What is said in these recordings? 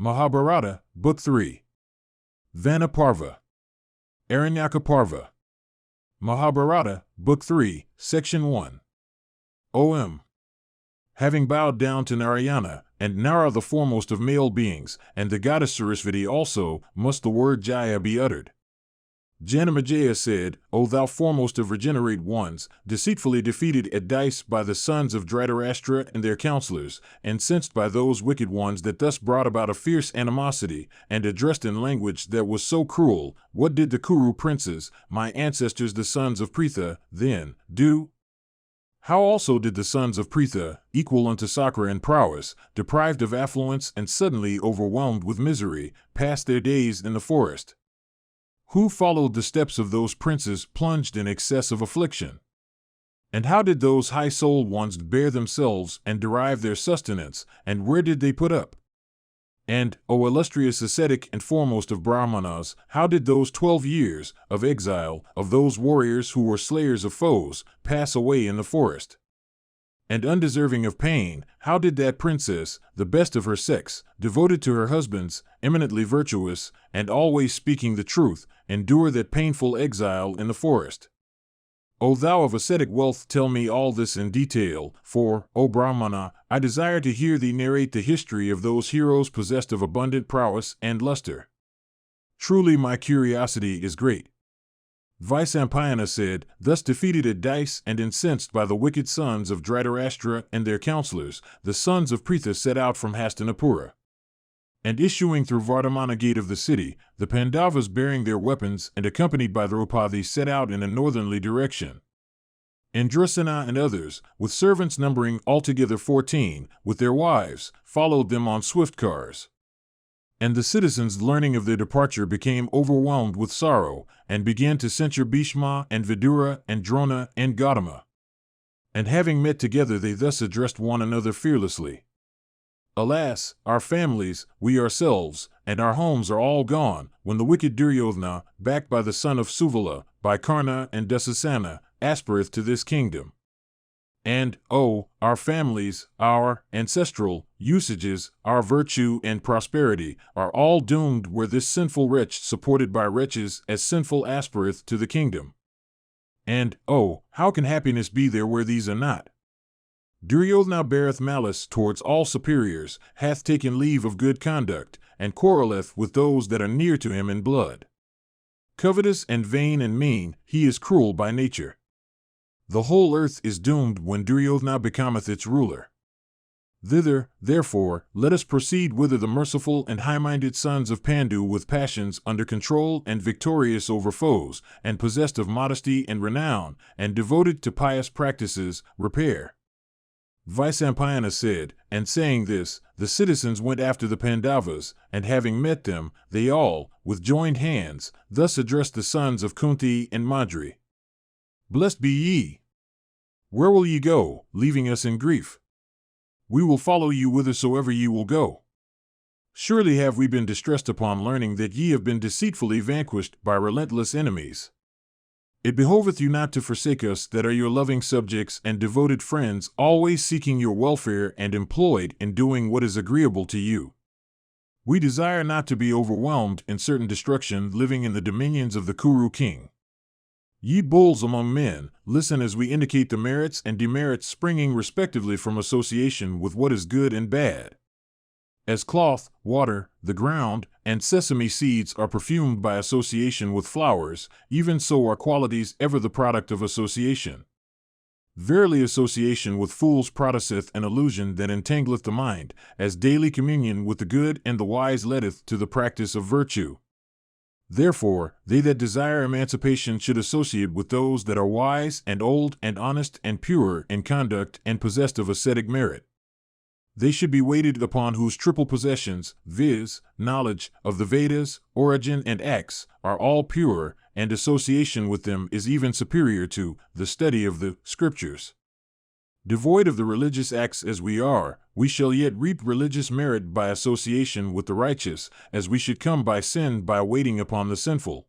Mahabharata, Book 3. Vana Parva. Aranyaka Parva. Mahabharata, Book 3, Section 1. O.M. Having bowed down to Narayana, and Nara the foremost of male beings, and the goddess Sarasvati also, must the word Jaya be uttered. Janamejaya said, O thou foremost of regenerate ones, deceitfully defeated at dice by the sons of Dhritarashtra and their counselors, incensed by those wicked ones that thus brought about a fierce animosity, and addressed in language that was so cruel, what did the Kuru princes, my ancestors the sons of Pritha, then do? How also did the sons of Pritha, equal unto Sakra in prowess, deprived of affluence and suddenly overwhelmed with misery, pass their days in the forest? Who followed the steps of those princes plunged in excess of affliction? And how did those high-souled ones bear themselves and derive their sustenance, and where did they put up? And, O illustrious ascetic and foremost of Brahmanas, how did those 12 years of exile of those warriors who were slayers of foes pass away in the forest? And undeserving of pain, how did that princess, the best of her sex, devoted to her husbands, eminently virtuous, and always speaking the truth, endure that painful exile in the forest? O thou of ascetic wealth, tell me all this in detail, for, O Brahmana, I desire to hear thee narrate the history of those heroes possessed of abundant prowess and luster. Truly my curiosity is great. Vaisampayana said, thus defeated at dice and incensed by the wicked sons of Dhritarashtra and their counselors, the sons of Pritha set out from Hastinapura. And issuing through Vardhamana gate of the city, the Pandavas bearing their weapons and accompanied by Draupadi set out in a northerly direction. Indrasena and others, with servants numbering altogether 14, with their wives, followed them on swift cars. And the citizens, learning of their departure, became overwhelmed with sorrow, and began to censure Bhishma and Vidura and Drona and Gautama. And having met together, they thus addressed one another fearlessly. Alas, our families, we ourselves, and our homes are all gone, when the wicked Duryodhana, backed by the son of Suvala, by Karna and Dusasana, aspireth to this kingdom. And, oh, our families, our ancestral usages, our virtue and prosperity, are all doomed where this sinful wretch, supported by wretches as sinful, aspireth to the kingdom. And, oh, how can happiness be there where these are not? Duryodhana beareth malice towards all superiors, hath taken leave of good conduct, and quarrelleth with those that are near to him in blood. Covetous and vain and mean, he is cruel by nature. The whole earth is doomed when Duryodhana becometh its ruler. Thither, therefore, let us proceed whither the merciful and high-minded sons of Pandu, with passions under control and victorious over foes, and possessed of modesty and renown, and devoted to pious practices, repair. Vaisampayana said, and saying this, the citizens went after the Pandavas, and having met them, they all, with joined hands, thus addressed the sons of Kunti and Madri. Blessed be ye! Where will ye go, leaving us in grief? We will follow you whithersoever ye will go. Surely have we been distressed upon learning that ye have been deceitfully vanquished by relentless enemies. It behoveth you not to forsake us that are your loving subjects and devoted friends, always seeking your welfare and employed in doing what is agreeable to you. We desire not to be overwhelmed in certain destruction living in the dominions of the Kuru king. Ye bulls among men, listen as we indicate the merits and demerits springing respectively from association with what is good and bad. As cloth, water, the ground, and sesame seeds are perfumed by association with flowers, even so are qualities ever the product of association. Verily association with fools produceth an illusion that entangleth the mind, as daily communion with the good and the wise leadeth to the practice of virtue. Therefore, they that desire emancipation should associate with those that are wise and old and honest and pure in conduct and possessed of ascetic merit. They should be waited upon whose triple possessions, viz., knowledge of the Vedas, origin and acts, are all pure, and association with them is even superior to the study of the Scriptures. Devoid of the religious acts as we are, we shall yet reap religious merit by association with the righteous, as we should come by sin by waiting upon the sinful.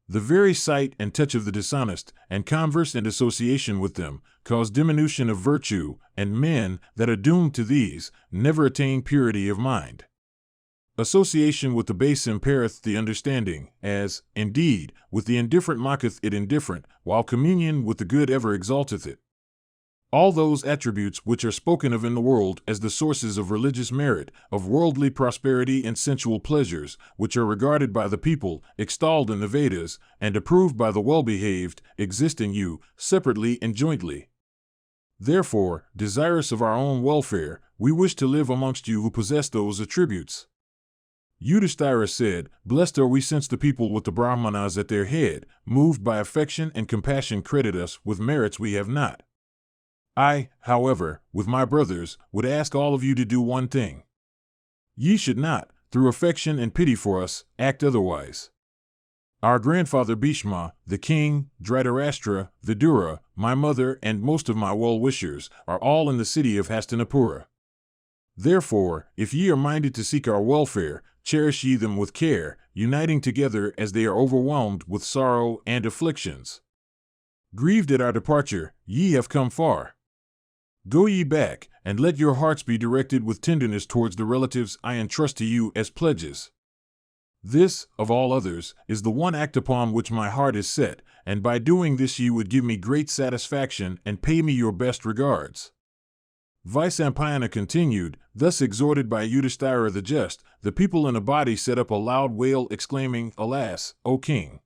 The very sight and touch of the dishonest, and converse and association with them, cause diminution of virtue, and men that are doomed to these never attain purity of mind. Association with the base impaireth the understanding, as, indeed, with the indifferent mocketh it indifferent, while communion with the good ever exalteth it. All those attributes which are spoken of in the world as the sources of religious merit, of worldly prosperity and sensual pleasures, which are regarded by the people, extolled in the Vedas, and approved by the well-behaved, exist in you, separately and jointly. Therefore, desirous of our own welfare, we wish to live amongst you who possess those attributes. Yudhisthira said, Blessed are we since the people with the Brahmanas at their head, moved by affection and compassion credit us with merits we have not. I, however, with my brothers, would ask all of you to do one thing. Ye should not, through affection and pity for us, act otherwise. Our grandfather Bhishma, the king, Dhritarashtra, Vidura, my mother, and most of my well-wishers, are all in the city of Hastinapura. Therefore, if ye are minded to seek our welfare, cherish ye them with care, uniting together as they are overwhelmed with sorrow and afflictions. Grieved at our departure, ye have come far. Go ye back, and let your hearts be directed with tenderness towards the relatives I entrust to you as pledges. This, of all others, is the one act upon which my heart is set, and by doing this ye would give me great satisfaction and pay me your best regards. Vyasa continued, thus exhorted by Yudhisthira the just, the people in a body set up a loud wail exclaiming, Alas, O king!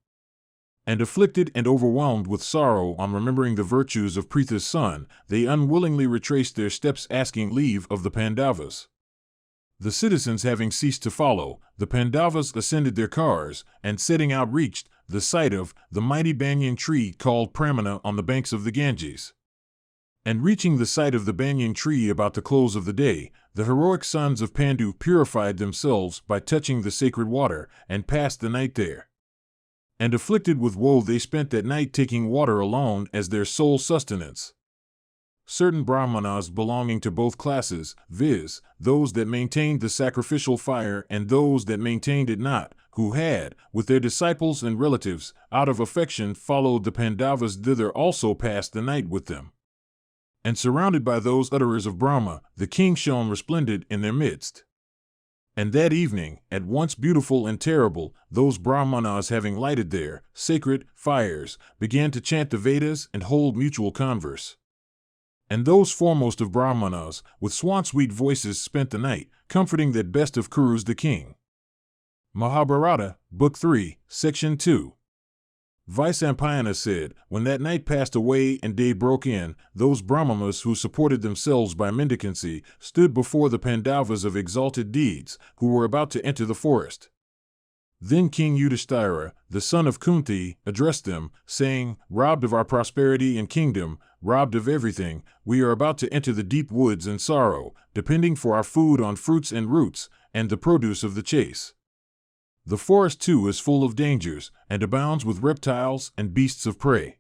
And afflicted and overwhelmed with sorrow on remembering the virtues of Pritha's son, they unwillingly retraced their steps asking leave of the Pandavas. The citizens having ceased to follow, the Pandavas ascended their cars, and setting out reached the site of the mighty banyan tree called Pramana on the banks of the Ganges. And reaching the site of the banyan tree about the close of the day, the heroic sons of Pandu purified themselves by touching the sacred water, and passed the night there. And afflicted with woe they spent that night taking water alone as their sole sustenance. Certain Brahmanas belonging to both classes, viz., those that maintained the sacrificial fire and those that maintained it not, who had, with their disciples and relatives, out of affection followed the Pandavas thither also passed the night with them. And surrounded by those utterers of Brahma, the king shone resplendent in their midst. And that evening, at once beautiful and terrible, those Brahmanas having lighted their sacred fires, began to chant the Vedas and hold mutual converse. And those foremost of Brahmanas, with swan-sweet voices spent the night, comforting that best of Kurus the king. Mahabharata, Book 3, Section 2. Vyasa said, when that night passed away and day broke in, those Brahmanas who supported themselves by mendicancy stood before the Pandavas of exalted deeds, who were about to enter the forest. Then King Yudhisthira, the son of Kunti, addressed them, saying, Robbed of our prosperity and kingdom, robbed of everything, we are about to enter the deep woods in sorrow, depending for our food on fruits and roots, and the produce of the chase. The forest, too, is full of dangers, and abounds with reptiles and beasts of prey.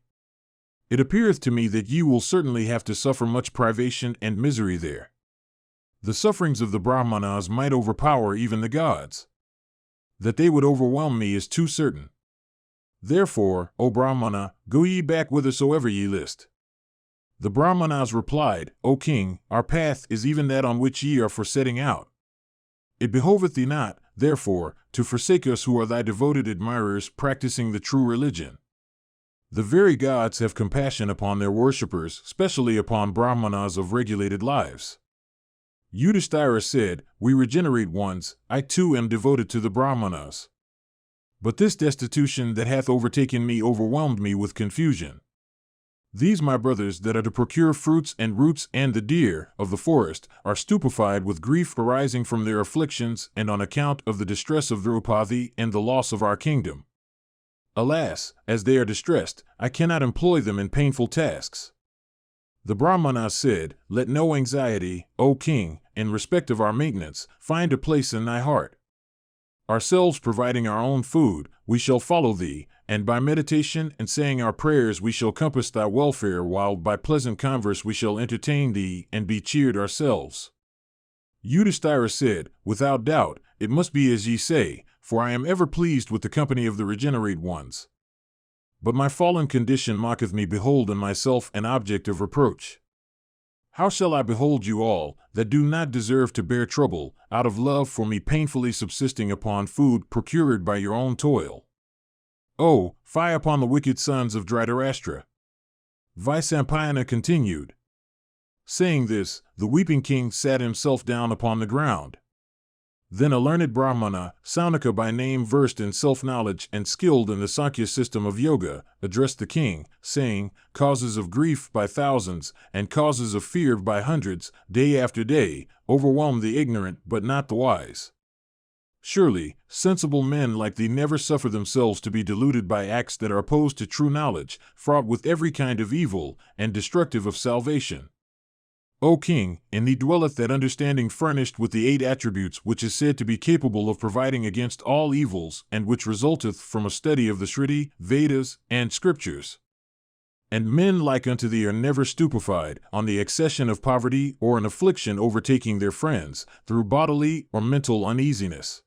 It appeareth to me that ye will certainly have to suffer much privation and misery there. The sufferings of the Brahmanas might overpower even the gods. That they would overwhelm me is too certain. Therefore, O Brahmana, go ye back whithersoever ye list. The Brahmanas replied, O king, our path is even that on which ye are for setting out. It behoveth thee not, therefore, to forsake us who are thy devoted admirers practicing the true religion. The very gods have compassion upon their worshippers, especially upon Brahmanas of regulated lives. Yudhisthira said, We regenerate ones, I too am devoted to the Brahmanas. But this destitution that hath overtaken me overwhelmed me with confusion. These my brothers that are to procure fruits and roots and the deer of the forest are stupefied with grief arising from their afflictions and on account of the distress of Draupadi and the loss of our kingdom. Alas, as they are distressed, I cannot employ them in painful tasks. The Brahmanas said, Let no anxiety, O king, in respect of our maintenance, find a place in thy heart. Ourselves providing our own food, we shall follow thee, and by meditation and saying our prayers we shall compass thy welfare, while by pleasant converse we shall entertain thee and be cheered ourselves. Yudhisthira said, Without doubt, it must be as ye say, for I am ever pleased with the company of the regenerate ones. But my fallen condition mocketh me, behold in myself an object of reproach. How shall I behold you all, that do not deserve to bear trouble, out of love for me painfully subsisting upon food procured by your own toil? Oh, fie upon the wicked sons of Dhritarashtra! Vyasa continued. Saying this, the weeping king sat himself down upon the ground. Then a learned Brahmana, Saunaka by name, versed in self-knowledge and skilled in the Sankhya system of yoga, addressed the king, saying, Causes of grief by thousands, and causes of fear by hundreds, day after day, overwhelm the ignorant but not the wise. Surely, sensible men like thee never suffer themselves to be deluded by acts that are opposed to true knowledge, fraught with every kind of evil, and destructive of salvation. O king, in thee dwelleth that understanding furnished with the 8 attributes which is said to be capable of providing against all evils, and which resulteth from a study of the Shruti, Vedas, and Scriptures. And men like unto thee are never stupefied, on the accession of poverty or an affliction overtaking their friends, through bodily or mental uneasiness.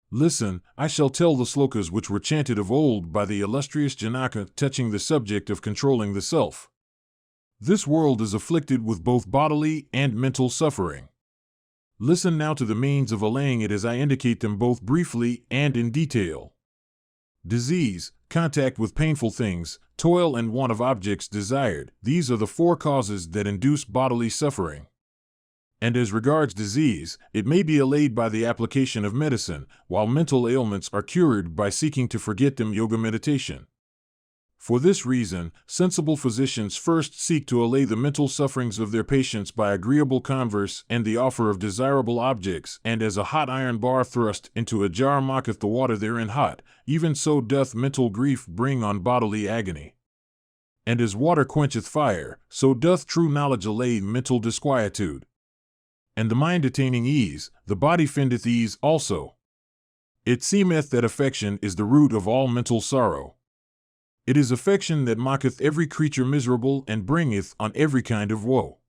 Listen, I shall tell the slokas which were chanted of old by the illustrious Janaka touching the subject of controlling the self. This world is afflicted with both bodily and mental suffering. Listen now to the means of allaying it as I indicate them both briefly and in detail. Disease, contact with painful things, toil and want of objects desired, these are the 4 causes that induce bodily suffering. And as regards disease, it may be allayed by the application of medicine, while mental ailments are cured by seeking to forget them yoga meditation. For this reason, sensible physicians first seek to allay the mental sufferings of their patients by agreeable converse and the offer of desirable objects, and as a hot iron bar thrust into a jar mocketh the water therein hot, even so doth mental grief bring on bodily agony. And as water quencheth fire, so doth true knowledge allay mental disquietude. And the mind attaining ease, the body findeth ease also. It seemeth that affection is the root of all mental sorrow. It is affection that maketh every creature miserable and bringeth on every kind of woe.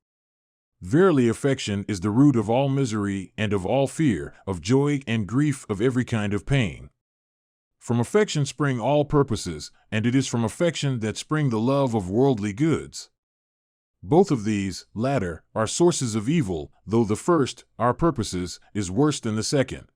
Verily affection is the root of all misery and of all fear, of joy and grief, of every kind of pain. From affection spring all purposes, and it is from affection that spring the love of worldly goods. Both of these latter are sources of evil, though the first, our purposes, is worse than the second.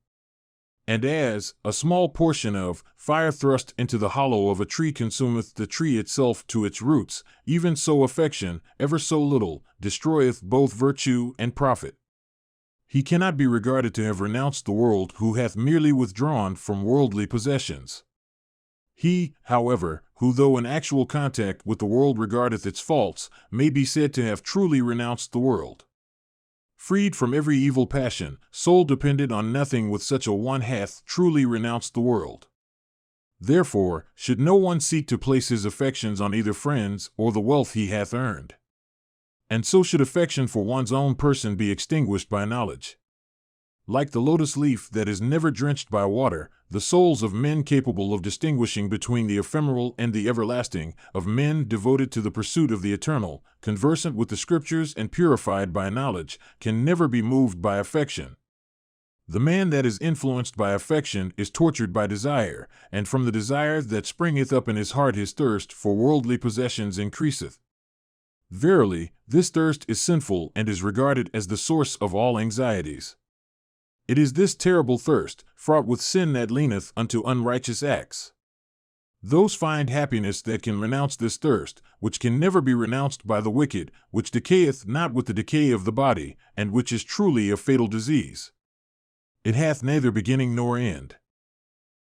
And as a small portion of fire thrust into the hollow of a tree consumeth the tree itself to its roots, even so affection, ever so little, destroyeth both virtue and profit. He cannot be regarded to have renounced the world who hath merely withdrawn from worldly possessions. He, however, who though in actual contact with the world regardeth its faults, may be said to have truly renounced the world. Freed from every evil passion, soul dependent on nothing, with such a one hath truly renounced the world. Therefore, should no one seek to place his affections on either friends or the wealth he hath earned. And so should affection for one's own person be extinguished by knowledge. Like the lotus leaf that is never drenched by water, the souls of men capable of distinguishing between the ephemeral and the everlasting, of men devoted to the pursuit of the eternal, conversant with the Scriptures and purified by knowledge, can never be moved by affection. The man that is influenced by affection is tortured by desire, and from the desire that springeth up in his heart his thirst for worldly possessions increaseth. Verily, this thirst is sinful and is regarded as the source of all anxieties. It is this terrible thirst, fraught with sin, that leaneth unto unrighteous acts. Those find happiness that can renounce this thirst, which can never be renounced by the wicked, which decayeth not with the decay of the body, and which is truly a fatal disease. It hath neither beginning nor end.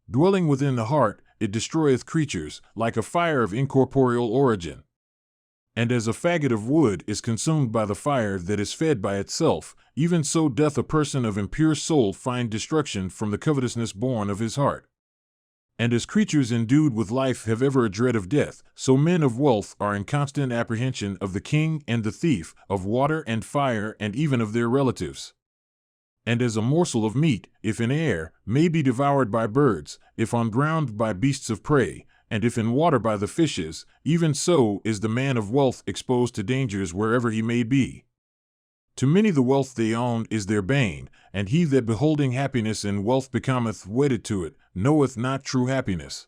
Dwelling within the heart, it destroyeth creatures, like a fire of incorporeal origin. And as a faggot of wood is consumed by the fire that is fed by itself, even so doth a person of impure soul find destruction from the covetousness born of his heart. And as creatures endued with life have ever a dread of death, so men of wealth are in constant apprehension of the king and the thief, of water and fire, and even of their relatives. And as a morsel of meat, if in air, may be devoured by birds, if on ground by beasts of prey, and if in water by the fishes, even so is the man of wealth exposed to dangers wherever he may be. To many the wealth they own is their bane, and he that beholding happiness in wealth becometh wedded to it, knoweth not true happiness.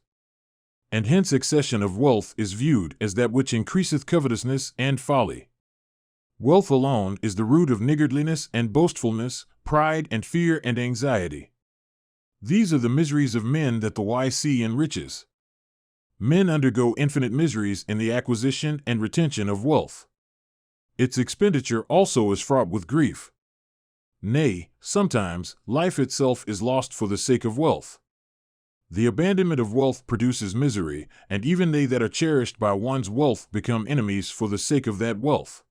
And hence accession of wealth is viewed as that which increaseth covetousness and folly. Wealth alone is the root of niggardliness and boastfulness, pride and fear and anxiety. These are the miseries of men that the wise see in riches. Men undergo infinite miseries in the acquisition and retention of wealth. Its expenditure also is fraught with grief. Nay, sometimes, life itself is lost for the sake of wealth. The abandonment of wealth produces misery, and even they that are cherished by one's wealth become enemies for the sake of that wealth.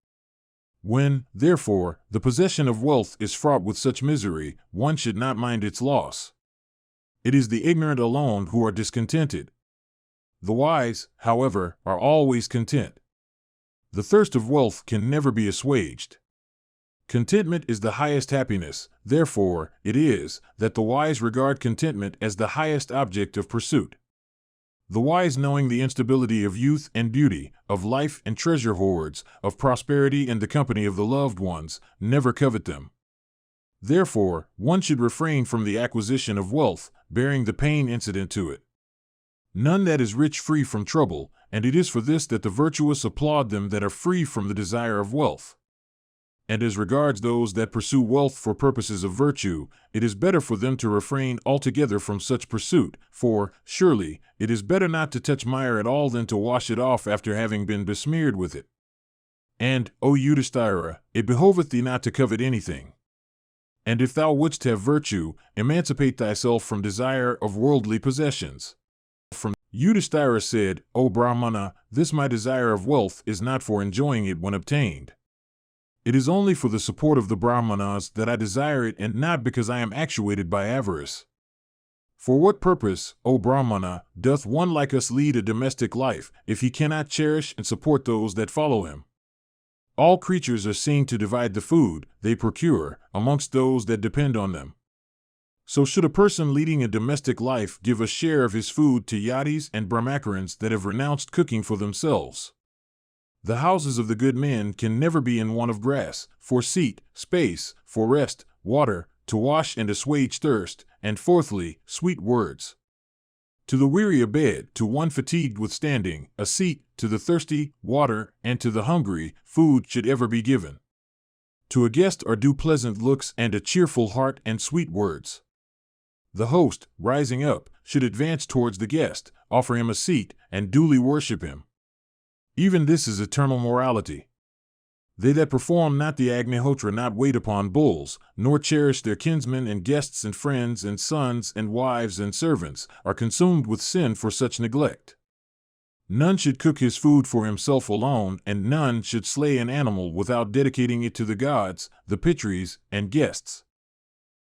When, therefore, the possession of wealth is fraught with such misery, one should not mind its loss. It is the ignorant alone who are discontented. The wise, however, are always content. The thirst of wealth can never be assuaged. Contentment is the highest happiness, therefore, it is that the wise regard contentment as the highest object of pursuit. The wise, knowing the instability of youth and beauty, of life and treasure hoards, of prosperity and the company of the loved ones, never covet them. Therefore, one should refrain from the acquisition of wealth, bearing the pain incident to it. None that is rich free from trouble, and it is for this that the virtuous applaud them that are free from the desire of wealth. And as regards those that pursue wealth for purposes of virtue, it is better for them to refrain altogether from such pursuit, for, surely, it is better not to touch mire at all than to wash it off after having been besmeared with it. And, O Yudhisthira, it behoveth thee not to covet anything. And if thou wouldst have virtue, emancipate thyself from desire of worldly possessions. Yudhisthira said, O Brahmana, this my desire of wealth is not for enjoying it when obtained. It is only for the support of the Brahmanas that I desire it, and not because I am actuated by avarice. For what purpose, O Brahmana, doth one like us lead a domestic life, if he cannot cherish and support those that follow him? All creatures are seen to divide the food they procure amongst those that depend on them. So should a person leading a domestic life give a share of his food to yadis and brahmacarans that have renounced cooking for themselves. The houses of the good men can never be in want of grass, for seat, space, for rest, water, to wash and assuage thirst, and fourthly, sweet words. To the weary a bed, to one fatigued with standing, a seat, to the thirsty, water, and to the hungry, food should ever be given. To a guest are due pleasant looks and a cheerful heart and sweet words. The host, rising up, should advance towards the guest, offer him a seat, and duly worship him. Even this is eternal morality. They that perform not the Agnihotra not wait upon bulls, nor cherish their kinsmen and guests and friends and sons and wives and servants, are consumed with sin for such neglect. None should cook his food for himself alone, and none should slay an animal without dedicating it to the gods, the Pitris, and guests.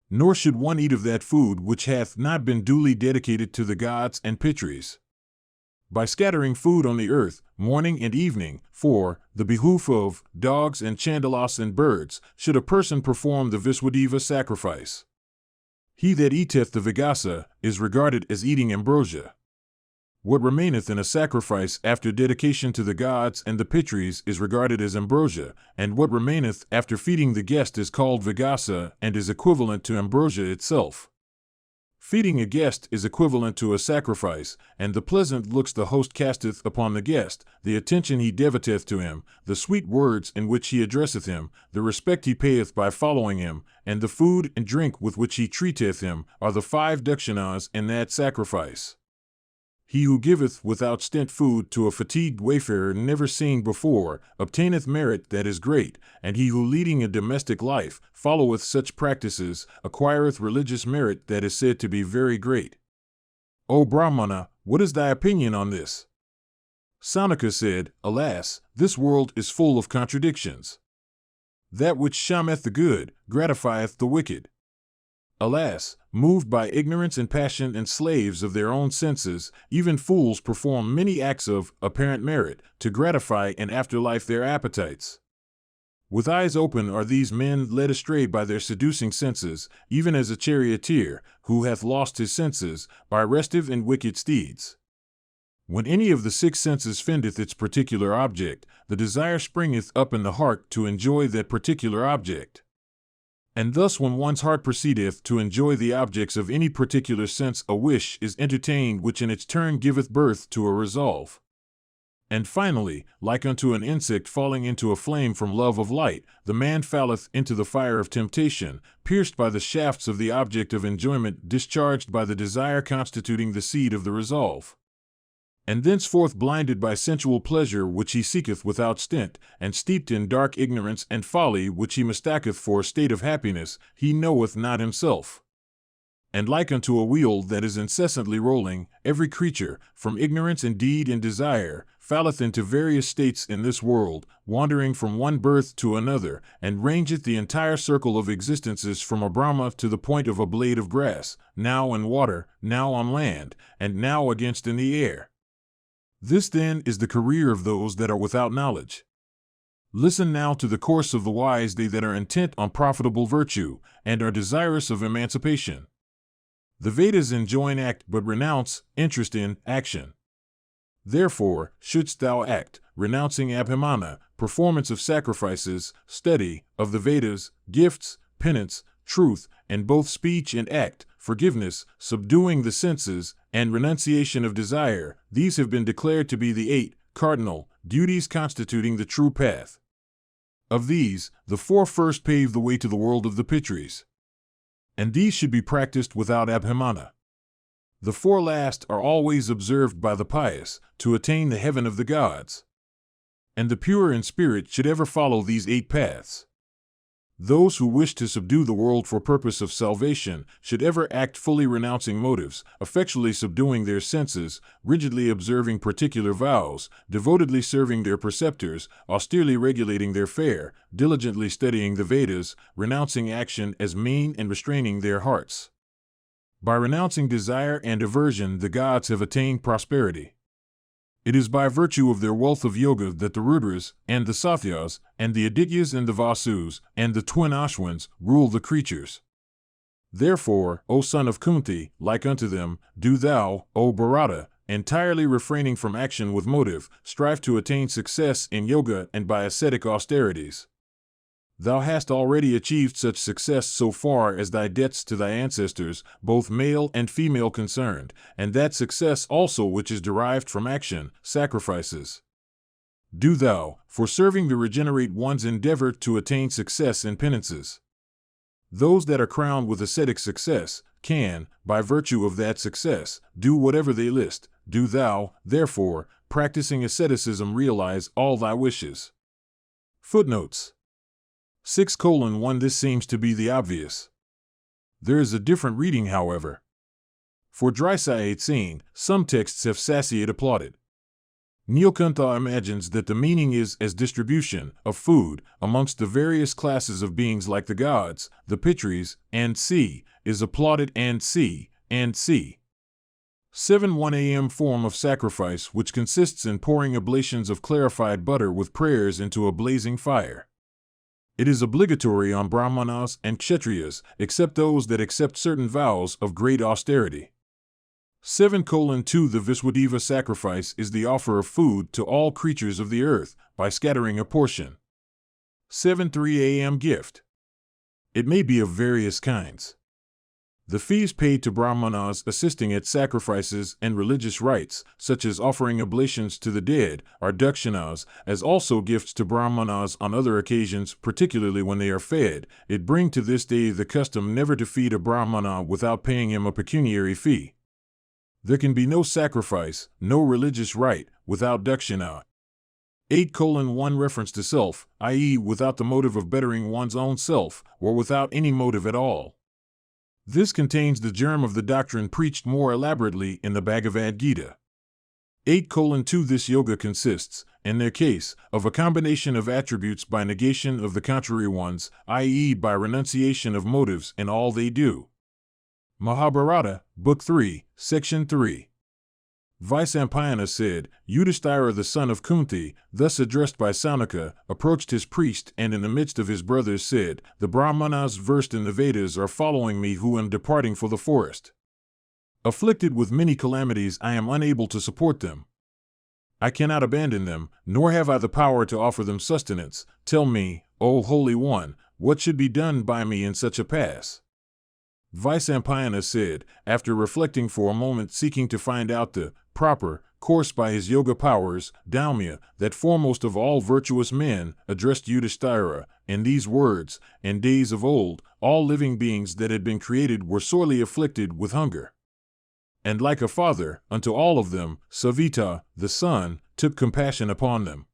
Nor should one eat of that food which hath not been duly dedicated to the gods and Pitris. By scattering food on the earth, morning and evening, for the behoof of dogs and chandalas and birds, should a person perform the Viswadeva sacrifice. He that eateth the Vyasa is regarded as eating ambrosia. What remaineth in a sacrifice after dedication to the gods and the Pitris is regarded as ambrosia, and what remaineth after feeding the guest is called Vyasa and is equivalent to ambrosia itself. Feeding a guest is equivalent to a sacrifice, and the pleasant looks the host casteth upon the guest, the attention he devouteth to him, the sweet words in which he addresseth him, the respect he payeth by following him, and the food and drink with which he treateth him, are the 5 dakshinas in that sacrifice. He who giveth without stint food to a fatigued wayfarer never seen before, obtaineth merit that is great, and he who leading a domestic life, followeth such practices, acquireth religious merit that is said to be very great. O Brahmana, what is thy opinion on this? Saunaka said, Alas, this world is full of contradictions. That which shameth the good, gratifieth the wicked. Alas, moved by ignorance and passion and slaves of their own senses, even fools perform many acts of apparent merit to gratify in afterlife their appetites. With eyes open are these men led astray by their seducing senses, even as a charioteer, who hath lost his senses, by restive and wicked steeds. When any of the 6 senses findeth its particular object, the desire springeth up in the heart to enjoy that particular object. And thus when one's heart proceedeth to enjoy the objects of any particular sense, a wish is entertained which in its turn giveth birth to a resolve. And finally, like unto an insect falling into a flame from love of light, the man falleth into the fire of temptation, pierced by the shafts of the object of enjoyment, discharged by the desire constituting the seed of the resolve. And thenceforth blinded by sensual pleasure which he seeketh without stint, and steeped in dark ignorance and folly which he mistaketh for a state of happiness, he knoweth not himself. And like unto a wheel that is incessantly rolling, every creature, from ignorance and deed and desire, falleth into various states in this world, wandering from one birth to another, and rangeth the entire circle of existences from a Brahma to the point of a blade of grass, now in water, now on land, and now against in the air. This then is the career of those that are without knowledge. Listen now to the course of the wise, they that are intent on profitable virtue, and are desirous of emancipation. The Vedas enjoin act, but renounce interest in action. Therefore, shouldst thou act, renouncing abhimana, performance of sacrifices, study of the Vedas, gifts, penance, truth, and both speech and act, forgiveness, subduing the senses, and renunciation of desire. These have been declared to be the 8 cardinal duties constituting the true path. Of these, the 4 first pave the way to the world of the Pitris, and these should be practiced without abhimana. The 4 last are always observed by the pious, to attain the heaven of the gods. And the pure in spirit should ever follow these 8 paths. Those who wish to subdue the world for purpose of salvation should ever act fully renouncing motives, effectually subduing their senses, rigidly observing particular vows, devotedly serving their preceptors, austerely regulating their fare, diligently studying the Vedas, renouncing action as mean and restraining their hearts. By renouncing desire and aversion, the gods have attained prosperity. It is by virtue of their wealth of yoga that the Rudras, and the Sathyas, and the Adityas and the Vasus, and the twin Ashwins, rule the creatures. Therefore, O son of Kunti, like unto them, do thou, O Bharata, entirely refraining from action with motive, strive to attain success in yoga and by ascetic austerities. Thou hast already achieved such success so far as thy debts to thy ancestors, both male and female concerned, and that success also which is derived from action, sacrifices. Do thou, for serving the regenerate ones, endeavor to attain success in penances. Those that are crowned with ascetic success can, by virtue of that success, do whatever they list. Do thou, therefore, practicing asceticism, realize all thy wishes. Footnotes 6:1 This seems to be the obvious. There is a different reading, however. For Drisayate scene, some texts have Sasiate applauded. Nilkantha imagines that the meaning is as distribution of food amongst the various classes of beings like the gods, the Pitris, and C, is applauded and C, and C. 7:1 a.m. form of sacrifice, which consists in pouring oblations of clarified butter with prayers into a blazing fire. It is obligatory on Brahmanas and Kshatriyas, except those that accept certain vows of great austerity. 7:2 The Viswadeva sacrifice is the offer of food to all creatures of the earth, by scattering a portion. 7:3 a.m. gift. It may be of various kinds. The fees paid to Brahmanas assisting at sacrifices and religious rites, such as offering oblations to the dead, are dakshinas, as also gifts to Brahmanas on other occasions, particularly when they are fed. It bring to this day the custom never to feed a Brahmana without paying him a pecuniary fee. There can be no sacrifice, no religious rite, without dakshina. 8:1 Reference to self, i.e., without the motive of bettering one's own self, or without any motive at all. This contains the germ of the doctrine preached more elaborately in the Bhagavad Gita. 8:2 This yoga consists, in their case, of a combination of attributes by negation of the contrary ones, i.e., by renunciation of motives in all they do. Mahabharata, Book 3, Section 3. Vyasa said, Yudhisthira the son of Kunti, thus addressed by Saunaka, approached his priest and in the midst of his brothers said, The Brahmanas versed in the Vedas are following me who am departing for the forest. Afflicted with many calamities, I am unable to support them. I cannot abandon them, nor have I the power to offer them sustenance. Tell me, O Holy One, what should be done by me in such a pass? Vyasa said, after reflecting for a moment, seeking to find out the proper coursed by his yoga powers, Daumya, that foremost of all virtuous men, addressed Yudhisthira in these words: In days of old, all living beings that had been created were sorely afflicted with hunger. And like a father, unto all of them, Savita, the sun, took compassion upon them.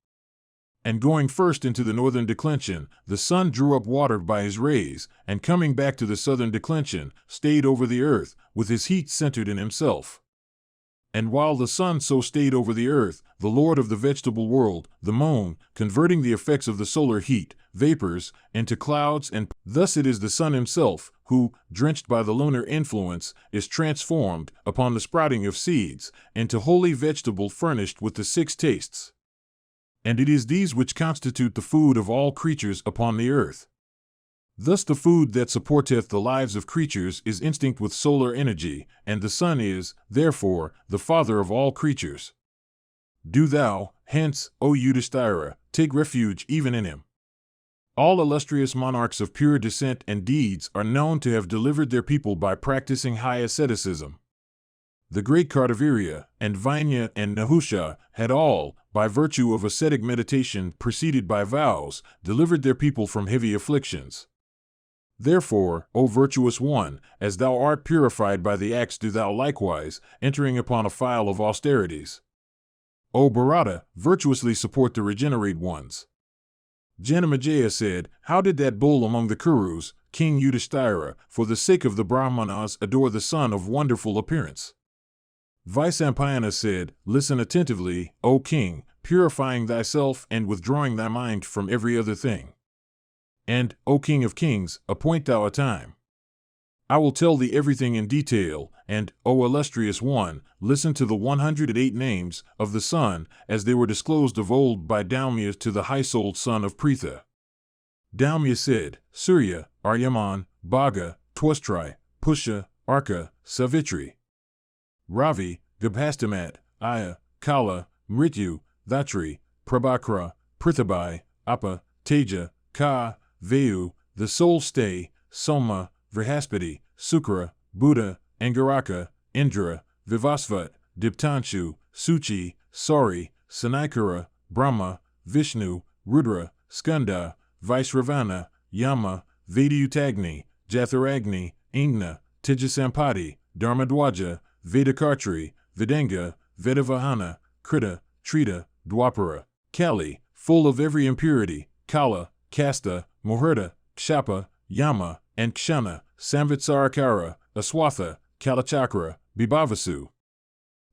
And going first into the northern declension, the sun drew up water by his rays, and coming back to the southern declension, stayed over the earth, with his heat centered in himself. And while the sun so stayed over the earth, the lord of the vegetable world, the Mohan, converting the effects of the solar heat, vapors, into clouds, and thus it is the sun himself, who, drenched by the lunar influence, is transformed, upon the sprouting of seeds, into holy vegetable furnished with the 6 tastes. And it is these which constitute the food of all creatures upon the earth. Thus the food that supporteth the lives of creatures is instinct with solar energy, and the sun is, therefore, the father of all creatures. Do thou, hence, O Yudhisthira, take refuge even in him. All illustrious monarchs of pure descent and deeds are known to have delivered their people by practicing high asceticism. The great Kartavirya, and Vainya, and Nahusha had all, by virtue of ascetic meditation preceded by vows, delivered their people from heavy afflictions. Therefore, O virtuous one, as thou art purified by the axe, do thou likewise, entering upon a file of austerities. O Bharata, virtuously support the regenerate ones. Janamejaya said, How did that bull among the Kurus, King Yudhisthira, for the sake of the Brahmanas, adore the son of wonderful appearance? Vyasa said, Listen attentively, O king, purifying thyself and withdrawing thy mind from every other thing. And, O king of kings, appoint thou a time. I will tell thee everything in detail, and, O illustrious one, listen to the 108 names of the sun, as they were disclosed of old by Daumya to the high-souled son of Pritha. Daumya said, Surya, Aryaman, Bhaga, Twastri, Pusha, Arka, Savitri, Ravi, Gabhastamat, Aya, Kala, Mrityu, Dhatri, Prabhakra, Prithabai, Apa, Teja, Ka, Vayu, the soul stay, Soma, Vrihaspati, Sukra, Buddha, Angaraka, Indra, Vivasvat, Diptanshu, Suchi, Sauri, Sanaikara, Brahma, Vishnu, Rudra, Skanda, Vaisravana, Yama, Vedayutagni, Jatharagni, Ingna, Tejasampati, Dharmadwaja, Vedakartri, Vedanga, Vedavahana, Krita, Trita, Dwapara, Kali, full of every impurity, Kala, Kasta, Muhurta, Kshapa, Yama, and Kshana, Samvitsarakara, Aswatha, Kalachakra, Bibhavasu,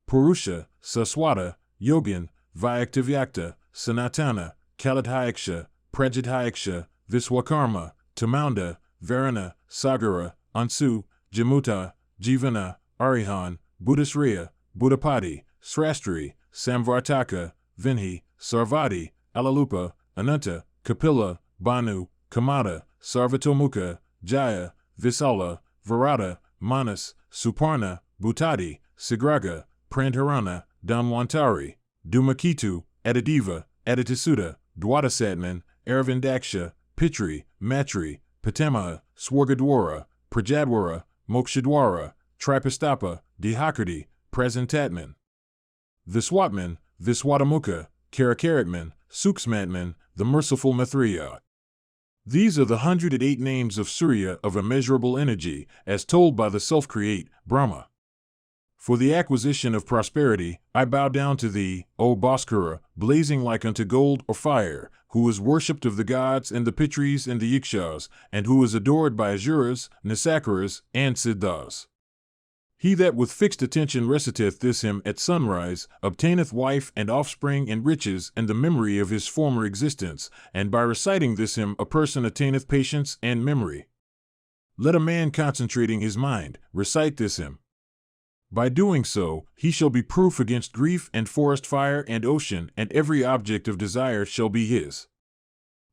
Purusha, Saswata, Yogin, Vyaktavyakta, Sanatana, Kaladhyaksha, Prajadhyaksha, Viswakarma, Tamanda, Varana, Sagara, Ansu, Jamuta, Jivana, Arihan, Buddhasraya, Buddhapati, Srastri, Samvartaka, Vinhi, Sarvati, Alalupa, Ananta, Kapila, Banu, Kamada, Sarvatomukha, Jaya, Visala, Varada, Manas, Suparna, Bhutadi, Sigraga, Prandharana, Dhanwantari, Dhumaketu, Adideva, Aditasuta, Dwadasatman, Aravindaksha, Pitri, Matri, Patamaha, Swargadwara, Prajadwara, Mokshadwara, Tripastapa, Dihakriti, Prasantatman, Viswatman, Viswatamukha, Karakaratman, Suksmatman, the merciful Methriya. These are the 108 names of Surya of immeasurable energy, as told by the self-create, Brahma. For the acquisition of prosperity, I bow down to thee, O Bhaskara, blazing like unto gold or fire, who is worshipped of the gods and the Pitris and the Yakshas, and who is adored by Asuras, Nisakaras, and Siddhas. He that with fixed attention reciteth this hymn at sunrise, obtaineth wife and offspring and riches and the memory of his former existence, and by reciting this hymn a person attaineth patience and memory. Let a man concentrating his mind recite this hymn. By doing so, he shall be proof against grief and forest fire and ocean, and every object of desire shall be his.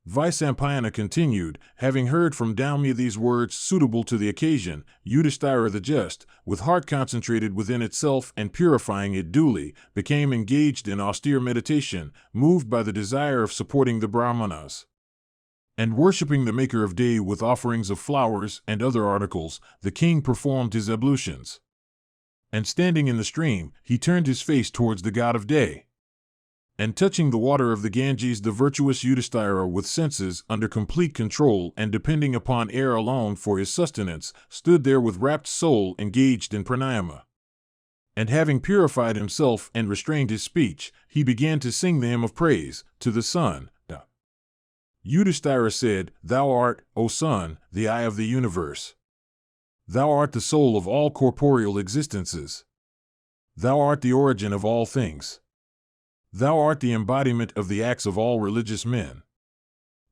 Vaisampayana continued, having heard from Daumya these words suitable to the occasion, Yudhisthira the just, with heart concentrated within itself and purifying it duly, became engaged in austere meditation, moved by the desire of supporting the Brahmanas. And worshipping the Maker of Day with offerings of flowers and other articles, the king performed his ablutions. And standing in the stream, he turned his face towards the god of day. And touching the water of the Ganges, the virtuous Yudhisthira, with senses under complete control and depending upon air alone for his sustenance, stood there with rapt soul engaged in pranayama. And having purified himself and restrained his speech, he began to sing the hymn of praise to the sun. Yudhisthira said, "Thou art, O sun, the eye of the universe. Thou art the soul of all corporeal existences. Thou art the origin of all things. Thou art the embodiment of the acts of all religious men.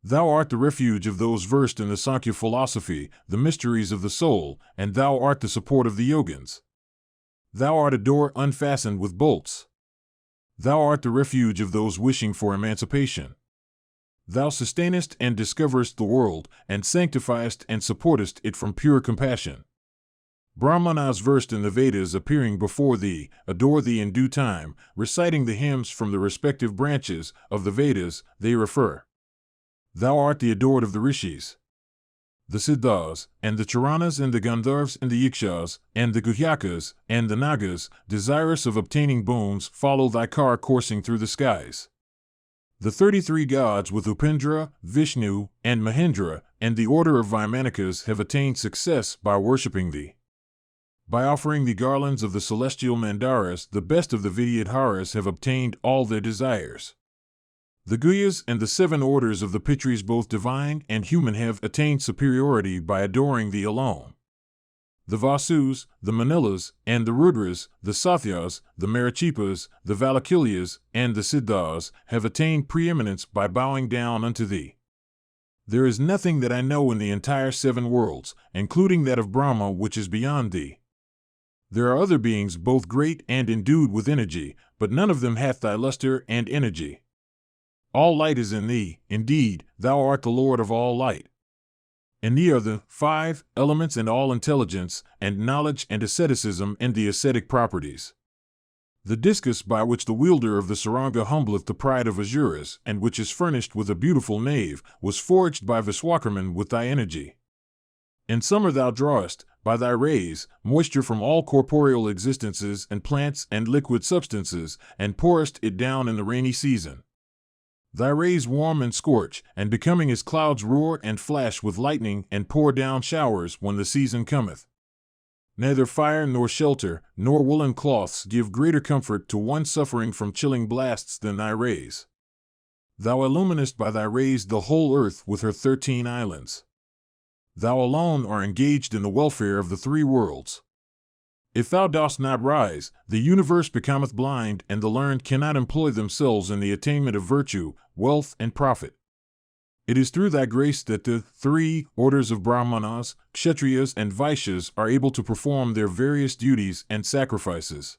Thou art the refuge of those versed in the Sankhya philosophy, the mysteries of the soul, and thou art the support of the yogins. Thou art a door unfastened with bolts. Thou art the refuge of those wishing for emancipation. Thou sustainest and discoverest the world, and sanctifiest and supportest it from pure compassion. Brahmanas versed in the Vedas appearing before thee, adore thee in due time, reciting the hymns from the respective branches of the Vedas they refer. Thou art the adored of the Rishis, the Siddhas, and the Charanas, and the Gandharvas, and the Yakshas, and the Guhyakas, and the Nagas, desirous of obtaining boons, follow thy car coursing through the skies. The 33 gods with Upendra, Vishnu, and Mahendra, and the order of Vaimanikas have attained success by worshipping thee. By offering thee garlands of the celestial mandaras, the best of the Vidyadharas have obtained all their desires. The Guyas and the 7 orders of the Pitris, both divine and human, have attained superiority by adoring thee alone. The Vasus, the Manilas, and the Rudras, the Sathyas, the Marichipas, the Valakilyas, and the Siddhas have attained preeminence by bowing down unto thee. There is nothing that I know in the entire 7 worlds, including that of Brahma, which is beyond thee. There are other beings both great and endued with energy, but none of them hath thy luster and energy. All light is in thee, indeed, thou art the Lord of all light. In thee are the 5 elements and all intelligence, and knowledge and asceticism and the ascetic properties. The discus by which the wielder of the saranga humbleth the pride of Asuras, and which is furnished with a beautiful nave, was forged by Viswakarman with thy energy. In summer thou drawest, by thy rays, moisture from all corporeal existences and plants and liquid substances, and pourest it down in the rainy season. Thy rays warm and scorch, and becoming as clouds roar and flash with lightning and pour down showers when the season cometh. Neither fire nor shelter, nor woolen cloths give greater comfort to one suffering from chilling blasts than thy rays. Thou illuminest by thy rays the whole earth with her 13 islands. Thou alone art engaged in the welfare of the 3 worlds. If thou dost not rise, the universe becometh blind, and the learned cannot employ themselves in the attainment of virtue, wealth, and profit. It is through thy grace that the 3 orders of Brahmanas, Kshatriyas, and Vaishyas are able to perform their various duties and sacrifices.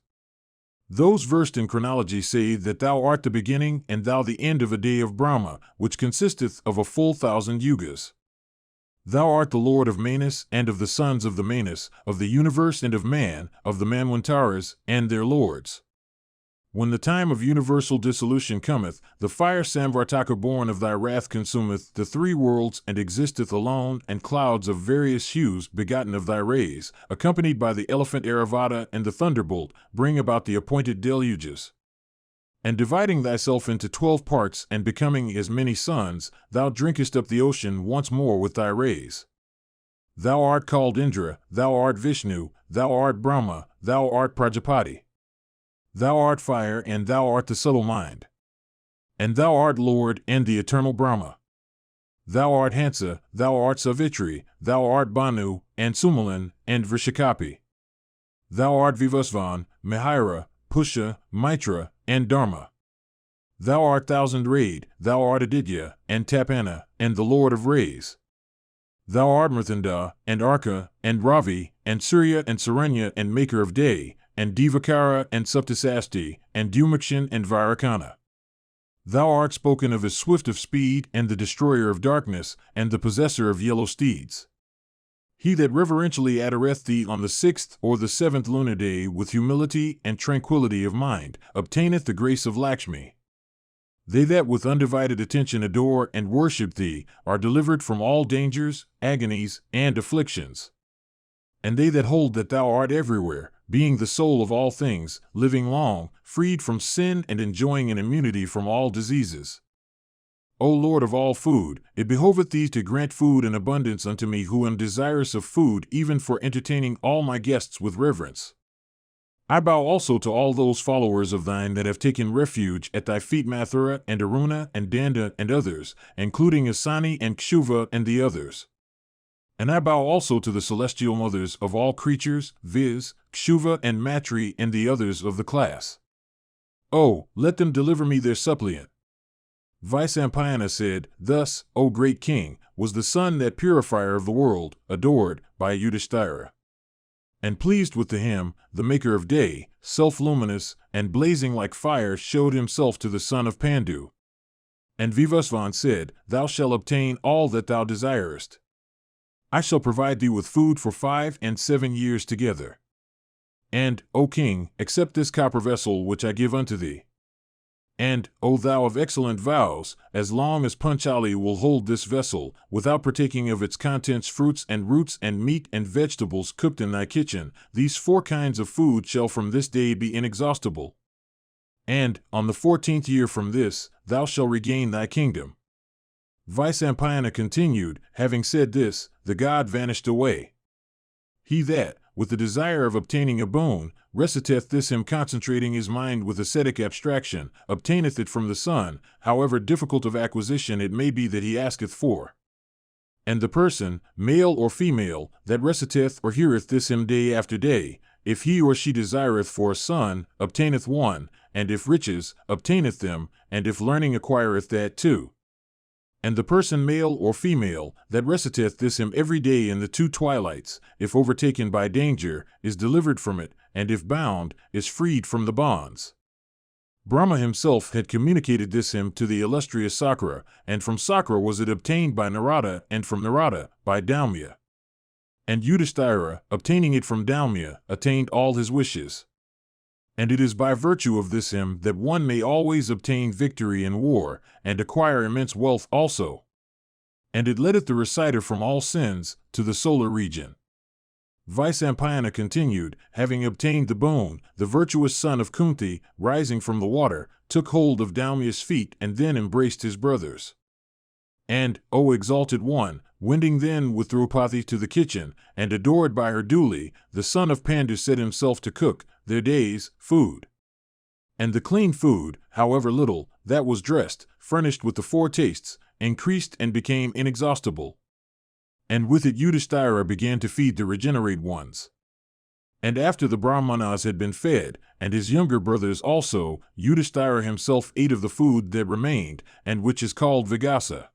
Those versed in chronology say that thou art the beginning and thou the end of a day of Brahma, which consisteth of a full 1,000 yugas. Thou art the Lord of Manus and of the sons of the Manus, of the universe and of man, of the Manwantaras and their lords. When the time of universal dissolution cometh, the fire Samvartaka born of thy wrath consumeth the 3 worlds and existeth alone, and clouds of various hues begotten of thy rays, accompanied by the elephant Airavata and the thunderbolt, bring about the appointed deluges. And dividing thyself into 12 parts and becoming as many suns, thou drinkest up the ocean once more with thy rays. Thou art called Indra, thou art Vishnu, thou art Brahma, thou art Prajapati. Thou art fire, and thou art the subtle mind. And thou art Lord and the eternal Brahma. Thou art Hansa, thou art Savitri, thou art Banu, and Sumalan, and Vrishakapi. Thou art Vivasvan, Mihira, Pusha, Mitra, and Dharma. Thou art thousand-rayed, thou art Aditya, and Tapana, and the Lord of Rays. Thou art Mrthanda, and Arka, and Ravi, and Surya, and Saranya, and Maker of Day, and Divakara, and Saptasasti, and Dumakshan, and Virakana. Thou art spoken of as swift of speed, and the destroyer of darkness, and the possessor of yellow steeds. He that reverentially adoreth thee on the 6th or the 7th lunar day with humility and tranquility of mind, obtaineth the grace of Lakshmi. They that with undivided attention adore and worship thee are delivered from all dangers, agonies, and afflictions. And they that hold that thou art everywhere, being the soul of all things, living long, freed from sin and enjoying an immunity from all diseases. O Lord of all food, it behoveth thee to grant food in abundance unto me who am desirous of food even for entertaining all my guests with reverence. I bow also to all those followers of thine that have taken refuge at thy feet, Methriya and Arjuna and Danda and others, including Asani and Kshuva and the others. And I bow also to the celestial mothers of all creatures, viz., Kshuva and Matri and the others of the class. Oh, let them deliver me their suppliant. Vyasa said, Thus, O great king, was the sun that purifier of the world, adored by Yudhisthira. And pleased with the hymn, the maker of day, self-luminous, and blazing like fire showed himself to the son of Pandu. And Vivasvan said, Thou shalt obtain all that thou desirest. I shall provide thee with food for 5 and 7 years together. And, O king, accept this copper vessel which I give unto thee. And, O thou of excellent vows, as long as Panchali will hold this vessel, without partaking of its contents fruits and roots and meat and vegetables cooked in thy kitchen, these 4 kinds of food shall from this day be inexhaustible. And, on the 14th year from this, thou shalt regain thy kingdom. Vyasa continued, having said this, the god vanished away. He that, with the desire of obtaining a boon, reciteth this hymn concentrating his mind with ascetic abstraction, obtaineth it from the sun, however difficult of acquisition it may be that he asketh for. And the person, male or female, that reciteth or heareth this hymn day after day, if he or she desireth for a son, obtaineth one, and if riches, obtaineth them, and if learning acquireth that too. And the person male or female, that reciteth this hymn every day in the 2 twilights, if overtaken by danger, is delivered from it, and if bound, is freed from the bonds. Brahma himself had communicated this hymn to the illustrious Sakra, and from Sakra was it obtained by Narada, and from Narada, by Daumya. And Yudhisthira, obtaining it from Daumya, attained all his wishes. And it is by virtue of this hymn that one may always obtain victory in war, and acquire immense wealth also. And it leadeth the reciter from all sins, to the solar region. Vyasa continued, having obtained the boon, the virtuous son of Kunti, rising from the water, took hold of Daumya's feet and then embraced his brothers. And, O exalted one, wending then with Draupadi to the kitchen, and adored by her duly, the son of Pandu set himself to cook their day's food. And the clean food, however little, that was dressed, furnished with the 4 tastes, increased and became inexhaustible. And with it Yudhisthira began to feed the regenerate ones. And after the Brahmanas had been fed, and his younger brothers also, Yudhisthira himself ate of the food that remained, and which is called Vyasa.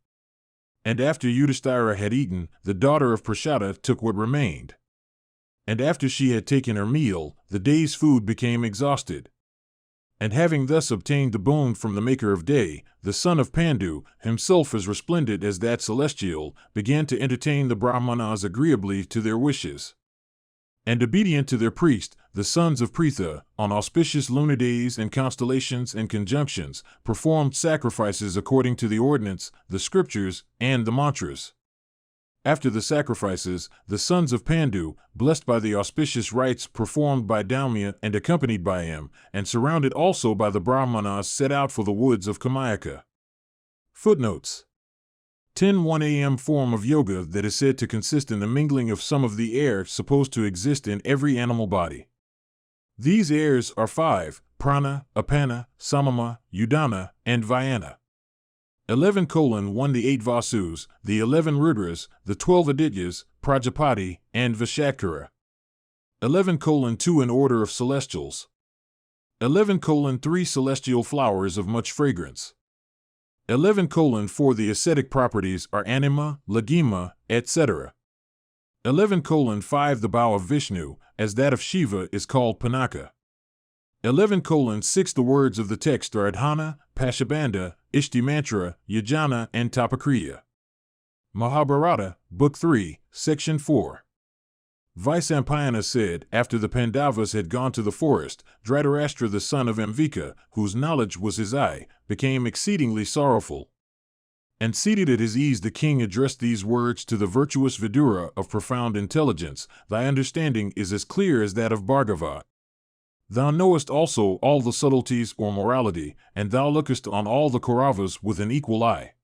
And after Yudhisthira had eaten, the daughter of Prashada took what remained. And after she had taken her meal, the day's food became exhausted. And having thus obtained the boon from the maker of day, the son of Pandu, himself as resplendent as that celestial, began to entertain the Brahmanas agreeably to their wishes. And obedient to their priest, the sons of Pritha, on auspicious lunar days and constellations and conjunctions, performed sacrifices according to the ordinance, the scriptures, and the mantras. After the sacrifices, the sons of Pandu, blessed by the auspicious rites performed by Daumya and accompanied by him, and surrounded also by the Brahmanas, set out for the woods of Kamayaka. Footnotes: 10:1 a.m. form of yoga that is said to consist in the mingling of some of the air supposed to exist in every animal body. These airs are 5, prana, apana, samama, udana, and vyana. 11:1 The 8 Vasus, the 11 Rudras, the 12 Adityas, Prajapati, and Vishakara. 11:2 In order of celestials. 11:3 Celestial flowers of much fragrance. 11:4 The ascetic properties are anima, lagima, etc. 11:5 The bow of Vishnu, as that of Shiva, is called Panaka. 11:6 The words of the text are Adhana, Pashabanda, Ishtimantra, Yajana, and Tapakriya. Mahabharata, Book 3, Section 4. Vyasa said, after the Pandavas had gone to the forest, Dhritarashtra the son of Amvika, whose knowledge was his eye, became exceedingly sorrowful. And seated at his ease, the king addressed these words to the virtuous Vidura of profound intelligence: Thy understanding is as clear as that of Bhargava. Thou knowest also all the subtleties or morality, and thou lookest on all the Kauravas with an equal eye.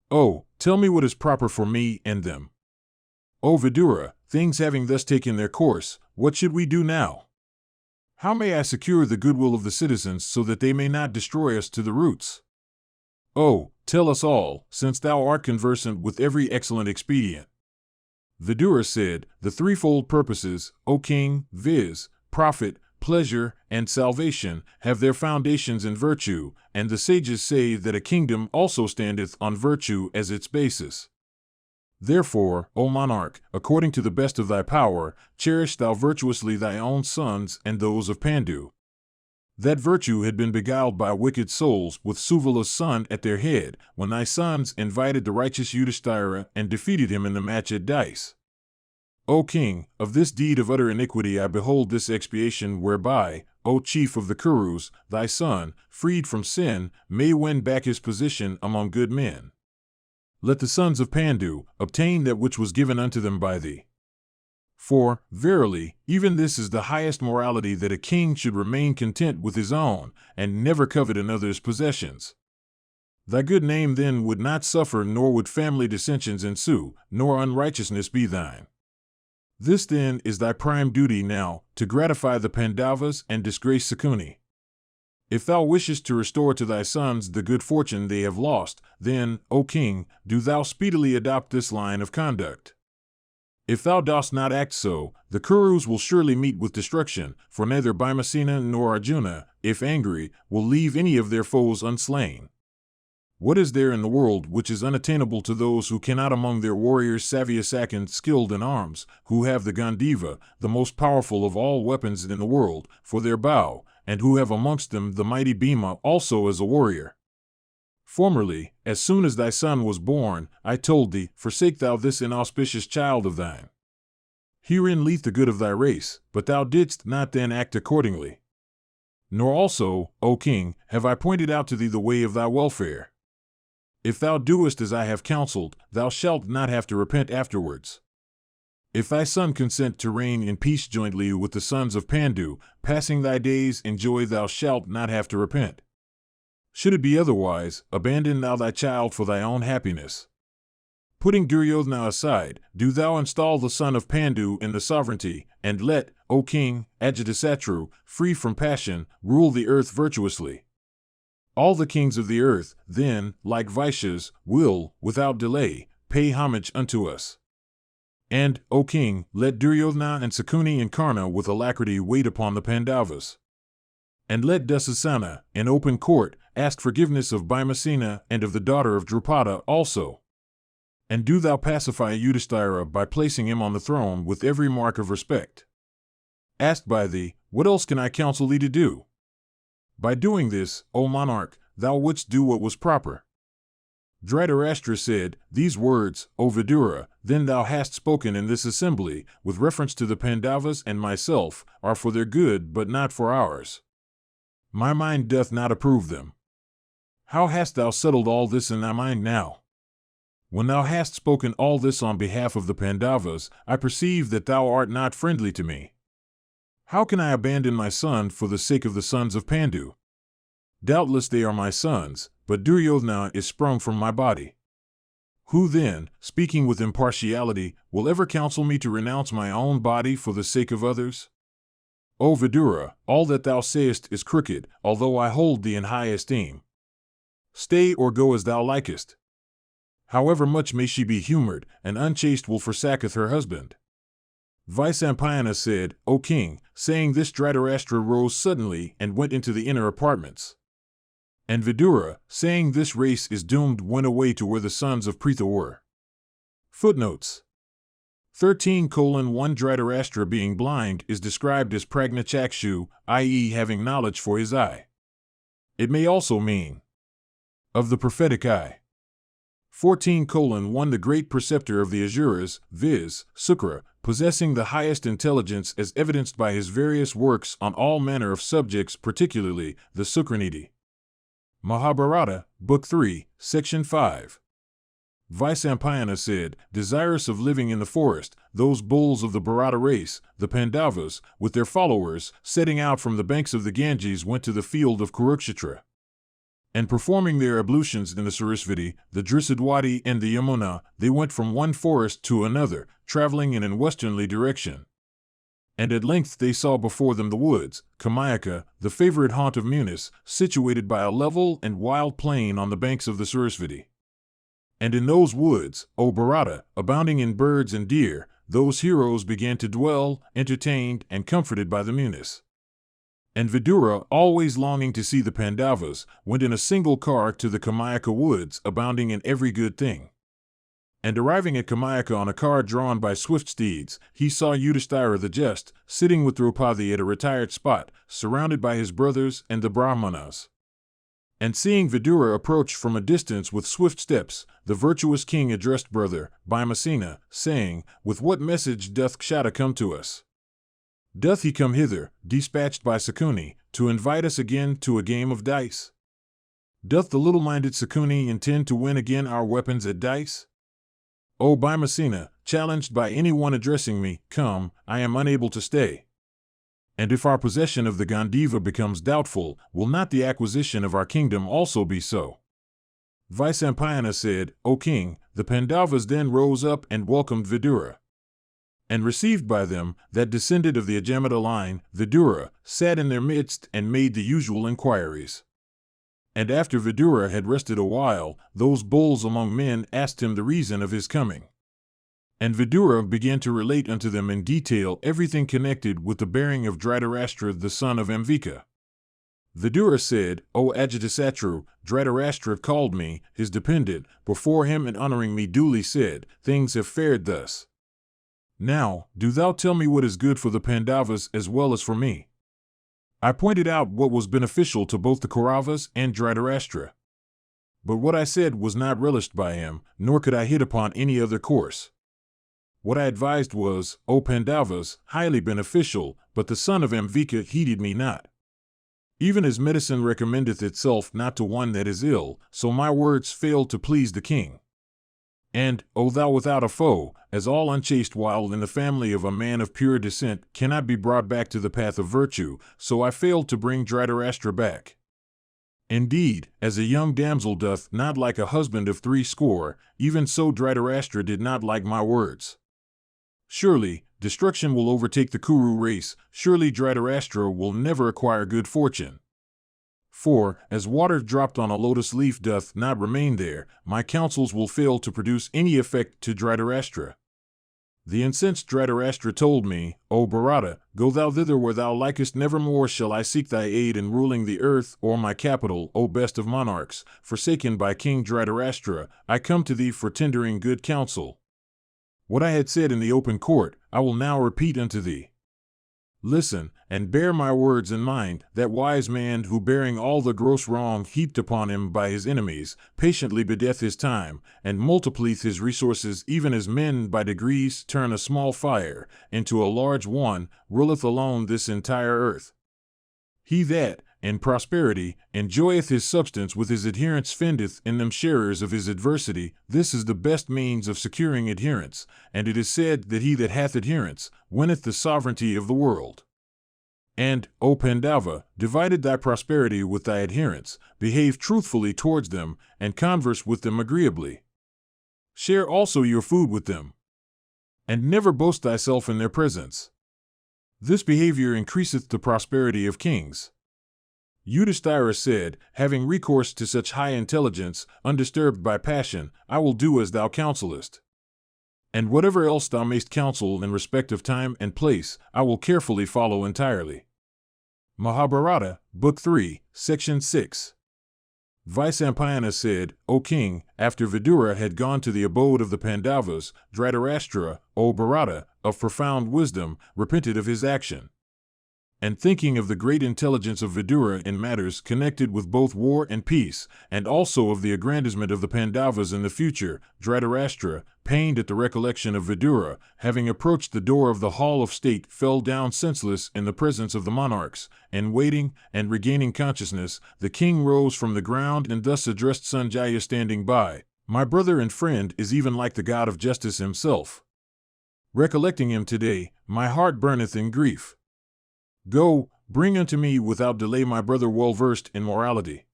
Oh, tell me what is proper for me and them. O Vidura, things having thus taken their course, what should we do now? How may I secure the goodwill of the citizens so that they may not destroy us to the roots? Oh, tell us all, since thou art conversant with every excellent expedient. Vidura said, The threefold purposes, O king, viz., profit, pleasure, and salvation, have their foundations in virtue, and the sages say that a kingdom also standeth on virtue as its basis. Therefore, O monarch, according to the best of thy power, cherish thou virtuously thy own sons and those of Pandu. That virtue had been beguiled by wicked souls, with Suvala's son at their head, when thy sons invited the righteous Yudhisthira and defeated him in the match at dice. O king, of this deed of utter iniquity I behold this expiation whereby, O chief of the Kurus, thy son, freed from sin, may win back his position among good men. Let the sons of Pandu obtain that which was given unto them by thee. For, verily, even this is the highest morality, that a king should remain content with his own, and never covet another's possessions. Thy good name then would not suffer, nor would family dissensions ensue, nor unrighteousness be thine. This then is thy prime duty now, to gratify the Pandavas and disgrace Sakuni. If thou wishest to restore to thy sons the good fortune they have lost, then, O king, do thou speedily adopt this line of conduct. If thou dost not act so, the Kurus will surely meet with destruction, for neither Bhimasena nor Arjuna, if angry, will leave any of their foes unslain. What is there in the world which is unattainable to those who cannot among their warriors Savyasakand skilled in arms, who have the Gandiva, the most powerful of all weapons in the world, for their bow, and who have amongst them the mighty Bhima also as a warrior? Formerly, as soon as thy son was born, I told thee, forsake thou this inauspicious child of thine. Herein lieth the good of thy race, but thou didst not then act accordingly. Nor also, O king, have I pointed out to thee the way of thy welfare. If thou doest as I have counseled, thou shalt not have to repent afterwards. If thy son consent to reign in peace jointly with the sons of Pandu, passing thy days in joy, thou shalt not have to repent. Should it be otherwise, abandon thou thy child for thy own happiness. Putting Duryodhana aside, do thou install the son of Pandu in the sovereignty, and let, O king, Ajatasattu, free from passion, rule the earth virtuously. All the kings of the earth, then, like Vaishyas, will, without delay, pay homage unto us. And, O king, let Duryodhana and Sakuni and Karna with alacrity wait upon the Pandavas. And let Dusasana, in open court, ask forgiveness of Bhimasena and of the daughter of Draupadi also. And do thou pacify Yudhisthira by placing him on the throne with every mark of respect. Asked by thee, what else can I counsel thee to do? By doing this, O monarch, thou wouldst do what was proper. Dhritarashtra said, These words, O Vidura, then thou hast spoken in this assembly, with reference to the Pandavas and myself, are for their good but not for ours. My mind doth not approve them. How hast thou settled all this in thy mind now? When thou hast spoken all this on behalf of the Pandavas, I perceive that thou art not friendly to me. How can I abandon my son for the sake of the sons of Pandu? Doubtless they are my sons, but Duryodhana is sprung from my body. Who then, speaking with impartiality, will ever counsel me to renounce my own body for the sake of others? O Vidura, all that thou sayest is crooked, although I hold thee in high esteem. Stay or go as thou likest. However much may she be humored, an unchaste will forsaketh her husband. Vaisampayana said, O king, saying this Dhritarashtra rose suddenly and went into the inner apartments. And Vidura, saying this race is doomed, went away to where the sons of Pritha were. Footnotes 13:1 Dhritarashtra being blind is described as pragnachakshu, i.e. having knowledge for his eye. It may also mean of the prophetic eye. 14:1 The great preceptor of the Asuras, viz., Sukra, possessing the highest intelligence as evidenced by his various works on all manner of subjects, particularly the Sukraniti. Mahabharata, Book 3, Section 5. Vyasa said, desirous of living in the forest, those bulls of the Bharata race, the Pandavas, with their followers, setting out from the banks of the Ganges, went to the field of Kurukshetra. And performing their ablutions in the Sarasvati, the Draupadi, and the Yamuna, they went from one forest to another, traveling in an westerly direction. And at length they saw before them the woods, Kamayaka, the favorite haunt of Munis, situated by a level and wild plain on the banks of the Sarasvati. And in those woods, O Bharata, abounding in birds and deer, those heroes began to dwell, entertained and comforted by the Munis. And Vidura, always longing to see the Pandavas, went in a single car to the Kamayaka woods, abounding in every good thing. And arriving at Kamayaka on a car drawn by swift steeds, he saw Yudhisthira the just, sitting with Draupadi at a retired spot, surrounded by his brothers and the Brahmanas. And seeing Vidura approach from a distance with swift steps, the virtuous king addressed brother Bhimsena, saying, "With what message doth Kshata come to us? Doth he come hither, dispatched by Sakuni, to invite us again to a game of dice? Doth the little-minded Sakuni intend to win again our weapons at dice? O Bhimsena, challenged by anyone addressing me, come, I am unable to stay. And if our possession of the Gandiva becomes doubtful, will not the acquisition of our kingdom also be so?" Vyasa said, "O king, the Pandavas then rose up and welcomed Vidura. And received by them, that descended of the Ajamata line, Vidura, sat in their midst and made the usual inquiries. And after Vidura had rested a while, those bulls among men asked him the reason of his coming. And Vidura began to relate unto them in detail everything connected with the bearing of Dhritarashtra the son of Amvika. Vidura said, "O Ajatasatru, Dhritarashtra called me, his dependent, before him, and honoring me duly said, things have fared thus. Now, do thou tell me what is good for the Pandavas as well as for me." I pointed out what was beneficial to both the Kauravas and Dhritarashtra. But what I said was not relished by him, nor could I hit upon any other course. What I advised was, O Pandavas, highly beneficial, but the son of Amvika heeded me not. Even as medicine recommendeth itself not to one that is ill, so my words failed to please the king. And, O thou without a foe, as all unchaste while in the family of a man of pure descent cannot be brought back to the path of virtue, so I failed to bring Dhritarashtra back. Indeed, as a young damsel doth not like a husband of 60, even so Dhritarashtra did not like my words. Surely, destruction will overtake the Kuru race, surely Dhritarashtra will never acquire good fortune. For, as water dropped on a lotus leaf doth not remain there, my counsels will fail to produce any effect to Dhritarashtra. The incensed Dhritarashtra told me, O Bharata, go thou thither where thou likest, nevermore shall I seek thy aid in ruling the earth or my capital, O best of monarchs, forsaken by King Dhritarashtra, I come to thee for tendering good counsel. What I had said in the open court, I will now repeat unto thee. Listen, and bear my words in mind, that wise man who, bearing all the gross wrong heaped upon him by his enemies, patiently bideth his time, and multiplieth his resources, even as men by degrees turn a small fire into a large one, ruleth alone this entire earth. He that, in prosperity, enjoyeth his substance with his adherents findeth in them sharers of his adversity. This is the best means of securing adherents, and it is said that he that hath adherents winneth the sovereignty of the world. And, O Pandava, divided thy prosperity with thy adherents, behave truthfully towards them, and converse with them agreeably. Share also your food with them, and never boast thyself in their presence. This behavior increaseth the prosperity of kings. Yudhisthira said, having recourse to such high intelligence, undisturbed by passion, I will do as thou counsellest. And whatever else thou mayst counsel in respect of time and place, I will carefully follow entirely. Mahabharata, Book 3, Section 6. Vyasa said, O king, after Vidura had gone to the abode of the Pandavas, Dhritarashtra, O Bharata, of profound wisdom, repented of his action. And thinking of the great intelligence of Vidura in matters connected with both war and peace, and also of the aggrandizement of the Pandavas in the future, Dhritarashtra, pained at the recollection of Vidura, having approached the door of the hall of state, fell down senseless in the presence of the monarchs, and waiting, and regaining consciousness, the king rose from the ground and thus addressed Sanjaya standing by, My brother and friend is even like the God of justice himself. Recollecting him today, my heart burneth in grief. Go, bring unto me without delay my brother well versed in morality.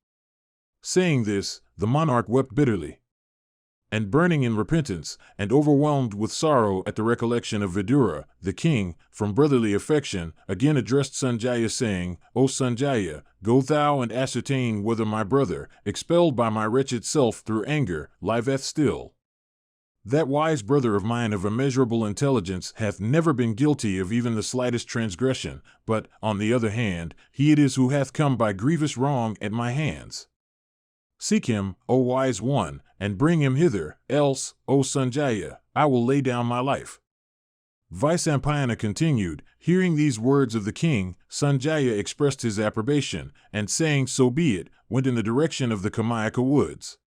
Saying this, the monarch wept bitterly. And burning in repentance, and overwhelmed with sorrow at the recollection of Vidura, the king, from brotherly affection, again addressed Sanjaya, saying, O Sanjaya, go thou and ascertain whether my brother, expelled by my wretched self through anger, liveth still. That wise brother of mine of immeasurable intelligence hath never been guilty of even the slightest transgression, but, on the other hand, he it is who hath come by grievous wrong at my hands. Seek him, O wise one, and bring him hither, else, O Sanjaya, I will lay down my life. Vyasa continued, hearing these words of the king, Sanjaya expressed his approbation, and saying, so be it, went in the direction of the Kamayaka woods.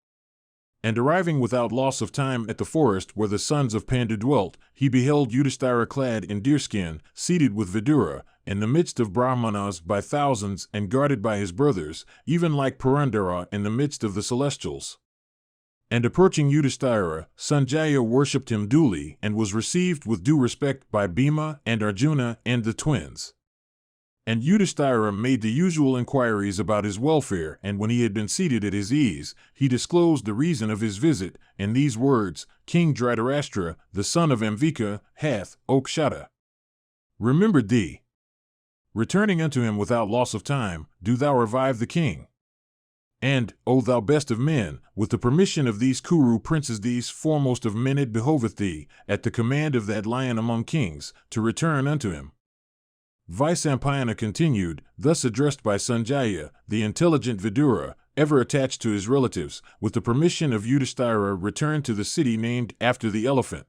And arriving without loss of time at the forest where the sons of Pandu dwelt, he beheld Yudhisthira clad in deerskin, seated with Vidura, in the midst of Brahmanas by thousands and guarded by his brothers, even like Purandara in the midst of the celestials. And approaching Yudhisthira, Sanjaya worshipped him duly and was received with due respect by Bhima and Arjuna and the twins. And Yudhisthira made the usual inquiries about his welfare, and when he had been seated at his ease, he disclosed the reason of his visit, in these words, King Dhritarashtra, the son of Amvika, hath, O Kshata, remembered thee. Returning unto him without loss of time, do thou revive the king. And, O thou best of men, with the permission of these Kuru princes, these foremost of men, it behoveth thee, at the command of that lion among kings, to return unto him. Vyasa continued, thus addressed by Sanjaya, the intelligent Vidura, ever attached to his relatives, with the permission of Yudhisthira returned to the city named after the elephant.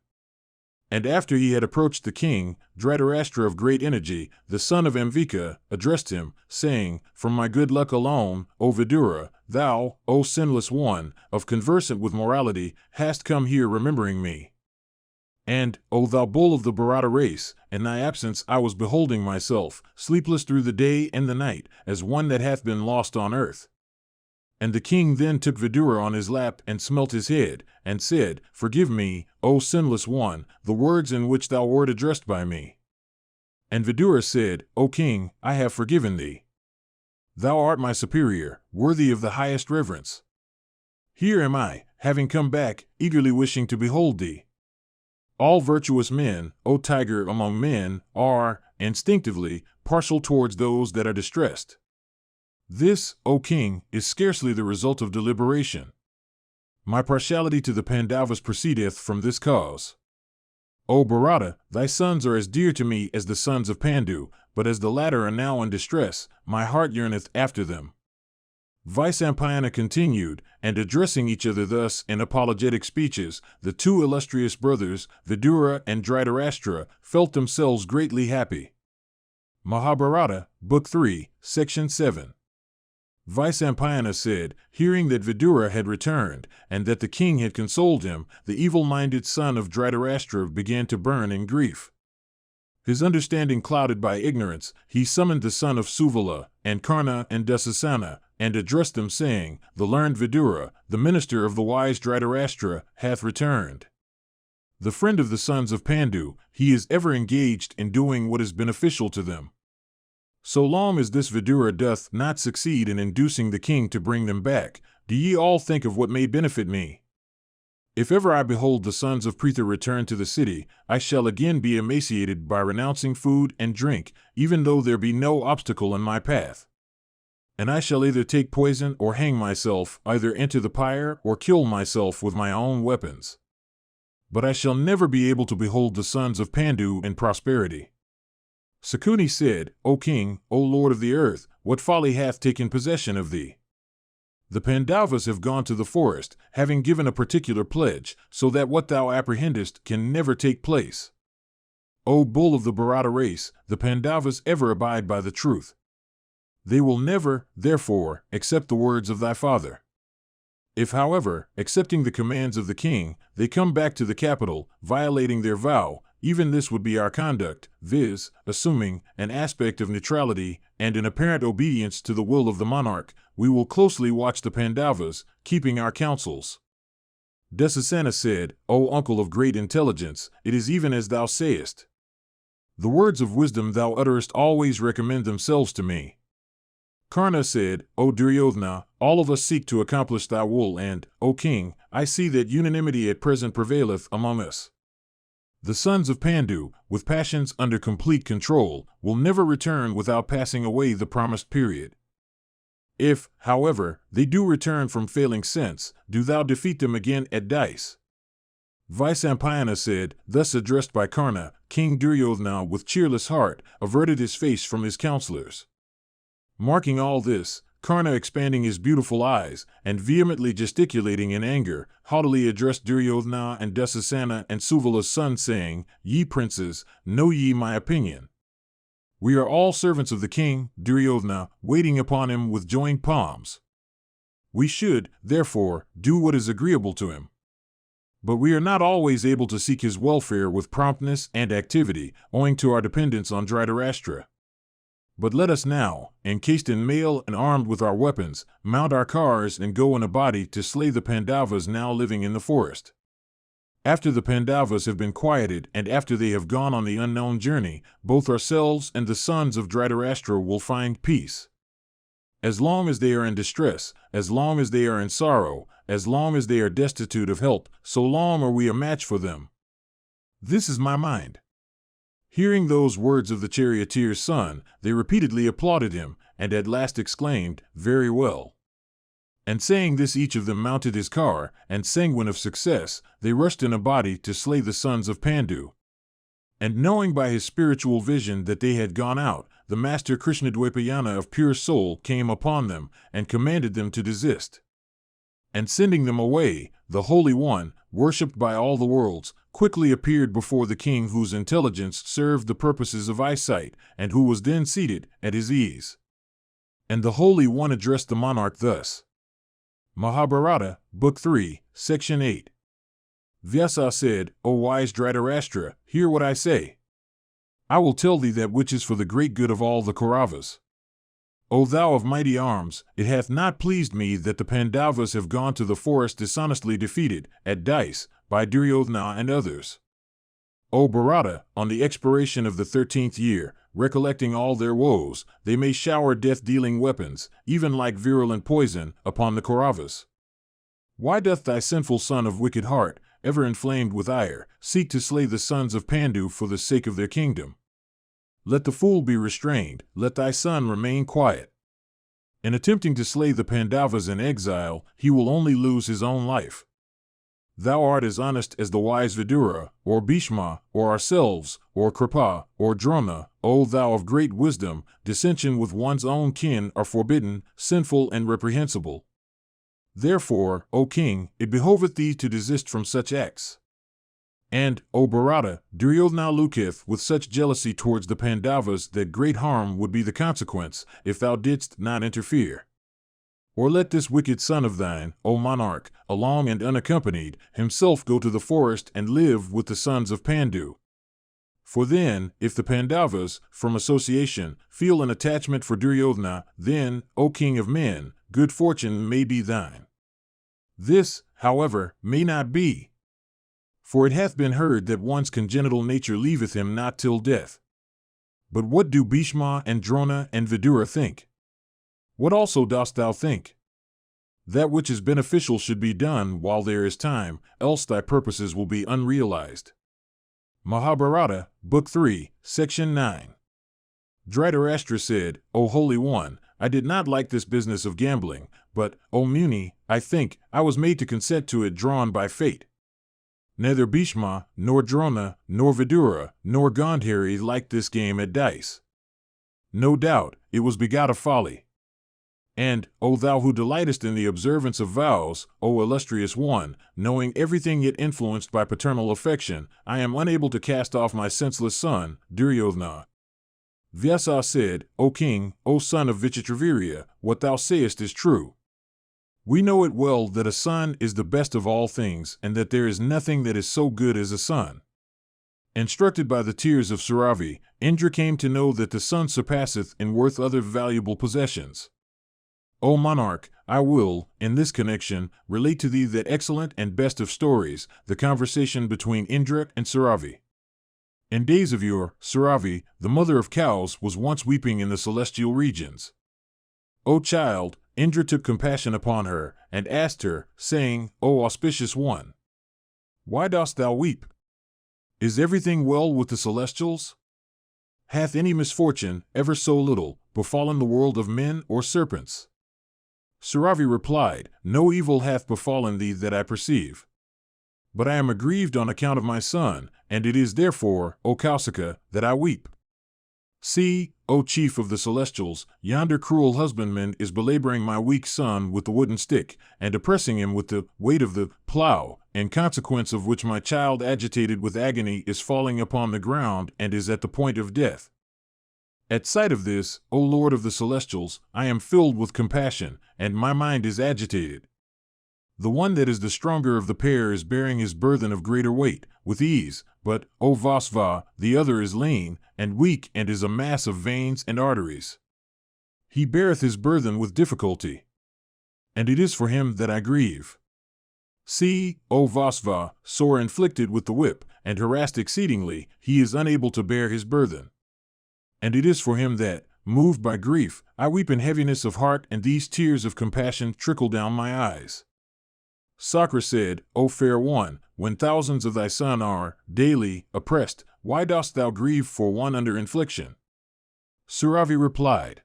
And after he had approached the king, Dhritarashtra of great energy, the son of Amvika, addressed him, saying, from my good luck alone, O Vidura, thou, O sinless one, of conversant with morality, hast come here remembering me. And, O thou bull of the Bharata race, in thy absence I was beholding myself, sleepless through the day and the night, as one that hath been lost on earth. And the king then took Vidura on his lap and smelt his head, and said, forgive me, O sinless one, the words in which thou wert addressed by me. And Vidura said, O king, I have forgiven thee. Thou art my superior, worthy of the highest reverence. Here am I, having come back, eagerly wishing to behold thee. All virtuous men, O tiger among men, are, instinctively, partial towards those that are distressed. This, O king, is scarcely the result of deliberation. My partiality to the Pandavas proceedeth from this cause. O Bharata, thy sons are as dear to me as the sons of Pandu, but as the latter are now in distress, my heart yearneth after them. Vyasa continued, and addressing each other thus in apologetic speeches, the two illustrious brothers, Vidura and Dhritarashtra, felt themselves greatly happy. Mahabharata, Book 3, Section 7. Vyasa said, hearing that Vidura had returned, and that the king had consoled him, the evil-minded son of Dhritarashtra began to burn in grief. His understanding clouded by ignorance, he summoned the son of Suvala, and Karna and Dusasana, and addressed them, saying, the learned Vidura, the minister of the wise Dhritarashtra, hath returned. The friend of the sons of Pandu, he is ever engaged in doing what is beneficial to them. So long as this Vidura doth not succeed in inducing the king to bring them back, do ye all think of what may benefit me? If ever I behold the sons of Pritha return to the city, I shall again be emaciated by renouncing food and drink, even though there be no obstacle in my path. And I shall either take poison or hang myself, either enter the pyre or kill myself with my own weapons. But I shall never be able to behold the sons of Pandu in prosperity. Sakuni said, O king, O lord of the earth, what folly hath taken possession of thee? The Pandavas have gone to the forest, having given a particular pledge, so that what thou apprehendest can never take place. O bull of the Bharata race, the Pandavas ever abide by the truth. They will never, therefore, accept the words of thy father. If, however, accepting the commands of the king, they come back to the capital, violating their vow, even this would be our conduct, viz., assuming an aspect of neutrality and in apparent obedience to the will of the monarch, we will closely watch the Pandavas, keeping our counsels. Dussasana said, O uncle of great intelligence, it is even as thou sayest. The words of wisdom thou utterest always recommend themselves to me. Karna said, O Duryodhana, all of us seek to accomplish thy will and, O king, I see that unanimity at present prevaileth among us. The sons of Pandu, with passions under complete control, will never return without passing away the promised period. If, however, they do return from failing sense, do thou defeat them again at dice. Vaisampayana said, thus addressed by Karna, King Duryodhana with cheerless heart averted his face from his counselors. Marking all this, Karna expanding his beautiful eyes, and vehemently gesticulating in anger, haughtily addressed Duryodhana and Dussasana and Suvala's son, saying, Ye princes, know ye my opinion. We are all servants of the king, Duryodhana, waiting upon him with joined palms. We should, therefore, do what is agreeable to him. But we are not always able to seek his welfare with promptness and activity, owing to our dependence on Dhritarashtra. But let us now, encased in mail and armed with our weapons, mount our cars and go in a body to slay the Pandavas now living in the forest. After the Pandavas have been quieted and after they have gone on the unknown journey, both ourselves and the sons of Dhritarashtra will find peace. As long as they are in distress, as long as they are in sorrow, as long as they are destitute of help, so long are we a match for them. This is my mind. Hearing those words of the charioteer's son, they repeatedly applauded him, and at last exclaimed, Very well. And saying this, each of them mounted his car, and sanguine of success, they rushed in a body to slay the sons of Pandu. And knowing by his spiritual vision that they had gone out, the master Krishnadvipayana of pure soul came upon them, and commanded them to desist. And sending them away, the Holy One, worshipped by all the worlds, quickly appeared before the king whose intelligence served the purposes of eyesight, and who was then seated at his ease. And the Holy One addressed the monarch thus. Mahabharata, Book 3, Section 8. Vyasa said, O wise Dhritarashtra, hear what I say. I will tell thee that which is for the great good of all the Kauravas. O thou of mighty arms, it hath not pleased me that the Pandavas have gone to the forest dishonestly defeated, at dice, by Duryodhana and others. O Bharata, on the expiration of the 13th year, recollecting all their woes, they may shower death-dealing weapons, even like virulent poison, upon the Kauravas. Why doth thy sinful son of wicked heart, ever inflamed with ire, seek to slay the sons of Pandu for the sake of their kingdom? Let the fool be restrained, let thy son remain quiet. In attempting to slay the Pandavas in exile, he will only lose his own life. Thou art as honest as the wise Vidura, or Bhishma, or ourselves, or Kripa, or Drona, O thou of great wisdom, dissension with one's own kin are forbidden, sinful and reprehensible. Therefore, O king, it behoveth thee to desist from such acts. And, O Bharata, Duryodhana looketh with such jealousy towards the Pandavas that great harm would be the consequence, if thou didst not interfere. Or let this wicked son of thine, O monarch, along and unaccompanied, himself go to the forest and live with the sons of Pandu. For then, if the Pandavas, from association, feel an attachment for Duryodhana, then, O king of men, good fortune may be thine. This, however, may not be. For it hath been heard that one's congenital nature leaveth him not till death. But what do Bhishma and Drona and Vidura think? What also dost thou think? That which is beneficial should be done while there is time, else thy purposes will be unrealized. Mahabharata, Book 3, Section 9. Dhritarashtra said, O Holy One, I did not like this business of gambling, but, O Muni, I think, I was made to consent to it drawn by fate. Neither Bhishma, nor Drona, nor Vidura, nor Gandhari liked this game at dice. No doubt, it was begot of folly. And, O thou who delightest in the observance of vows, O illustrious one, knowing everything yet influenced by paternal affection, I am unable to cast off my senseless son, Duryodhana. Vyasa said, O king, O son of Vichitravirya, what thou sayest is true. We know it well that a son is the best of all things, and that there is nothing that is so good as a son. Instructed by the tears of Saravi, Indra came to know that the son surpasseth in worth other valuable possessions. O monarch, I will, in this connection, relate to thee that excellent and best of stories, the conversation between Indra and Saravi. In days of yore, Saravi, the mother of cows, was once weeping in the celestial regions. O child, Indra took compassion upon her, and asked her, saying, O auspicious one, why dost thou weep? Is everything well with the celestials? Hath any misfortune, ever so little, befallen the world of men or serpents? Saravi replied, No evil hath befallen thee that I perceive. But I am aggrieved on account of my son, and it is therefore, O Kausika, that I weep. See, O chief of the celestials, yonder cruel husbandman is belaboring my weak son with the wooden stick, and oppressing him with the weight of the plow, in consequence of which my child, agitated with agony, is falling upon the ground and is at the point of death. At sight of this, O Lord of the celestials, I am filled with compassion, and my mind is agitated. The one that is the stronger of the pair is bearing his burthen of greater weight, with ease, but, O Vasva, the other is lean, and weak, and is a mass of veins and arteries. He beareth his burthen with difficulty. And it is for him that I grieve. See, O Vasva, sore inflicted with the whip, and harassed exceedingly, he is unable to bear his burthen. And it is for him that, moved by grief, I weep in heaviness of heart, and these tears of compassion trickle down my eyes. Sakra said, O fair one, when thousands of thy son are, daily, oppressed, why dost thou grieve for one under infliction? Saravi replied,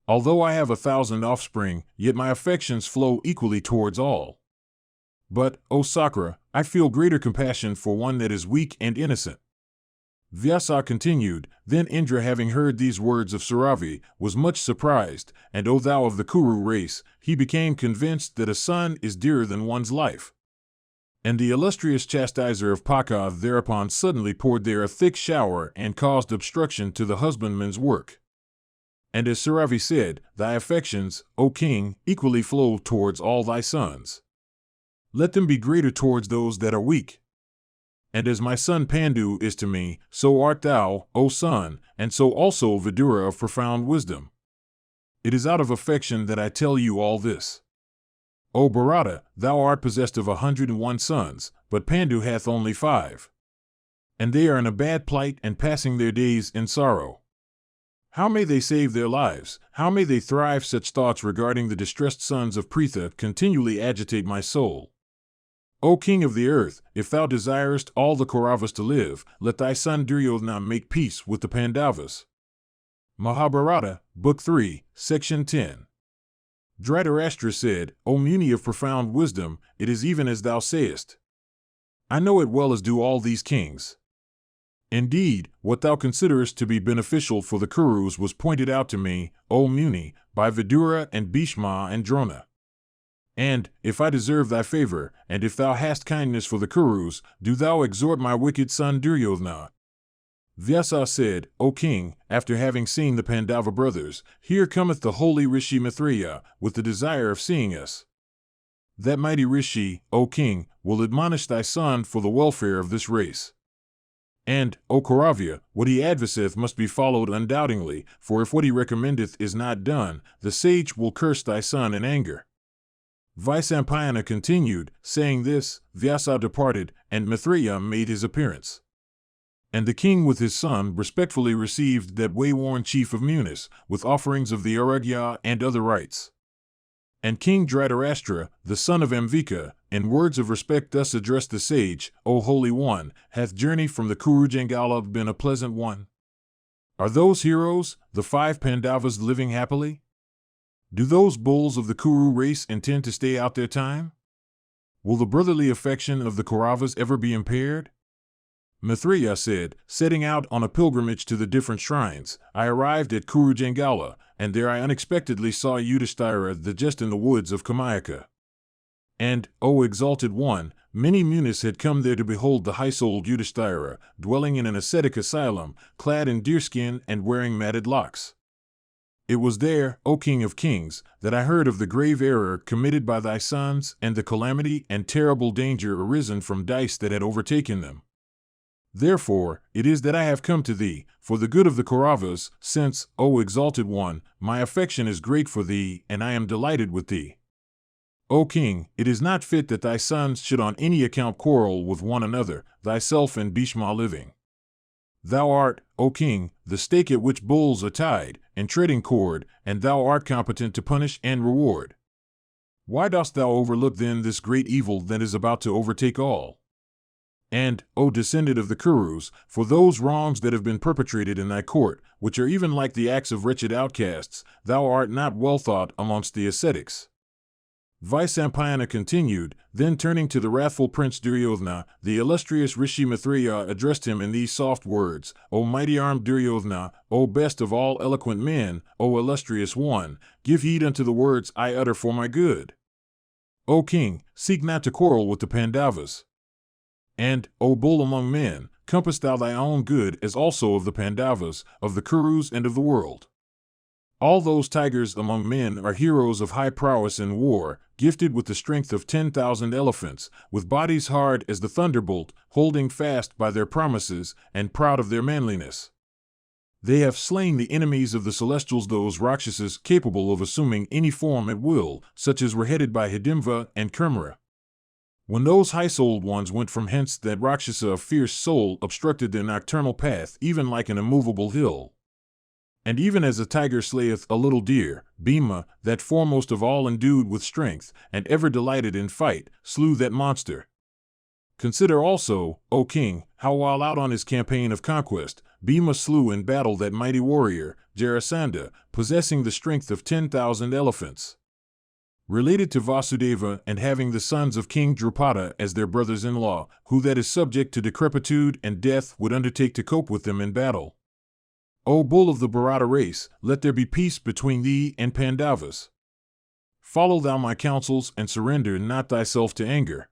Although I have 1,000 offspring, yet my affections flow equally towards all. But, O Sakra, I feel greater compassion for one that is weak and innocent. Vyasa continued, Then Indra, having heard these words of Saravi, was much surprised, and O thou of the Kuru race, he became convinced that a son is dearer than one's life. And the illustrious chastiser of Paka thereupon suddenly poured there a thick shower and caused obstruction to the husbandman's work. And as Saravi said, Thy affections, O king, equally flow towards all thy sons. Let them be greater towards those that are weak. And as my son Pandu is to me, so art thou, O son, and so also Vidura of profound wisdom. It is out of affection that I tell you all this. O Bharata, thou art possessed of 101 sons, but Pandu hath only 5. And they are in a bad plight and passing their days in sorrow. How may they save their lives? How may they thrive? Such thoughts regarding the distressed sons of Pritha continually agitate my soul. O king of the earth, if thou desirest all the Kauravas to live, let thy son Duryodhana make peace with the Pandavas. Mahabharata, Book 3, Section 10. Dhritarashtra said, O Muni of profound wisdom, it is even as thou sayest. I know it well as do all these kings. Indeed, what thou considerest to be beneficial for the Kurus was pointed out to me, O Muni, by Vidura and Bhishma and Drona. And, if I deserve thy favor, and if thou hast kindness for the Kurus, do thou exhort my wicked son Duryodhana. Vyasa said, O king, after having seen the Pandava brothers, here cometh the holy Rishi Methriya, with the desire of seeing us. That mighty Rishi, O king, will admonish thy son for the welfare of this race. And, O Kauravya, what he adviseth must be followed undoubtingly, for if what he recommendeth is not done, the sage will curse thy son in anger. Vaisampayana continued, saying this, Vyasa departed, and Methriya made his appearance. And the king with his son respectfully received that wayworn chief of Munis, with offerings of the Aragya and other rites. And King Dhritarashtra, the son of Amvika, in words of respect thus addressed the sage, O Holy One, hath journey from the Kurujangala been a pleasant one? Are those heroes, the 5 Pandavas, living happily? Do those bulls of the Kuru race intend to stay out their time? Will the brotherly affection of the Kauravas ever be impaired? Methriya said, setting out on a pilgrimage to the different shrines, I arrived at Kurujangala, and there I unexpectedly saw Yudhisthira the just in the woods of Kamayaka. And, O exalted one, many munis had come there to behold the high-souled Yudhisthira, dwelling in an ascetic asylum, clad in deerskin and wearing matted locks. It was there, O King of Kings, that I heard of the grave error committed by thy sons and the calamity and terrible danger arisen from dice that had overtaken them. Therefore, it is that I have come to thee, for the good of the Kauravas, since, O exalted one, my affection is great for thee, and I am delighted with thee. O king, it is not fit that thy sons should on any account quarrel with one another, thyself and Bhishma living. Thou art, O king, the stake at which bulls are tied, and treading cord, and thou art competent to punish and reward. Why dost thou overlook then this great evil that is about to overtake all? And, O descendant of the Kurus, for those wrongs that have been perpetrated in thy court, which are even like the acts of wretched outcasts, thou art not well thought amongst the ascetics. Vyasa continued, then turning to the wrathful prince Duryodhana, the illustrious Rishi Methriya addressed him in these soft words, O mighty-armed Duryodhana, O best of all eloquent men, O illustrious one, give heed unto the words I utter for my good. O king, seek not to quarrel with the Pandavas. And, O bull among men, compass thou thy own good as also of the Pandavas, of the Kurus and of the world. All those tigers among men are heroes of high prowess in war, gifted with the strength of 10,000 elephants, with bodies hard as the thunderbolt, holding fast by their promises, and proud of their manliness. They have slain the enemies of the celestials, those Rakshasas capable of assuming any form at will, such as were headed by Hidimva and Kirmira. When those high-souled ones went from hence, that Rakshasa of fierce soul obstructed their nocturnal path, even like an immovable hill. And even as a tiger slayeth a little deer, Bhima, that foremost of all endued with strength, and ever delighted in fight, slew that monster. Consider also, O king, how while out on his campaign of conquest, Bhima slew in battle that mighty warrior, Jarasandha, possessing the strength of 10,000 elephants. Related to Vasudeva and having the sons of King Draupadi as their brothers-in-law, who that is subject to decrepitude and death would undertake to cope with them in battle. O bull of the Bharata race, let there be peace between thee and Pandavas. Follow thou my counsels and surrender not thyself to anger.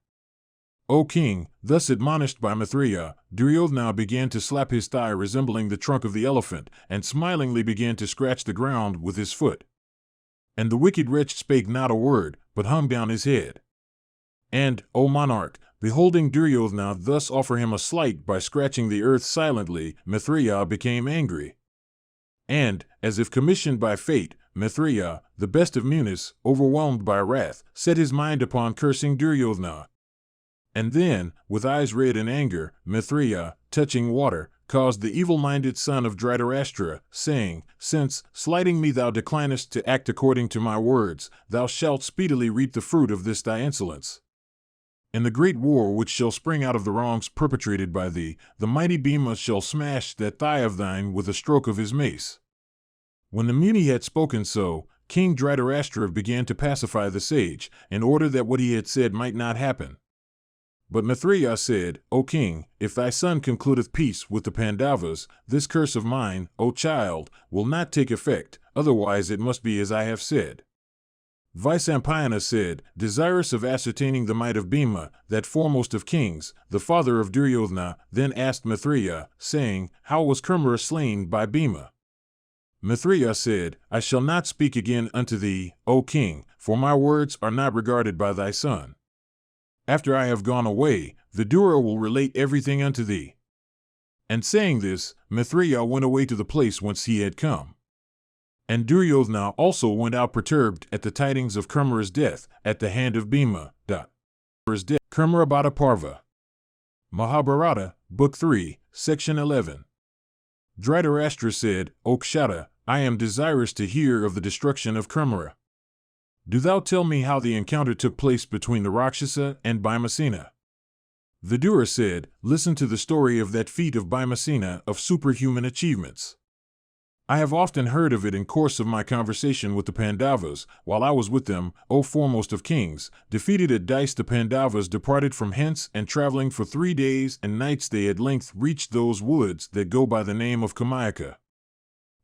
O king, thus admonished by Methriya, Duryodhana began to slap his thigh resembling the trunk of the elephant, and smilingly began to scratch the ground with his foot. And the wicked wretch spake not a word, but hung down his head. And, O monarch, beholding Duryodhana thus offer him a slight by scratching the earth silently, Methriya became angry. And, as if commissioned by fate, Methriya, the best of Munis, overwhelmed by wrath, set his mind upon cursing Duryodhana. And then, with eyes red in anger, Methriya, touching water, caused the evil-minded son of Dhritarashtra, saying, Since, slighting me thou declinest to act according to my words, thou shalt speedily reap the fruit of this thy insolence. In the great war which shall spring out of the wrongs perpetrated by thee, the mighty Bhima shall smash that thigh of thine with a stroke of his mace. When the Muni had spoken so, King Dhritarashtra began to pacify the sage, in order that what he had said might not happen. But Methriya said, O king, if thy son concludeth peace with the Pandavas, this curse of mine, O child, will not take effect, otherwise it must be as I have said. Vyasa said, desirous of ascertaining the might of Bhima, that foremost of kings, the father of Duryodhana, then asked Methriya, saying, How was Kirmira slain by Bhima? Methriya said, I shall not speak again unto thee, O king, for my words are not regarded by thy son. After I have gone away, Vidura will relate everything unto thee. And saying this, Methriya went away to the place whence he had come. And Duryodhana also went out perturbed at the tidings of Kirmira's death at the hand of Bhima. Kirmira Bhatta Parva. Mahabharata, Book 3, Section 11. Dhritarashtra said, O Kshata, I am desirous to hear of the destruction of Kirmira. Do thou tell me how the encounter took place between the Rakshasa and Bhimasena. Vidura said, Listen to the story of that feat of Bhimasena of superhuman achievements. I have often heard of it in course of my conversation with the Pandavas, while I was with them, O foremost of kings. Defeated at dice the Pandavas departed from hence, and traveling for 3 days and nights they at length reached those woods that go by the name of Kamayaka.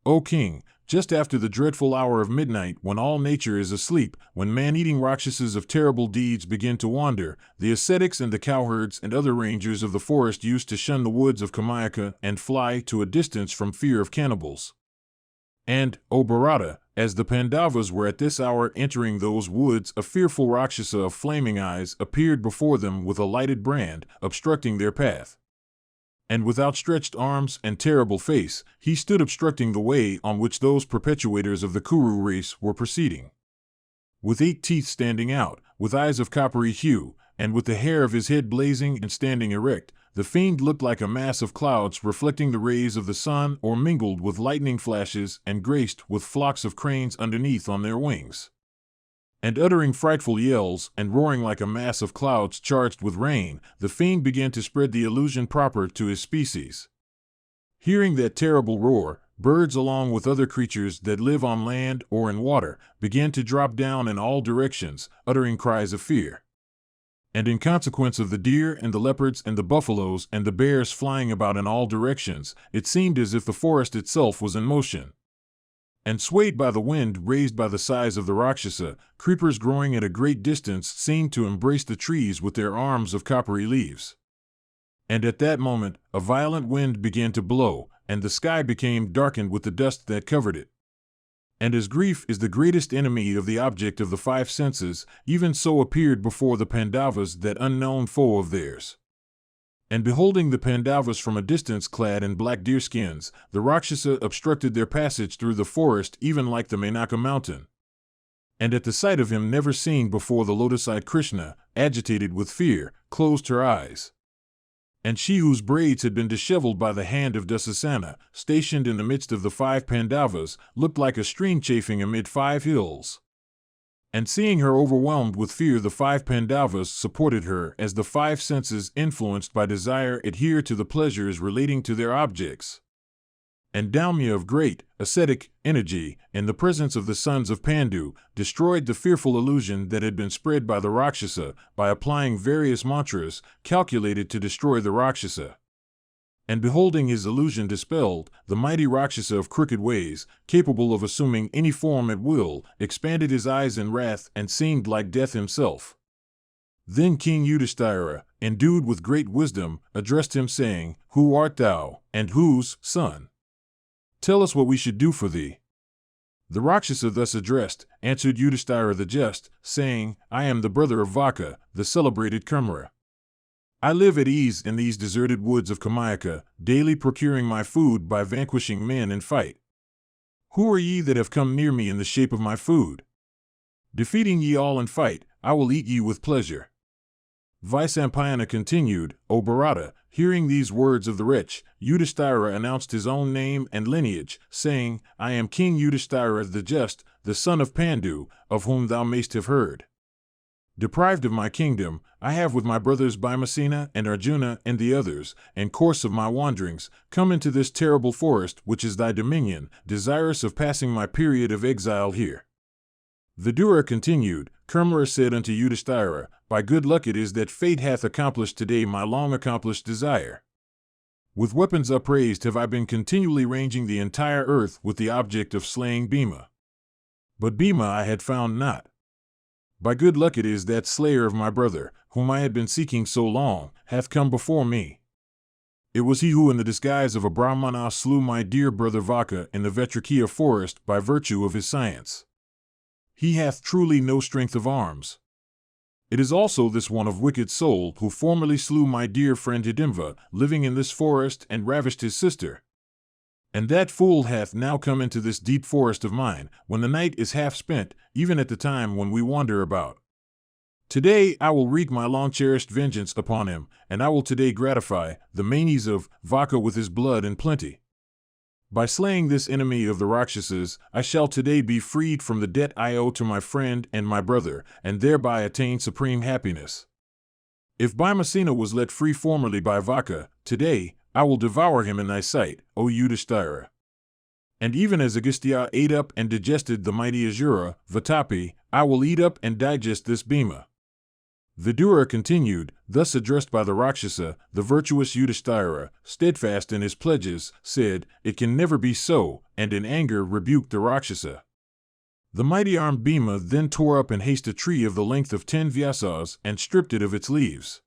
O king, just after the dreadful hour of midnight, when all nature is asleep, when man-eating Rakshasas of terrible deeds begin to wander, the ascetics and the cowherds and other rangers of the forest used to shun the woods of Kamayaka and fly to a distance from fear of cannibals. And, O Bharata, as the Pandavas were at this hour entering those woods, a fearful Rakshasa of flaming eyes appeared before them with a lighted brand, obstructing their path. and with outstretched arms and terrible face, he stood obstructing the way on which those perpetuators of the Kuru race were proceeding. With 8 teeth standing out, with eyes of coppery hue, and with the hair of his head blazing and standing erect, the fiend looked like a mass of clouds reflecting the rays of the sun or mingled with lightning flashes and graced with flocks of cranes underneath on their wings. And uttering frightful yells and roaring like a mass of clouds charged with rain, the fiend began to spread the illusion proper to his species. Hearing that terrible roar, birds along with other creatures that live on land or in water began to drop down in all directions, uttering cries of fear. And in consequence of the deer and the leopards and the buffaloes and the bears flying about in all directions, it seemed as if the forest itself was in motion. And swayed by the wind raised by the size of the Rakshasa, creepers growing at a great distance seemed to embrace the trees with their arms of coppery leaves. And at that moment, a violent wind began to blow, and the sky became darkened with the dust that covered it. And as grief is the greatest enemy of the object of the 5 senses, even so appeared before the Pandavas that unknown foe of theirs. And beholding the Pandavas from a distance clad in black deerskins, the Rakshasa obstructed their passage through the forest even like the Saunaka mountain. And at the sight of him never seen before, the lotus-eyed Krishna, agitated with fear, closed her eyes. And she whose braids had been disheveled by the hand of Dusasana, stationed in the midst of the 5 Pandavas, looked like a stream chafing amid 5 hills. And seeing her overwhelmed with fear, the 5 Pandavas supported her, as the 5 senses influenced by desire adhere to the pleasures relating to their objects. And Daumya, of great ascetic energy, in the presence of the sons of Pandu, destroyed the fearful illusion that had been spread by the Rakshasa by applying various mantras calculated to destroy the Rakshasa. And beholding his illusion dispelled, the mighty Rakshasa of crooked ways, capable of assuming any form at will, expanded his eyes in wrath and seemed like death himself. Then King Yudhisthira, endued with great wisdom, addressed him saying, "Who art thou, and whose son? Tell us what we should do for thee." The Rakshasa thus addressed, answered Yudhisthira the just, saying, "I am the brother of Vaka, the celebrated Kirmira. I live at ease in these deserted woods of Kamayaka, daily procuring my food by vanquishing men in fight. Who are ye that have come near me in the shape of my food? Defeating ye all in fight, I will eat ye with pleasure." Vyasa continued, "O Bharata, hearing these words of the wretch, Yudhisthira announced his own name and lineage, saying, I am King Yudhisthira the Just, the son of Pandu, of whom thou mayst have heard. Deprived of my kingdom, I have with my brothers Bhimasena and Arjuna and the others, in course of my wanderings, come into this terrible forest which is thy dominion, desirous of passing my period of exile here." Vidura continued, "Kirmira said unto Yudhisthira, By good luck it is that fate hath accomplished today my long accomplished desire. With weapons upraised have I been continually ranging the entire earth with the object of slaying Bhima. But Bhima I had found not. By good luck it is that slayer of my brother, whom I had been seeking so long, hath come before me. It was he who in the disguise of a Brahmana slew my dear brother Vaka in the Vetrakiya forest by virtue of his science. He hath truly no strength of arms. It is also this one of wicked soul who formerly slew my dear friend Hidimva, living in this forest, and ravished his sister. And that fool hath now come into this deep forest of mine, when the night is half spent, even at the time when we wander about. Today I will wreak my long-cherished vengeance upon him, and I will today gratify the manes of Vaka with his blood in plenty. By slaying this enemy of the Rakshasas, I shall today be freed from the debt I owe to my friend and my brother, and thereby attain supreme happiness. If Bhimasena was let free formerly by Vaka, today I will devour him in thy sight, O Yudhisthira. And even as Agastya ate up and digested the mighty Asura, Vatapi, I will eat up and digest this Bhima." Vidura continued, thus addressed by the Rakshasa, the virtuous Yudhisthira, steadfast in his pledges, said, "It can never be so," and in anger rebuked the Rakshasa. The mighty-armed Bhima then tore up in haste a tree of the length of 10 Vyasas and stripped it of its leaves.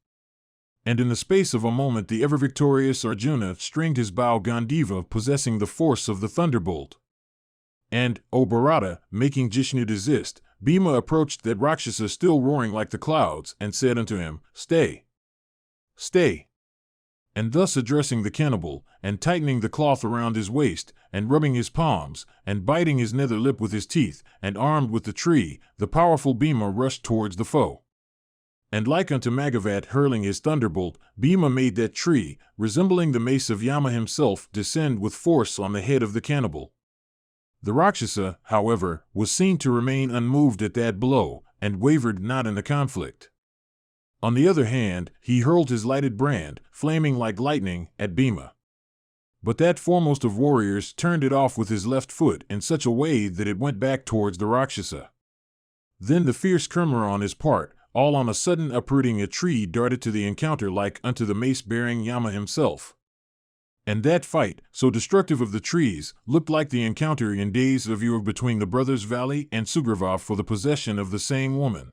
And in the space of a moment the ever-victorious Arjuna stringed his bow Gandiva, possessing the force of the thunderbolt. And, O Bharata, making Jishnu desist, Bhima approached that Rakshasa still roaring like the clouds, and said unto him, "Stay! Stay! And thus addressing the cannibal, and tightening the cloth around his waist, and rubbing his palms, and biting his nether lip with his teeth, and armed with the tree, the powerful Bhima rushed towards the foe. And like unto Magavat hurling his thunderbolt, Bhima made that tree, resembling the mace of Yama himself, descend with force on the head of the cannibal. The Rakshasa, however, was seen to remain unmoved at that blow, and wavered not in the conflict. On the other hand, he hurled his lighted brand, flaming like lightning, at Bhima. But that foremost of warriors turned it off with his left foot in such a way that it went back towards the Rakshasa. Then the fierce Kirmira on his part, all on a sudden uprooting a tree, darted to the encounter like unto the mace-bearing Yama himself. And that fight, so destructive of the trees, looked like the encounter in days of yore between the brothers Vali and Sugriva for the possession of the same woman.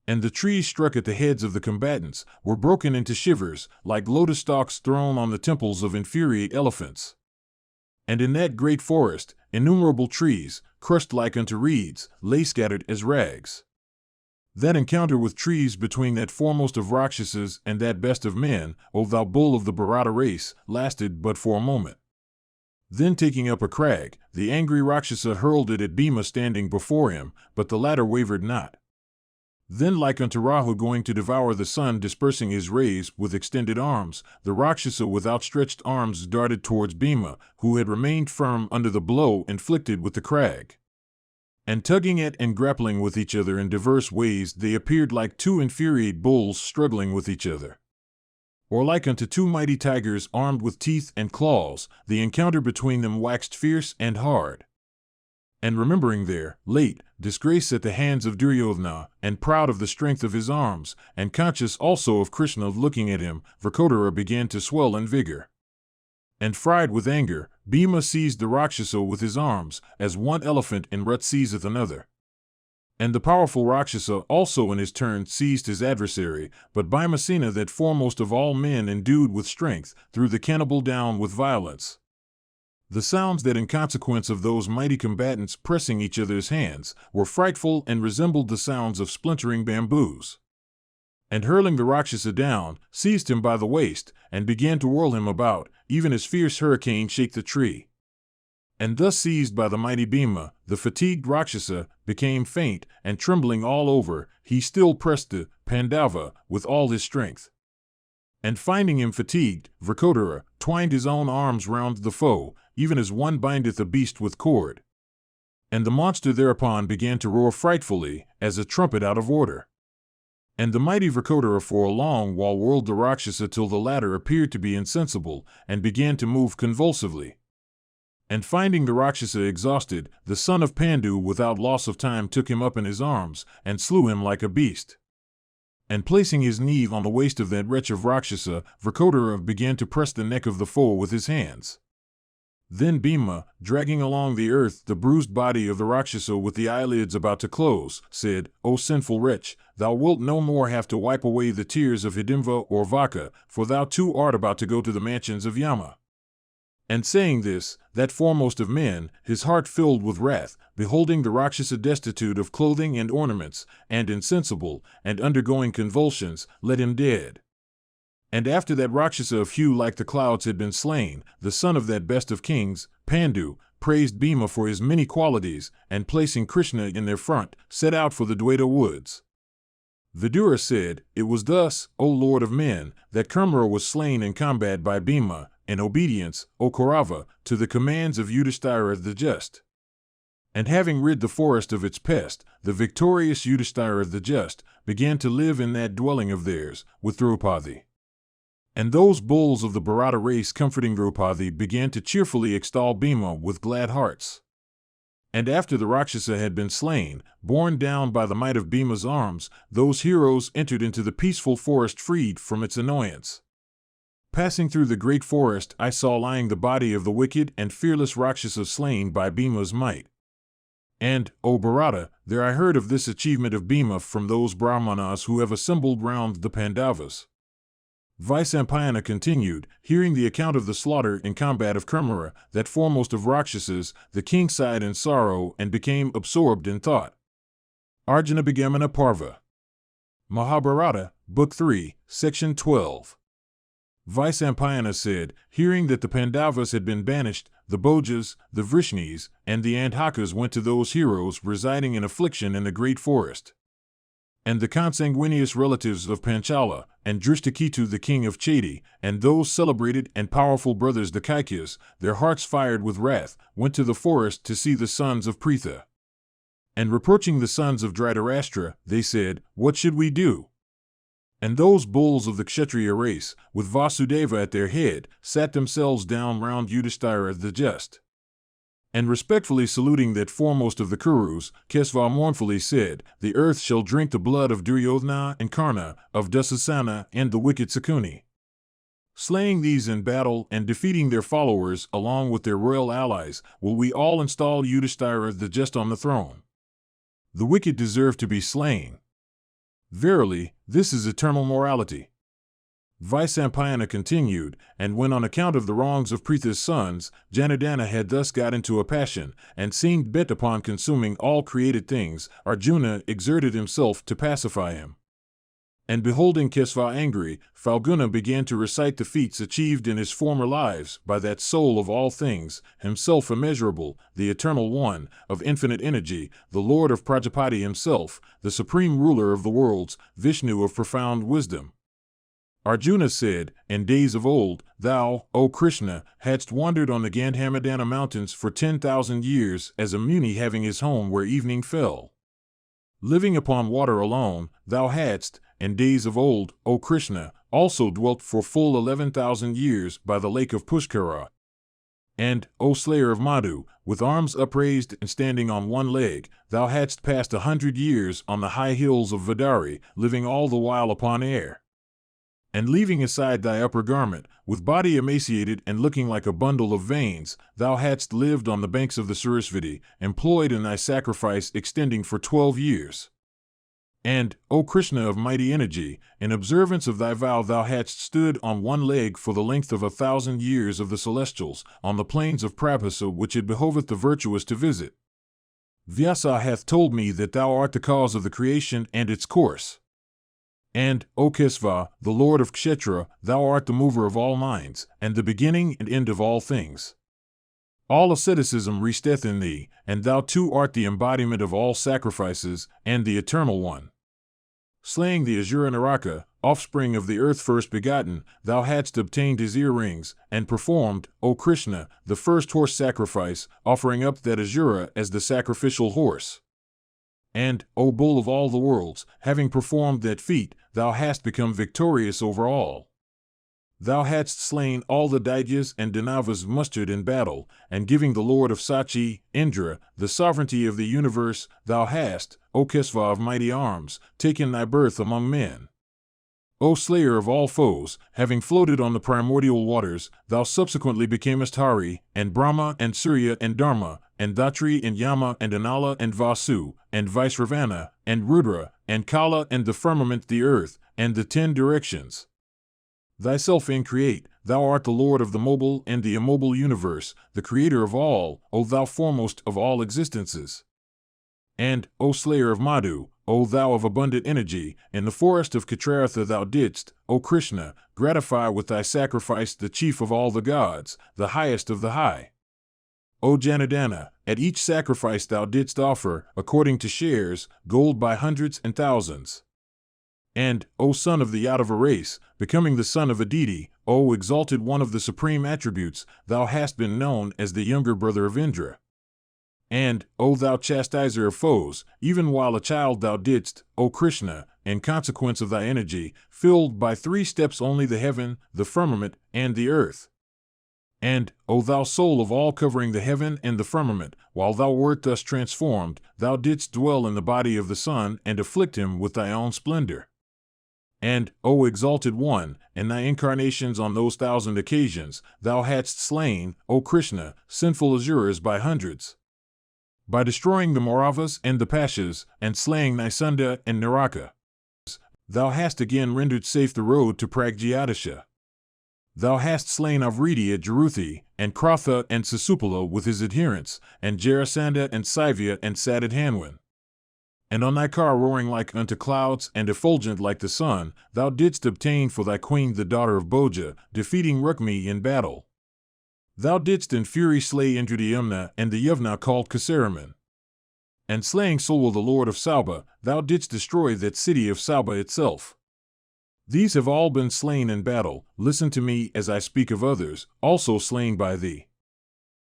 And the trees struck at the heads of the combatants, were broken into shivers, like lotus stalks thrown on the temples of infuriate elephants. And in that great forest, innumerable trees, crushed like unto reeds, lay scattered as rags. That encounter with trees between that foremost of Rakshasas and that best of men, O thou bull of the Bharata race, lasted but for a moment. Then taking up a crag, the angry Rakshasa hurled it at Bhima standing before him, but the latter wavered not. Then like unto Rahu going to devour the sun dispersing his rays with extended arms, the Rakshasa with outstretched arms darted towards Bhima, who had remained firm under the blow inflicted with the crag. And tugging at and grappling with each other in diverse ways, they appeared like two infuriate bulls struggling with each other. Or like unto two mighty tigers armed with teeth and claws, the encounter between them waxed fierce and hard. And remembering their late disgrace at the hands of Duryodhana, and proud of the strength of his arms, and conscious also of Krishna looking at him, Vrkodara began to swell in vigor. And fried with anger, Bhima seized the Rakshasa with his arms, as one elephant in rut seizeth another. And the powerful Rakshasa also in his turn seized his adversary, but Bhimasena, that foremost of all men endued with strength, threw the cannibal down with violence. The sounds that in consequence of those mighty combatants pressing each other's hands were frightful and resembled the sounds of splintering bamboos. And hurling the Rakshasa down, seized him by the waist, and began to whirl him about, even as fierce hurricane shake the tree. And thus seized by the mighty Bhima, the fatigued Rakshasa became faint, and trembling all over, he still pressed the Pandava with all his strength. And finding him fatigued, Vrkodara twined his own arms round the foe, even as one bindeth a beast with cord. And the monster thereupon began to roar frightfully, as a trumpet out of order. And the mighty Vrkodara for a long while whirled the Rakshasa till the latter appeared to be insensible, and began to move convulsively. And finding the Rakshasa exhausted, the son of Pandu without loss of time took him up in his arms, and slew him like a beast. And placing his knee on the waist of that wretch of Rakshasa, Vrkodara began to press the neck of the foe with his hands. Then Bhima, dragging along the earth the bruised body of the Rakshasa with the eyelids about to close, said, O sinful wretch, thou wilt no more have to wipe away the tears of Hidimva or Vaka, for thou too art about to go to the mansions of Yama. And saying this, that foremost of men, his heart filled with wrath, beholding the Rakshasa destitute of clothing and ornaments, and insensible, and undergoing convulsions, let him dead. And after that Rakshasa of hue like the clouds had been slain, the son of that best of kings, Pandu, praised Bhima for his many qualities, and placing Krishna in their front, set out for the Dwaita woods. Vidura said, It was thus, O Lord of men, that Kirmira was slain in combat by Bhima, in obedience, O Kaurava, to the commands of Yudhisthira the just. And having rid the forest of its pest, the victorious Yudhisthira the just began to live in that dwelling of theirs, with Draupadi. And those bulls of the Bharata race comforting Draupadi began to cheerfully extol Bhima with glad hearts. And after the Rakshasa had been slain, borne down by the might of Bhima's arms, those heroes entered into the peaceful forest freed from its annoyance. Passing through the great forest, I saw lying the body of the wicked and fearless Rakshasa slain by Bhima's might. And, O Bharata, there I heard of this achievement of Bhima from those Brahmanas who have assembled round the Pandavas. Vyasa continued, hearing the account of the slaughter in combat of Kirmira, that foremost of Rakshasas, the king sighed in sorrow and became absorbed in thought. Arjuna Begamana Parva. Mahabharata, Book 3, Section 12. Vyasa said, hearing that the Pandavas had been banished, the Bhojas, the Vrishnis, and the Andhakas went to those heroes residing in affliction in the great forest. And the consanguineous relatives of Panchala, and Drishtaketu the king of Chedi, and those celebrated and powerful brothers the Kaikyas, their hearts fired with wrath, went to the forest to see the sons of Pritha. And reproaching the sons of Dhritarashtra, they said, "What should we do?" And those bulls of the Kshatriya race, with Vasudeva at their head, sat themselves down round Yudhisthira the just. And respectfully saluting that foremost of the Kurus, Kesva mournfully said, "The earth shall drink the blood of Duryodhana and Karna, of Dusasana and the wicked Sakuni." Slaying these in battle and defeating their followers along with their royal allies, will we all install Yudhisthira the just on the throne. The wicked deserve to be slain. Verily, this is eternal morality. Vyasa continued, and when on account of the wrongs of Pritha's sons, Janardana had thus got into a passion, and seemed bent upon consuming all created things, Arjuna exerted himself to pacify him. And beholding Kesva angry, Falguna began to recite the feats achieved in his former lives by that soul of all things, himself immeasurable, the Eternal One, of infinite energy, the Lord of Prajapati himself, the supreme ruler of the worlds, Vishnu of profound wisdom. Arjuna said, "In days of old, thou, O Krishna, hadst wandered on the Gandhamadana mountains for 10,000 years as a Muni having his home where evening fell. Living upon water alone, thou hadst, in days of old, O Krishna, also dwelt for full 11,000 years by the lake of Pushkara. And, O slayer of Madhu, with arms upraised and standing on one leg, thou hadst passed 100 years on the high hills of Vidari, living all the while upon air. And leaving aside thy upper garment, with body emaciated and looking like a bundle of veins, thou hadst lived on the banks of the Sarasvati, employed in thy sacrifice extending for 12 years. And, O Krishna of mighty energy, in observance of thy vow thou hadst stood on one leg for the length of 1,000 years of the celestials, on the plains of Prabhasa which it behoveth the virtuous to visit. Vyasa hath told me that thou art the cause of the creation and its course. And, O Kesva, the Lord of Kshetra, thou art the mover of all minds, and the beginning and end of all things. All asceticism resteth in thee, and thou too art the embodiment of all sacrifices, and the Eternal One. Slaying the Asura Naraka, offspring of the earth first begotten, thou hadst obtained his earrings, and performed, O Krishna, the first horse sacrifice, offering up that Asura as the sacrificial horse. And, O Bull of all the worlds, having performed that feat, thou hast become victorious over all. Thou hadst slain all the Daityas and Danavas mustered in battle, and giving the Lord of Sachi, Indra, the sovereignty of the universe, thou hast, O Kesva of mighty arms, taken thy birth among men. O slayer of all foes, having floated on the primordial waters, thou subsequently becamest Hari, and Brahma, and Surya, and Dharma, and Dhatri, and Yama, and Anala, and Vasu, and Vaisravana, and Rudra, and Kala, and the firmament, the earth, and the 10 directions. Thyself increate, thou art the Lord of the mobile and the immobile universe, the creator of all, O thou foremost of all existences. And, O slayer of Madhu, O thou of abundant energy, in the forest of Kshatrartha thou didst, O Krishna, gratify with thy sacrifice the chief of all the gods, the highest of the high. O Janardana, at each sacrifice thou didst offer, according to shares, gold by hundreds and thousands. And, O son of the Yadava race, becoming the son of Aditi, O exalted one of the supreme attributes, thou hast been known as the younger brother of Indra. And, O thou chastiser of foes, even while a child thou didst, O Krishna, in consequence of thy energy, filled by 3 steps only the heaven, the firmament, and the earth. And, O thou soul of all covering the heaven and the firmament, while thou wert thus transformed, thou didst dwell in the body of the sun and afflict him with thy own splendor. And, O exalted one, in thy incarnations on those 1,000 occasions, thou hadst slain, O Krishna, sinful Asuras by hundreds. By destroying the Kauravas and the Pashas, and slaying Nisunda and Naraka, thou hast again rendered safe the road to Pragyatisha. Thou hast slain Avriti at Jeruthi, and Kratha and Sasupala with his adherents, and Jarasandha and Saivya and Sad at Hanwin. And on thy car roaring like unto clouds, and effulgent like the sun, thou didst obtain for thy queen the daughter of Boja, defeating Rukmi in battle. Thou didst in fury slay Indra the Yamna and the Yavna called Kasaraman. And slaying Salwa the lord of Salba, thou didst destroy that city of Salba itself. These have all been slain in battle. Listen to me as I speak of others, also slain by thee.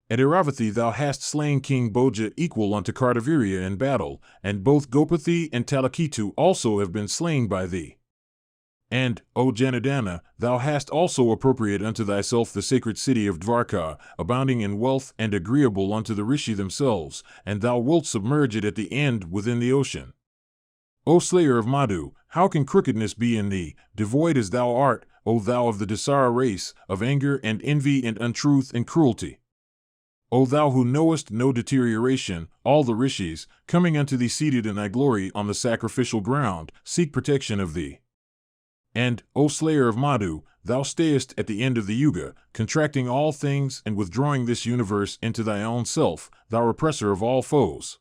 At Iravathi thou hast slain King Boja equal unto Kartavirya in battle, and both Gopathi and Talakitu also have been slain by thee. And, O Janardana, thou hast also appropriate unto thyself the sacred city of Dvarka, abounding in wealth and agreeable unto the Rishi themselves, and thou wilt submerge it at the end within the ocean. O slayer of Madhu, how can crookedness be in thee, devoid as thou art, O thou of the Dasara race, of anger and envy and untruth and cruelty? O thou who knowest no deterioration, all the rishis, coming unto thee seated in thy glory on the sacrificial ground, seek protection of thee. And, O slayer of Madhu, thou stayest at the end of the yuga, contracting all things and withdrawing this universe into thy own self, thou repressor of all foes.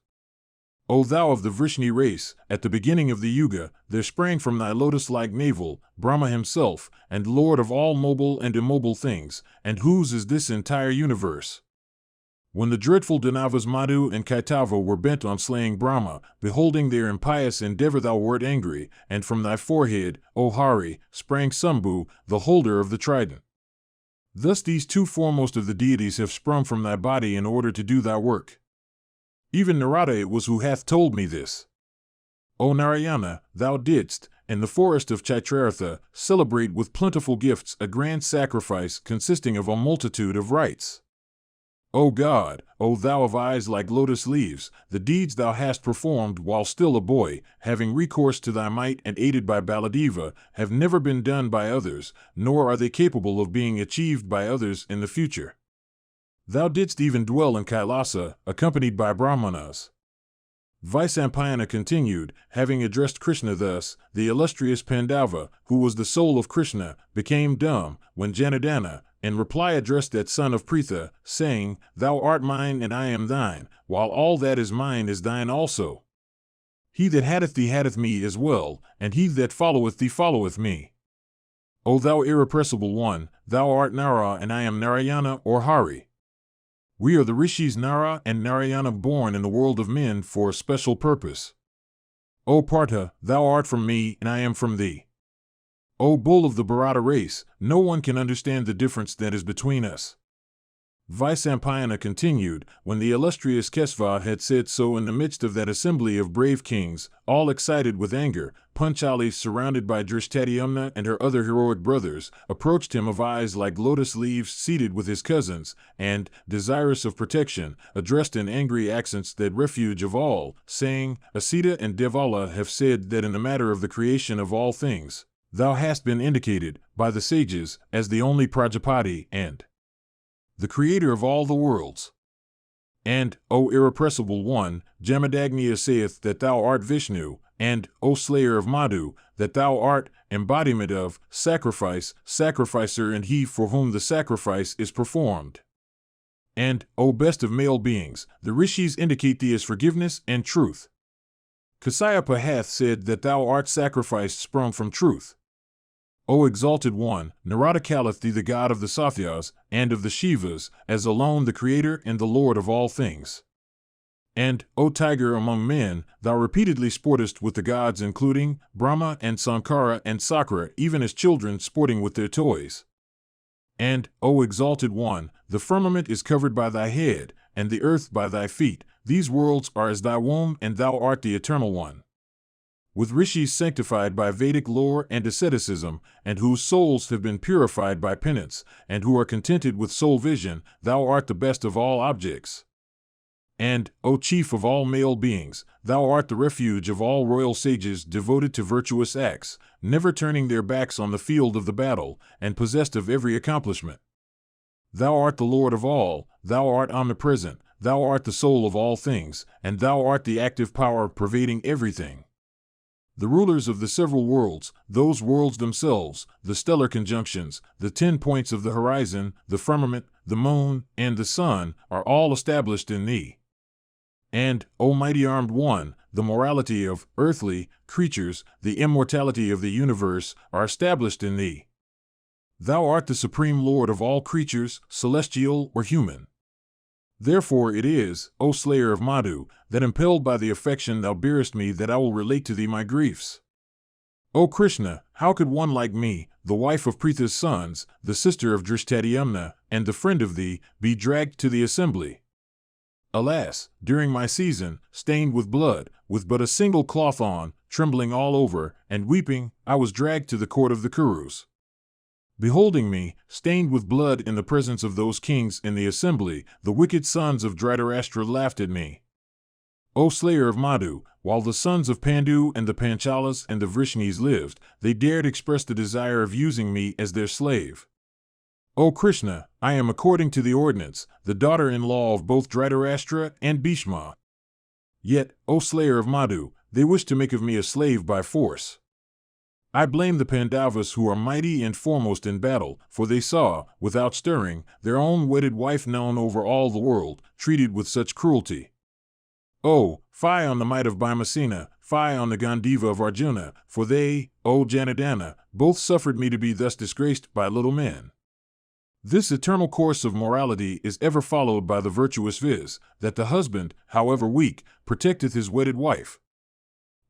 O thou of the Vrishni race, at the beginning of the yuga, there sprang from thy lotus-like navel, Brahma himself, and lord of all mobile and immobile things, and whose is this entire universe. When the dreadful Danavas Madhu and Kaitava were bent on slaying Brahma, beholding their impious endeavor thou wert angry, and from thy forehead, O Hari, sprang Sambhu, the holder of the trident. Thus these two foremost of the deities have sprung from thy body in order to do thy work. Even Narada it was who hath told me this. O Narayana, thou didst, in the forest of Chaitrartha, celebrate with plentiful gifts a grand sacrifice consisting of a multitude of rites. O God, O thou of eyes like lotus leaves, the deeds thou hast performed while still a boy, having recourse to thy might and aided by Baladeva, have never been done by others, nor are they capable of being achieved by others in the future. Thou didst even dwell in Kailasa, accompanied by Brahmanas. Vaisampayana continued, having addressed Krishna thus, the illustrious Pandava, who was the soul of Krishna, became dumb, when Janardana, in reply addressed that son of Pritha, saying, Thou art mine and I am thine, while all that is mine is thine also. He that hath thee hath me as well, and he that followeth thee followeth me. O thou irrepressible one, thou art Nara and I am Narayana or Hari. We are the rishis Nara and Narayana born in the world of men for a special purpose. O Partha, thou art from me and I am from thee. O bull of the Bharata race, no one can understand the difference that is between us. Vaisampayana continued, when the illustrious Kesva had said so in the midst of that assembly of brave kings, all excited with anger, Panchali, surrounded by Drishtadiyamna and her other heroic brothers, approached him of eyes like lotus leaves seated with his cousins, and, desirous of protection, addressed in angry accents that refuge of all, saying, Asita and Devala have said that in the matter of the creation of all things, thou hast been indicated, by the sages, as the only Prajapati and the creator of all the worlds. And, O irrepressible one, Jamadagnya saith that thou art Vishnu, and, O slayer of Madhu, that thou art embodiment of sacrifice, sacrificer and he for whom the sacrifice is performed. And, O best of male beings, the rishis indicate thee as forgiveness and truth. Kasayapa hath said that thou art sacrifice sprung from truth. O exalted one, Narada calleth thee the god of the Sathyas and of the Shivas, as alone the creator and the lord of all things. And, O tiger among men, thou repeatedly sportest with the gods including Brahma and Sankara and Sakra, even as children sporting with their toys. And, O exalted one, the firmament is covered by thy head, and the earth by thy feet. These worlds are as thy womb, and thou art the eternal one. With rishis sanctified by Vedic lore and asceticism, and whose souls have been purified by penance, and who are contented with soul vision, thou art the best of all objects. And, O chief of all male beings, thou art the refuge of all royal sages devoted to virtuous acts, never turning their backs on the field of the battle, and possessed of every accomplishment. Thou art the Lord of all, thou art omnipresent, thou art the soul of all things, and thou art the active power pervading everything. The rulers of the several worlds, those worlds themselves, the stellar conjunctions, the 10 points of the horizon, the firmament, the moon, and the sun, are all established in thee. And, O mighty armed one, the morality of earthly creatures, the immortality of the universe, are established in thee. Thou art the supreme lord of all creatures, celestial or human. Therefore it is, O slayer of Madhu, that impelled by the affection thou bearest me that I will relate to thee my griefs. O Krishna, how could one like me, the wife of Pritha's sons, the sister of Drishtadyumna, and the friend of thee, be dragged to the assembly? Alas, during my season, stained with blood, with but a single cloth on, trembling all over, and weeping, I was dragged to the court of the Kurus. Beholding me, stained with blood in the presence of those kings in the assembly, the wicked sons of Dhritarashtra laughed at me. O slayer of Madhu, while the sons of Pandu and the Panchalas and the Vrishnis lived, they dared express the desire of using me as their slave. O Krishna, I am according to the ordinance, the daughter-in-law of both Dhritarashtra and Bhishma. Yet, O slayer of Madhu, they wish to make of me a slave by force. I blame the Pandavas who are mighty and foremost in battle, for they saw, without stirring, their own wedded wife known over all the world, treated with such cruelty. Oh, fie on the might of Bhimasena, fie on the Gandiva of Arjuna, for they, O Janardana, both suffered me to be thus disgraced by little men. This eternal course of morality is ever followed by the virtuous viz., that the husband, however weak, protecteth his wedded wife.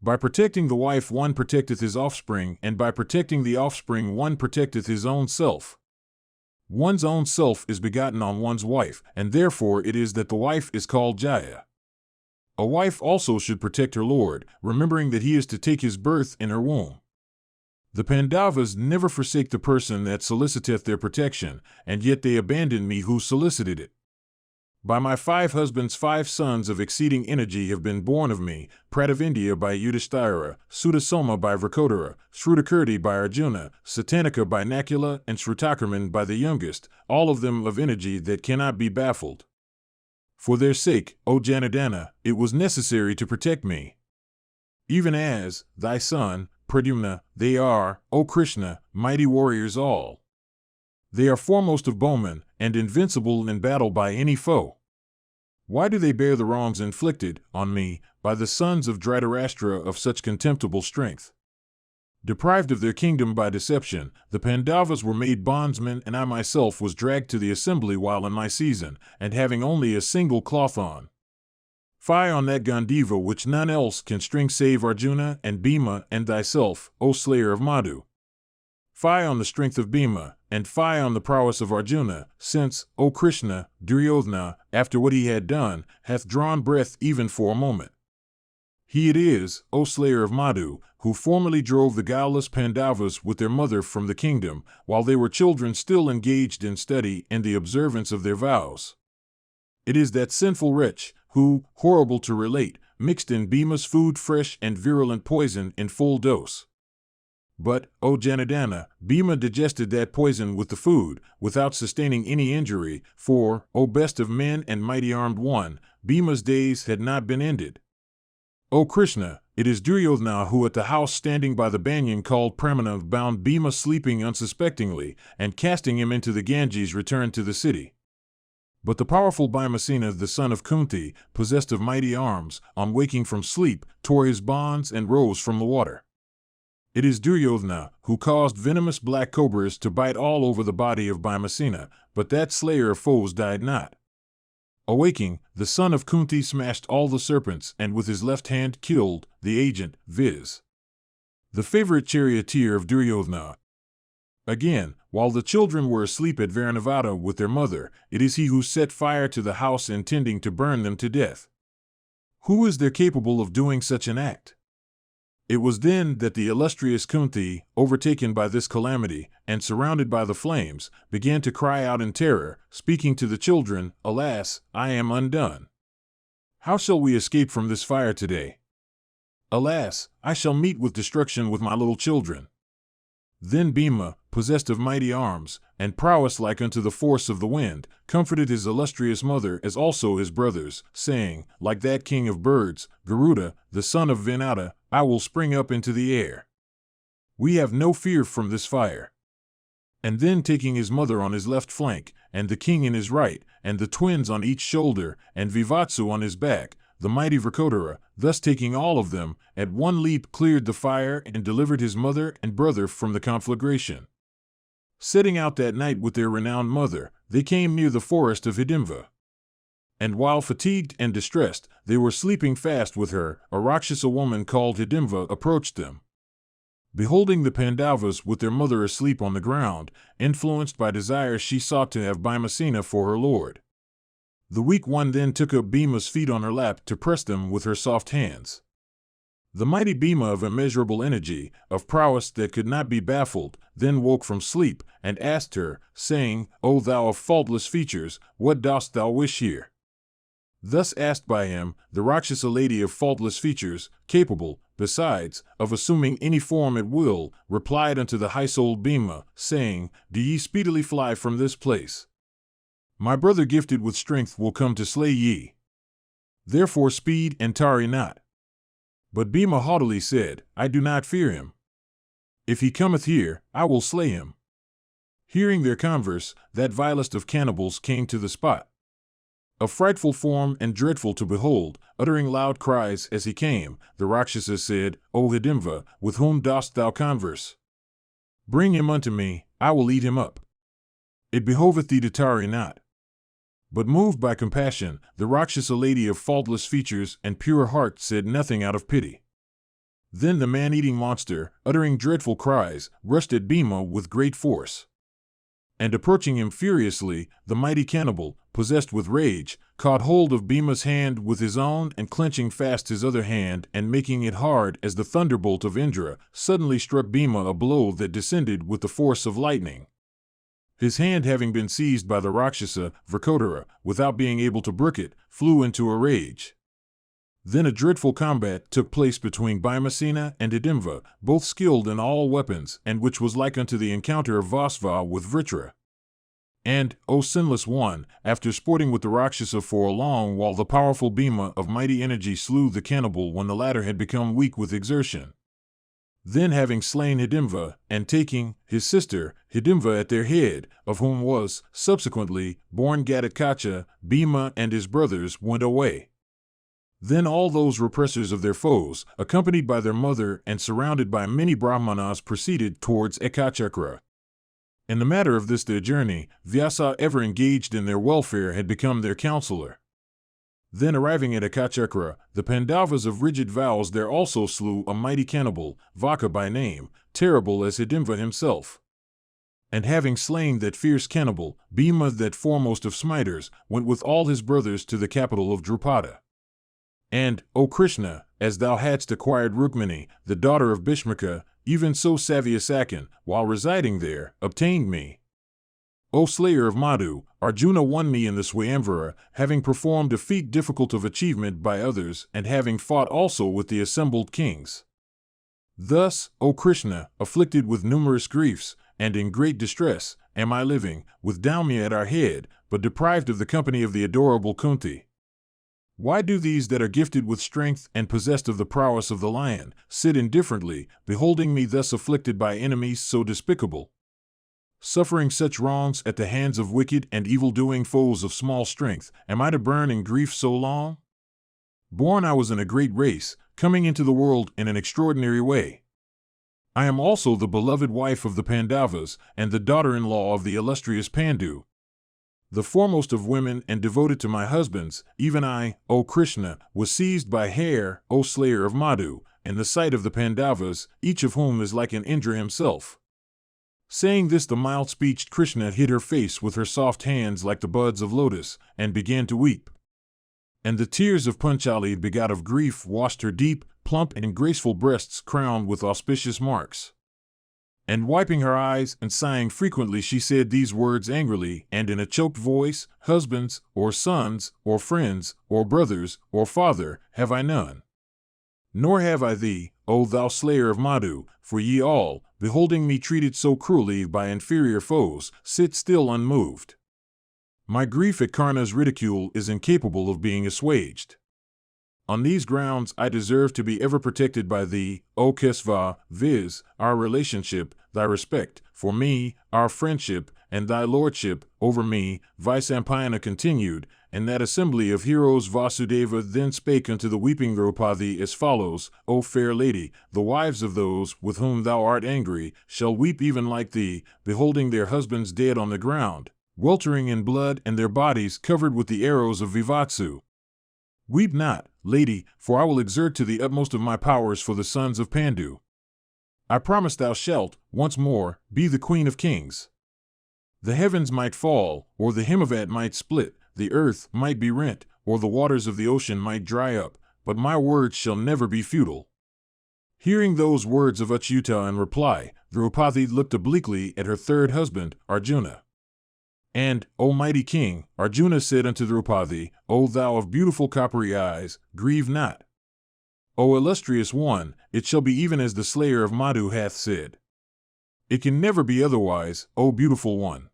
By protecting the wife one protecteth his offspring, and by protecting the offspring one protecteth his own self. One's own self is begotten on one's wife, and therefore it is that the wife is called Jaya. A wife also should protect her lord, remembering that he is to take his birth in her womb. The Pandavas never forsake the person that soliciteth their protection, and yet they abandon me who solicited it. By my 5 husbands 5 sons of exceeding energy have been born of me, Pratavindya by Yudhisthira, Sudasoma by Vrikotara, Srutakirti by Arjuna, Satanaka by Nakula, and Srutakarman by the youngest, all of them of energy that cannot be baffled. For their sake, O Janardana, it was necessary to protect me. Even as, thy son, Pradyumna, they are, O Krishna, mighty warriors all. They are foremost of bowmen, and invincible in battle by any foe. Why do they bear the wrongs inflicted, on me, by the sons of Dhritarashtra of such contemptible strength? Deprived of their kingdom by deception, the Pandavas were made bondsmen, and I myself was dragged to the assembly while in my season, and having only a single cloth on. Fie on that Gandiva which none else can string save Arjuna and Bhima and thyself, O slayer of Madhu. Fie on the strength of Bhima, and fie on the prowess of Arjuna, since, O Krishna, Duryodhana, after what he had done, hath drawn breath even for a moment. He it is, O slayer of Madhu, who formerly drove the guileless Pandavas with their mother from the kingdom, while they were children still engaged in study and the observance of their vows. It is that sinful wretch, who, horrible to relate, mixed in Bhima's food fresh and virulent poison in full dose. But, O Janardana, Bhima digested that poison with the food, without sustaining any injury, for, O best of men and mighty armed one, Bhima's days had not been ended. O Krishna, it is Duryodhana who at the house standing by the banyan called Pramana bound Bhima sleeping unsuspectingly, and casting him into the Ganges returned to the city. But the powerful Bhimasena, the son of Kunti, possessed of mighty arms, on waking from sleep, tore his bonds and rose from the water. It is Duryodhana who caused venomous black cobras to bite all over the body of Bhimasena, but that slayer of foes died not. Awaking, the son of Kunti smashed all the serpents and with his left hand killed the agent, viz. the favorite charioteer of Duryodhana. Again, while the children were asleep at Varanavada with their mother, it is he who set fire to the house intending to burn them to death. Who is there capable of doing such an act? It was then that the illustrious Kunti, overtaken by this calamity, and surrounded by the flames, began to cry out in terror, speaking to the children, Alas, I am undone. How shall we escape from this fire today? Alas, I shall meet with destruction with my little children. Then Bhima, possessed of mighty arms, and prowess like unto the force of the wind, comforted his illustrious mother as also his brothers, saying, like that king of birds, Garuda, the son of Vinata, I will spring up into the air. We have no fear from this fire. And then taking his mother on his left flank, and the king in his right, and the twins on each shoulder, and Vivatsu on his back, the mighty Vrkodara, thus taking all of them, at one leap cleared the fire and delivered his mother and brother from the conflagration. Setting out that night with their renowned mother, they came near the forest of Hidimva. And while fatigued and distressed, they were sleeping fast with her, a Rakshasa woman called Hidimva approached them. Beholding the Pandavas with their mother asleep on the ground, influenced by desire, she sought to have Bhimasena for her lord. The weak one then took up Bhima's feet on her lap to press them with her soft hands. The mighty Bhima, of immeasurable energy, of prowess that could not be baffled, then woke from sleep and asked her, saying, "O thou of faultless features, what dost thou wish here?" Thus asked by him, the Rakshasa lady of faultless features, capable, besides, of assuming any form at will, replied unto the high-souled Bhima, saying, "Do ye speedily fly from this place. My brother gifted with strength will come to slay ye. Therefore speed and tarry not." But Bhima haughtily said, "I do not fear him. If he cometh here, I will slay him." Hearing their converse, that vilest of cannibals came to the spot. A frightful form and dreadful to behold, uttering loud cries as he came, the Rakshasa said, "O Hidimva, with whom dost thou converse? Bring him unto me, I will eat him up. It behoveth thee to tarry not." But moved by compassion, the Rakshasa lady of faultless features and pure heart said nothing out of pity. Then the man-eating monster, uttering dreadful cries, rushed at Bhima with great force. And approaching him furiously, the mighty cannibal, possessed with rage, caught hold of Bhima's hand with his own and clenching fast his other hand and making it hard as the thunderbolt of Indra, suddenly struck Bhima a blow that descended with the force of lightning. His hand, having been seized by the Rakshasa, Vrkodara, without being able to brook it, flew into a rage. Then a dreadful combat took place between Bhimasena and Hidimva, both skilled in all weapons, and which was like unto the encounter of Vasva with Vritra. And, O sinless one, after sporting with the Rakshasa for a long while, the powerful Bhima of mighty energy slew the cannibal when the latter had become weak with exertion. Then, having slain Hidimva, and taking his sister, Hidimva, at their head, of whom was, subsequently, born Gatotkacha, Bhima and his brothers went away. Then all those repressors of their foes, accompanied by their mother and surrounded by many Brahmanas, proceeded towards Ekachakra. In the matter of this their journey, Vyasa, ever engaged in their welfare, had become their counselor. Then arriving at Ekachakra, the Pandavas of rigid vows there also slew a mighty cannibal, Vaka by name, terrible as Hidimva himself. And having slain that fierce cannibal, Bhima, that foremost of smiters, went with all his brothers to the capital of Draupadi. And, O Krishna, as thou hadst acquired Rukmini, the daughter of Bhishmaka, even so Savyasakan, while residing there, obtained me. O slayer of Madhu, Arjuna won me in the Swayamvara, having performed a feat difficult of achievement by others, and having fought also with the assembled kings. Thus, O Krishna, afflicted with numerous griefs, and in great distress, am I living, with Daumya at our head, but deprived of the company of the adorable Kunti. Why do these that are gifted with strength and possessed of the prowess of the lion sit indifferently, beholding me thus afflicted by enemies so despicable? Suffering such wrongs at the hands of wicked and evil-doing foes of small strength, am I to burn in grief so long? Born I was in a great race, coming into the world in an extraordinary way. I am also the beloved wife of the Pandavas, and the daughter-in-law of the illustrious Pandu. The foremost of women and devoted to my husbands, even I, O Krishna, was seized by hair, O slayer of Madhu, in the sight of the Pandavas, each of whom is like an Indra himself. Saying this, the mild-speeched Krishna hid her face with her soft hands like the buds of lotus, and began to weep. And the tears of Panchali, begot of grief, washed her deep, plump and graceful breasts crowned with auspicious marks. And wiping her eyes and sighing frequently, she said these words angrily and in a choked voice, "Husbands, or sons, or friends, or brothers, or father, have I none. Nor have I thee, O thou slayer of Madhu, for ye all, beholding me treated so cruelly by inferior foes, sit still unmoved. My grief at Karna's ridicule is incapable of being assuaged. On these grounds I deserve to be ever protected by thee, O Kesva, viz., our relationship, thy respect for me, our friendship, and thy lordship over me." Vaisampayana continued, and that assembly of heroes Vasudeva then spake unto the weeping Draupadi as follows: O fair lady, the wives of those with whom thou art angry shall weep even like thee, beholding their husbands dead on the ground, weltering in blood, and their bodies covered with the arrows of Vivatsu. Weep not, lady, for I will exert to the utmost of my powers for the sons of Pandu. I promise thou shalt, once more, be the queen of kings. The heavens might fall, or the Himavat might split, the earth might be rent, or the waters of the ocean might dry up, but my words shall never be futile. Hearing those words of Achyuta in reply, Draupadi looked obliquely at her third husband, Arjuna. And, O mighty king, Arjuna said unto Draupadi, O thou of beautiful coppery eyes, grieve not. O illustrious one, it shall be even as the slayer of Madhu hath said. It can never be otherwise, O beautiful one.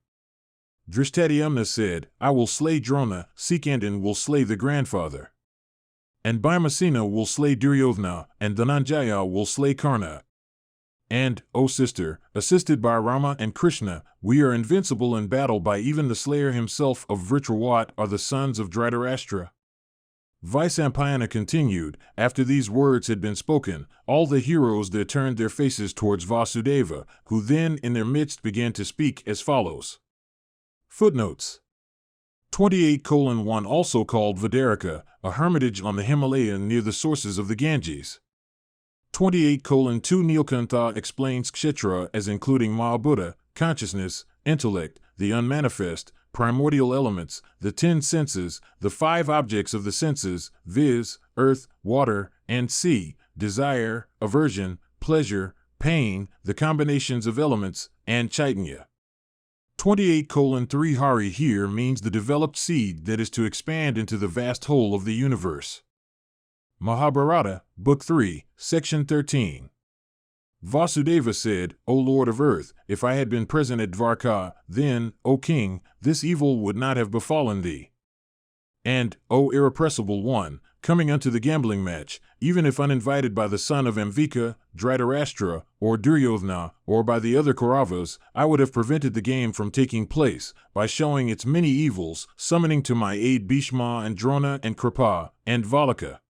Drishtadyumna said, I will slay Drona, Sikandin will slay the grandfather. And Bhimasena will slay Duryodhana, and Dhananjaya will slay Karna. And, O sister, assisted by Rama and Krishna, we are invincible in battle by even the slayer himself of Vrishrawat are the sons of Dhritarashtra. Vaisampayana continued, after these words had been spoken, all the heroes there turned their faces towards Vasudeva, who then in their midst began to speak as follows. Footnotes 28:1 also called Vidaraka, a hermitage on the Himalaya near the sources of the Ganges. 28:2 Nilkantha explains Kshetra as including Mahabhuta, consciousness, intellect, the unmanifest, primordial elements, the 10 senses, the 5 objects of the senses, viz., earth, water, and sea, desire, aversion, pleasure, pain, the combinations of elements, and Chaitanya. 28:3 Hari here means the developed seed that is to expand into the vast whole of the universe. Mahabharata, Book 3, Section 13. Vasudeva said, O Lord of Earth, if I had been present at Dvarka, then, O King, this evil would not have befallen thee. And, O irrepressible one, coming unto the gambling match, even if uninvited by the son of Ambika, Dhritarashtra, or Duryodhana, or by the other Kauravas, I would have prevented the game from taking place, by showing its many evils, summoning to my aid Bhishma and Drona and Kripa, and Valaka.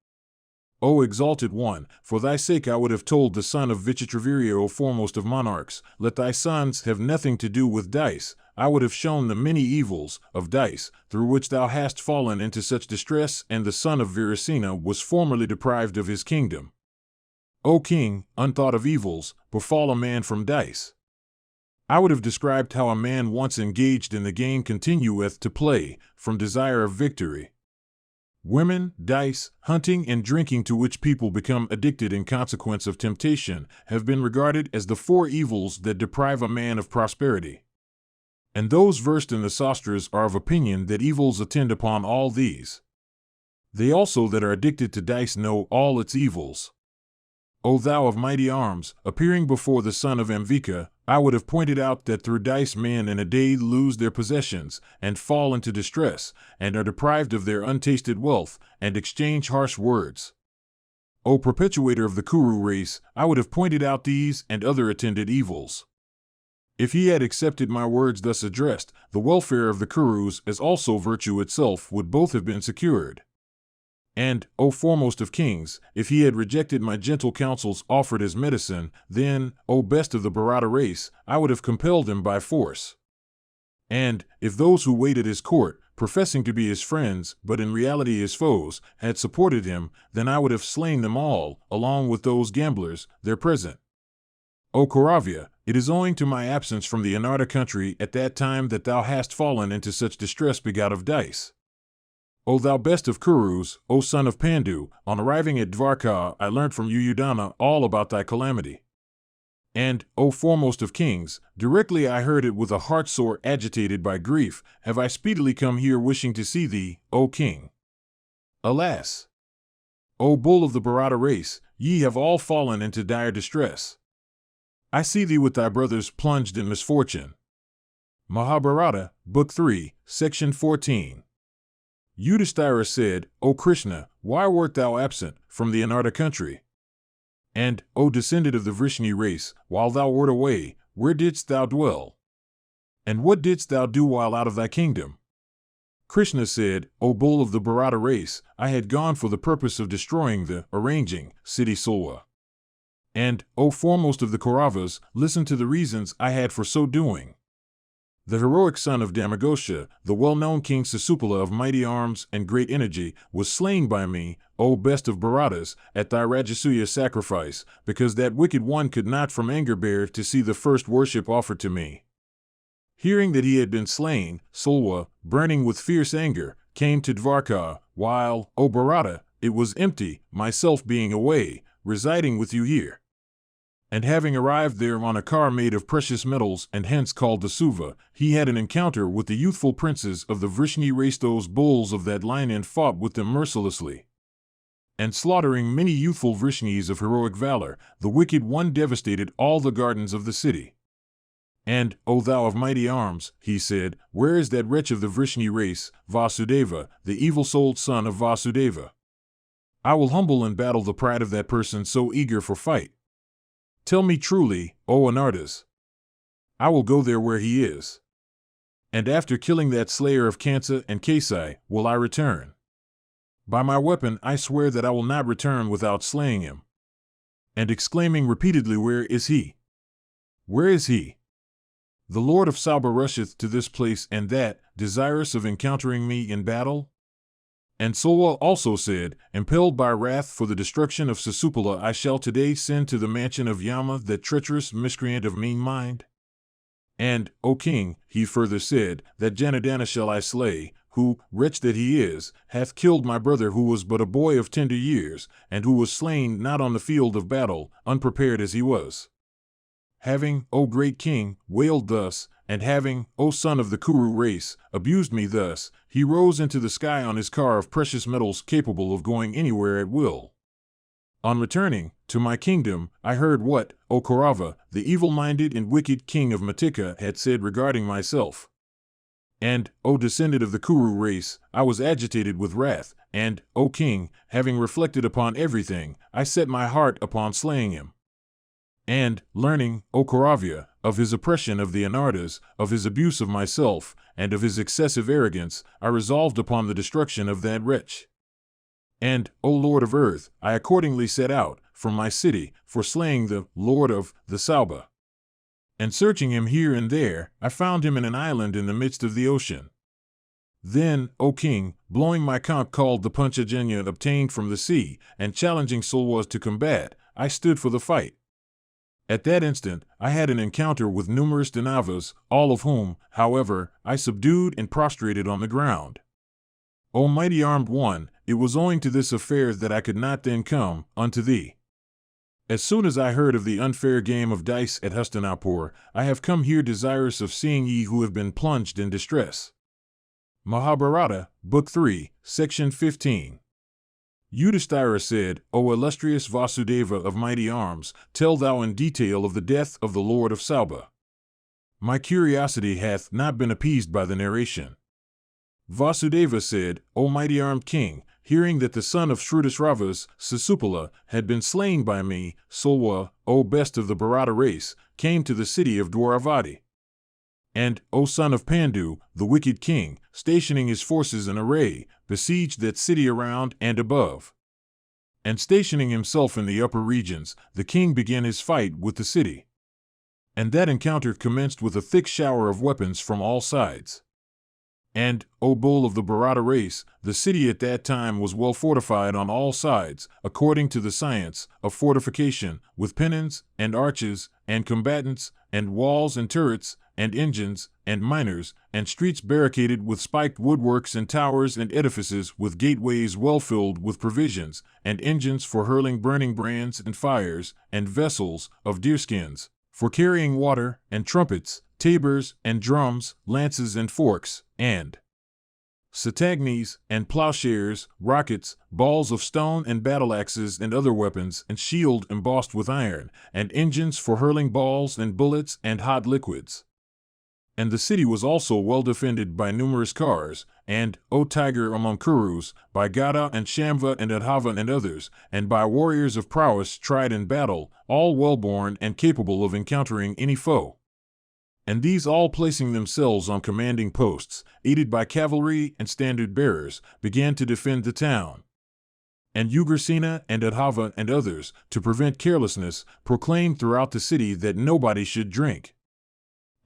O exalted one, for thy sake I would have told the son of Vichitravirya, O foremost of monarchs, let thy sons have nothing to do with dice. I would have shown the many evils of dice, through which thou hast fallen into such distress, and the son of Virasena was formerly deprived of his kingdom. O king, unthought of evils, befall a man from dice. I would have described how a man once engaged in the game continueth to play, from desire of victory. Women, dice, hunting, and drinking, to which people become addicted in consequence of temptation, have been regarded as the 4 evils that deprive a man of prosperity. And those versed in the sastras are of opinion that evils attend upon all these. They also that are addicted to dice know all its evils. O thou of mighty arms, appearing before the son of Ambika, I would have pointed out that through dice men in a day lose their possessions, and fall into distress, and are deprived of their untasted wealth, and exchange harsh words. O perpetuator of the Kuru race, I would have pointed out these and other attendant evils. If he had accepted my words thus addressed, the welfare of the Kurus as also virtue itself would both have been secured. And, O foremost of kings, if he had rejected my gentle counsels offered as medicine, then, O best of the Bharata race, I would have compelled him by force. And, if those who wait at his court, professing to be his friends, but in reality his foes, had supported him, then I would have slain them all, along with those gamblers, there present. O Kauravya, it is owing to my absence from the Anarta country at that time that thou hast fallen into such distress begot of dice. O thou best of Kurus, O son of Pandu, on arriving at Dvarka I learnt from Yudhana all about thy calamity. And, O foremost of kings, directly I heard it with a heart sore agitated by grief, have I speedily come here wishing to see thee, O king. Alas! O bull of the Bharata race, ye have all fallen into dire distress. I see thee with thy brothers plunged in misfortune. Mahabharata, Book 3, Section 14. Yudhisthira said, O Krishna, why wert thou absent from the Anarta country? And, O descendant of the Vrishni race, while thou wert away, where didst thou dwell? And what didst thou do while out of thy kingdom? Krishna said, O bull of the Bharata race, I had gone for the purpose of destroying the arranging city Salwa. And, O foremost of the Kauravas, listen to the reasons I had for so doing. The heroic son of Damagosha, the well-known king Sisupala of mighty arms and great energy, was slain by me, O best of Bharatas, at thy Rajasuya sacrifice, because that wicked one could not from anger bear to see the first worship offered to me. Hearing that he had been slain, Salwa, burning with fierce anger, came to Dvarka, while, O Bharata, it was empty, myself being away, residing with you here. And having arrived there on a car made of precious metals and hence called the Suva, he had an encounter with the youthful princes of the Vrishni race. Those bulls of that line and fought with them mercilessly. And slaughtering many youthful Vrishnis of heroic valor, the wicked one devastated all the gardens of the city. And, O thou of mighty arms, he said, where is that wretch of the Vrishni race, Vasudeva, the evil-souled son of Vasudeva? I will humble in battle the pride of that person so eager for fight. Tell me truly, O Anartas. I will go there where he is. And after killing that slayer of Kansa and Kisari, will I return. By my weapon I swear that I will not return without slaying him. And exclaiming repeatedly, where is he? Where is he? The Lord of Sauba rusheth to this place and that, desirous of encountering me in battle? And Salwa also said, impelled by wrath for the destruction of Sisupala, I shall today send to the mansion of Yama that treacherous miscreant of mean mind. And, O king, he further said, that Janadana shall I slay, who, wretch that he is, hath killed my brother who was but a boy of tender years, and who was slain not on the field of battle, unprepared as he was. Having, O great king, wailed thus, and having, O son of the Kuru race, abused me thus, he rose into the sky on his car of precious metals capable of going anywhere at will. On returning to my kingdom, I heard what, O Kaurava, the evil-minded and wicked king of Methriya, had said regarding myself. And, O descendant of the Kuru race, I was agitated with wrath, and, O king, having reflected upon everything, I set my heart upon slaying him. And, learning, O Kauravya, of his oppression of the Anartas, of his abuse of myself, and of his excessive arrogance, I resolved upon the destruction of that wretch. And, O Lord of earth, I accordingly set out, from my city, for slaying the Lord of the Sauba. And searching him here and there, I found him in an island in the midst of the ocean. Then, O king, blowing my conch called the Panchajanya obtained from the sea, and challenging Salwa to combat, I stood for the fight. At that instant, I had an encounter with numerous Danavas, all of whom, however, I subdued and prostrated on the ground. O mighty armed one, it was owing to this affair that I could not then come unto thee. As soon as I heard of the unfair game of dice at Hastinapur, I have come here desirous of seeing ye who have been plunged in distress. Mahabharata, Book 3, Section 15. Yudhisthira said, O illustrious Vasudeva of mighty arms, tell thou in detail of the death of the Lord of Sauba. My curiosity hath not been appeased by the narration. Vasudeva said, O mighty armed king, hearing that the son of Shrudasravas, Sisupala, had been slain by me, Salwa, O best of the Bharata race, came to the city of Dwaravati. And, O son of Pandu, the wicked king, stationing his forces in array, besieged that city around and above. And stationing himself in the upper regions, the king began his fight with the city. And that encounter commenced with a thick shower of weapons from all sides. And, O bull of the Bharata race, the city at that time was well fortified on all sides, according to the science of fortification, with pennons, and arches, and combatants, and walls and turrets, and engines, and miners, and streets barricaded with spiked woodworks, and towers and edifices with gateways well filled with provisions, and engines for hurling burning brands and fires, and vessels of deerskins, for carrying water, and trumpets, tabors, and drums, lances and forks, and satagnis, and plowshares, rockets, balls of stone and battle-axes and other weapons, and shield embossed with iron, and engines for hurling balls and bullets and hot liquids. And the city was also well defended by numerous cars, and, O tiger among Kurus, by Gada and Shambha and Adhava and others, and by warriors of prowess tried in battle, all well-born and capable of encountering any foe. And these all placing themselves on commanding posts, aided by cavalry and standard-bearers, began to defend the town. And Yudhisthira and Adhava and others, to prevent carelessness, proclaimed throughout the city that nobody should drink.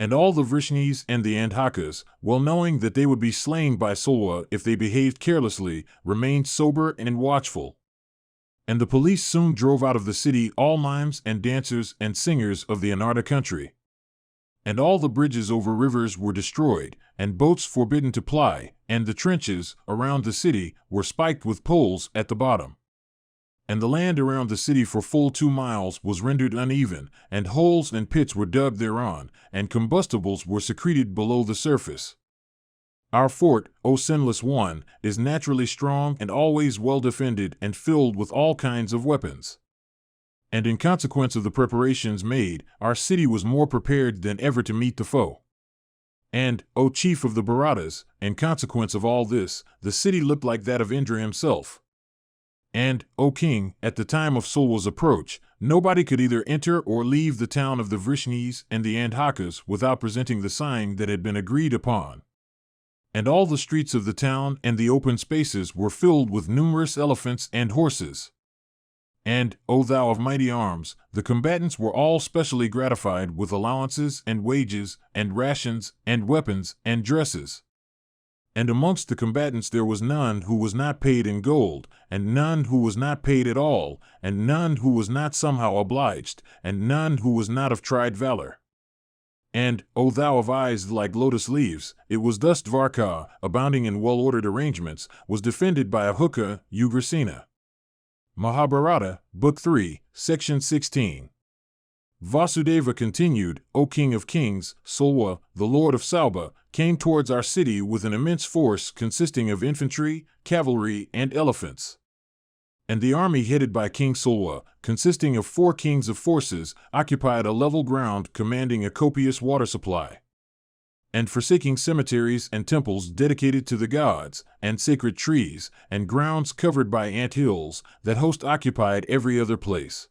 And all the Vrishnis and the Andhakas, well knowing that they would be slain by Salwa if they behaved carelessly, remained sober and watchful. And the police soon drove out of the city all mimes and dancers and singers of the Anarta country. And all the bridges over rivers were destroyed, and boats forbidden to ply, and the trenches around the city were spiked with poles at the bottom. And the land around the city for full 2 miles was rendered uneven, and holes and pits were dug thereon, and combustibles were secreted below the surface. Our fort, O sinless one, is naturally strong and always well defended and filled with all kinds of weapons. And in consequence of the preparations made, our city was more prepared than ever to meet the foe. And, O chief of the Bharatas, in consequence of all this, the city looked like that of Indra himself. And, O king, at the time of Salwa's approach, nobody could either enter or leave the town of the Vrishnis and the Andhakas without presenting the sign that had been agreed upon. And all the streets of the town and the open spaces were filled with numerous elephants and horses. And, O thou of mighty arms, the combatants were all specially gratified with allowances and wages and rations and weapons and dresses. And amongst the combatants there was none who was not paid in gold, and none who was not paid at all, and none who was not somehow obliged, and none who was not of tried valor. And, O thou of eyes like lotus leaves, it was thus Dvarka, abounding in well-ordered arrangements, was defended by Ahuka, Yudhisthira. Mahabharata, Book 3, Section 16. Vasudeva continued, O King of Kings, Salwa, the Lord of Salba, came towards our city with an immense force consisting of infantry, cavalry, and elephants. And the army headed by King Salwa, consisting of 4 kings of forces, occupied a level ground commanding a copious water supply. And forsaking cemeteries and temples dedicated to the gods, and sacred trees, and grounds covered by ant hills, that host occupied every other place.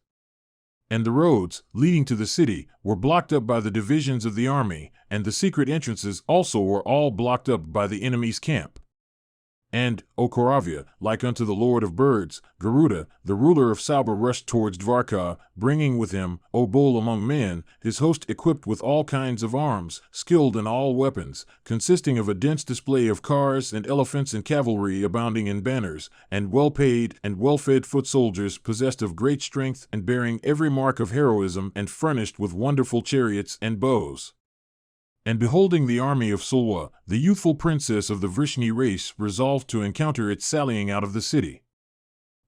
And the roads, leading to the city, were blocked up by the divisions of the army, and the secret entrances also were all blocked up by the enemy's camp. And, O Kauravya, like unto the Lord of Birds, Garuda, the ruler of Salba rushed towards Dvarka, bringing with him, O bull among men, his host equipped with all kinds of arms, skilled in all weapons, consisting of a dense display of cars and elephants and cavalry abounding in banners, and well-paid and well-fed foot soldiers possessed of great strength and bearing every mark of heroism and furnished with wonderful chariots and bows. And beholding the army of Salwa, the youthful princess of the Vrishni race resolved to encounter it sallying out of the city.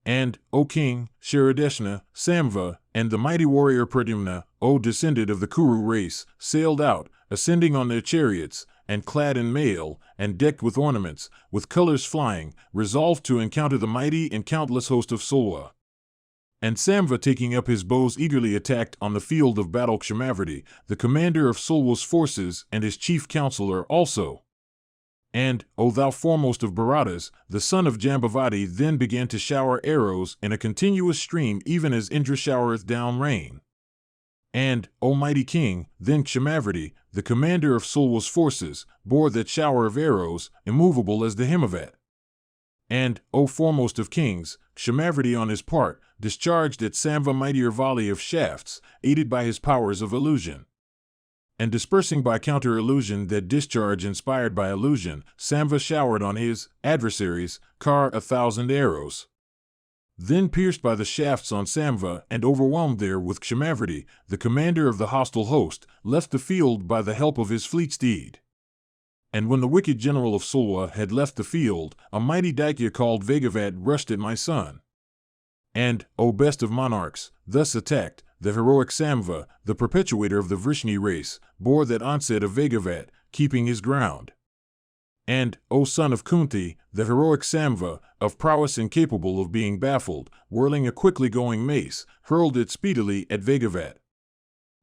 And, O king, Sharadeshna, Samva, and the mighty warrior Pradyumna, O descendant of the Kuru race, sailed out, ascending on their chariots, and clad in mail, and decked with ornaments, with colors flying, resolved to encounter the mighty and countless host of Salwa. And Samva, taking up his bows, eagerly attacked on the field of battle Kshimavrati, the commander of Salwa's forces and his chief counselor also. And, O thou foremost of Bharatas, the son of Jambavati then began to shower arrows in a continuous stream even as Indra showereth down rain. And, O mighty king, then Kshimavrati, the commander of Salwa's forces, bore that shower of arrows, immovable as the Himavat. And, O foremost of kings, Kshimavrati on his part, discharged at Samva mightier volley of shafts, aided by his powers of illusion. And dispersing by counter-illusion that discharge inspired by illusion, Samva showered on his adversaries, Kar 1,000 arrows. Then pierced by the shafts on Samva and overwhelmed there with Kshimavrati, the commander of the hostile host, left the field by the help of his fleet steed. And when the wicked general of Salwa had left the field, a mighty Daikya called Vegavat rushed at my son. And, O best of monarchs, thus attacked, the heroic Samva, the perpetuator of the Vrishni race, bore that onset of Vegavat, keeping his ground. And, O son of Kunti, the heroic Samva, of prowess incapable of being baffled, whirling a quickly going mace, hurled it speedily at Vegavat.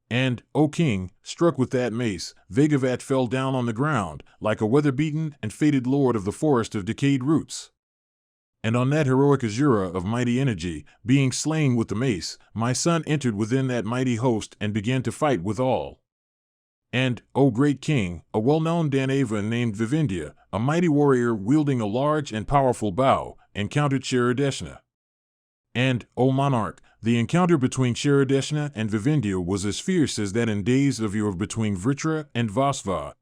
And, O king, struck with that mace, Vegavat fell down on the ground, like a weather-beaten and fated lord of the forest of decayed roots. And on that heroic Azura of mighty energy, being slain with the mace, my son entered within that mighty host and began to fight with all. And, O great king, a well-known Danava named Vivindya, a mighty warrior wielding a large and powerful bow, encountered Sharadeshna. And, O monarch, the encounter between Sharadeshna and Vivindya was as fierce as that in days of yore between Vritra and Vasva.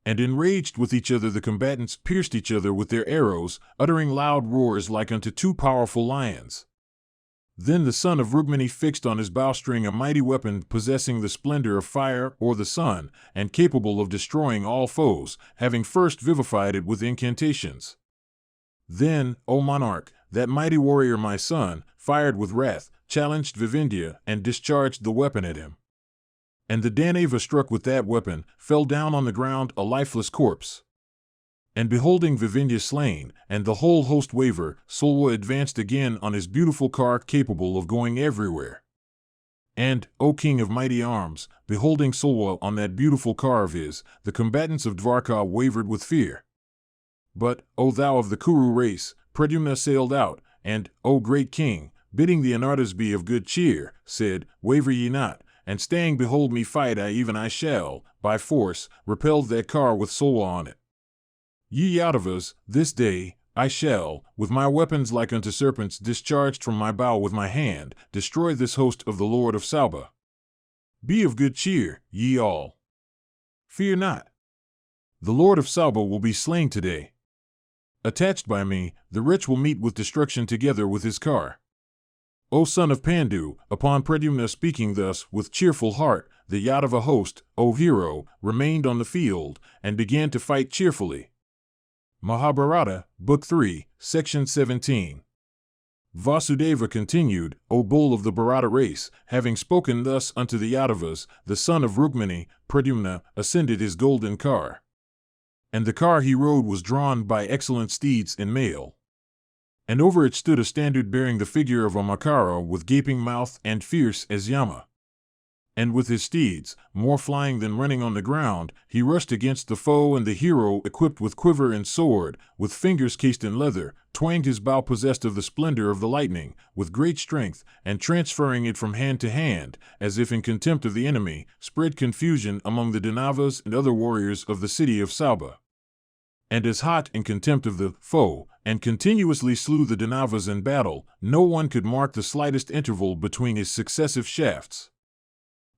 And enraged with each other the combatants pierced each other with their arrows, uttering loud roars like unto two powerful lions. Then the son of Rukmini fixed on his bowstring a mighty weapon possessing the splendor of fire or the sun, and capable of destroying all foes, having first vivified it with incantations. Then, O monarch, that mighty warrior my son, fired with wrath, challenged Vivindya, and discharged the weapon at him. And the Danava struck with that weapon, fell down on the ground a lifeless corpse. And beholding Vivindya slain, and the whole host waver, Salwa advanced again on his beautiful car capable of going everywhere. And, O king of mighty arms, beholding Salwa on that beautiful car of his, the combatants of Dvarka wavered with fear. But, O thou of the Kuru race, Pradyumna sailed out, and, O great king, bidding the Anarthas be of good cheer, said, Waver ye not, and staying behold me fight I shall, by force, repel that car with Salwa on it. Ye Yadavas, this day, I shall, with my weapons like unto serpents discharged from my bow with my hand, destroy this host of the Lord of Salba. Be of good cheer, ye all. Fear not. The Lord of Salba will be slain today. Attached by me, the wretch will meet with destruction together with his car. O son of Pandu, upon Pradyumna speaking thus with cheerful heart, the Yadava host, O hero, remained on the field, and began to fight cheerfully. Mahabharata, Book 3, Section 17. Vasudeva continued, O bull of the Bharata race, having spoken thus unto the Yadavas, the son of Rukmini, Pradyumna, ascended his golden car. And the car he rode was drawn by excellent steeds in mail. And over it stood a standard bearing the figure of a Makara with gaping mouth and fierce as Yama. And with his steeds, more flying than running on the ground, he rushed against the foe, and the hero, equipped with quiver and sword, with fingers cased in leather, twanged his bow possessed of the splendor of the lightning, with great strength, and transferring it from hand to hand, as if in contempt of the enemy, spread confusion among the Danavas and other warriors of the city of Salba. And as hot in contempt of the foe, and continuously slew the Danavas in battle, no one could mark the slightest interval between his successive shafts.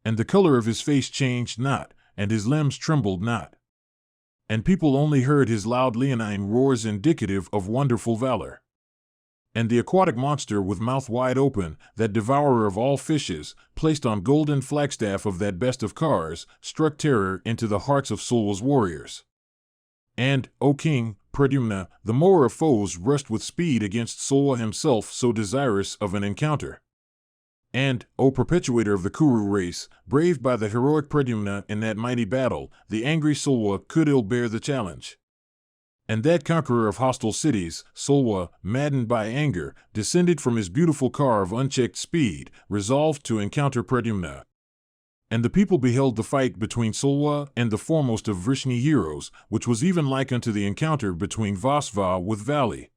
And the color of his face changed not, and his limbs trembled not. And people only heard his loud leonine roars indicative of wonderful valor. And the aquatic monster with mouth wide open, that devourer of all fishes, placed on golden flagstaff of that best of cars, struck terror into the hearts of Salwa's warriors. And, O king, Pradyumna, the mower of foes rushed with speed against Salwa himself, so desirous of an encounter. And, O perpetuator of the Kuru race, braved by the heroic Pradyumna in that mighty battle, the angry Salwa could ill bear the challenge. And that conqueror of hostile cities, Salwa, maddened by anger, descended from his beautiful car of unchecked speed, resolved to encounter Pradyumna. And the people beheld the fight between Salwa and the foremost of Vrishni heroes, which was even like unto the encounter between Vasva with Vali.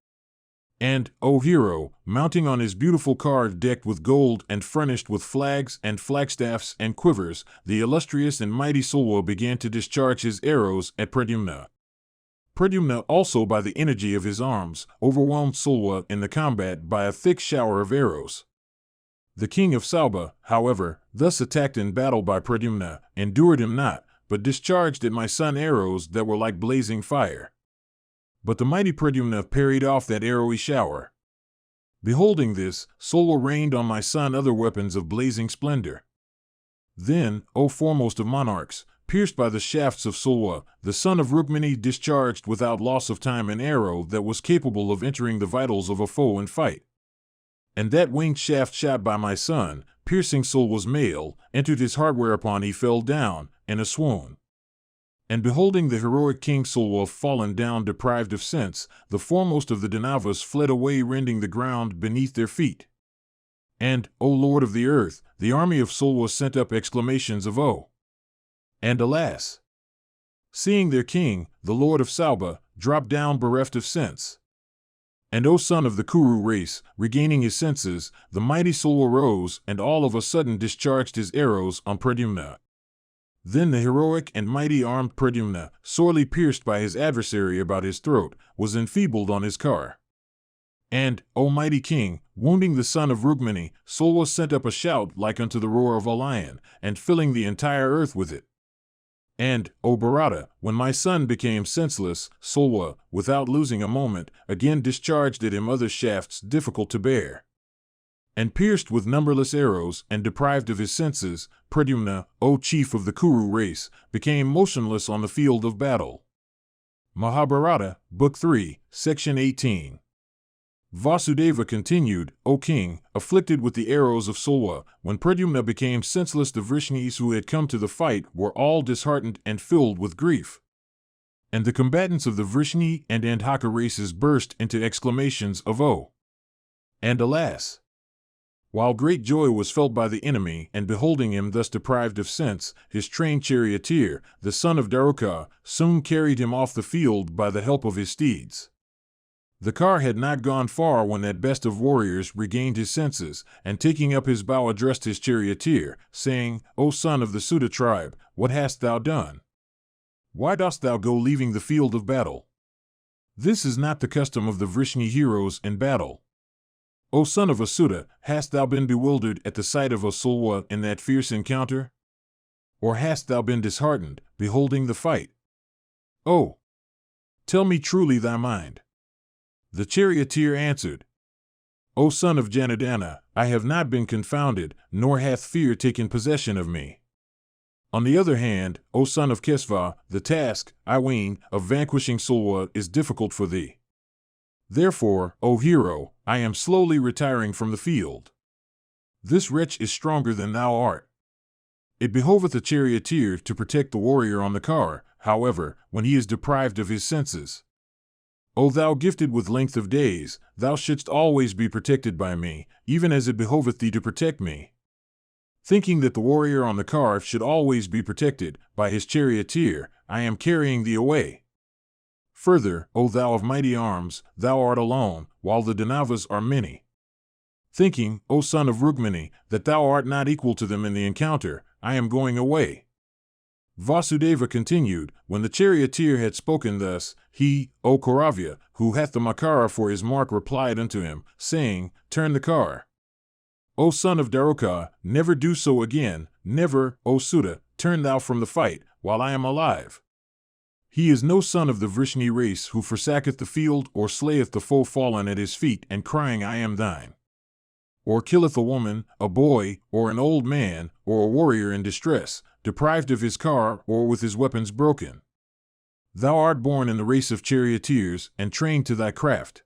And, O hero, mounting on his beautiful car decked with gold and furnished with flags and flagstaffs and quivers, the illustrious and mighty Salwa began to discharge his arrows at Pradyumna. Pradyumna also, by the energy of his arms, overwhelmed Salwa in the combat by a thick shower of arrows. The king of Salba, however, thus attacked in battle by Pradyumna, endured him not, but discharged at my son arrows that were like blazing fire. But the mighty Pradyumna parried off that arrowy shower. Beholding this, Salwa rained on my son other weapons of blazing splendor. Then, O foremost of monarchs, pierced by the shafts of Salwa, the son of Rukmini discharged without loss of time an arrow that was capable of entering the vitals of a foe in fight. And that winged shaft shot by my son, piercing Salwa's mail, entered his heart, whereupon he fell down, in a swoon. And beholding the heroic King Salwa fallen down deprived of sense, the foremost of the Danavas fled away, rending the ground beneath their feet. And, O Lord of the earth, the army of Salwa sent up exclamations of "Oh!" and "Alas!" seeing their king, the Lord of Salba, drop down bereft of sense. And, O son of the Kuru race, regaining his senses, the mighty Salwa rose, and all of a sudden discharged his arrows on Pradyumna. Then the heroic and mighty armed Pradyumna, sorely pierced by his adversary about his throat, was enfeebled on his car. And, O mighty king, wounding the son of Rukmini, Salwa sent up a shout like unto the roar of a lion, and filling the entire earth with it. And, O Bharata, when my son became senseless, Salwa, without losing a moment, again discharged at him other shafts difficult to bear. And pierced with numberless arrows, and deprived of his senses, Pradyumna, O chief of the Kuru race, became motionless on the field of battle. Mahabharata, Book 3, Section 18. Vasudeva continued, O king, afflicted with the arrows of Salwa, when Pradyumna became senseless, the Vrishnis who had come to the fight were all disheartened and filled with grief. And the combatants of the Vrishni and Andhaka races burst into exclamations of "Oh!" and "Alas!" While great joy was felt by the enemy, and beholding him thus deprived of sense, his trained charioteer, the son of Daruka, soon carried him off the field by the help of his steeds. The car had not gone far when that best of warriors regained his senses, and taking up his bow addressed his charioteer, saying, O son of the Sudha tribe, what hast thou done? Why dost thou go leaving the field of battle? This is not the custom of the Vrishni heroes in battle. O son of Asuda, hast thou been bewildered at the sight of Salwa in that fierce encounter? Or hast thou been disheartened, beholding the fight? Oh! Tell me truly thy mind. The charioteer answered, O son of Janardana, I have not been confounded, nor hath fear taken possession of me. On the other hand, O son of Kesva, the task, I ween, of vanquishing Salwa is difficult for thee. Therefore, O hero, I am slowly retiring from the field. This wretch is stronger than thou art. It behoveth a charioteer to protect the warrior on the car, however, when he is deprived of his senses. O thou gifted with length of days, thou shouldst always be protected by me, even as it behoveth thee to protect me. Thinking that the warrior on the car should always be protected by his charioteer, I am carrying thee away. Further, O thou of mighty arms, thou art alone, while the Danavas are many. Thinking, O son of Rukmini, that thou art not equal to them in the encounter, I am going away. Vasudeva continued, when the charioteer had spoken thus, he, O Kauravya, who hath the Makara for his mark, replied unto him, saying, Turn the car. O son of Daruka, never do so again, never, O Sudha, turn thou from the fight, while I am alive. He is no son of the Vrishni race who forsaketh the field or slayeth the foe fallen at his feet and crying, I am thine. Or killeth a woman, a boy, or an old man, or a warrior in distress, deprived of his car or with his weapons broken. Thou art born in the race of charioteers and trained to thy craft.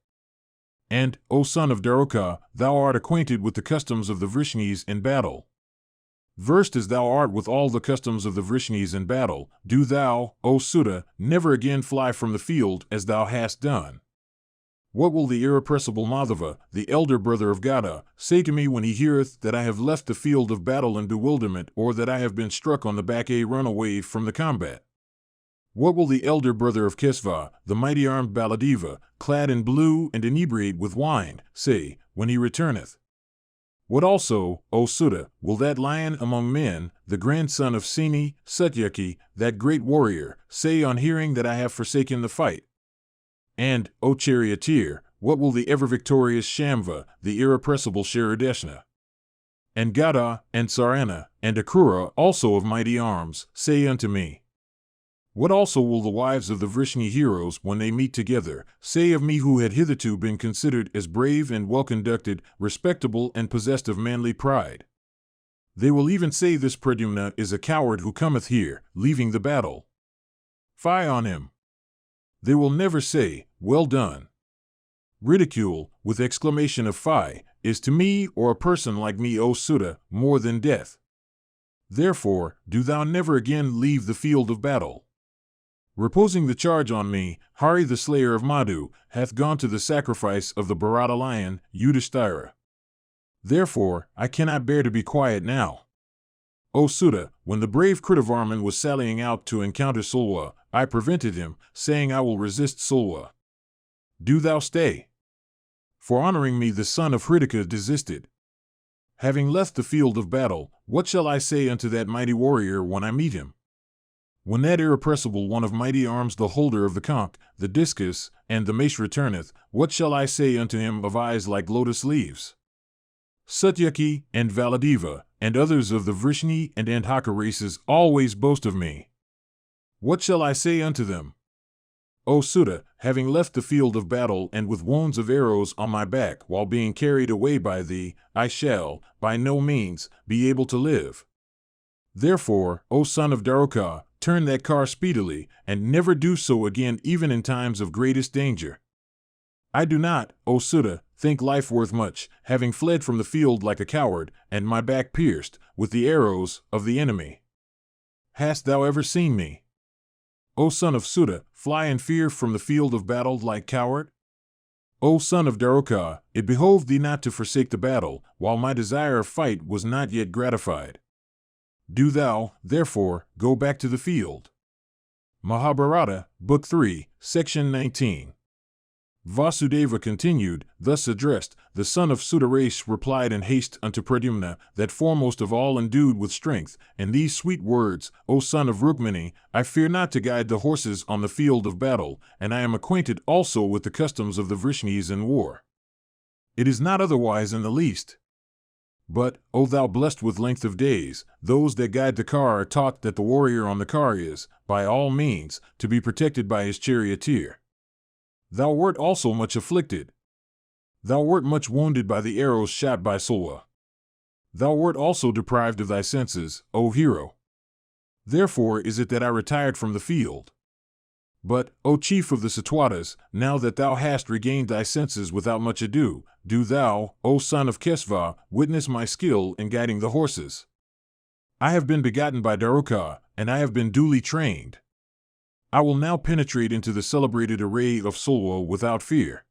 And, O son of Daruka, thou art acquainted with the customs of the Vrishnis in battle. Versed as thou art with all the customs of the Vrishnis in battle, do thou, O Sudha, never again fly from the field as thou hast done. What will the irrepressible Madhava, the elder brother of Gada, say to me when he heareth that I have left the field of battle in bewilderment, or that I have been struck on the back a runaway from the combat? What will the elder brother of Kesva, the mighty armed Baladeva, clad in blue and inebriated with wine, say, when he returneth? What also, O Sudha, will that lion among men, the grandson of Seni, Satyaki, that great warrior, say on hearing that I have forsaken the fight? And, O charioteer, what will the ever-victorious Shambha, the irrepressible Sharadeshna, and Gada, and Sarana, and Akrura, also of mighty arms, say unto me? What also will the wives of the Vrishni heroes, when they meet together, say of me who had hitherto been considered as brave and well-conducted, respectable and possessed of manly pride? They will even say this Pradyumna is a coward who cometh here, leaving the battle. Fie on him! They will never say, Well done. Ridicule, with exclamation of fie, is to me or a person like me, O Sudha, more than death. Therefore, do thou never again leave the field of battle. Reposing the charge on me, Hari the slayer of Madhu hath gone to the sacrifice of the Bharata lion, Yudhisthira. Therefore, I cannot bear to be quiet now. O Sudha, when the brave Kritavarman was sallying out to encounter Salwa, I prevented him, saying I will resist Salwa. Do thou stay. For honoring me the son of Hridika desisted. Having left the field of battle, what shall I say unto that mighty warrior when I meet him? When that irrepressible one of mighty arms, the holder of the conch, the discus, and the mace returneth, what shall I say unto him of eyes like lotus leaves? Satyaki and Valadeva, and others of the Vrishni and Andhaka races always boast of me. What shall I say unto them? O Sutta, having left the field of battle and with wounds of arrows on my back while being carried away by thee, I shall, by no means, be able to live. Therefore, O son of Daruka, turn that car speedily, and never do so again even in times of greatest danger. I do not, O Sutta, think life worth much, having fled from the field like a coward, and my back pierced with the arrows of the enemy. Hast thou ever seen me? O son of Sutta, fly in fear from the field of battle like coward? O son of Daruka, it behoved thee not to forsake the battle, while my desire of fight was not yet gratified. Do thou, therefore, go back to the field. Mahabharata, Book 3, Section 19. Vasudeva continued, thus addressed, the son of Sutta race replied in haste unto Pradyumna, that foremost of all endued with strength, in these sweet words, O son of Rukmini, I fear not to guide the horses on the field of battle, and I am acquainted also with the customs of the Vrishnis in war. It is not otherwise in the least. But, O thou blessed with length of days, those that guide the car are taught that the warrior on the car is, by all means, to be protected by his charioteer. Thou wert also much afflicted. Thou wert much wounded by the arrows shot by Salwa. Thou wert also deprived of thy senses, O hero. Therefore is it that I retired from the field. But, O chief of the Satwatas, now that thou hast regained thy senses without much ado, do thou, O son of Kesva, witness my skill in guiding the horses. I have been begotten by Daruka, and I have been duly trained. I will now penetrate into the celebrated array of Salwa without fear.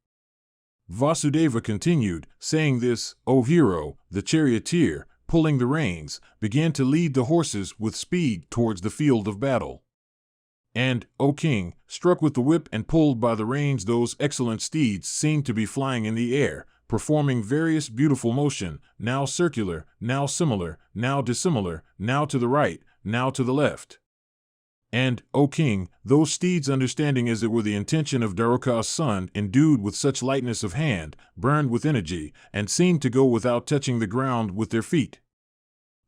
Vasudeva continued, saying this, O hero, the charioteer, pulling the reins, began to lead the horses with speed towards the field of battle. And, O king, struck with the whip and pulled by the reins, those excellent steeds seemed to be flying in the air, performing various beautiful motion, now circular, now similar, now dissimilar, now to the right, now to the left. And, O king, those steeds, understanding as it were the intention of Daruka's son, endued with such lightness of hand, burned with energy, and seemed to go without touching the ground with their feet.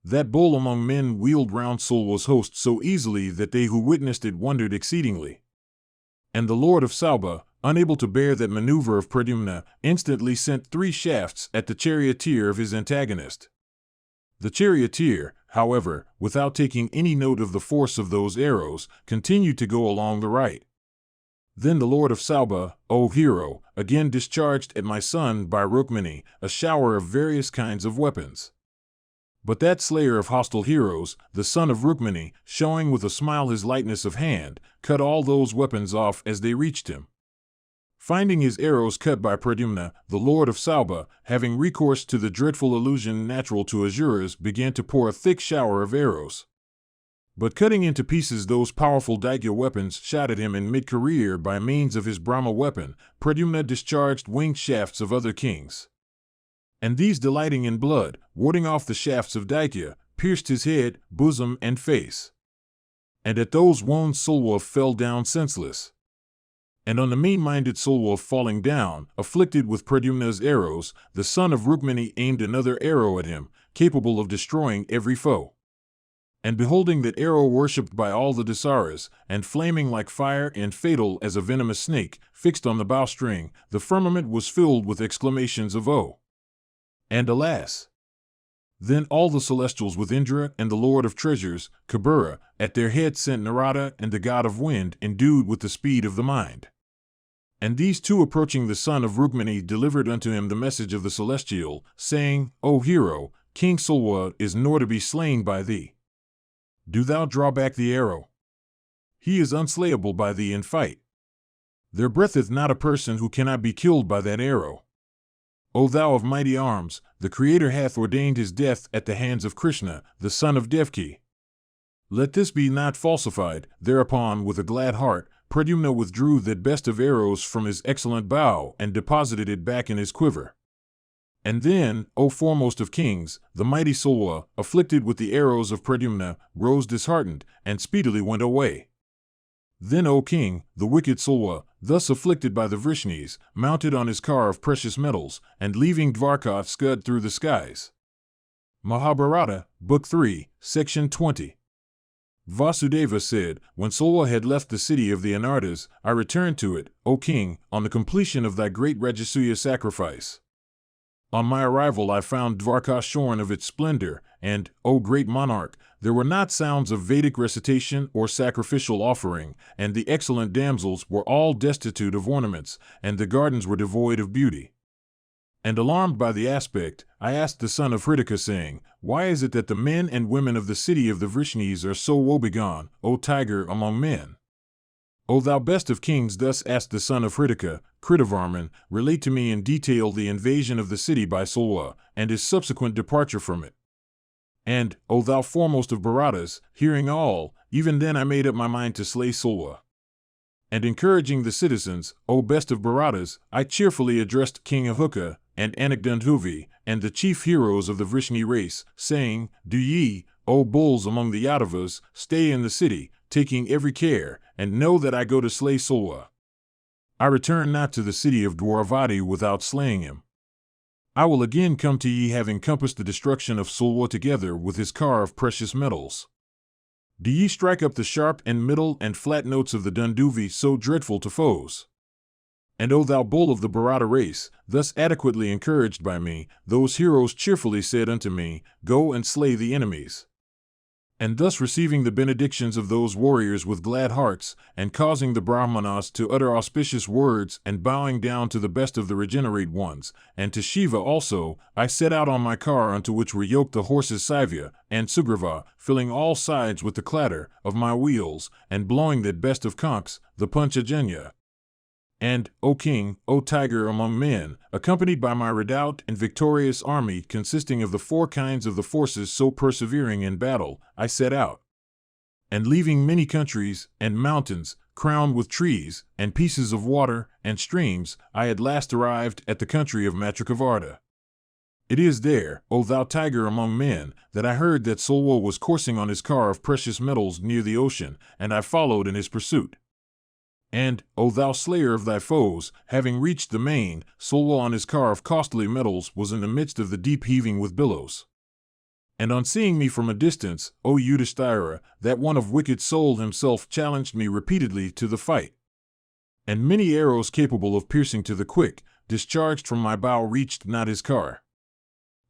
That bull among men wheeled round Salwa's host so easily that they who witnessed it wondered exceedingly. And the lord of Salba, unable to bear that maneuver of Pradyumna, instantly sent 3 shafts at the charioteer of his antagonist. The charioteer, however, without taking any note of the force of those arrows, continued to go along the right. Then the lord of Salba, O hero, again discharged at my son by Rukmini a shower of various kinds of weapons. But that slayer of hostile heroes, the son of Rukmini, showing with a smile his lightness of hand, cut all those weapons off as they reached him. Finding his arrows cut by Pradyumna, the lord of Salba, having recourse to the dreadful illusion natural to Asuras, began to pour a thick shower of arrows. But cutting into pieces those powerful Daikya weapons shot at him in mid-career by means of his Brahma weapon, Pradyumna discharged winged shafts of other kings. And these, delighting in blood, warding off the shafts of Daikya, pierced his head, bosom, and face. And at those wounds Salwa fell down senseless. And on the mean-minded Salwa falling down, afflicted with Pradyumna's arrows, the son of Rukmini aimed another arrow at him, capable of destroying every foe. And beholding that arrow worshipped by all the Dasaras, and flaming like fire and fatal as a venomous snake, fixed on the bowstring, the firmament was filled with exclamations of "Oh!" and "Alas!" Then all the celestials with Indra and the Lord of Treasures, Kirmira, at their head sent Narada and the god of wind, endued with the speed of the mind. And these two, approaching the son of Rukmini, delivered unto him the message of the celestial, saying, O hero, King Salwa is nor to be slain by thee. Do thou draw back the arrow. He is unslayable by thee in fight. There breatheth not a person who cannot be killed by that arrow. O thou of mighty arms, the Creator hath ordained his death at the hands of Krishna, the son of Devki. Let this be not falsified. Thereupon, with a glad heart, Pradyumna withdrew that best of arrows from his excellent bow and deposited it back in his quiver. And then, O foremost of kings, the mighty Salwa, afflicted with the arrows of Pradyumna, rose disheartened, and speedily went away. Then, O king, the wicked Salwa, thus afflicted by the Vrishnis, mounted on his car of precious metals, and leaving Dvarka scud through the skies. Mahabharata, Book 3, Section 20. Vasudeva said, when Salwa had left the city of the Anarthas, I returned to it, O king, on the completion of thy great Rajasuya sacrifice. On my arrival I found Dvarka shorn of its splendor, and, O great monarch, there were not sounds of Vedic recitation or sacrificial offering, and the excellent damsels were all destitute of ornaments, and the gardens were devoid of beauty. And alarmed by the aspect, I asked the son of Hritika, saying, why is it that the men and women of the city of the Vrishnis are so woebegone, O tiger among men? O thou best of kings, thus asked the son of Hritika, Kritavarman, relate to me in detail the invasion of the city by Salwa, and his subsequent departure from it. And, O thou foremost of Bharatas, hearing all, even then I made up my mind to slay Salwa. And encouraging the citizens, O best of Bharatas, I cheerfully addressed King Ahuka, and Anakdandhuvi, and the chief heroes of the Vrishni race, saying, do ye, O bulls among the Yadavas, stay in the city, taking every care, and know that I go to slay Salwa. I return not to the city of Dwaravati without slaying him. I will again come to ye having compassed the destruction of Salwa together with his car of precious metals. Do ye strike up the sharp and middle and flat notes of the Dunduvi so dreadful to foes? And O thou bull of the Bharata race, thus adequately encouraged by me, those heroes cheerfully said unto me, go and slay the enemies. And thus receiving the benedictions of those warriors with glad hearts, and causing the Brahmanas to utter auspicious words, and bowing down to the best of the regenerate ones, and to Shiva also, I set out on my car unto which were yoked the horses Saivya and Sugriva, filling all sides with the clatter of my wheels, and blowing that best of conchs, the Panchajanya. And, O king, O tiger among men, accompanied by my redoubt and victorious army consisting of the four kinds of the forces so persevering in battle, I set out. And leaving many countries and mountains, crowned with trees, and pieces of water, and streams, I at last arrived at the country of Matrikavarta. It is there, O thou tiger among men, that I heard that Salwa was coursing on his car of precious metals near the ocean, and I followed in his pursuit. And, O thou slayer of thy foes, having reached the main, Salwa on his car of costly metals was in the midst of the deep heaving with billows. And on seeing me from a distance, O Yudhisthira, that one of wicked soul himself challenged me repeatedly to the fight. And many arrows capable of piercing to the quick, discharged from my bow reached not his car.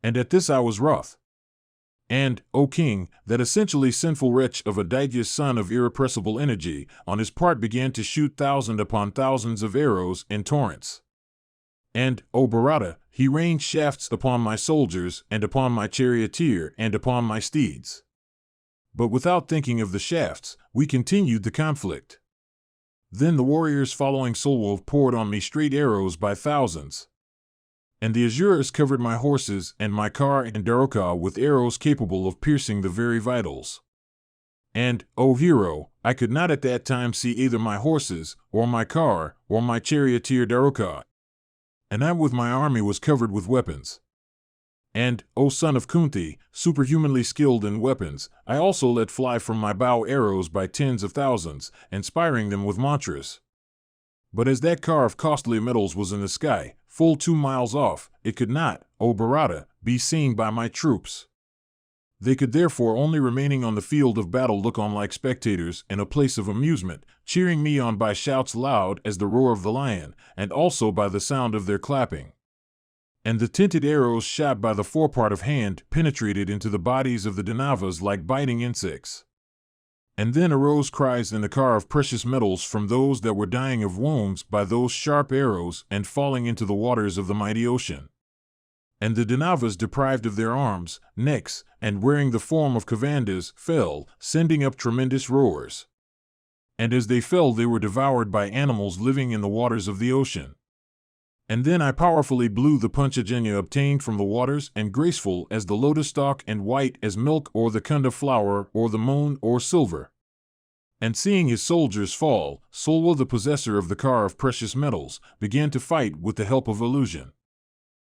And at this I was wroth. And, O king, that essentially sinful wretch of a Daitya's son of irrepressible energy, on his part began to shoot thousand upon thousands of arrows in torrents. And, O Bharata, he rained shafts upon my soldiers, and upon my charioteer, and upon my steeds. But without thinking of the shafts, we continued the conflict. Then the warriors following Salwa poured on me straight arrows by thousands. And the Asuras covered my horses and my car and Daroka with arrows capable of piercing the very vitals. And, O hero, I could not at that time see either my horses, or my car, or my charioteer Daroka. And I with my army was covered with weapons. And, O son of Kunti, superhumanly skilled in weapons, I also let fly from my bow arrows by tens of thousands, inspiring them with mantras. But as that car of costly metals was in the sky, full 2 miles off, it could not, O Bharata, be seen by my troops. They could therefore only remaining on the field of battle look on like spectators in a place of amusement, cheering me on by shouts loud as the roar of the lion, and also by the sound of their clapping. And the tinted arrows shot by the forepart of hand penetrated into the bodies of the Danavas like biting insects. And then arose cries in the car of precious metals from those that were dying of wounds by those sharp arrows and falling into the waters of the mighty ocean. And the Danavas, deprived of their arms, necks, and wearing the form of Kavandas, fell, sending up tremendous roars. And as they fell they were devoured by animals living in the waters of the ocean. And then I powerfully blew the Panchajanya obtained from the waters, and graceful as the lotus stalk and white as milk or the kunda flower or the moon or silver. And seeing his soldiers fall, Salwa, the possessor of the car of precious metals, began to fight with the help of illusion.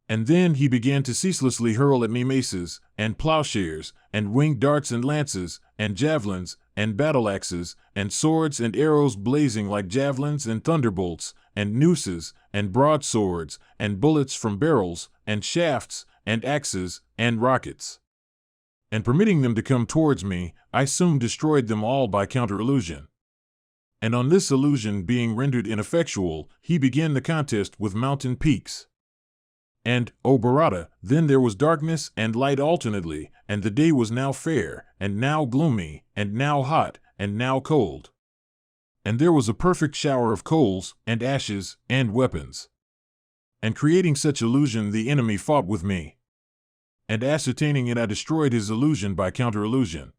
And then he began to ceaselessly hurl at me maces, and plowshares, and winged darts and lances, and javelins, and battle-axes, and swords and arrows blazing like javelins and thunderbolts, and nooses, and broadswords, and bullets from barrels, and shafts, and axes, and rockets. And permitting them to come towards me, I soon destroyed them all by counter-illusion. And on this illusion being rendered ineffectual, he began the contest with mountain peaks. And, O Bharata, then there was darkness and light alternately, and the day was now fair, and now gloomy, and now hot, and now cold. And there was a perfect shower of coals, and ashes, and weapons. And creating such illusion the enemy fought with me. And ascertaining it I destroyed his illusion by counter-illusion.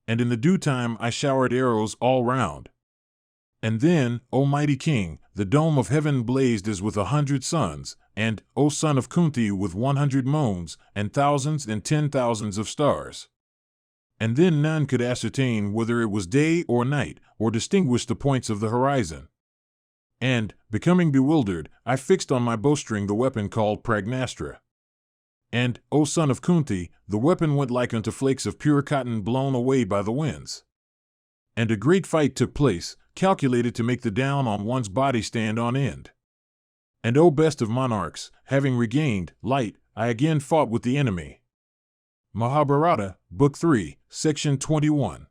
And in the due time I showered arrows all round. And then, O mighty king, the dome of heaven blazed as with 100 suns, and, O son of Kunti, with 100 moons, and thousands and 10,000s of stars. And then none could ascertain whether it was day or night, or distinguish the points of the horizon. And, becoming bewildered, I fixed on my bowstring the weapon called Pragnastra. And, O son of Kunti, the weapon went like unto flakes of pure cotton blown away by the winds. And a great fight took place, calculated to make the down on one's body stand on end. And O best of monarchs, having regained light, I again fought with the enemy. Mahabharata, Book 3, Section 21.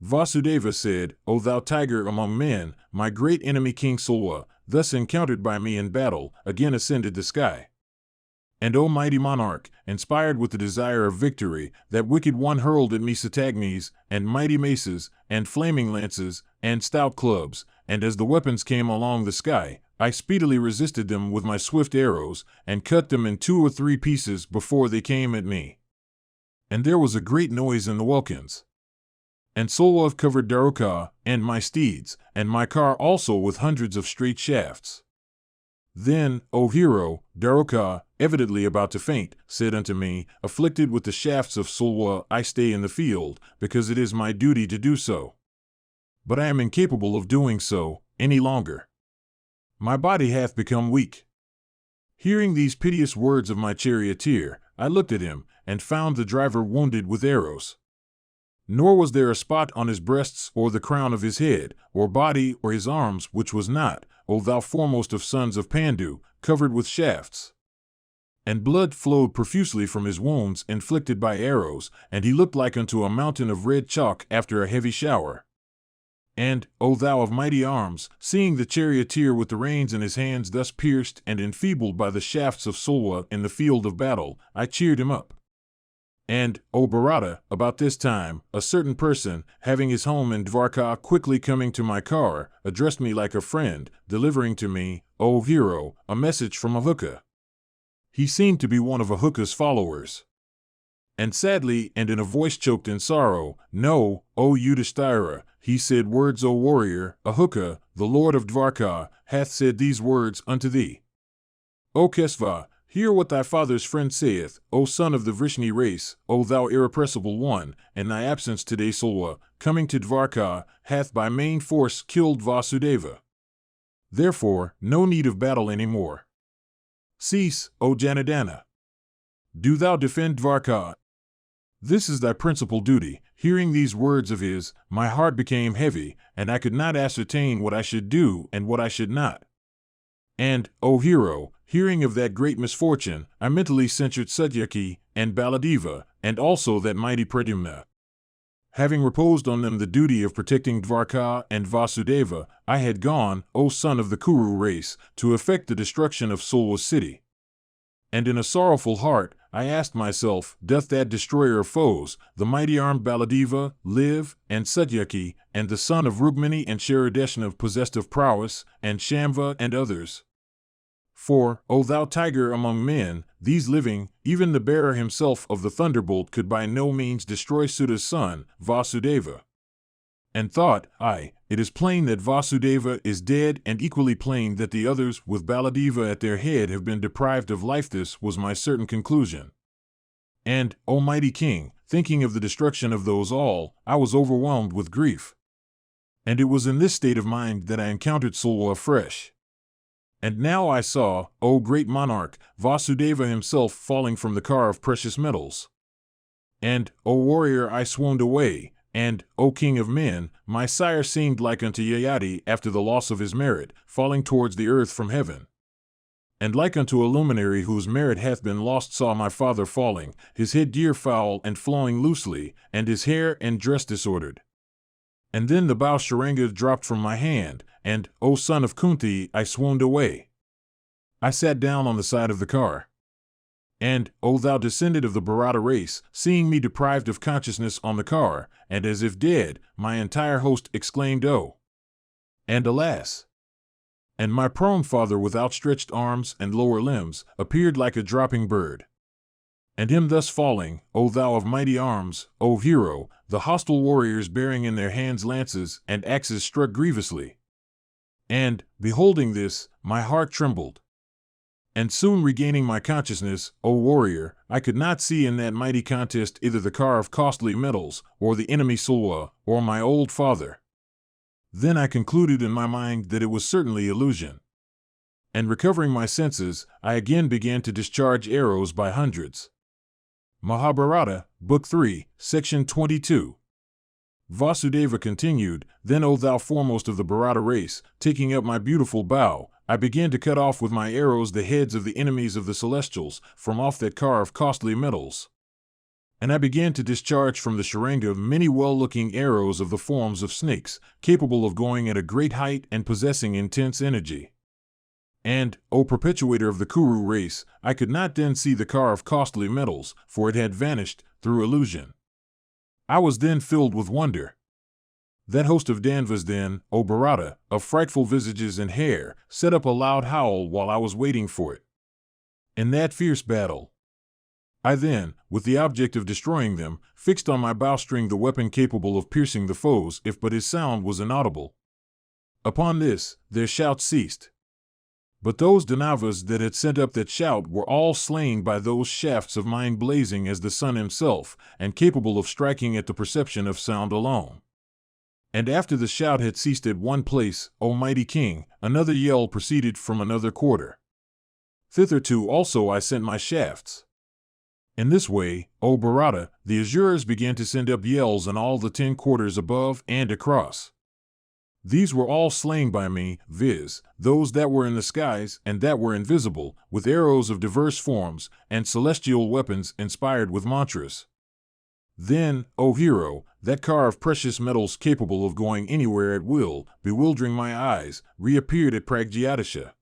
Vasudeva said, O thou tiger among men, my great enemy King Salwa, thus encountered by me in battle, again ascended the sky. And O mighty monarch, inspired with the desire of victory, that wicked one hurled at me satagnis, and mighty maces, and flaming lances, and stout clubs, and as the weapons came along the sky, I speedily resisted them with my swift arrows, and cut them in 2 or 3 pieces before they came at me. And there was a great noise in the welkins. And Salwa covered Daruka, and my steeds, and my car also with hundreds of straight shafts. Then, O hero, Daruka, evidently about to faint, said unto me, afflicted with the shafts of Salwa, I stay in the field, because it is my duty to do so. But I am incapable of doing so any longer. My body hath become weak. Hearing these piteous words of my charioteer, I looked at him, and found the driver wounded with arrows. Nor was there a spot on his breasts or the crown of his head, or body or his arms which was not, O thou foremost of sons of Pandu, covered with shafts. And blood flowed profusely from his wounds inflicted by arrows, and he looked like unto a mountain of red chalk after a heavy shower. And, O thou of mighty arms, seeing the charioteer with the reins in his hands thus pierced and enfeebled by the shafts of Salwa in the field of battle, I cheered him up. And, O Bharata, about this time, a certain person, having his home in Dvarka, quickly coming to my car, addressed me like a friend, delivering to me, O hero, a message from Ahuka. He seemed to be one of Ahuka's followers. And sadly, and in a voice choked in sorrow, No, O Yudhisthira, he said, words, O warrior, Ahuka, the lord of Dvarka, hath said these words unto thee. O Kesva, hear what thy father's friend saith, O son of the Vrishni race, O thou irrepressible one, and thy absence today Salwa, coming to Dvarka, hath by main force killed Vasudeva. Therefore, no need of battle any more. Cease, O Janardana. Do thou defend Dvarka. This is thy principal duty. Hearing these words of his, my heart became heavy, and I could not ascertain what I should do and what I should not. And, O hero, hearing of that great misfortune, I mentally censured Satyaki, and Baladeva, and also that mighty Pradyumna. Having reposed on them the duty of protecting Dvarka and Vasudeva, I had gone, O son of the Kuru race, to effect the destruction of Salwa's city. And in a sorrowful heart, I asked myself, doth that destroyer of foes, the mighty-armed Baladeva, live, and Satyaki, and the son of Rukmini and Sharadeshnav possessed of prowess, and Shambha and others? For, O thou tiger among men, these living, even the bearer himself of the thunderbolt could by no means destroy Suta's son, Vasudeva. And thought I, it is plain that Vasudeva is dead, and equally plain that the others with Baladeva at their head have been deprived of life. This was my certain conclusion. And, O mighty king, thinking of the destruction of those all, I was overwhelmed with grief. And it was in this state of mind that I encountered Salwa afresh. And now I saw, O great monarch, Vasudeva himself falling from the car of precious metals. And, O warrior, I swooned away, and, O king of men, my sire seemed like unto Yayati after the loss of his merit, falling towards the earth from heaven. And like unto a luminary whose merit hath been lost saw my father falling, his head dear foul and flowing loosely, and his hair and dress disordered. And then the bow Sharanga dropped from my hand, and, O son of Kunti, I swooned away. I sat down on the side of the car. And, O thou descendant of the Bharata race, seeing me deprived of consciousness on the car, and as if dead, my entire host exclaimed, O! And alas! And my prone father with outstretched arms and lower limbs appeared like a dropping bird. And him thus falling, O thou of mighty arms, O hero, the hostile warriors bearing in their hands lances and axes struck grievously. And, beholding this, my heart trembled. And soon regaining my consciousness, O warrior, I could not see in that mighty contest either the car of costly metals, or the enemy Salwa, or my old father. Then I concluded in my mind that it was certainly illusion. And recovering my senses, I again began to discharge arrows by hundreds. Mahabharata, Book 3, Section 22. Vasudeva continued, Then, O thou foremost of the Bharata race, taking up my beautiful bow, I began to cut off with my arrows the heads of the enemies of the celestials from off that car of costly metals. And I began to discharge from the Sharanga many well-looking arrows of the forms of snakes, capable of going at a great height and possessing intense energy. And, O perpetuator of the Kuru race, I could not then see the car of costly metals, for it had vanished through illusion. I was then filled with wonder. That host of Danvas then, O Bharata, of frightful visages and hair, set up a loud howl while I was waiting for it. In that fierce battle, I then, with the object of destroying them, fixed on my bowstring the weapon capable of piercing the foes if but his sound was inaudible. Upon this, their shouts ceased. But those Danavas that had sent up that shout were all slain by those shafts of mine blazing as the sun himself, and capable of striking at the perception of sound alone. And after the shout had ceased at one place, O mighty king, another yell proceeded from another quarter. Thitherto also I sent my shafts. In this way, O Bharata, the Asuras began to send up yells in all the 10 quarters above and across. These were all slain by me, viz., those that were in the skies and that were invisible, with arrows of diverse forms, and celestial weapons inspired with mantras. Then, O hero, that car of precious metals capable of going anywhere at will, bewildering my eyes, reappeared at Pragyatisha.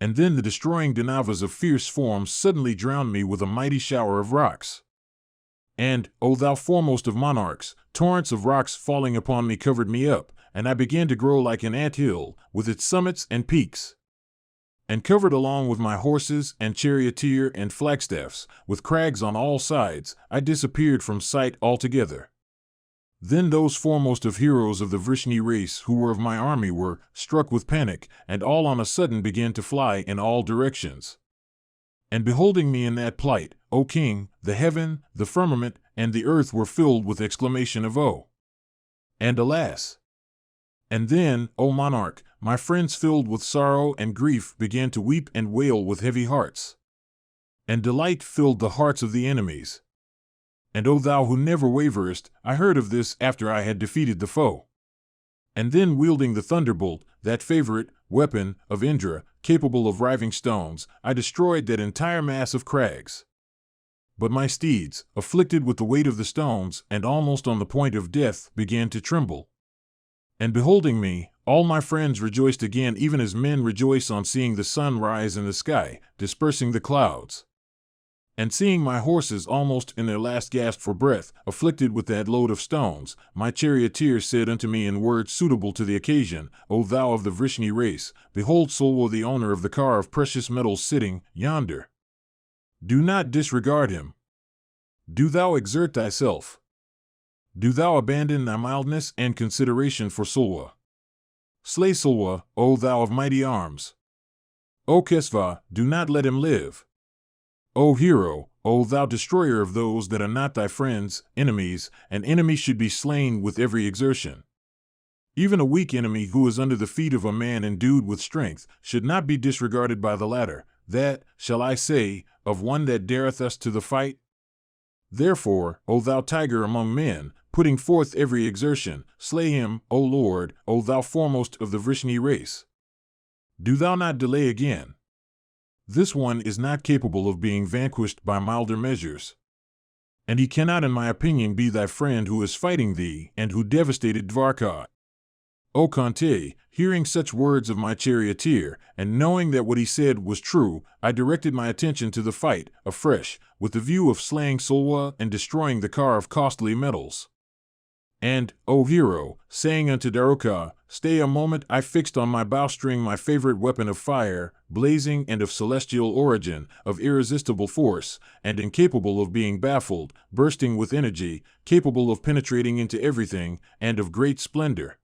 And then the destroying Danavas of fierce forms suddenly drowned me with a mighty shower of rocks. And, O thou foremost of monarchs, torrents of rocks falling upon me covered me up, and I began to grow like an ant-hill, with its summits and peaks. And covered along with my horses and charioteer and flagstaffs, with crags on all sides, I disappeared from sight altogether. Then those foremost of heroes of the Vrishni race who were of my army were struck with panic, and all on a sudden began to fly in all directions. And beholding me in that plight, O king, the heaven, the firmament, and the earth were filled with exclamation of O! And alas! And then, O monarch, my friends filled with sorrow and grief began to weep and wail with heavy hearts. And delight filled the hearts of the enemies. And O thou who never waverest, I heard of this after I had defeated the foe. And then wielding the thunderbolt, that favorite weapon of Indra, capable of riving stones, I destroyed that entire mass of crags. But my steeds, afflicted with the weight of the stones and almost on the point of death, began to tremble. And beholding me, all my friends rejoiced again, even as men rejoice on seeing the sun rise in the sky, dispersing the clouds. And seeing my horses almost in their last gasp for breath, afflicted with that load of stones, my charioteer said unto me in words suitable to the occasion, O thou of the Vrishni race, behold Salwa the owner of the car of precious metals sitting yonder. Do not disregard him. Do thou exert thyself. Do thou abandon thy mildness and consideration for Salwa. Slay Salwa, O thou of mighty arms. O Kesva, do not let him live. O hero, O thou destroyer of those that are not thy friends, enemies, and enemies should be slain with every exertion. Even a weak enemy who is under the feet of a man endued with strength should not be disregarded by the latter, that, shall I say, of one that dareth us to the fight? Therefore, O thou tiger among men, putting forth every exertion, slay him, O Lord, O thou foremost of the Vrishni race. Do thou not delay again. This one is not capable of being vanquished by milder measures. And he cannot, in my opinion, be thy friend who is fighting thee, and who devastated Dvarka. O Kante, hearing such words of my charioteer, and knowing that what he said was true, I directed my attention to the fight, afresh, with the view of slaying Salwa and destroying the car of costly metals. And, O hero, saying unto Daruka, stay a moment, I fixed on my bowstring my favorite weapon of fire, blazing and of celestial origin, of irresistible force, and incapable of being baffled, bursting with energy, capable of penetrating into everything, and of great splendor.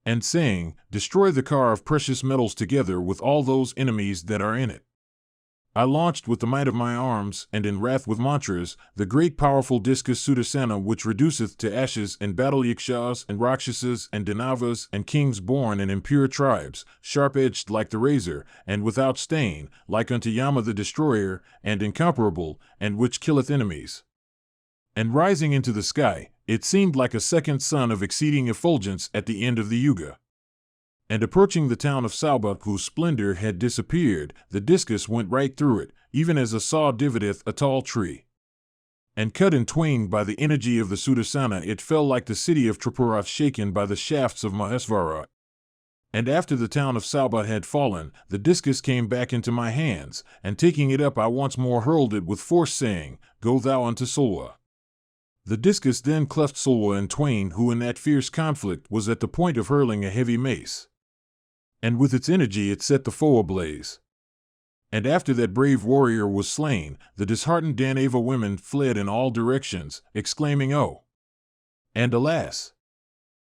And saying, destroy the car of precious metals together with all those enemies that are in it. I launched with the might of my arms, and in wrath with mantras, the great powerful discus Sudarsana which reduceth to ashes in battle yakshas and rakshasas and danavas and kings born in impure tribes, sharp-edged like the razor, and without stain, like unto Yama the destroyer, and incomparable, and which killeth enemies. And rising into the sky, it seemed like a second sun of exceeding effulgence at the end of the yuga. And approaching the town of Salwa, whose splendor had disappeared, the discus went right through it, even as a saw divideth a tall tree. And cut in twain by the energy of the Sudarsana, it fell like the city of Tripura shaken by the shafts of Mahesvara. And after the town of Salwa had fallen, the discus came back into my hands, and taking it up I once more hurled it with force, saying, Go thou unto Salwa. The discus then cleft Salwa in twain, who in that fierce conflict was at the point of hurling a heavy mace. And with its energy it set the foe ablaze. And after that brave warrior was slain, the disheartened Danava women fled in all directions, exclaiming, Oh! And alas!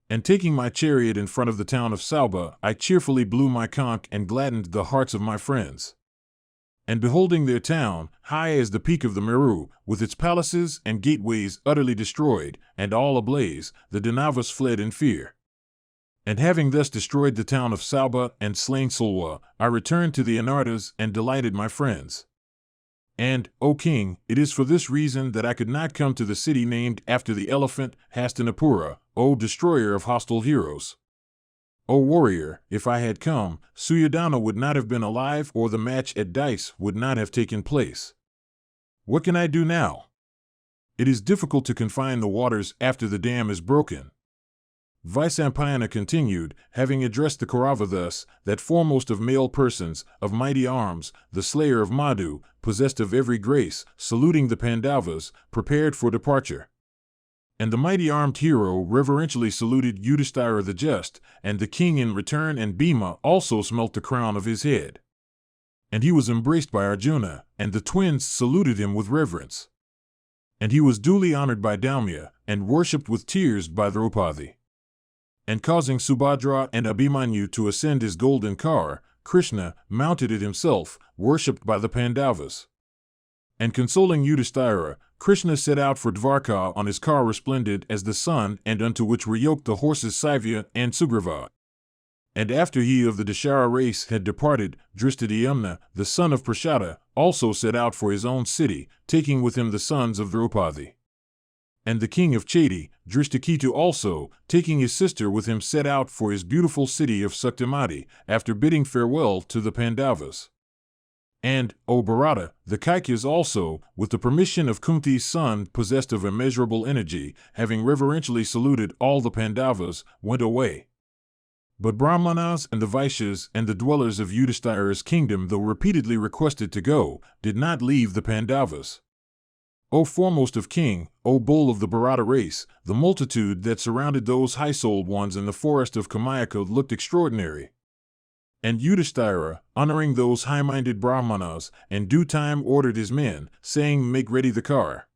And taking my chariot in front of the town of Salwa, I cheerfully blew my conch and gladdened the hearts of my friends. And beholding their town, high as the peak of the Meru, with its palaces and gateways utterly destroyed, and all ablaze, the Danavas fled in fear. And having thus destroyed the town of Salwa and slain Salwa, I returned to the Anartas and delighted my friends. And, O king, it is for this reason that I could not come to the city named after the elephant, Hastinapura, O destroyer of hostile heroes. O warrior, if I had come, Suryodhana would not have been alive, or the match at dice would not have taken place. What can I do now? It is difficult to confine the waters after the dam is broken. Vyasa continued, having addressed the Kaurava thus, that foremost of male persons, of mighty arms, the slayer of Madhu, possessed of every grace, saluting the Pandavas, prepared for departure. And the mighty armed hero reverentially saluted Yudhisthira the just, and the king in return, and Bhima also smelt the crown of his head. And he was embraced by Arjuna, and the twins saluted him with reverence. And he was duly honored by Daumya, and worshipped with tears by Draupadi. And causing Subhadra and Abhimanyu to ascend his golden car, Krishna mounted it himself, worshipped by the Pandavas. And consoling Yudhisthira, Krishna set out for Dvarka on his car resplendent as the sun, and unto which were yoked the horses Saivya and Sugriva. And after he of the Dashara race had departed, Drishtadyumna, the son of Prashada, also set out for his own city, taking with him the sons of Draupadi. And the king of Chedi, Drishtaketu also, taking his sister with him, set out for his beautiful city of Suktamati, after bidding farewell to the Pandavas. And, O Bharata, the Kaikyas also, with the permission of Kunti's son, possessed of immeasurable energy, having reverentially saluted all the Pandavas, went away. But Brahmanas and the Vaishyas and the dwellers of Yudhisthira's kingdom, though repeatedly requested to go, did not leave the Pandavas. O foremost of king, O bull of the Bharata race, the multitude that surrounded those high-souled ones in the forest of Kamayaka looked extraordinary. And Yudhisthira, honoring those high-minded Brahmanas, in due time ordered his men, saying, Make ready the car.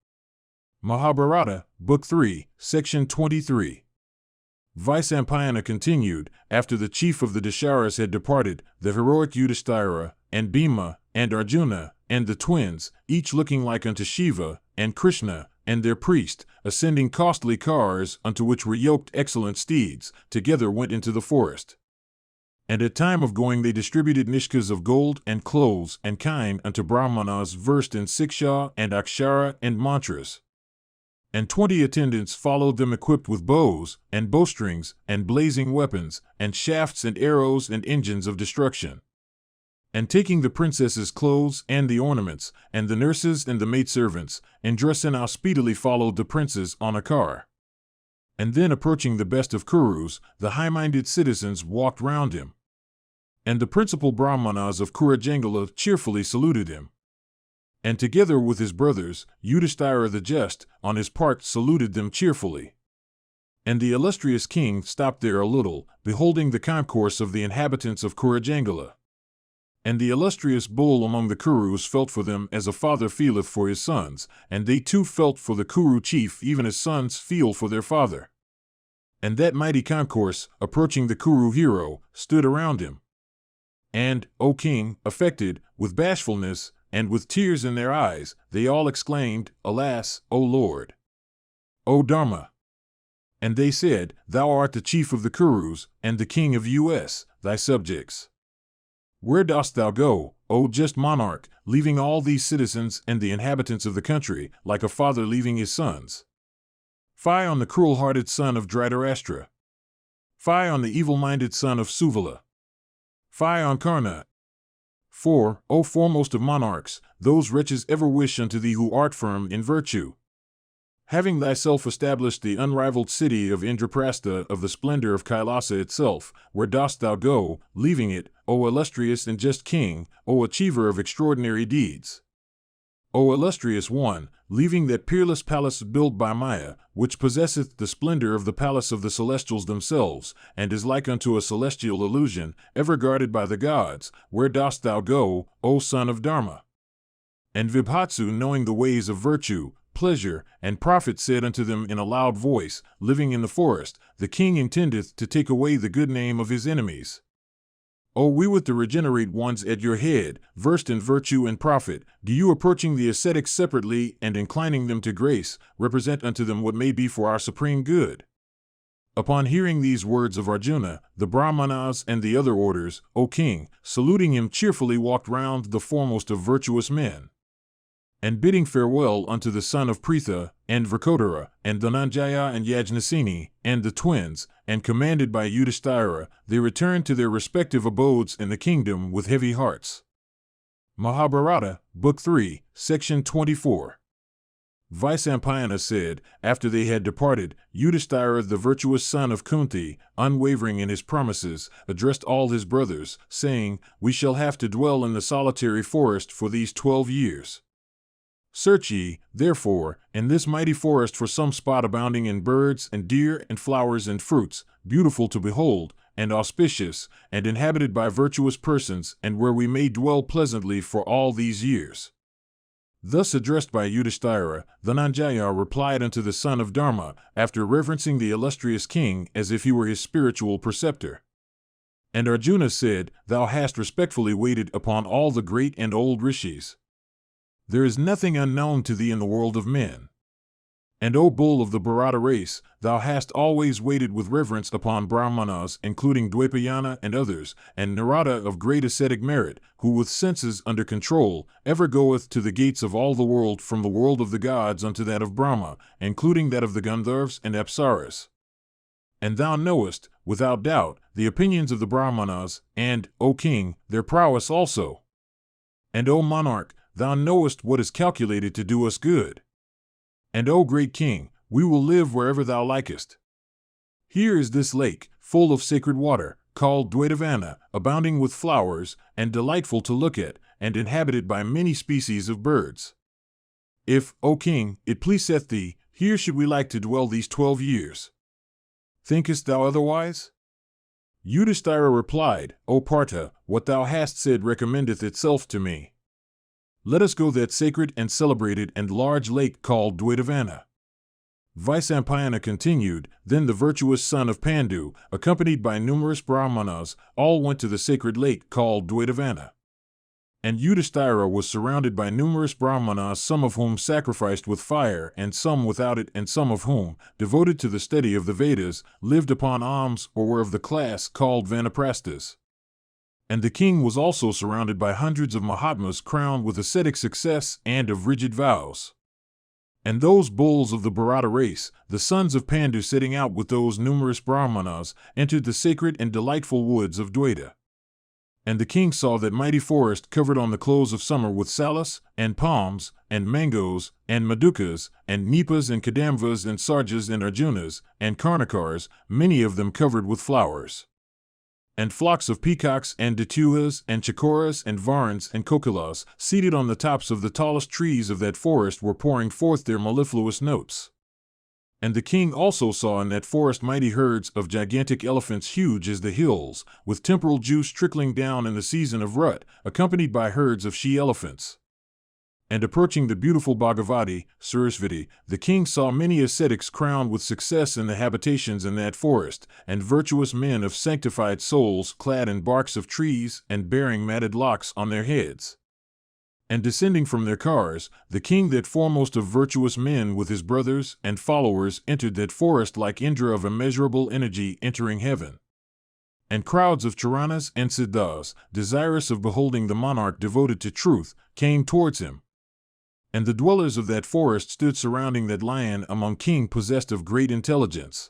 Mahabharata, Book 3, Section 23. Vyasa continued, after the chief of the Dasharas had departed, the heroic Yudhisthira, and Bhima, and Arjuna, and the twins, each looking like unto Shiva, and Krishna, and their priest, ascending costly cars unto which were yoked excellent steeds, together went into the forest. And at time of going they distributed nishkas of gold and clothes and kine unto Brahmanas versed in siksha and akshara and mantras. And 20 attendants followed them equipped with bows and bowstrings and blazing weapons and shafts and arrows and engines of destruction. And taking the princess's clothes and the ornaments and the nurses and the maidservants, Indrasena speedily followed the princes on a car. And then approaching the best of Kurus, the high-minded citizens walked round him. And the principal Brahmanas of Kurujangala cheerfully saluted him. And together with his brothers, Yudhisthira the just, on his part saluted them cheerfully. And the illustrious king stopped there a little, beholding the concourse of the inhabitants of Kurujangala. And the illustrious bull among the Kurus felt for them as a father feeleth for his sons, and they too felt for the Kuru chief even as sons feel for their father. And that mighty concourse, approaching the Kuru hero, stood around him. And, O king, affected, with bashfulness, and with tears in their eyes, they all exclaimed, Alas, O Lord! O Dharma! And they said, Thou art the chief of the Kurus, and the king of us, thy subjects. Where dost thou go, O just monarch, leaving all these citizens and the inhabitants of the country, like a father leaving his sons? Fie on the cruel-hearted son of Dhritarashtra! Fie on the evil-minded son of Suvala! Fie on Karna! For, O foremost of monarchs, those wretches ever wish unto thee who art firm in virtue. Having thyself established the unrivaled city of Indraprastha of the splendor of Kailasa itself, where dost thou go, leaving it, O illustrious and just king, O achiever of extraordinary deeds? O illustrious one, leaving that peerless palace built by Maya, which possesseth the splendor of the palace of the celestials themselves, and is like unto a celestial illusion, ever guarded by the gods, where dost thou go, O son of Dharma? And Vibhatsu, knowing the ways of virtue, pleasure, and profit, said unto them in a loud voice, Living in the forest, the king intendeth to take away the good name of his enemies. O we with the regenerate ones at your head, versed in virtue and profit, do you approaching the ascetics separately and inclining them to grace, represent unto them what may be for our supreme good? Upon hearing these words of Arjuna, the Brahmanas and the other orders, O king, saluting him cheerfully walked round the foremost of virtuous men. And bidding farewell unto the son of Pritha, and Vrkodara, and Dhananjaya and Yajnasini, and the twins, and commanded by Yudhisthira, they returned to their respective abodes in the kingdom with heavy hearts. Mahabharata, Book 3, Section 24. Vyasa said, after they had departed, Yudhisthira the virtuous son of Kunti, unwavering in his promises, addressed all his brothers, saying, We shall have to dwell in the solitary forest for these 12 years. Search ye, therefore, in this mighty forest for some spot abounding in birds and deer and flowers and fruits, beautiful to behold, and auspicious, and inhabited by virtuous persons, and where we may dwell pleasantly for all these years. Thus addressed by Yudhisthira, Dhananjaya replied unto the son of Dharma, after reverencing the illustrious king as if he were his spiritual preceptor. And Arjuna said, Thou hast respectfully waited upon all the great and old rishis. There is nothing unknown to thee in the world of men. And O bull of the Bharata race, thou hast always waited with reverence upon Brahmanas, including Dvaipayana and others, and Narada of great ascetic merit, who with senses under control, ever goeth to the gates of all the world from the world of the gods unto that of Brahma, including that of the Gandharvas and Apsaras. And thou knowest, without doubt, the opinions of the Brahmanas, and, O king, their prowess also. And O monarch, thou knowest what is calculated to do us good. And O great king, we will live wherever thou likest. Here is this lake, full of sacred water, called Dvaitavana, abounding with flowers, and delightful to look at, and inhabited by many species of birds. If, O king, it pleaseth thee, here should we like to dwell these 12 years. Thinkest thou otherwise? Yudhisthira replied, O Partha, what thou hast said recommendeth itself to me. Let us go that sacred and celebrated and large lake called Dvaitavana. Vyasa continued, Then the virtuous son of Pandu, accompanied by numerous Brahmanas, all went to the sacred lake called Dvaitavana. And Yudhisthira was surrounded by numerous brahmanas, some of whom sacrificed with fire, and some without it, and some of whom, devoted to the study of the Vedas, lived upon alms or were of the class called vanaprasthas. And the king was also surrounded by hundreds of Mahatmas crowned with ascetic success and of rigid vows. And those bulls of the Bharata race, the sons of Pandu, setting out with those numerous brahmanas, entered the sacred and delightful woods of Dwaita. And the king saw that mighty forest covered on the close of summer with salas, and palms, and mangoes, and madukas, and nipas, and kadamvas, and sarjas, and arjunas, and karnakars, many of them covered with flowers. And flocks of peacocks, and datuhas, and chakoras, and varans, and kokilas, seated on the tops of the tallest trees of that forest, were pouring forth their mellifluous notes. And the king also saw in that forest mighty herds of gigantic elephants huge as the hills, with temporal juice trickling down in the season of rut, accompanied by herds of she-elephants. And approaching the beautiful Bhagavati, Sarasvati, the king saw many ascetics crowned with success in the habitations in that forest, and virtuous men of sanctified souls clad in barks of trees and bearing matted locks on their heads. And descending from their cars, the king, that foremost of virtuous men with his brothers and followers, entered that forest like Indra of immeasurable energy entering heaven. And crowds of Charanas and Siddhas, desirous of beholding the monarch devoted to truth, came towards him. And the dwellers of that forest stood surrounding that lion among king possessed of great intelligence.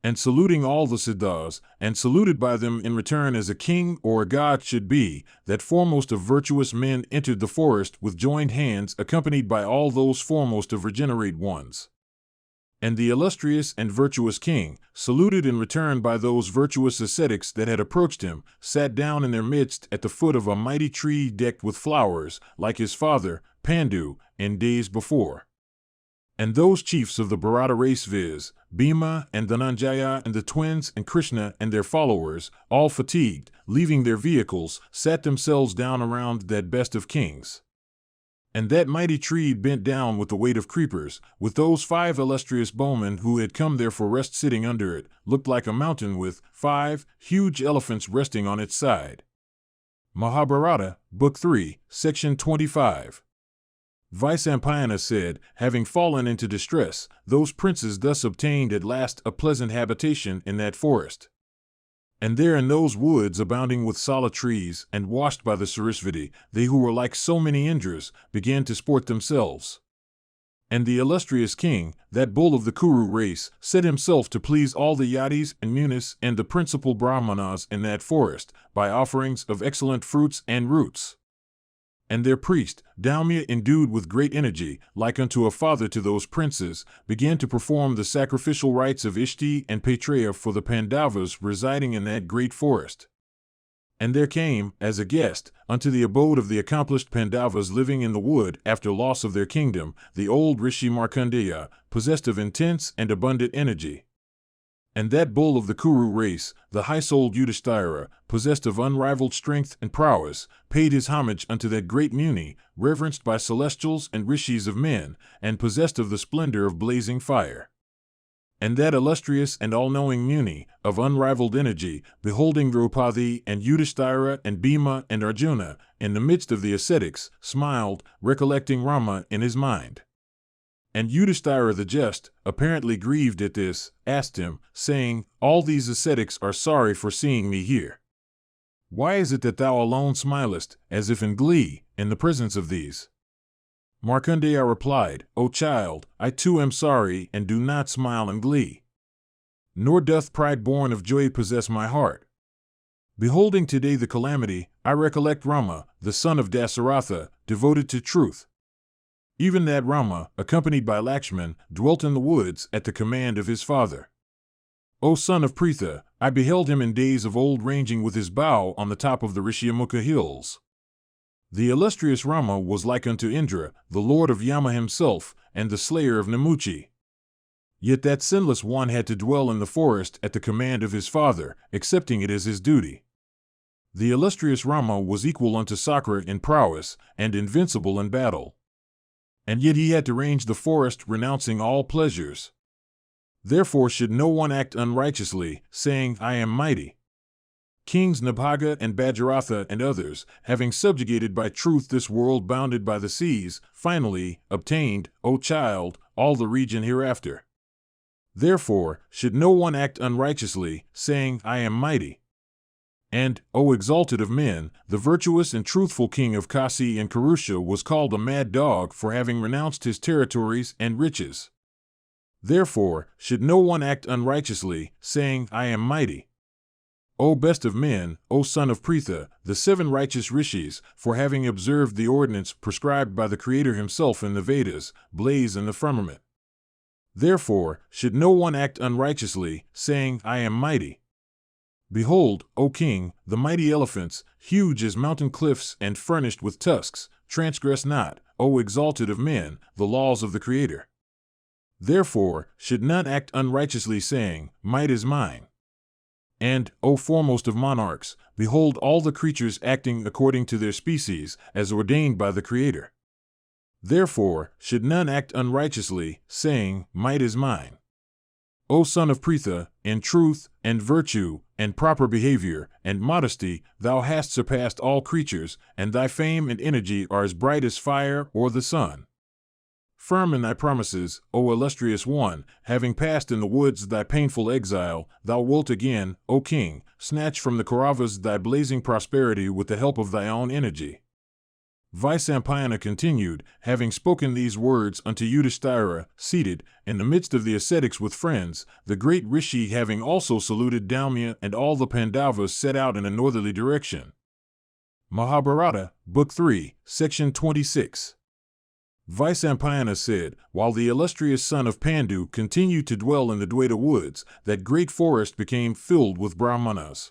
And saluting all the Siddhas, and saluted by them in return as a king or a god should be, that foremost of virtuous men entered the forest with joined hands, accompanied by all those foremost of regenerate ones. And the illustrious and virtuous king, saluted in return by those virtuous ascetics that had approached him, sat down in their midst at the foot of a mighty tree decked with flowers, like his father, Pandu, in days before. And those chiefs of the Bharata race, viz., Bhima and Dhananjaya and the twins and Krishna and their followers, all fatigued, leaving their vehicles, sat themselves down around that best of kings. And that mighty tree bent down with the weight of creepers, with those 5 illustrious bowmen who had come there for rest sitting under it, looked like a mountain with 5 huge elephants resting on its side. Mahabharata, Book 3, Section 25. Vyasa said, having fallen into distress, those princes thus obtained at last a pleasant habitation in that forest. And there in those woods abounding with sala trees, and washed by the Sarasvati, they who were like so many Indras, began to sport themselves. And the illustrious king, that bull of the Kuru race, set himself to please all the Yadis and Munis and the principal Brahmanas in that forest, by offerings of excellent fruits and roots. And their priest, Daumya, endued with great energy, like unto a father to those princes, began to perform the sacrificial rites of Ishti and Paitreya for the Pandavas residing in that great forest. And there came, as a guest, unto the abode of the accomplished Pandavas living in the wood after loss of their kingdom, the old Rishi Markandeya, possessed of intense and abundant energy. And that bull of the Kuru race, the high-souled Yudhisthira, possessed of unrivaled strength and prowess, paid his homage unto that great Muni, reverenced by celestials and rishis of men, and possessed of the splendor of blazing fire. And that illustrious and all-knowing Muni, of unrivaled energy, beholding Draupadi and Yudhisthira and Bhima and Arjuna, in the midst of the ascetics, smiled, recollecting Rama in his mind. And Yudhisthira the just, apparently grieved at this, asked him, saying, all these ascetics are sorry for seeing me here. Why is it that thou alone smilest, as if in glee, in the presence of these? Markandeya replied, O child, I too am sorry and do not smile in glee. Nor doth pride born of joy possess my heart. Beholding today the calamity, I recollect Rama, the son of Dasaratha, devoted to truth. Even that Rama, accompanied by Lakshman, dwelt in the woods at the command of his father. O son of Pritha, I beheld him in days of old ranging with his bow on the top of the Rishyamukha hills. The illustrious Rama was like unto Indra, the lord of Yama himself, and the slayer of Namuchi. Yet that sinless one had to dwell in the forest at the command of his father, accepting it as his duty. The illustrious Rama was equal unto Sakra in prowess, and invincible in battle. And yet he had to range the forest, renouncing all pleasures. Therefore should no one act unrighteously, saying, I am mighty. kings Nabhaga and Bhajaratha and others, having subjugated by truth this world bounded by the seas, finally obtained, O child, all the region hereafter. Therefore, should no one act unrighteously, saying, I am mighty. And, O exalted of men, the virtuous and truthful king of Kasi and Kurusha was called a mad dog for having renounced his territories and riches. Therefore, should no one act unrighteously, saying, I am mighty. O best of men, O son of Pritha, the 7 righteous rishis, for having observed the ordinance prescribed by the Creator himself in the Vedas, blaze in the firmament. Therefore, should no one act unrighteously, saying, I am mighty. Behold, O king, the mighty elephants, huge as mountain cliffs and furnished with tusks, transgress not, O exalted of men, the laws of the Creator. Therefore, should none act unrighteously, saying, Might is mine. And, O foremost of monarchs, behold all the creatures acting according to their species, as ordained by the Creator. Therefore, should none act unrighteously, saying, Might is mine. O son of Pritha, in truth, and virtue, and proper behavior, and modesty, thou hast surpassed all creatures, and thy fame and energy are as bright as fire or the sun. Firm in thy promises, O illustrious one, having passed in the woods thy painful exile, thou wilt again, O king, snatch from the Kauravas thy blazing prosperity with the help of thy own energy. Vyasa continued, having spoken these words unto Yudhisthira, seated, in the midst of the ascetics with friends, the great Rishi having also saluted Daumya, and all the Pandavas set out in a northerly direction. Mahabharata, Book 3, Section 26. Vyasa said, while the illustrious son of Pandu continued to dwell in the Dwaita woods, that great forest became filled with Brahmanas.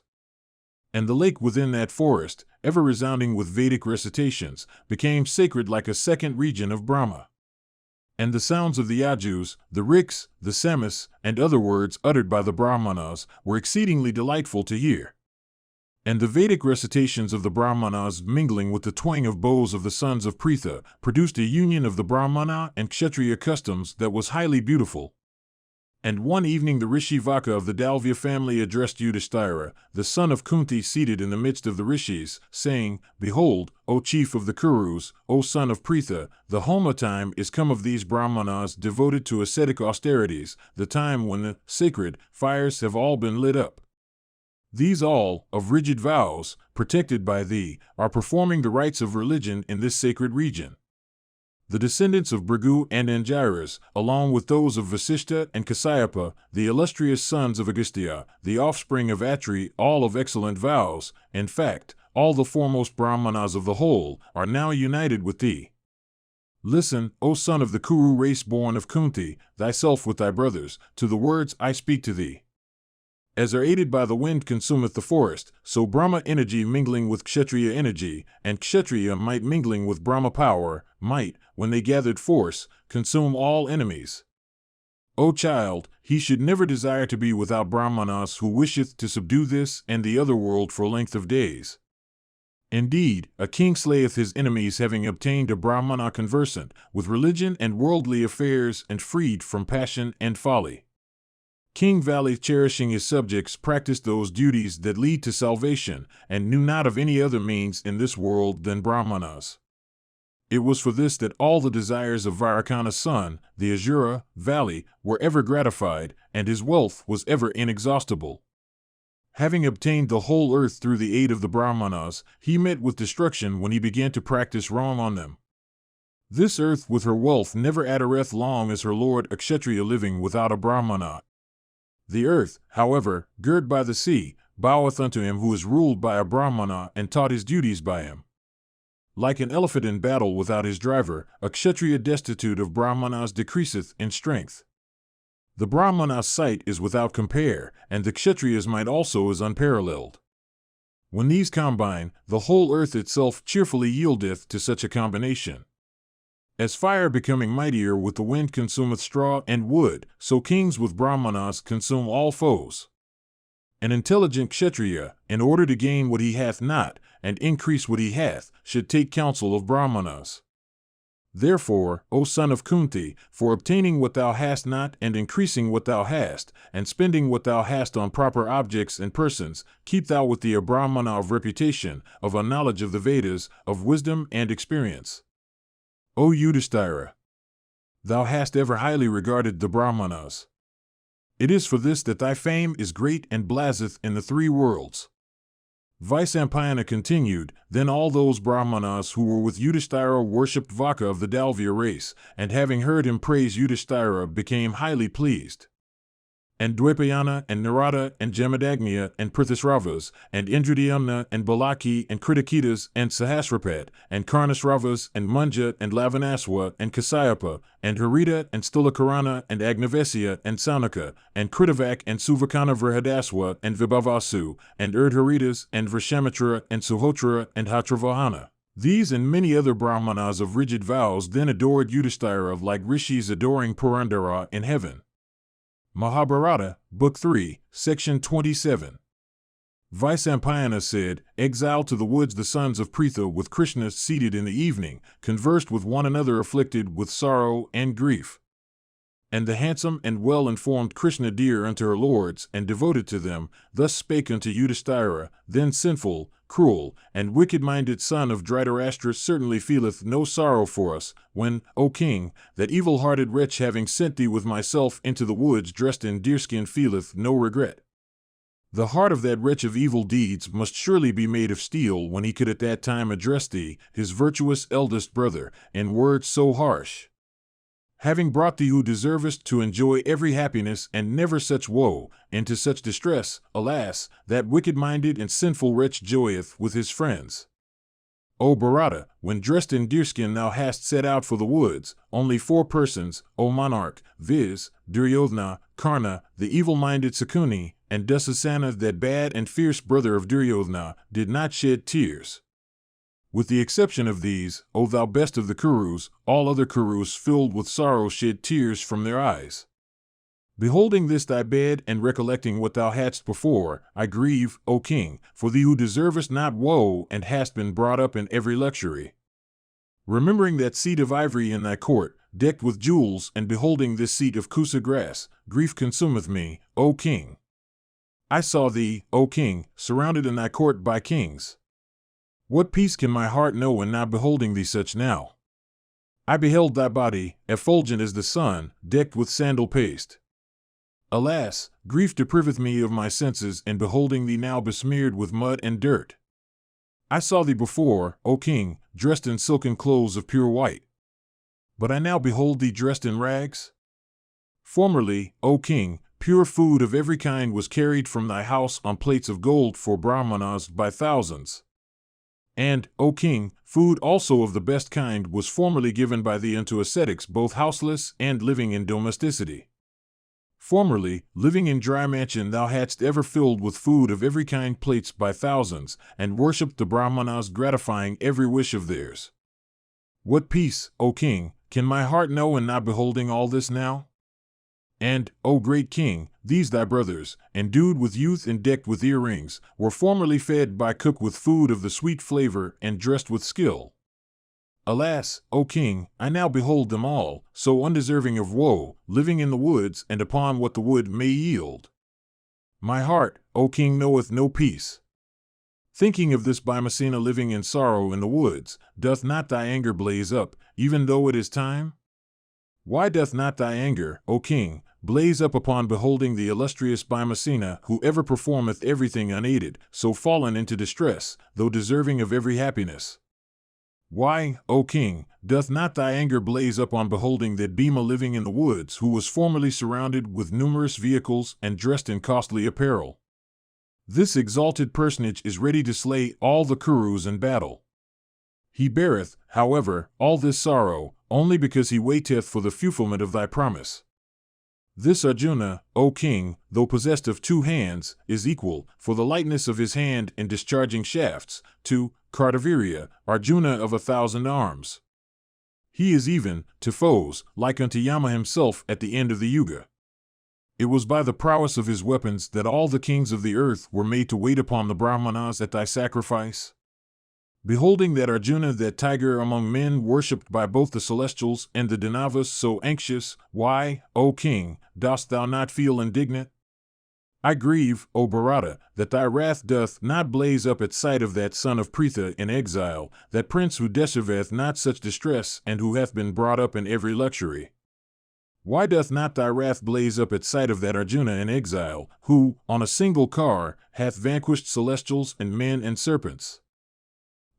And the lake within that forest, ever resounding with Vedic recitations, became sacred like a second region of Brahma. And the sounds of the yajus, the riks, the samas, and other words uttered by the Brahmanas were exceedingly delightful to hear. And the Vedic recitations of the Brahmanas mingling with the twang of bows of the sons of Pritha produced a union of the Brahmana and Kshatriya customs that was highly beautiful. And one evening the Rishi Vaka of the Daumya family addressed Yudhisthira, the son of Kunti, seated in the midst of the rishis, saying, Behold, O chief of the Kurus, O son of Pritha, the Homa time is come of these Brahmanas devoted to ascetic austerities, the time when the sacred fires have all been lit up. These all, of rigid vows, protected by thee, are performing the rites of religion in this sacred region. The descendants of Bhrigu and Angiras, along with those of Vasishta and Kasyapa, the illustrious sons of Yudhisthira, the offspring of Atri, all of excellent vows, in fact, all the foremost Brahmanas of the whole, are now united with thee. Listen, O son of the Kuru race born of Kunti, thyself with thy brothers, to the words I speak to thee. As are aided by the wind consumeth the forest, so Brahma energy mingling with Kshatriya energy, and Kshatriya might mingling with Brahma power, might, when they gathered force, consume all enemies. O child, he should never desire to be without Brahmanas who wisheth to subdue this and the other world for length of days. Indeed, a king slayeth his enemies having obtained a Brahmana conversant with religion and worldly affairs and freed from passion and folly. King Vali, cherishing his subjects, practiced those duties that lead to salvation, and knew not of any other means in this world than Brahmanas. It was for this that all the desires of Vairocana's son, the Asura, Vali, were ever gratified, and his wealth was ever inexhaustible. Having obtained the whole earth through the aid of the Brahmanas, he met with destruction when he began to practice wrong on them. This earth with her wealth never adoreth long as her lord a Kshatriya living without a Brahmana. The earth, however, girt by the sea, boweth unto him who is ruled by a Brahmana and taught his duties by him. Like an elephant in battle without his driver, a Kshatriya destitute of Brahmanas decreaseth in strength. The Brahmana's sight is without compare, and the Kshatriya's might also is unparalleled. When these combine, the whole earth itself cheerfully yieldeth to such a combination. As fire becoming mightier with the wind consumeth straw and wood, so kings with Brahmanas consume all foes. An intelligent Kshatriya, in order to gain what he hath not, and increase what he hath, should take counsel of Brahmanas. Therefore, O son of Kunti, for obtaining what thou hast not and increasing what thou hast, and spending what thou hast on proper objects and persons, keep thou with thee a brahmana of reputation, of a knowledge of the Vedas, of wisdom and experience. O Yudhisthira, thou hast ever highly regarded the brahmanas. It is for this that thy fame is great and blazeth in the three worlds. Vyasa continued, Then all those brahmanas who were with Yudhisthira worshipped Vaka of the Daumya race, and having heard him praise Yudhisthira became highly pleased. And Dwepayana and Narada and Jamadagnya and Prithasravas and Indradyumna and Balaki and Kritikitas and Sahasrapat and Karnasravas and Munja and Lavanaswa and Kasayapa and Harita and Stulakarana and Agnavesya and Saunaka and Kritavak and Suvakana Vrihadaswa and Vibhavasu and Urdharitas and Vrishamitra and Suhotra and Hatravahana. These and many other brahmanas of rigid vows then adored Yudhisthira like rishis adoring Purandara in heaven. Mahabharata, Book 3, Section 27. Vyasa said, Exile to the woods the sons of Pritha with Krishna seated in the evening, conversed with one another afflicted with sorrow and grief. And the handsome and well-informed Krishna dear unto her lords and devoted to them, thus spake unto Yudhisthira, Then sinful, cruel, and wicked-minded son of Dhritarashtra certainly feeleth no sorrow for us, when, O king, that evil-hearted wretch having sent thee with myself into the woods dressed in deerskin feeleth no regret. The heart of that wretch of evil deeds must surely be made of steel when he could at that time address thee, his virtuous eldest brother, in words so harsh. Having brought thee who deservest to enjoy every happiness and never such woe, into such distress, alas, that wicked-minded and sinful wretch joyeth with his friends. O Bharata, when dressed in deerskin thou hast set out for the woods, only 4 persons, O monarch, viz., Duryodhana, Karna, the evil-minded Sakuni, and Dusasana that bad and fierce brother of Duryodhana, did not shed tears. With the exception of these, O thou best of the Kurus, all other Kurus filled with sorrow shed tears from their eyes. Beholding this thy bed and recollecting what thou hadst before, I grieve, O king, for thee who deservest not woe and hast been brought up in every luxury. Remembering that seat of ivory in thy court, decked with jewels, and beholding this seat of kusa grass, grief consumeth me, O king. I saw thee, O king, surrounded in thy court by kings. What peace can my heart know in not beholding thee such now? I beheld thy body, effulgent as the sun, decked with sandal paste. Alas, grief depriveth me of my senses in beholding thee now besmeared with mud and dirt. I saw thee before, O king, dressed in silken clothes of pure white. But I now behold thee dressed in rags? Formerly, O king, pure food of every kind was carried from thy house on plates of gold for brahmanas by thousands. And, O king, food also of the best kind was formerly given by thee unto ascetics both houseless and living in domesticity. Formerly, living in dry mansion thou hadst ever filled with food of every kind plates by thousands, and worshipped the brahmanas gratifying every wish of theirs. What peace, O king, can my heart know in not beholding all this now? And, O great king, these thy brothers, endued with youth and decked with earrings, were formerly fed by cook with food of the sweet flavor and dressed with skill. Alas, O king, I now behold them all, so undeserving of woe, living in the woods and upon what the wood may yield. My heart, O king, knoweth no peace. Thinking of this Bhimasena living in sorrow in the woods, doth not thy anger blaze up, even though it is time? Why doth not thy anger, O king, blaze up upon beholding the illustrious Bhimasena, who ever performeth everything unaided, so fallen into distress, though deserving of every happiness? Why, O king, doth not thy anger blaze up on beholding that Bhima living in the woods, who was formerly surrounded with numerous vehicles and dressed in costly apparel? This exalted personage is ready to slay all the Kurus in battle. He beareth, however, all this sorrow, only because he waiteth for the fulfillment of thy promise. This Arjuna, O king, though possessed of 2 hands, is equal, for the lightness of his hand in discharging shafts, to Kartavirya, Arjuna of 1,000 arms. He is even, to foes, like unto Yama himself at the end of the Yuga. It was by the prowess of his weapons that all the kings of the earth were made to wait upon the Brahmanas at thy sacrifice. Beholding that Arjuna, that tiger among men, worshipped by both the celestials and the Pandavas, so anxious, why, O king, dost thou not feel indignant? I grieve, O Bharata, that thy wrath doth not blaze up at sight of that son of Pritha in exile, that prince who deserveth not such distress, and who hath been brought up in every luxury. Why doth not thy wrath blaze up at sight of that Arjuna in exile, who, on a single car, hath vanquished celestials and men and serpents?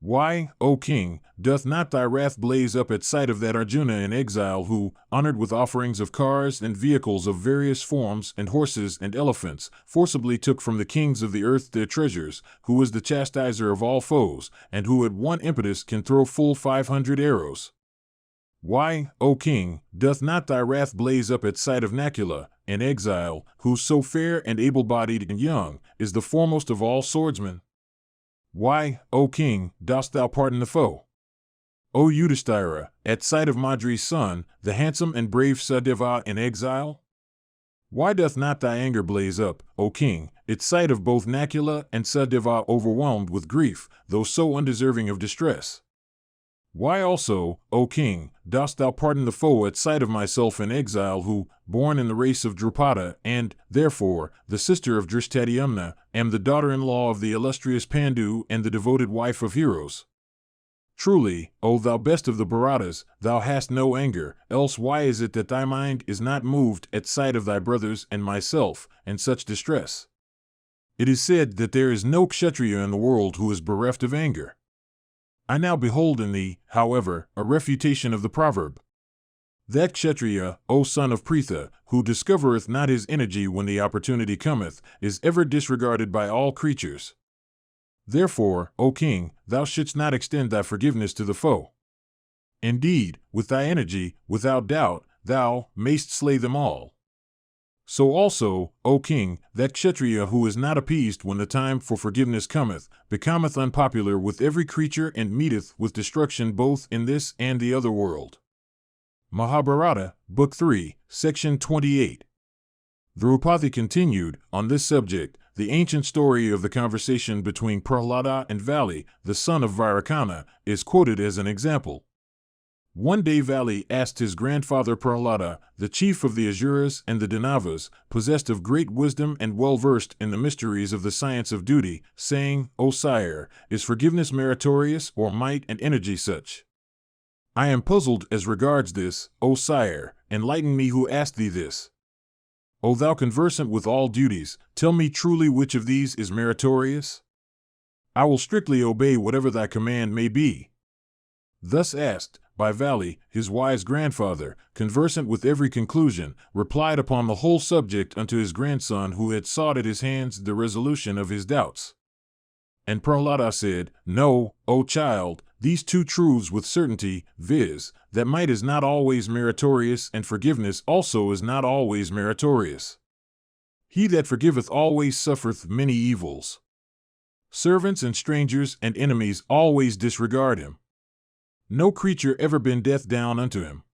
Why, O king, doth not thy wrath blaze up at sight of that Arjuna in exile who, honored with offerings of cars and vehicles of various forms and horses and elephants, forcibly took from the kings of the earth their treasures, who is the chastiser of all foes, and who at one impetus can throw full 500 arrows? Why, O king, doth not thy wrath blaze up at sight of Nakula, in exile, who, so fair and able-bodied and young, is the foremost of all swordsmen? Why, O king, dost thou pardon the foe? O Yudhisthira, at sight of Madri's son, the handsome and brave Sadeva in exile? Why doth not thy anger blaze up, O king, at sight of both Nakula and Sadeva overwhelmed with grief, though so undeserving of distress? Why also, O king, dost thou pardon the foe at sight of myself in exile who, born in the race of Draupadi, and, therefore, the sister of Drishtadyumna, am the daughter-in-law of the illustrious Pandu and the devoted wife of heroes? Truly, O thou best of the Bharatas, thou hast no anger, else why is it that thy mind is not moved at sight of thy brothers and myself, and such distress? It is said that there is no Kshatriya in the world who is bereft of anger. I now behold in thee, however, a refutation of the proverb. That Kshatriya, O son of Pritha, who discovereth not his energy when the opportunity cometh, is ever disregarded by all creatures. Therefore, O king, thou shouldst not extend thy forgiveness to the foe. Indeed, with thy energy, without doubt, thou mayst slay them all. So also, O king, that Kshatriya who is not appeased when the time for forgiveness cometh, becometh unpopular with every creature and meeteth with destruction both in this and the other world. Mahabharata, Book 3, Section 28. Draupadi continued, on this subject, the ancient story of the conversation between Prahlada and Vali, the son of Virakana, is quoted as an example. One day Vali asked his grandfather Prahlada, the chief of the Asuras and the Dandavas, possessed of great wisdom and well-versed in the mysteries of the science of duty, saying, O sire, is forgiveness meritorious or might and energy such? I am puzzled as regards this, O sire, enlighten me who asked thee this. O thou conversant with all duties, tell me truly which of these is meritorious? I will strictly obey whatever thy command may be. Thus asked, by Vali, his wise grandfather, conversant with every conclusion, replied upon the whole subject unto his grandson who had sought at his hands the resolution of his doubts. And Prahlada said, Know, O child, these two truths with certainty, viz., that might is not always meritorious and forgiveness also is not always meritorious. He that forgiveth always suffereth many evils. Servants and strangers and enemies always disregard him. No creature ever been death down unto him.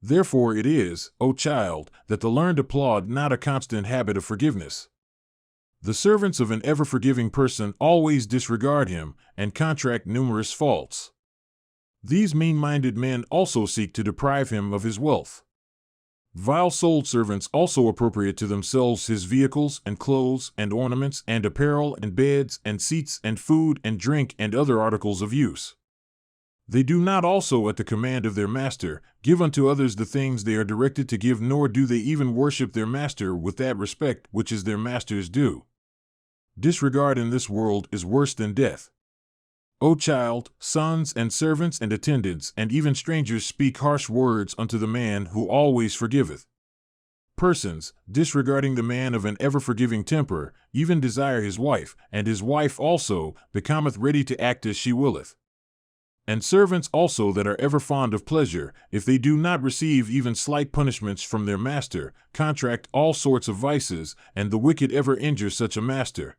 Therefore it is, O child, that the learned applaud not a constant habit of forgiveness. The servants of an ever-forgiving person always disregard him, and contract numerous faults. These mean-minded men also seek to deprive him of his wealth. Vile-souled servants also appropriate to themselves his vehicles and clothes and ornaments and apparel and beds and seats and food and drink and other articles of use. They do not also at the command of their master give unto others the things they are directed to give, nor do they even worship their master with that respect which is their master's due. Disregard in this world is worse than death. O child, sons and servants and attendants and even strangers speak harsh words unto the man who always forgiveth. Persons, disregarding the man of an ever-forgiving temper, even desire his wife, and his wife also becometh ready to act as she willeth. And servants also that are ever fond of pleasure, if they do not receive even slight punishments from their master, contract all sorts of vices, and the wicked ever injure such a master.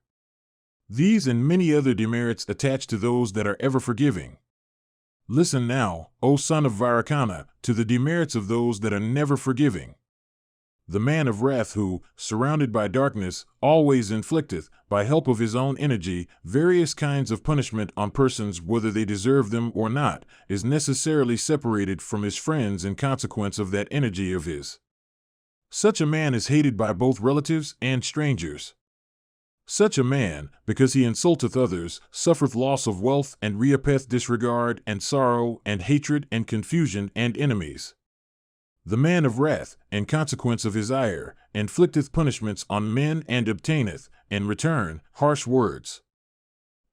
These and many other demerits attach to those that are ever forgiving. Listen now, O son of Virakana, to the demerits of those that are never forgiving. The man of wrath who, surrounded by darkness, always inflicteth, by help of his own energy, various kinds of punishment on persons whether they deserve them or not, is necessarily separated from his friends in consequence of that energy of his. Such a man is hated by both relatives and strangers. Such a man, because he insulteth others, suffereth loss of wealth and reapeth disregard and sorrow and hatred and confusion and enemies. The man of wrath, in consequence of his ire, inflicteth punishments on men and obtaineth, in return, harsh words.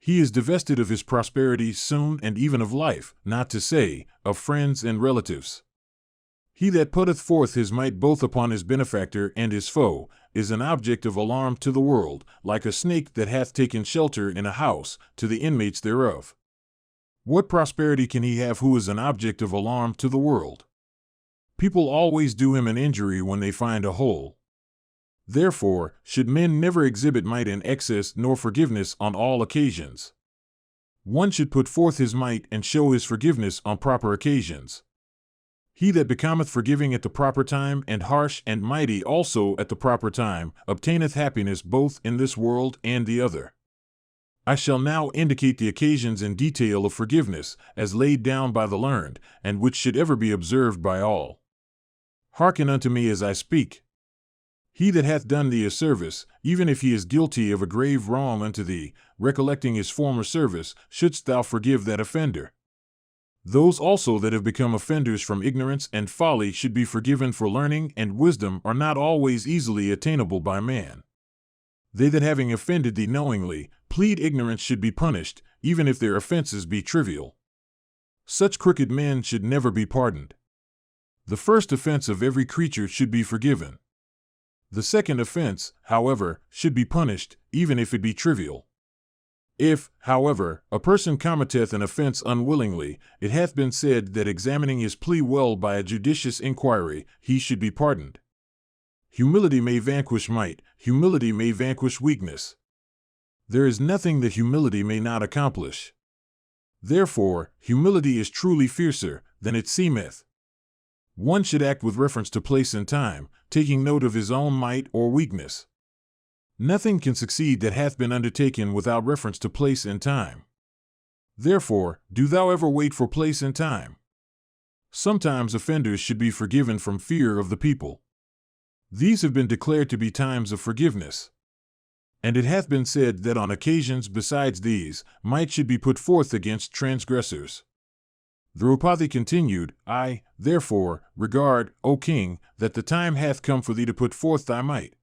He is divested of his prosperity soon and even of life, not to say, of friends and relatives. He that putteth forth his might both upon his benefactor and his foe, is an object of alarm to the world, like a snake that hath taken shelter in a house, to the inmates thereof. What prosperity can he have who is an object of alarm to the world? People always do him an injury when they find a hole. Therefore, should men never exhibit might in excess nor forgiveness on all occasions. One should put forth his might and show his forgiveness on proper occasions. He that becometh forgiving at the proper time and harsh and mighty also at the proper time, obtaineth happiness both in this world and the other. I shall now indicate the occasions in detail of forgiveness, as laid down by the learned, and which should ever be observed by all. Hearken unto me as I speak. He that hath done thee a service, even if he is guilty of a grave wrong unto thee, recollecting his former service, shouldst thou forgive that offender. Those also that have become offenders from ignorance and folly should be forgiven, for learning and wisdom are not always easily attainable by man. They that having offended thee knowingly, plead ignorance should be punished, even if their offenses be trivial. Such crooked men should never be pardoned. The first offense of every creature should be forgiven. The second offense, however, should be punished, even if it be trivial. If, however, a person committeth an offense unwillingly, it hath been said that examining his plea well by a judicious inquiry, he should be pardoned. Humility may vanquish might, humility may vanquish weakness. There is nothing that humility may not accomplish. Therefore, humility is truly fiercer than it seemeth. One should act with reference to place and time, taking note of his own might or weakness. Nothing can succeed that hath been undertaken without reference to place and time. Therefore, do thou ever wait for place and time. Sometimes offenders should be forgiven from fear of the people. These have been declared to be times of forgiveness. And it hath been said that on occasions besides these, might should be put forth against transgressors. Draupadi continued, I, therefore, regard, O king, that the time hath come for thee to put forth thy might.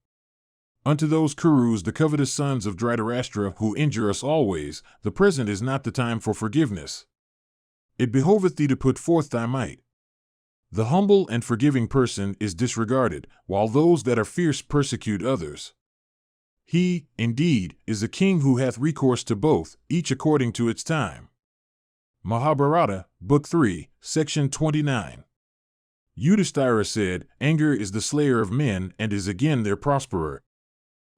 Unto those Kurus, the covetous sons of Dhritarashtra, who injure us always, the present is not the time for forgiveness. It behoveth thee to put forth thy might. The humble and forgiving person is disregarded, while those that are fierce persecute others. He, indeed, is a king who hath recourse to both, each according to its time. Mahabharata, Book 3, Section 29. Yudhisthira said, Anger is the slayer of men and is again their prosperer.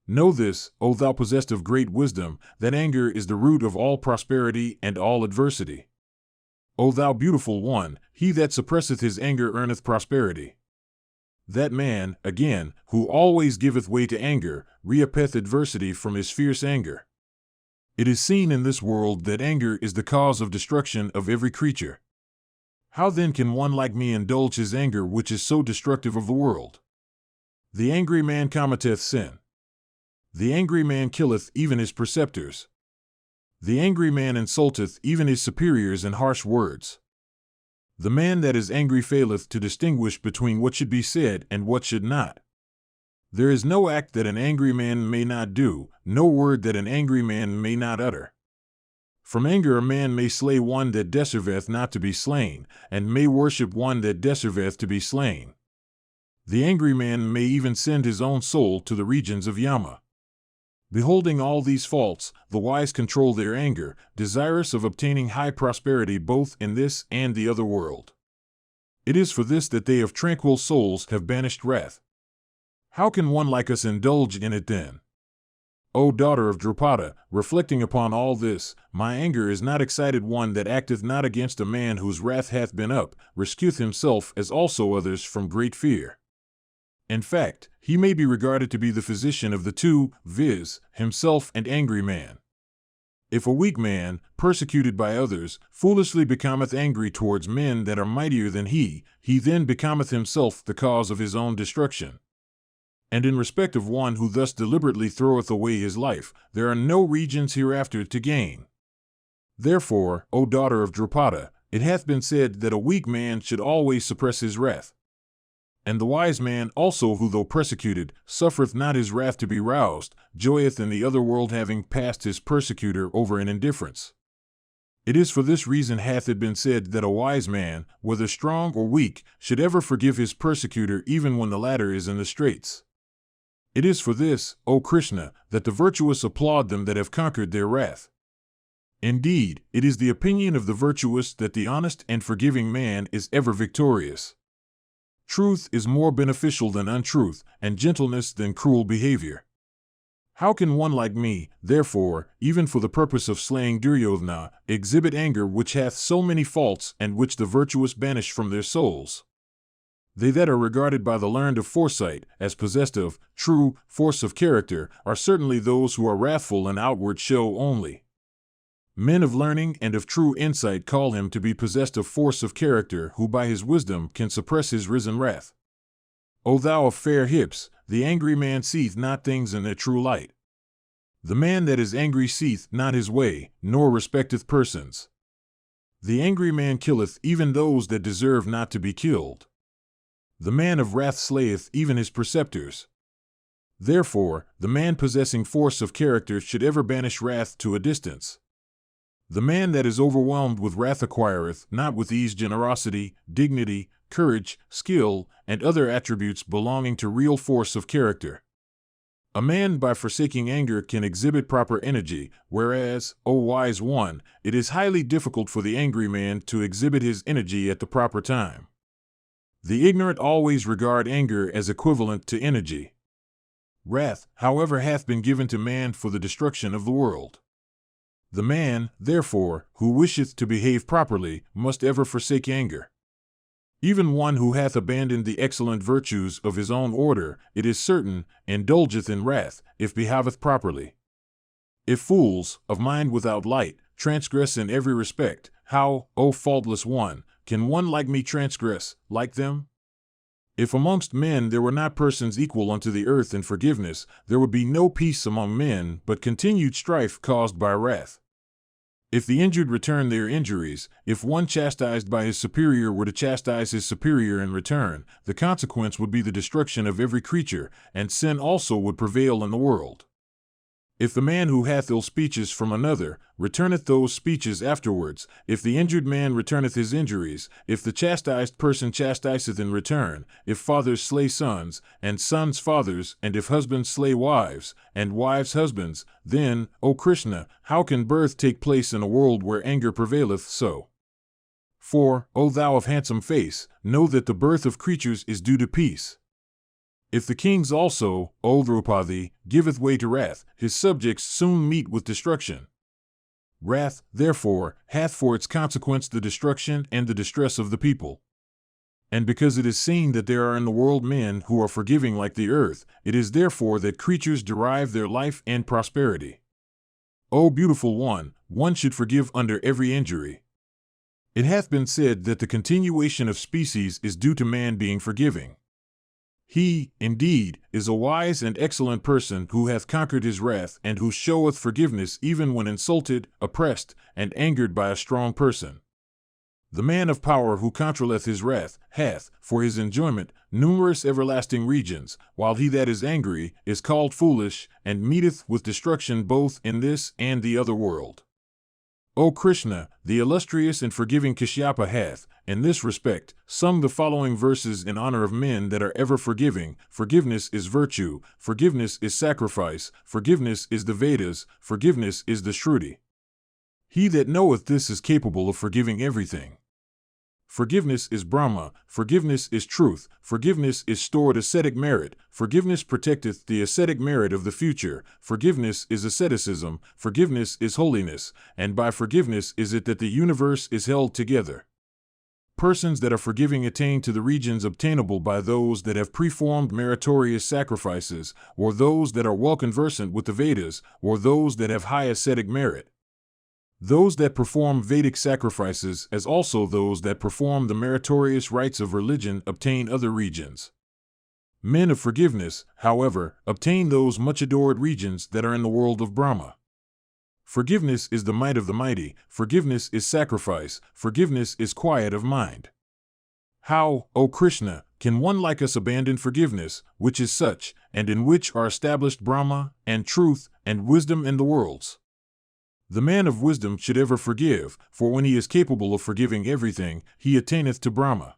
Know this, O thou possessed of great wisdom, that anger is the root of all prosperity and all adversity. O thou beautiful one, he that suppresseth his anger earneth prosperity. That man, again, who always giveth way to anger, reapeth adversity from his fierce anger. It is seen in this world that anger is the cause of destruction of every creature. How then can one like me indulge his anger which is so destructive of the world? The angry man committeth sin. The angry man killeth even his preceptors. The angry man insulteth even his superiors in harsh words. The man that is angry faileth to distinguish between what should be said and what should not. There is no act that an angry man may not do, no word that an angry man may not utter. From anger a man may slay one that deserveth not to be slain, and may worship one that deserveth to be slain. The angry man may even send his own soul to the regions of Yama. Beholding all these faults, the wise control their anger, desirous of obtaining high prosperity both in this and the other world. It is for this that they of tranquil souls have banished wrath. How can one like us indulge in it then? O daughter of Draupadi, reflecting upon all this, my anger is not excited one that acteth not against a man whose wrath hath been up, rescueth himself as also others from great fear. In fact, he may be regarded to be the physician of the two, viz., himself and angry man. If a weak man, persecuted by others, foolishly becometh angry towards men that are mightier than he then becometh himself the cause of his own destruction. And in respect of one who thus deliberately throweth away his life, there are no regions hereafter to gain. Therefore, O daughter of Draupadi, it hath been said that a weak man should always suppress his wrath. And the wise man also who, though persecuted, suffereth not his wrath to be roused, joyeth in the other world, having passed his persecutor over in indifference. It is for this reason hath it been said that a wise man, whether strong or weak, should ever forgive his persecutor even when the latter is in the straits. It is for this, O Krishna, that the virtuous applaud them that have conquered their wrath. Indeed, it is the opinion of the virtuous that the honest and forgiving man is ever victorious. Truth is more beneficial than untruth, and gentleness than cruel behavior. How can one like me, therefore, even for the purpose of slaying Duryodhana, exhibit anger which hath so many faults and which the virtuous banish from their souls? They that are regarded by the learned of foresight as possessed of true force of character are certainly those who are wrathful in outward show only. Men of learning and of true insight call him to be possessed of force of character who by his wisdom can suppress his risen wrath. O thou of fair hips, the angry man seeth not things in their true light. The man that is angry seeth not his way, nor respecteth persons. The angry man killeth even those that deserve not to be killed. The man of wrath slayeth even his preceptors. Therefore, the man possessing force of character should ever banish wrath to a distance. The man that is overwhelmed with wrath acquireth not with ease generosity, dignity, courage, skill, and other attributes belonging to real force of character. A man by forsaking anger can exhibit proper energy, whereas, O wise one, it is highly difficult for the angry man to exhibit his energy at the proper time. The ignorant always regard anger as equivalent to energy. Wrath, however, hath been given to man for the destruction of the world. The man, therefore, who wisheth to behave properly, must ever forsake anger. Even one who hath abandoned the excellent virtues of his own order, it is certain, indulgeth in wrath, if behaveth properly. If fools, of mind without light, transgress in every respect, how, O faultless one, can one like me transgress, like them? If amongst men there were not persons equal unto the earth in forgiveness, there would be no peace among men, but continued strife caused by wrath. If the injured return their injuries, if one chastised by his superior were to chastise his superior in return, the consequence would be the destruction of every creature, and sin also would prevail in the world. If the man who hath ill speeches from another returneth those speeches afterwards, if the injured man returneth his injuries, if the chastised person chastiseth in return, if fathers slay sons, and sons fathers, and if husbands slay wives, and wives husbands, then, O Krishna, how can birth take place in a world where anger prevaileth so? For, O thou of handsome face, know that the birth of creatures is due to peace. If the kings also, O Draupadi, giveth way to wrath, his subjects soon meet with destruction. Wrath, therefore, hath for its consequence the destruction and the distress of the people. And because it is seen that there are in the world men who are forgiving like the earth, it is therefore that creatures derive their life and prosperity. O beautiful one should forgive under every injury. It hath been said that the continuation of species is due to man being forgiving. He, indeed, is a wise and excellent person who hath conquered his wrath and who showeth forgiveness even when insulted, oppressed, and angered by a strong person. The man of power who controlleth his wrath hath, for his enjoyment, numerous everlasting regions, while he that is angry is called foolish, and meeteth with destruction both in this and the other world. O Krishna, the illustrious and forgiving Kashyapa hath, in this respect, sung the following verses in honor of men that are ever forgiving. Forgiveness is virtue, forgiveness is sacrifice, forgiveness is the Vedas, forgiveness is the Shruti. He that knoweth this is capable of forgiving everything. Forgiveness is Brahma, forgiveness is truth, forgiveness is stored ascetic merit, forgiveness protecteth the ascetic merit of the future, forgiveness is asceticism, forgiveness is holiness, and by forgiveness is it that the universe is held together. persons that are forgiving attain to the regions obtainable by those that have performed meritorious sacrifices, or those that are well conversant with the Vedas, or those that have high ascetic merit. Those that perform Vedic sacrifices, as also those that perform the meritorious rites of religion, obtain other regions. Men of forgiveness, however, obtain those much adored regions that are in the world of Brahma. Forgiveness is the might of the mighty, forgiveness is sacrifice, forgiveness is quiet of mind. How, O Krishna, can one like us abandon forgiveness, which is such, and in which are established Brahma, and truth, and wisdom in the worlds? The man of wisdom should ever forgive, for when he is capable of forgiving everything, he attaineth to Brahma.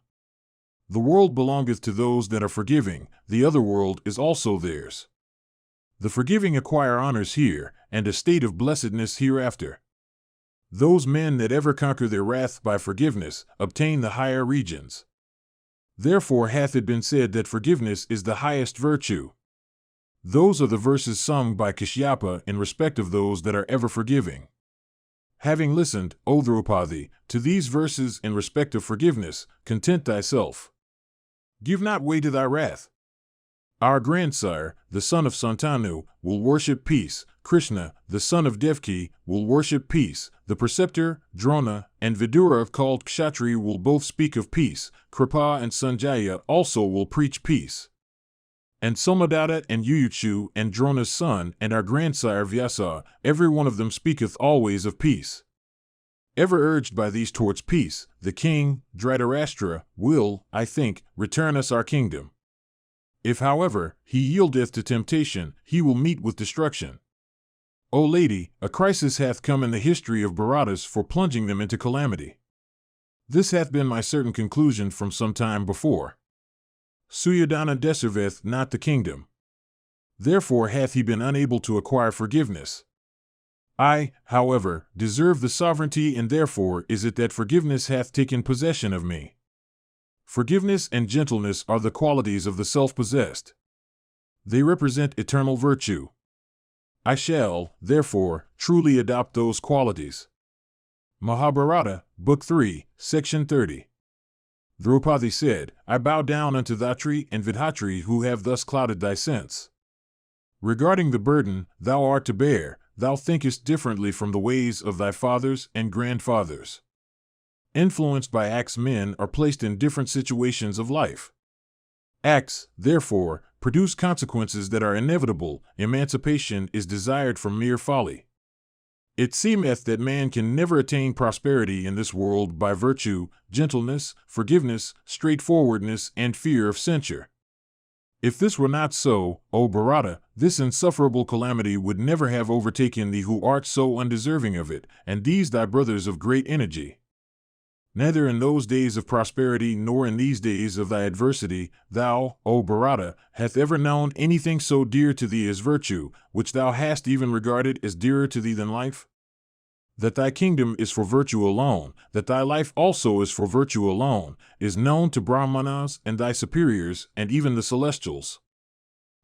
The world belongeth to those that are forgiving, the other world is also theirs. The forgiving acquire honors here, and a state of blessedness hereafter. Those men that ever conquer their wrath by forgiveness obtain the higher regions. Therefore hath it been said that forgiveness is the highest virtue. Those are the verses sung by Kashyapa in respect of those that are ever forgiving. Having listened, O Draupadi, to these verses in respect of forgiveness, content thyself. Give not way to thy wrath. Our grandsire, the son of Santanu, will worship peace. Krishna, the son of Devki, will worship peace. The preceptor, Drona, and Vidura called Kshatri will both speak of peace. Kripa and Sanjaya also will preach peace. And Somadatta and Yuyutshu and Drona's son and our grandsire Vyasa, every one of them speaketh always of peace. Ever urged by these towards peace, the king, Dhritarashtra, will, I think, return us our kingdom. If, however, he yieldeth to temptation, he will meet with destruction. O lady, a crisis hath come in the history of Bharatas for plunging them into calamity. This hath been my certain conclusion from some time before. Suyodhana deserveth not the kingdom. Therefore hath he been unable to acquire forgiveness. I, however, deserve the sovereignty, and therefore is it that forgiveness hath taken possession of me. Forgiveness and gentleness are the qualities of the self-possessed. They represent eternal virtue. I shall, therefore, truly adopt those qualities. Mahabharata, Book 3, Section 30. Draupadi said, I bow down unto Dhatri and Vidhatri who have thus clouded thy sense. Regarding the burden thou art to bear, thou thinkest differently from the ways of thy fathers and grandfathers. Influenced by acts, men are placed in different situations of life. Acts, therefore, produce consequences that are inevitable. Emancipation is desired from mere folly. It seemeth that man can never attain prosperity in this world by virtue, gentleness, forgiveness, straightforwardness, and fear of censure. If this were not so, O Bharata, this insufferable calamity would never have overtaken thee who art so undeserving of it, and these thy brothers of great energy. Neither in those days of prosperity nor in these days of thy adversity, thou, O Bharata, hath ever known anything so dear to thee as virtue, which thou hast even regarded as dearer to thee than life? That thy kingdom is for virtue alone, that thy life also is for virtue alone, is known to Brahmanas and thy superiors, and even the celestials.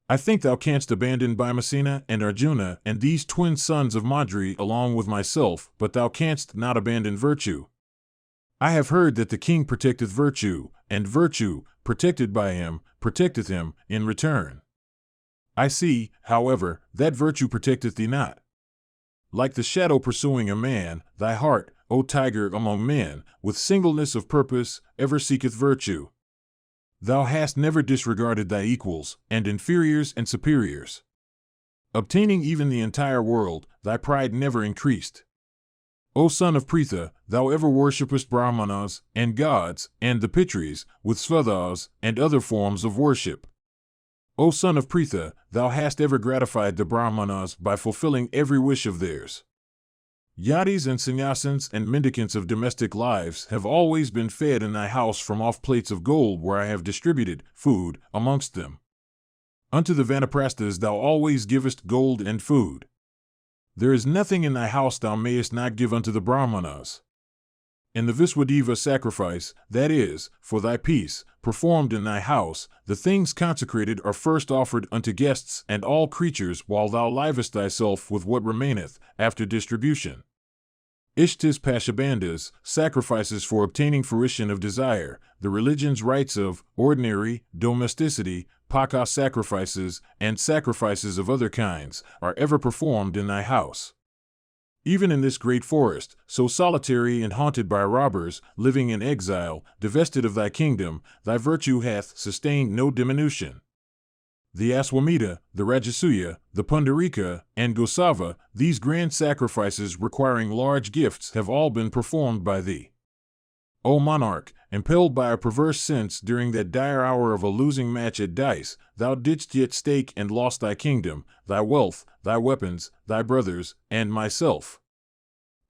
I think thou canst abandon Bhimasena and Arjuna and these twin sons of Madri along with myself, but thou canst not abandon virtue. I have heard that the king protecteth virtue, and virtue, protected by him, protecteth him in return. I see, however, that virtue protecteth thee not. Like the shadow pursuing a man, thy heart, O tiger among men, with singleness of purpose, ever seeketh virtue. Thou hast never disregarded thy equals, and inferiors and superiors. Obtaining even the entire world, thy pride never increased. O son of Pritha, thou ever worshippest Brahmanas, and gods, and the Pitris, with Svadas, and other forms of worship. O son of Pritha, thou hast ever gratified the Brahmanas by fulfilling every wish of theirs. Yadis and sannyasins and mendicants of domestic lives have always been fed in thy house from off plates of gold where I have distributed food amongst them. Unto the Vanaprasthas thou always givest gold and food. There is nothing in thy house thou mayest not give unto the Brahmanas. In the Viswadeva sacrifice, that is, for thy peace, performed in thy house, the things consecrated are first offered unto guests and all creatures while thou livest thyself with what remaineth, after distribution. Ishtis Pashabandhas, sacrifices for obtaining fruition of desire, the religion's rites of ordinary, domesticity, paka sacrifices, and sacrifices of other kinds, are ever performed in thy house. Even in this great forest, so solitary and haunted by robbers, living in exile, divested of thy kingdom, thy virtue hath sustained no diminution. The Aswamedha, the Rajasuya, the Pundarika, and Gosava, these grand sacrifices requiring large gifts, have all been performed by thee. O monarch, impelled by a perverse sense during that dire hour of a losing match at dice, thou didst yet stake and lost thy kingdom, thy wealth, thy weapons, thy brothers, and myself.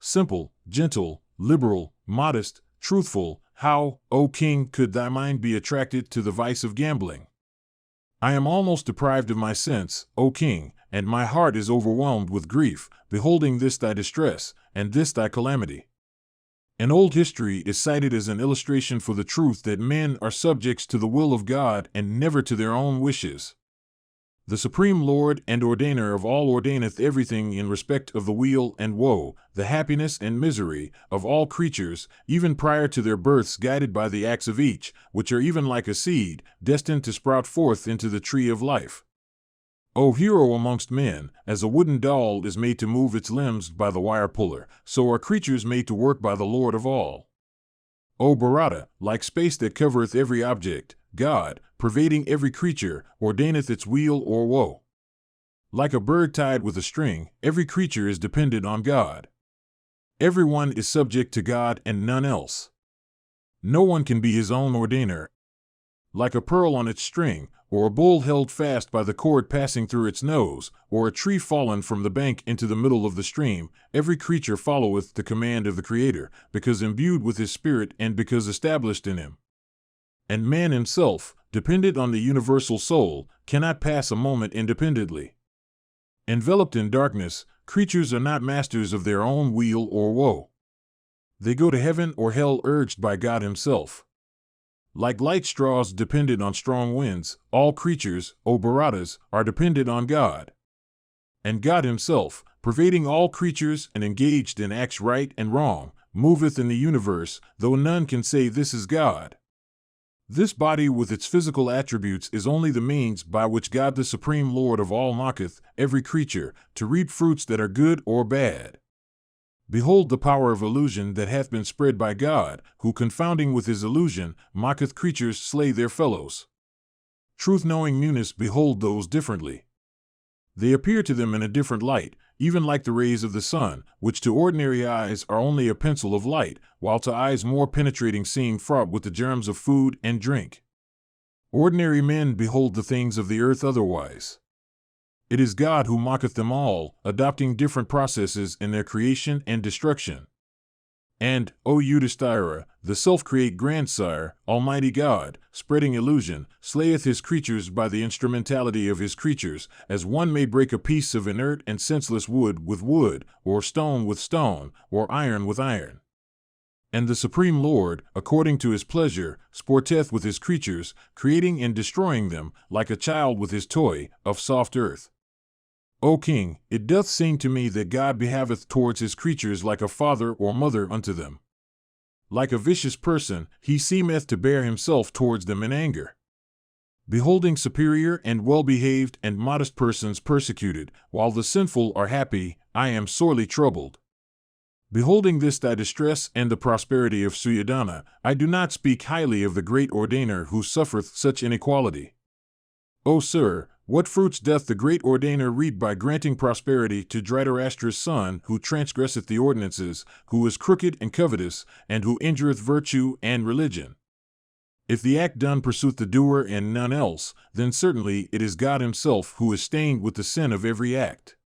Simple, gentle, liberal, modest, truthful, how, O king, could thy mind be attracted to the vice of gambling? I am almost deprived of my sense, O king, and my heart is overwhelmed with grief, beholding this thy distress, and this thy calamity. An old history is cited as an illustration for the truth that men are subjects to the will of God and never to their own wishes. The Supreme Lord and Ordainer of all ordaineth everything in respect of the weal and woe, the happiness and misery, of all creatures, even prior to their births, guided by the acts of each, which are even like a seed, destined to sprout forth into the tree of life. O hero amongst men, as a wooden doll is made to move its limbs by the wire puller, so are creatures made to work by the Lord of all. O Bharata, like space that covereth every object, God, pervading every creature, ordaineth its weal or woe. Like a bird tied with a string, every creature is dependent on God. Every one is subject to God and none else. No one can be his own ordainer. Like a pearl on its string, or a bull held fast by the cord passing through its nose, or a tree fallen from the bank into the middle of the stream, every creature followeth the command of the Creator, because imbued with his spirit and because established in him. And man himself, dependent on the universal soul, cannot pass a moment independently. Enveloped in darkness, creatures are not masters of their own weal or woe. They go to heaven or hell urged by God himself. Like light straws dependent on strong winds, all creatures, O Bharatas, are dependent on God. And God himself, pervading all creatures and engaged in acts right and wrong, moveth in the universe, though none can say this is God. This body with its physical attributes is only the means by which God the Supreme Lord of all maketh every creature to reap fruits that are good or bad. Behold the power of illusion that hath been spread by God, who confounding with his illusion, mocketh creatures slay their fellows. Truth-knowing munis behold those differently. They appear to them in a different light, even like the rays of the sun, which to ordinary eyes are only a pencil of light, while to eyes more penetrating seem fraught with the germs of food and drink. Ordinary men behold the things of the earth otherwise. It is God who mocketh them all, adopting different processes in their creation and destruction. And, O Yudhisthira, the self-create grandsire, Almighty God, spreading illusion, slayeth his creatures by the instrumentality of his creatures, as one may break a piece of inert and senseless wood with wood, or stone with stone, or iron with iron. And the Supreme Lord, according to his pleasure, sporteth with his creatures, creating and destroying them, like a child with his toy, of soft earth. O king, it doth seem to me that God behaveth towards his creatures like a father or mother unto them. Like a vicious person, he seemeth to bear himself towards them in anger. Beholding superior and well-behaved and modest persons persecuted, while the sinful are happy, I am sorely troubled. Beholding this thy distress and the prosperity of Suyoddhana, I do not speak highly of the great ordainer who suffereth such inequality. O sir, what fruits doth the great ordainer reap by granting prosperity to Dhritarashtra's son, who transgresseth the ordinances, who is crooked and covetous, and who injureth virtue and religion? If the act done pursueth the doer and none else, then certainly it is God himself who is stained with the sin of every act.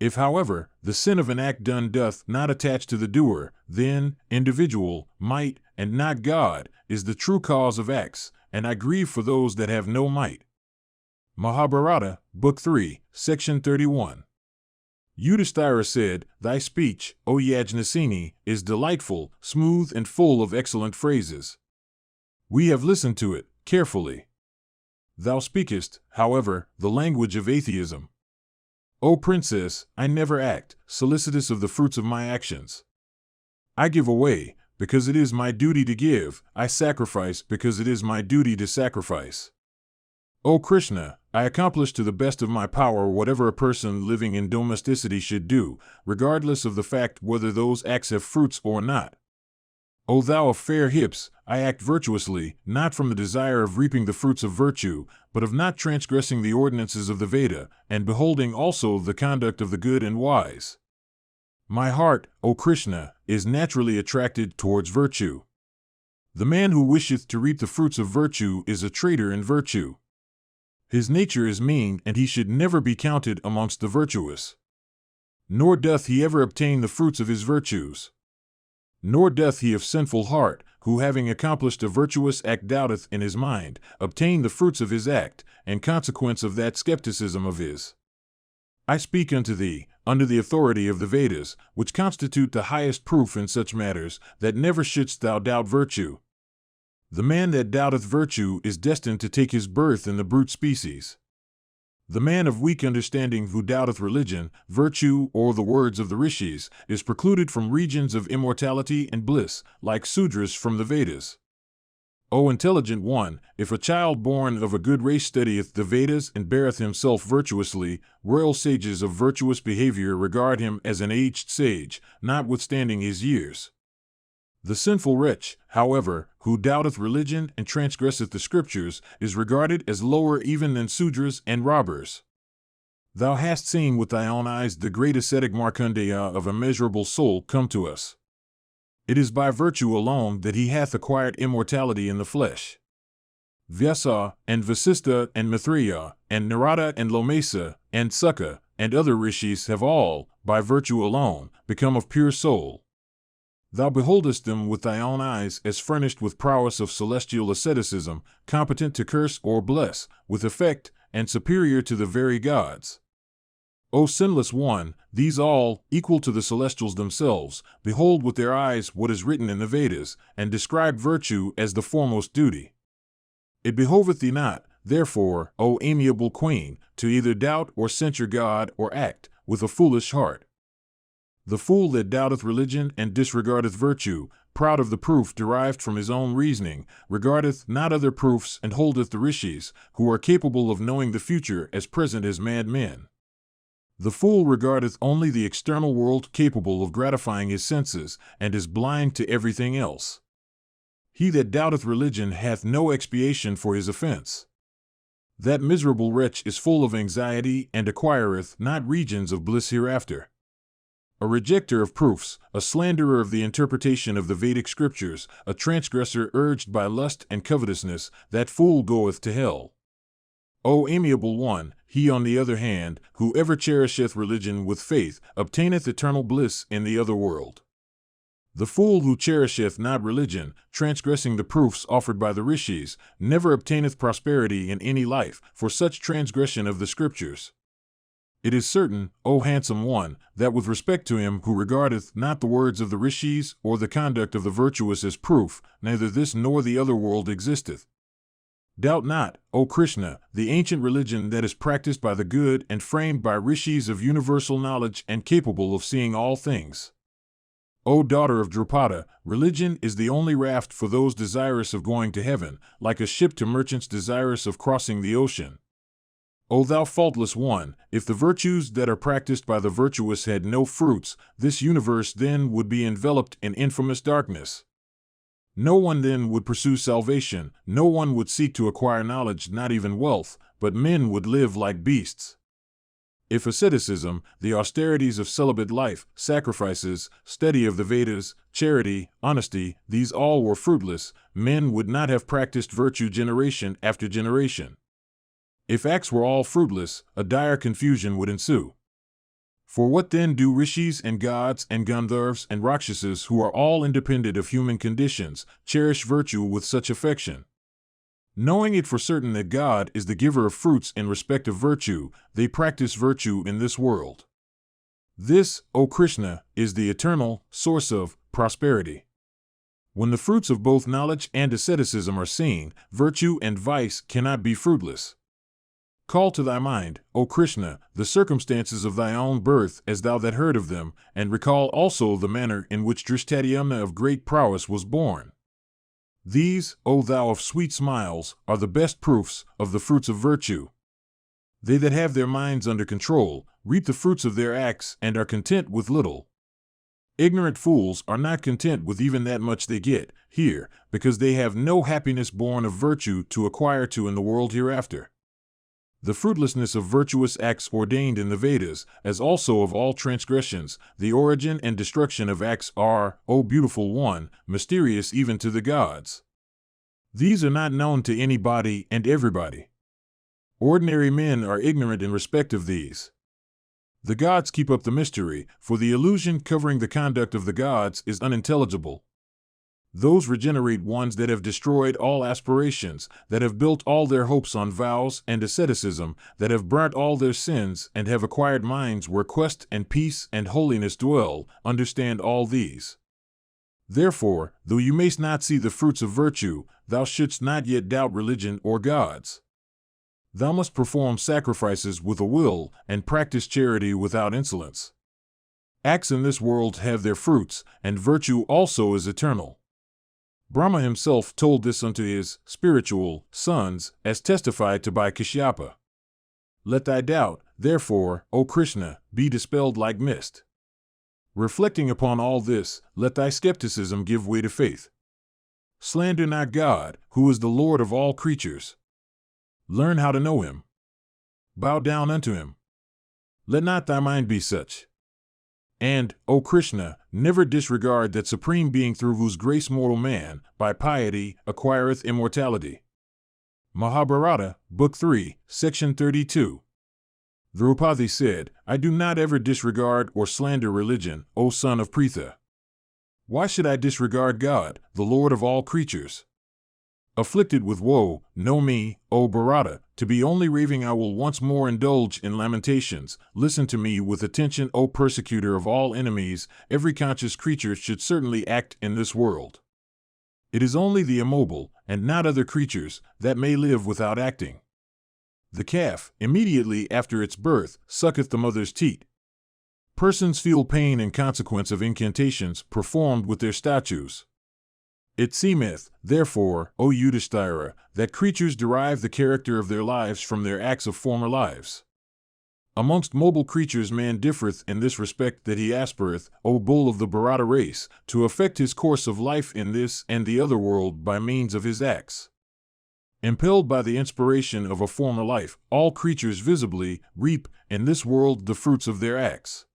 If, however, the sin of an act done doth not attach to the doer, then individual, might, and not God, is the true cause of acts, and I grieve for those that have no might. Mahabharata, Book 3, Section 31. Yudhisthira said, Thy speech, O Yajnasini, is delightful, smooth and full of excellent phrases. We have listened to it, carefully. Thou speakest, however, the language of atheism. O princess, I never act, solicitous of the fruits of my actions. I give away, because it is my duty to give. I sacrifice, because it is my duty to sacrifice. O Krishna, I accomplish to the best of my power whatever a person living in domesticity should do, regardless of the fact whether those acts have fruits or not. O thou of fair hips, I act virtuously, not from the desire of reaping the fruits of virtue, but of not transgressing the ordinances of the Veda, and beholding also the conduct of the good and wise. My heart, O Krishna, is naturally attracted towards virtue. The man who wisheth to reap the fruits of virtue is a traitor in virtue. His nature is mean, and he should never be counted amongst the virtuous. Nor doth he ever obtain the fruits of his virtues. Nor doth he of sinful heart, who having accomplished a virtuous act doubteth in his mind, obtain the fruits of his act, and consequence of that skepticism of his. I speak unto thee, under the authority of the Vedas, which constitute the highest proof in such matters, that never shouldst thou doubt virtue. The man that doubteth virtue is destined to take his birth in the brute species. The man of weak understanding who doubteth religion, virtue, or the words of the rishis, is precluded from regions of immortality and bliss, like Sudras from the Vedas. O intelligent one, if a child born of a good race studieth the Vedas and beareth himself virtuously, royal sages of virtuous behavior regard him as an aged sage, notwithstanding his years. The sinful wretch, however, who doubteth religion and transgresseth the scriptures, is regarded as lower even than Sudras and robbers. Thou hast seen with thy own eyes the great ascetic Markandeya of immeasurable soul come to us. It is by virtue alone that he hath acquired immortality in the flesh. Vyasa, and Vasistha, and Methriya, and Narada, and Lomesa, and Sukha, and other rishis have all, by virtue alone, become of pure soul. Thou beholdest them with thy own eyes as furnished with prowess of celestial asceticism, competent to curse or bless, with effect, and superior to the very gods. O sinless one, these all, equal to the celestials themselves, behold with their eyes what is written in the Vedas, and describe virtue as the foremost duty. It behoveth thee not, therefore, O amiable queen, to either doubt or censure God or act with a foolish heart. The fool that doubteth religion and disregardeth virtue, proud of the proof derived from his own reasoning, regardeth not other proofs and holdeth the rishis, who are capable of knowing the future as present as mad men. The fool regardeth only the external world capable of gratifying his senses, and is blind to everything else. He that doubteth religion hath no expiation for his offense. That miserable wretch is full of anxiety and acquireth not regions of bliss hereafter. A rejecter of proofs, a slanderer of the interpretation of the Vedic scriptures, a transgressor urged by lust and covetousness, that fool goeth to hell. O amiable one, he on the other hand, who ever cherisheth religion with faith, obtaineth eternal bliss in the other world. The fool who cherisheth not religion, transgressing the proofs offered by the rishis, never obtaineth prosperity in any life, for such transgression of the scriptures. It is certain, O handsome one, that with respect to him who regardeth not the words of the rishis or the conduct of the virtuous as proof, neither this nor the other world existeth. Doubt not, O Krishna, the ancient religion that is practiced by the good and framed by rishis of universal knowledge and capable of seeing all things. O daughter of Draupadi, religion is the only raft for those desirous of going to heaven, like a ship to merchants desirous of crossing the ocean. O thou faultless one, if the virtues that are practiced by the virtuous had no fruits, this universe then would be enveloped in infamous darkness. No one then would pursue salvation, no one would seek to acquire knowledge, not even wealth, but men would live like beasts. If asceticism, the austerities of celibate life, sacrifices, study of the Vedas, charity, honesty, these all were fruitless, men would not have practiced virtue generation after generation. If acts were all fruitless, a dire confusion would ensue. For what then do rishis and gods and gandharvas and rakshasas, who are all independent of human conditions, cherish virtue with such affection? Knowing it for certain that God is the giver of fruits in respect of virtue, they practice virtue in this world. This, O Krishna, is the eternal source of prosperity. When the fruits of both knowledge and asceticism are seen, virtue and vice cannot be fruitless. Call to thy mind, O Krishna, the circumstances of thy own birth as thou that heard of them, and recall also the manner in which Dhritarashtra of great prowess was born. These, O thou of sweet smiles, are the best proofs of the fruits of virtue. They that have their minds under control reap the fruits of their acts and are content with little. Ignorant fools are not content with even that much they get here, because they have no happiness born of virtue to acquire to in the world hereafter. The fruitlessness of virtuous acts ordained in the Vedas, as also of all transgressions, the origin and destruction of acts are, O beautiful one, mysterious even to the gods. These are not known to anybody and everybody. Ordinary men are ignorant in respect of these. The gods keep up the mystery, for the illusion covering the conduct of the gods is unintelligible. Those regenerate ones that have destroyed all aspirations, that have built all their hopes on vows and asceticism, that have burnt all their sins and have acquired minds where quest and peace and holiness dwell, understand all these. Therefore, though you mayst not see the fruits of virtue, thou shouldst not yet doubt religion or gods. Thou must perform sacrifices with a will and practice charity without insolence. Acts in this world have their fruits, and virtue also is eternal. Brahma himself told this unto his spiritual sons, as testified to by Kashyapa. Let thy doubt, therefore, O Krishna, be dispelled like mist. Reflecting upon all this, let thy skepticism give way to faith. Slander not God, who is the Lord of all creatures. Learn how to know him. Bow down unto him. Let not thy mind be such. And, O Krishna, never disregard that supreme being through whose grace mortal man, by piety, acquireth immortality. Mahabharata, Book 3, Section 32. Draupadi said, I do not ever disregard or slander religion, O son of Pritha. Why should I disregard God, the Lord of all creatures? Afflicted with woe, know me, O Bharata, to be only raving I will once more indulge in lamentations. Listen to me with attention, O persecutor of all enemies. Every conscious creature should certainly act in this world. It is only the immobile, and not other creatures, that may live without acting. The calf, immediately after its birth, sucketh the mother's teat. Persons feel pain in consequence of incantations performed with their statues. It seemeth, therefore, O Yudhisthira, that creatures derive the character of their lives from their acts of former lives. Amongst mobile creatures man differeth in this respect that he aspireth, O bull of the Bharata race, to effect his course of life in this and the other world by means of his acts. Impelled by the inspiration of a former life, all creatures visibly reap in this world the fruits of their acts.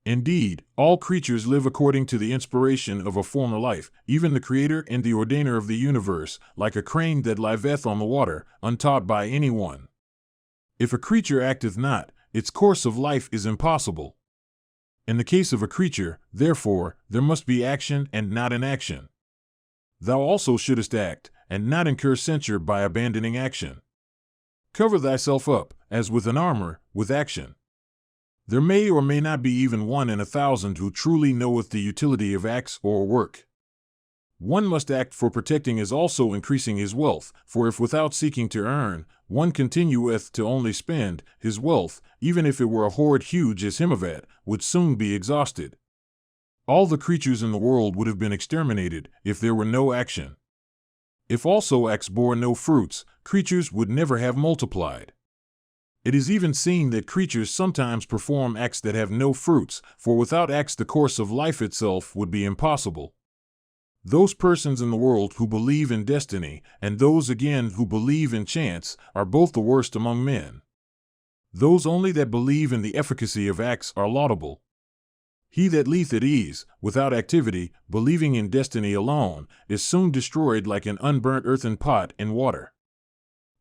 Indeed, all creatures live according to the inspiration of a former life, even the Creator and the Ordainer of the universe, like a crane that liveth on the water, untaught by any one. If a creature acteth not, its course of life is impossible. In the case of a creature, therefore, there must be action and not inaction. Thou also shouldest act, and not incur censure by abandoning action. Cover thyself up, as with an armor, with action. There may or may not be even 1 in 1,000 who truly knoweth the utility of acts or work. One must act for protecting as also increasing his wealth, for if without seeking to earn, one continueth to only spend, his wealth, even if it were a hoard huge as Himavat, would soon be exhausted. All the creatures in the world would have been exterminated if there were no action. If also acts bore no fruits, creatures would never have multiplied. It is even seen that creatures sometimes perform acts that have no fruits, for without acts the course of life itself would be impossible. Those persons in the world who believe in destiny, and those again who believe in chance, are both the worst among men. Those only that believe in the efficacy of acts are laudable. He that lieth at ease, without activity, believing in destiny alone, is soon destroyed like an unburnt earthen pot in water.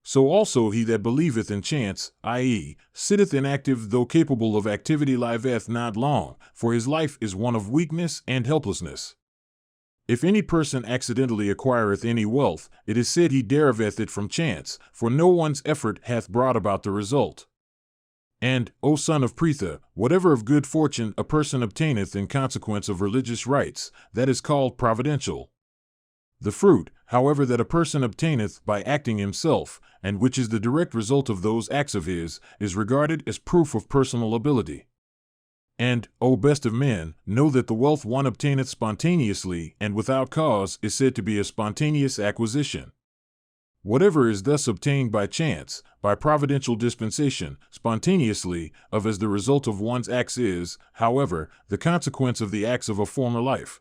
So also he that believeth in chance, i.e., sitteth inactive though capable of activity, liveth not long, for his life is one of weakness and helplessness. If any person accidentally acquireth any wealth, it is said he deriveth it from chance, for no one's effort hath brought about the result. And, O son of Pritha, whatever of good fortune a person obtaineth in consequence of religious rites, that is called providential. The fruit, however, that a person obtaineth by acting himself, and which is the direct result of those acts of his, is regarded as proof of personal ability. And, O best of men, know that the wealth one obtaineth spontaneously and without cause is said to be a spontaneous acquisition. Whatever is thus obtained by chance, by providential dispensation, spontaneously, of as the result of one's acts is, however, the consequence of the acts of a former life.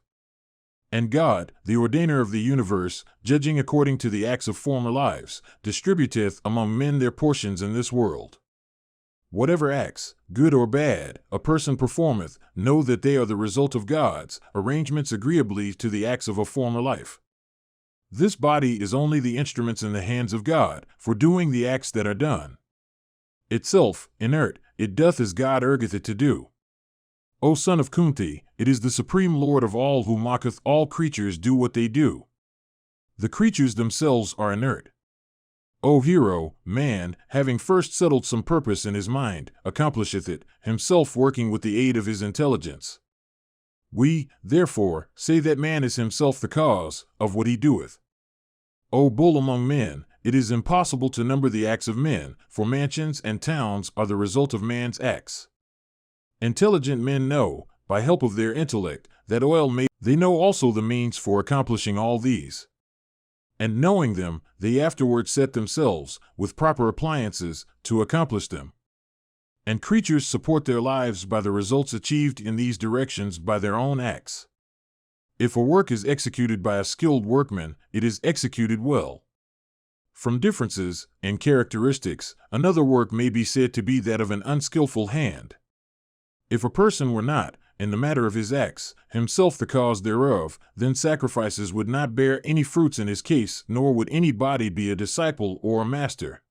And God, the ordainer of the universe, judging according to the acts of former lives, distributeth among men their portions in this world. Whatever acts, good or bad, a person performeth, know that they are the result of God's arrangements agreeably to the acts of a former life. This body is only the instruments in the hands of God, for doing the acts that are done. Itself, inert, it doth as God urgeth it to do. O son of Kunti, it is the supreme Lord of all who maketh all creatures do what they do. The creatures themselves are inert. O hero, man, having first settled some purpose in his mind, accomplisheth it, himself working with the aid of his intelligence. We, therefore, say that man is himself the cause of what he doeth. O bull among men, it is impossible to number the acts of men, for mansions and towns are the result of man's acts. Intelligent men know, by help of their intellect, that oil may. They know also the means for accomplishing all these. And knowing them, they afterward set themselves, with proper appliances, to accomplish them. And creatures support their lives by the results achieved in these directions by their own acts. If a work is executed by a skilled workman, it is executed well. From differences in characteristics, another work may be said to be that of an unskillful hand. If a person were not, in the matter of his acts, himself the cause thereof, then sacrifices would not bear any fruits in his case, nor would any body be a disciple or a master.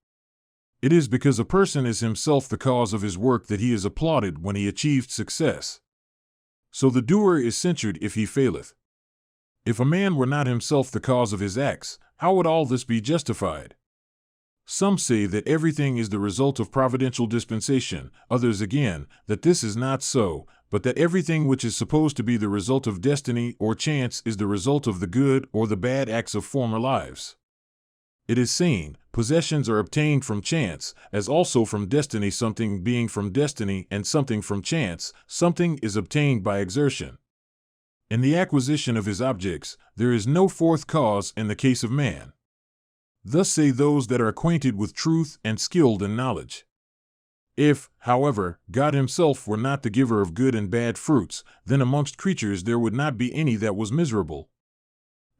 It is because a person is himself the cause of his work that he is applauded when he achieved success. So the doer is censured if he faileth. If a man were not himself the cause of his acts, how would all this be justified? Some say that everything is the result of providential dispensation, others again, that this is not so, but that everything which is supposed to be the result of destiny or chance is the result of the good or the bad acts of former lives. It is seen, possessions are obtained from chance, as also from destiny, something being from destiny and something from chance, something is obtained by exertion. In the acquisition of his objects, there is no fourth cause in the case of man. Thus say those that are acquainted with truth and skilled in knowledge. If, however, God himself were not the giver of good and bad fruits, then amongst creatures there would not be any that was miserable.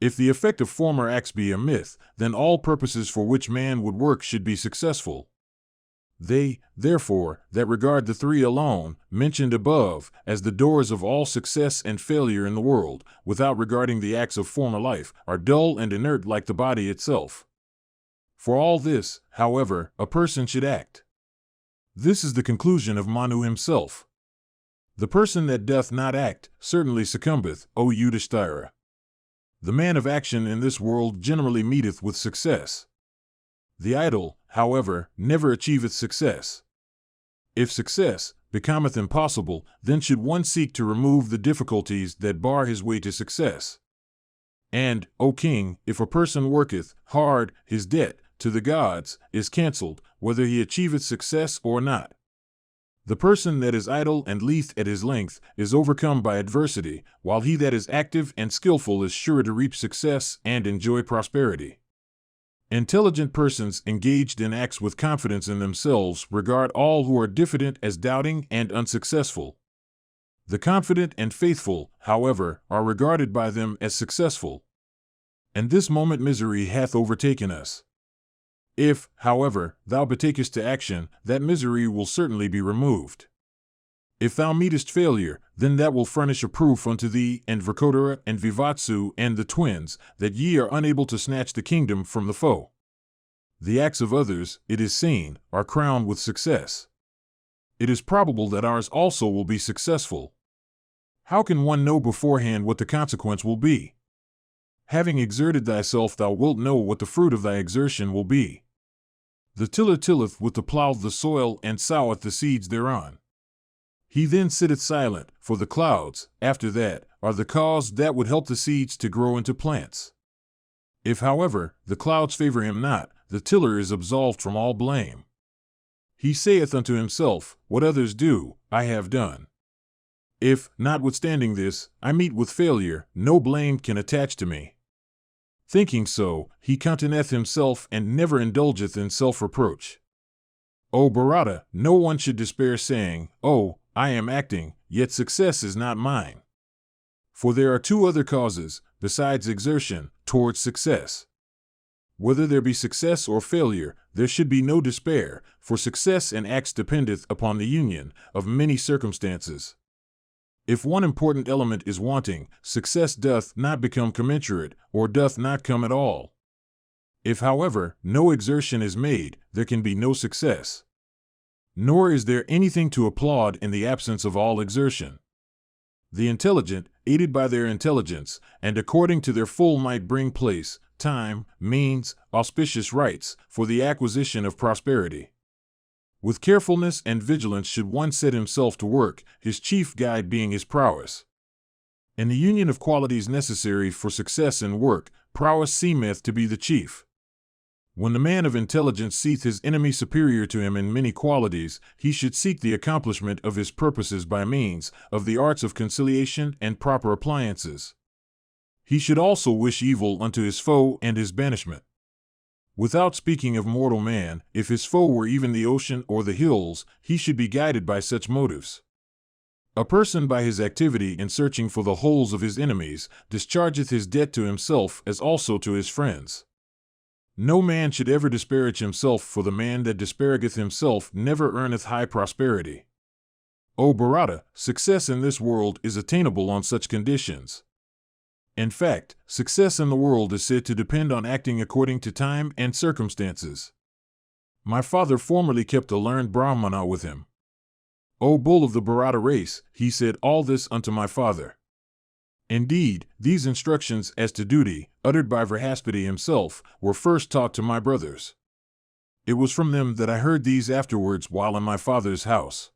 If the effect of former acts be a myth, then all purposes for which man would work should be successful. They, therefore, that regard the three alone, mentioned above, as the doors of all success and failure in the world, without regarding the acts of former life, are dull and inert like the body itself. For all this, however, a person should act. This is the conclusion of Manu himself. The person that doth not act certainly succumbeth, O Yudhisthira. The man of action in this world generally meeteth with success. The idle, however, never achieveth success. If success becometh impossible, then should one seek to remove the difficulties that bar his way to success. And, O king, if a person worketh hard, his debt to the gods is cancelled, whether he achieveth success or not. The person that is idle and leath at his length is overcome by adversity, while he that is active and skillful is sure to reap success and enjoy prosperity. Intelligent persons engaged in acts with confidence in themselves regard all who are diffident as doubting and unsuccessful. The confident and faithful, however, are regarded by them as successful. And this moment misery hath overtaken us. If, however, thou betakest to action, that misery will certainly be removed. If thou meetest failure, then that will furnish a proof unto thee and Vrkodara and Vivatsu and the twins, that ye are unable to snatch the kingdom from the foe. The acts of others, it is seen, are crowned with success. It is probable that ours also will be successful. How can one know beforehand what the consequence will be? Having exerted thyself, thou wilt know what the fruit of thy exertion will be. The tiller tilleth with the plough the soil and soweth the seeds thereon. He then sitteth silent, for the clouds, after that, are the cause that would help the seeds to grow into plants. If, however, the clouds favor him not, the tiller is absolved from all blame. He saith unto himself, What others do, I have done. If, notwithstanding this, I meet with failure, no blame can attach to me. Thinking so, he counteneth himself and never indulgeth in self-reproach. O Bharata, no one should despair, saying, Oh, I am acting, yet success is not mine. For there are two other causes, besides exertion, towards success. Whether there be success or failure, there should be no despair, for success in acts dependeth upon the union of many circumstances. If one important element is wanting, success doth not become commensurate, or doth not come at all. If, however, no exertion is made, there can be no success. Nor is there anything to applaud in the absence of all exertion. The intelligent, aided by their intelligence, and according to their full might bring place, time, means, auspicious rites, for the acquisition of prosperity. With carefulness and vigilance should one set himself to work, his chief guide being his prowess. In the union of qualities necessary for success in work, prowess seemeth to be the chief. When the man of intelligence seeth his enemy superior to him in many qualities, he should seek the accomplishment of his purposes by means of the arts of conciliation and proper appliances. He should also wish evil unto his foe and his banishment. Without speaking of mortal man, if his foe were even the ocean or the hills, he should be guided by such motives. A person by his activity in searching for the holes of his enemies dischargeth his debt to himself as also to his friends. No man should ever disparage himself, for the man that disparageth himself never earneth high prosperity. O Bharata, success in this world is attainable on such conditions. In fact, success in the world is said to depend on acting according to time and circumstances. My father formerly kept a learned Brahmana with him. O bull of the Bharata race, he said all this unto my father. Indeed, these instructions as to duty, uttered by Vrihaspati himself, were first taught to my brothers. It was from them that I heard these afterwards while in my father's house.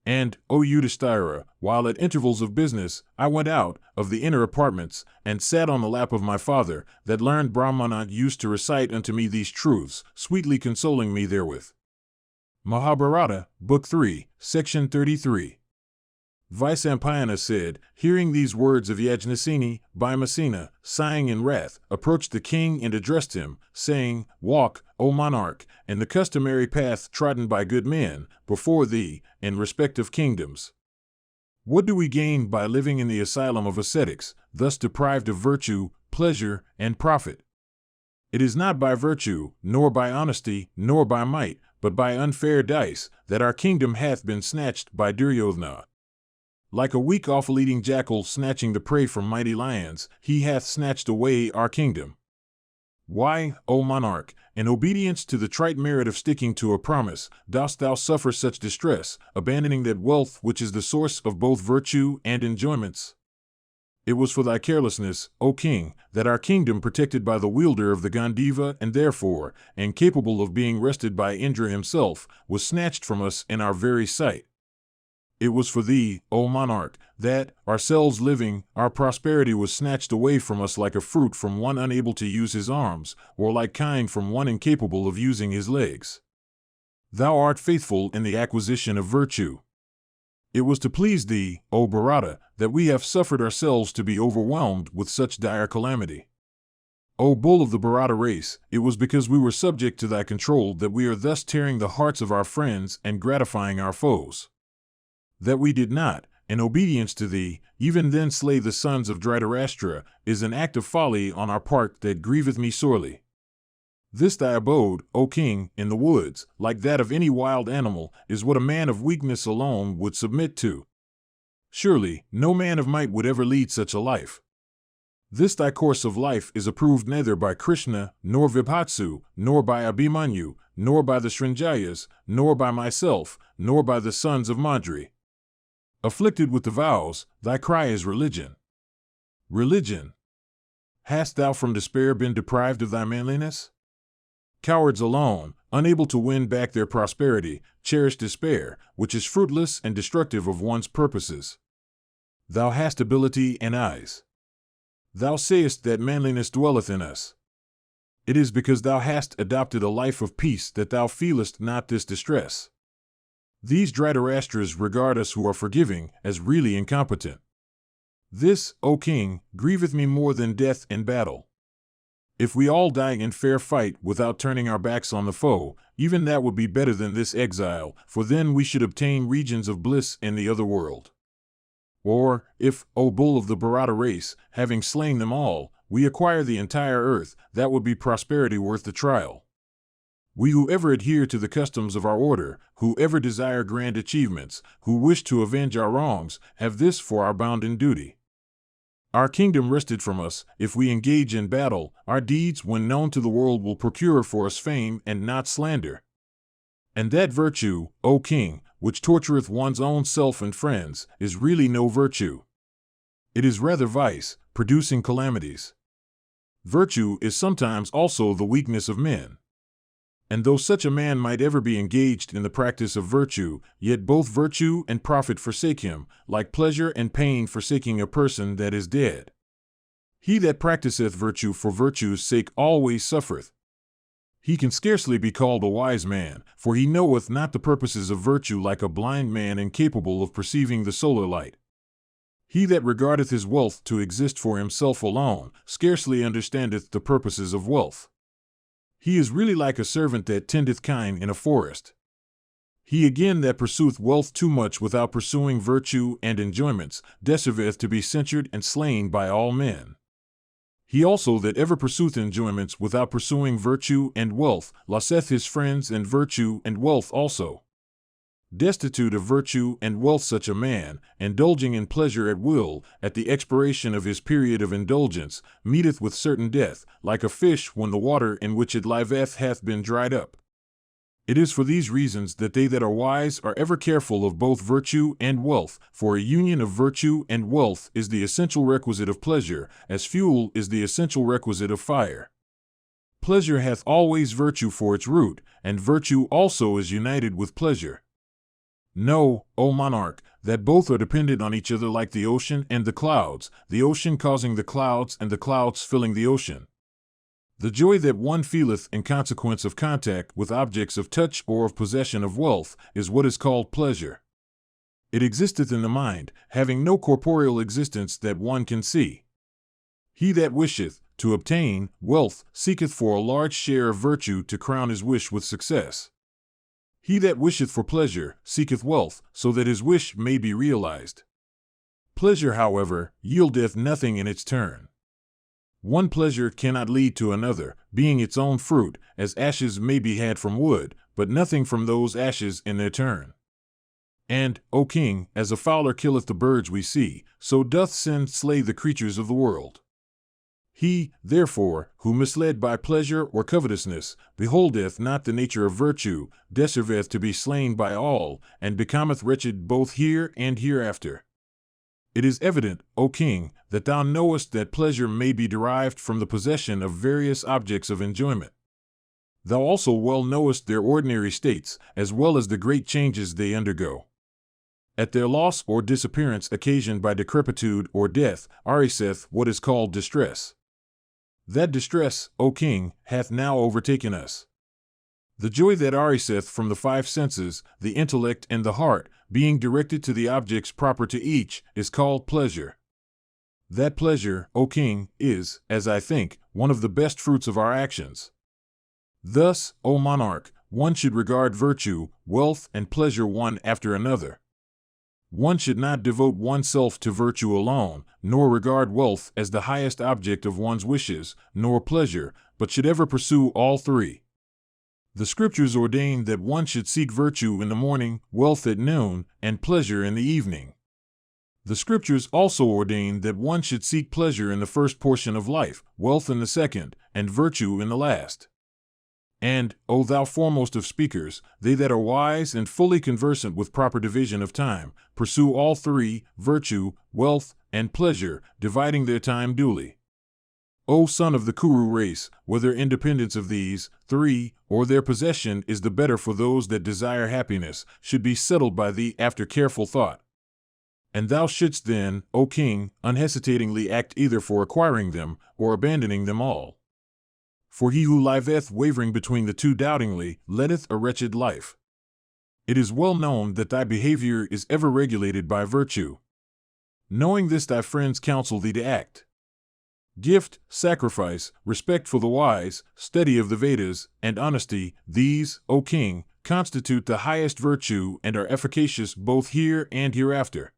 And, O Yudhisthira, while at intervals of business, I went out of the inner apartments, and sat on the lap of my father, that learned Brahmana used to recite unto me these truths, sweetly consoling me therewith. Mahabharata, Book 3, Section 33. Vyasa said, hearing these words of Yajnaseni, Bhimasena, sighing in wrath, approached the king and addressed him, saying, Walk, O monarch, in the customary path trodden by good men, before thee, in respective kingdoms. What do we gain by living in the asylum of ascetics, thus deprived of virtue, pleasure, and profit? It is not by virtue, nor by honesty, nor by might, but by unfair dice, that our kingdom hath been snatched by Duryodhana. Like a weak offal-eating jackal snatching the prey from mighty lions, he hath snatched away our kingdom. Why, O monarch, in obedience to the trite merit of sticking to a promise, dost thou suffer such distress, abandoning that wealth which is the source of both virtue and enjoyments? It was for thy carelessness, O king, that our kingdom, protected by the wielder of the Gandiva and therefore, incapable of being wrested by Indra himself, was snatched from us in our very sight. It was for thee, O monarch, that, ourselves living, our prosperity was snatched away from us like a fruit from one unable to use his arms, or like kine from one incapable of using his legs. Thou art faithful in the acquisition of virtue. It was to please thee, O Bharata, that we have suffered ourselves to be overwhelmed with such dire calamity. O bull of the Bharata race, it was because we were subject to thy control that we are thus tearing the hearts of our friends and gratifying our foes. That we did not, in obedience to thee, even then slay the sons of Dhritarashtra, is an act of folly on our part that grieveth me sorely. This thy abode, O king, in the woods, like that of any wild animal, is what a man of weakness alone would submit to. Surely, no man of might would ever lead such a life. This thy course of life is approved neither by Krishna, nor Vibhatsu, nor by Abhimanyu, nor by the Srinjayas, nor by myself, nor by the sons of Madri. Afflicted with the vows, thy cry is religion. Religion! Hast thou from despair been deprived of thy manliness? Cowards alone, unable to win back their prosperity, cherish despair, which is fruitless and destructive of one's purposes. Thou hast ability and eyes. Thou sayest that manliness dwelleth in us. It is because thou hast adopted a life of peace that thou feelest not this distress. These Dhritarashtras regard us who are forgiving as really incompetent. This, O king, grieveth me more than death in battle. If we all die in fair fight without turning our backs on the foe, even that would be better than this exile, for then we should obtain regions of bliss in the other world. Or, if, O bull of the Bharata race, having slain them all, we acquire the entire earth, that would be prosperity worth the trial. We who ever adhere to the customs of our order, who ever desire grand achievements, who wish to avenge our wrongs, have this for our bounden duty. Our kingdom wrested from us, if we engage in battle, our deeds when known to the world will procure for us fame and not slander. And that virtue, O king, which tortureth one's own self and friends, is really no virtue. It is rather vice, producing calamities. Virtue is sometimes also the weakness of men. And though such a man might ever be engaged in the practice of virtue, yet both virtue and profit forsake him, like pleasure and pain forsaking a person that is dead. He that practiseth virtue for virtue's sake always suffereth. He can scarcely be called a wise man, for he knoweth not the purposes of virtue, like a blind man incapable of perceiving the solar light. He that regardeth his wealth to exist for himself alone, scarcely understandeth the purposes of wealth. He is really like a servant that tendeth kine in a forest. He again that pursueth wealth too much without pursuing virtue and enjoyments, deserveth to be censured and slain by all men. He also that ever pursueth enjoyments without pursuing virtue and wealth, loseth his friends and virtue and wealth also. Destitute of virtue and wealth such a man, indulging in pleasure at will, at the expiration of his period of indulgence, meeteth with certain death, like a fish when the water in which it liveth hath been dried up. It is for these reasons that they that are wise are ever careful of both virtue and wealth, for a union of virtue and wealth is the essential requisite of pleasure, as fuel is the essential requisite of fire. Pleasure hath always virtue for its root, and virtue also is united with pleasure. Know, O monarch, that both are dependent on each other like the ocean and the clouds, the ocean causing the clouds and the clouds filling the ocean. The joy that one feeleth in consequence of contact with objects of touch or of possession of wealth is what is called pleasure. It existeth in the mind, having no corporeal existence that one can see. He that wisheth to obtain wealth seeketh for a large share of virtue to crown his wish with success. He that wisheth for pleasure seeketh wealth, so that his wish may be realized. Pleasure, however, yieldeth nothing in its turn. One pleasure cannot lead to another, being its own fruit, as ashes may be had from wood, but nothing from those ashes in their turn. And, O king, as a fowler killeth the birds we see, so doth sin slay the creatures of the world. He, therefore, who misled by pleasure or covetousness, beholdeth not the nature of virtue, deserveth to be slain by all, and becometh wretched both here and hereafter. It is evident, O king, that thou knowest that pleasure may be derived from the possession of various objects of enjoyment. Thou also well knowest their ordinary states, as well as the great changes they undergo. At their loss or disappearance occasioned by decrepitude or death, ariseth what is called distress. That distress, O king, hath now overtaken us. The joy that ariseth from the five senses, the intellect and the heart, being directed to the objects proper to each, is called pleasure. That pleasure, O king, is, as I think, one of the best fruits of our actions. Thus, O monarch, one should regard virtue, wealth, and pleasure one after another. One should not devote oneself to virtue alone, nor regard wealth as the highest object of one's wishes, nor pleasure, but should ever pursue all three. The scriptures ordain that one should seek virtue in the morning, wealth at noon, and pleasure in the evening. The scriptures also ordain that one should seek pleasure in the first portion of life, wealth in the second, and virtue in the last. And, O thou foremost of speakers, they that are wise and fully conversant with proper division of time, pursue all three, virtue, wealth, and pleasure, dividing their time duly. O son of the Kuru race, whether independence of these three, or their possession is the better for those that desire happiness, should be settled by thee after careful thought. And thou shouldst then, O king, unhesitatingly act either for acquiring them or abandoning them all. For he who liveth wavering between the two doubtingly leadeth a wretched life. It is well known that thy behavior is ever regulated by virtue. Knowing this, thy friends counsel thee to act. Gift, sacrifice, respect for the wise, study of the Vedas, and honesty, these, O king, constitute the highest virtue and are efficacious both here and hereafter.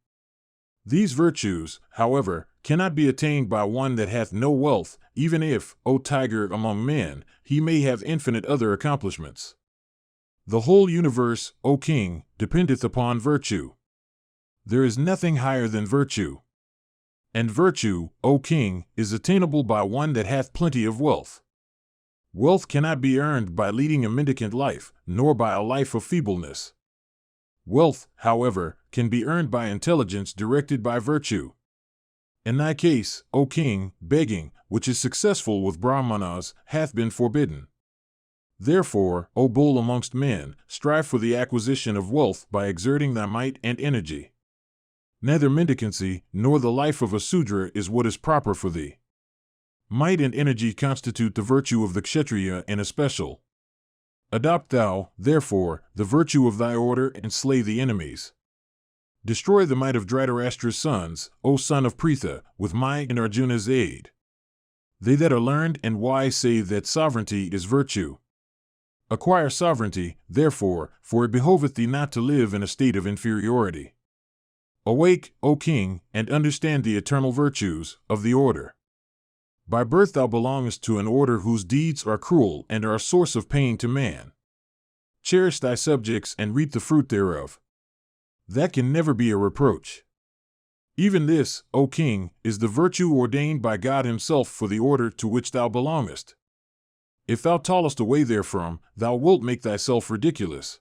These virtues, however, cannot be attained by one that hath no wealth, even if, O tiger among men, he may have infinite other accomplishments. The whole universe, O king, dependeth upon virtue. There is nothing higher than virtue. And virtue, O king, is attainable by one that hath plenty of wealth. Wealth cannot be earned by leading a mendicant life, nor by a life of feebleness. Wealth, however, can be earned by intelligence directed by virtue. In thy case, O king, begging, which is successful with brahmanas, hath been forbidden. Therefore, O bull amongst men, strive for the acquisition of wealth by exerting thy might and energy. Neither mendicancy nor the life of a Sudra is what is proper for thee. Might and energy constitute the virtue of the Kshatriya in especial. Adopt thou, therefore, the virtue of thy order and slay the enemies. Destroy the might of Dhritarashtra's sons, O son of Pritha, with my and Arjuna's aid. They that are learned and wise say that sovereignty is virtue. Acquire sovereignty, therefore, for it behoveth thee not to live in a state of inferiority. Awake, O king, and understand the eternal virtues of the order. By birth thou belongest to an order whose deeds are cruel and are a source of pain to man. Cherish thy subjects and reap the fruit thereof. That can never be a reproach. Even this, O king, is the virtue ordained by God himself for the order to which thou belongest. If thou tallest away therefrom, thou wilt make thyself ridiculous.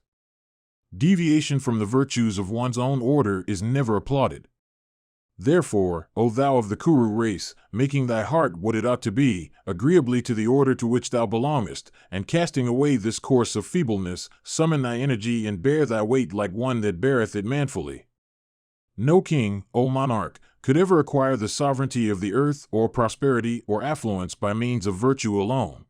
Deviation from the virtues of one's own order is never applauded. Therefore, O thou of the Kuru race, making thy heart what it ought to be, agreeably to the order to which thou belongest, and casting away this course of feebleness, summon thy energy and bear thy weight like one that beareth it manfully. No king, O monarch, could ever acquire the sovereignty of the earth or prosperity or affluence by means of virtue alone.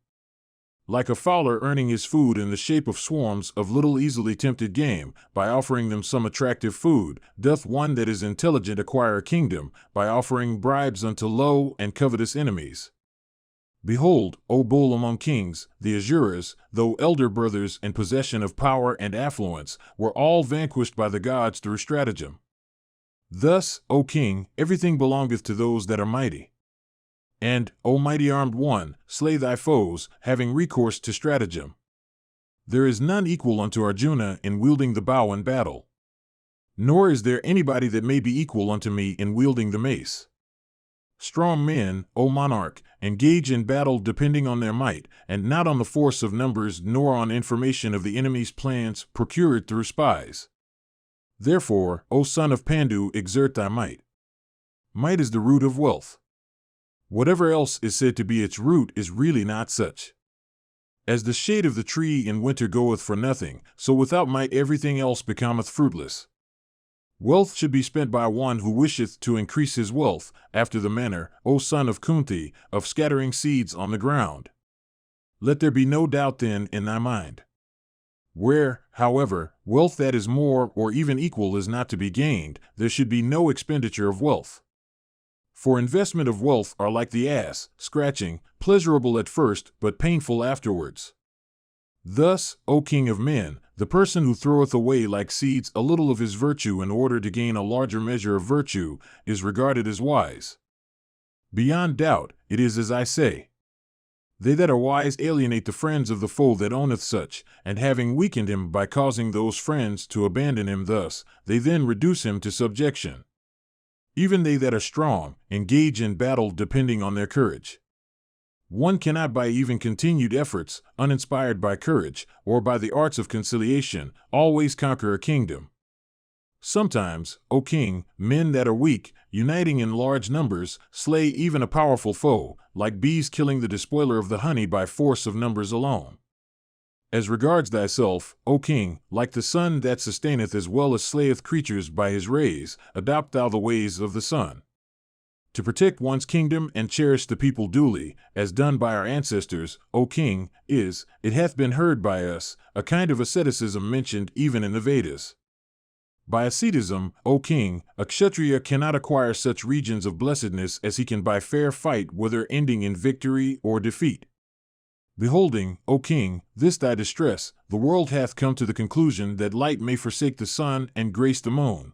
Like a fowler earning his food in the shape of swarms of little easily tempted game, by offering them some attractive food, doth one that is intelligent acquire a kingdom, by offering bribes unto low and covetous enemies. Behold, O bull among kings, the Asuras, though elder brothers in possession of power and affluence, were all vanquished by the gods through stratagem. Thus, O king, everything belongeth to those that are mighty. And, O mighty armed one, slay thy foes, having recourse to stratagem. There is none equal unto Arjuna in wielding the bow in battle. Nor is there anybody that may be equal unto me in wielding the mace. Strong men, O monarch, engage in battle depending on their might, and not on the force of numbers nor on information of the enemy's plans procured through spies. Therefore, O son of Pandu, exert thy might. Might is the root of wealth. Whatever else is said to be its root is really not such. As the shade of the tree in winter goeth for nothing, so without might everything else becometh fruitless. Wealth should be spent by one who wisheth to increase his wealth, after the manner, O son of Kunti, of scattering seeds on the ground. Let there be no doubt then in thy mind. Where, however, wealth that is more or even equal is not to be gained, there should be no expenditure of wealth. For investment of wealth are like the ass, scratching, pleasurable at first, but painful afterwards. Thus, O king of men, the person who throweth away like seeds a little of his virtue in order to gain a larger measure of virtue, is regarded as wise. Beyond doubt, it is as I say. They that are wise alienate the friends of the foe that owneth such, and having weakened him by causing those friends to abandon him thus, they then reduce him to subjection. Even they that are strong engage in battle depending on their courage. One cannot by even continued efforts, uninspired by courage, or by the arts of conciliation, always conquer a kingdom. Sometimes, O king, men that are weak, uniting in large numbers, slay even a powerful foe, like bees killing the despoiler of the honey by force of numbers alone. As regards thyself, O king, like the sun that sustaineth as well as slayeth creatures by his rays, adopt thou the ways of the sun. To protect one's kingdom and cherish the people duly, as done by our ancestors, O king, is, it hath been heard by us, a kind of asceticism mentioned even in the Vedas. By asceticism, O king, a kshatriya cannot acquire such regions of blessedness as he can by fair fight, whether ending in victory or defeat. Beholding, O king, this thy distress, the world hath come to the conclusion that light may forsake the sun and grace the moon.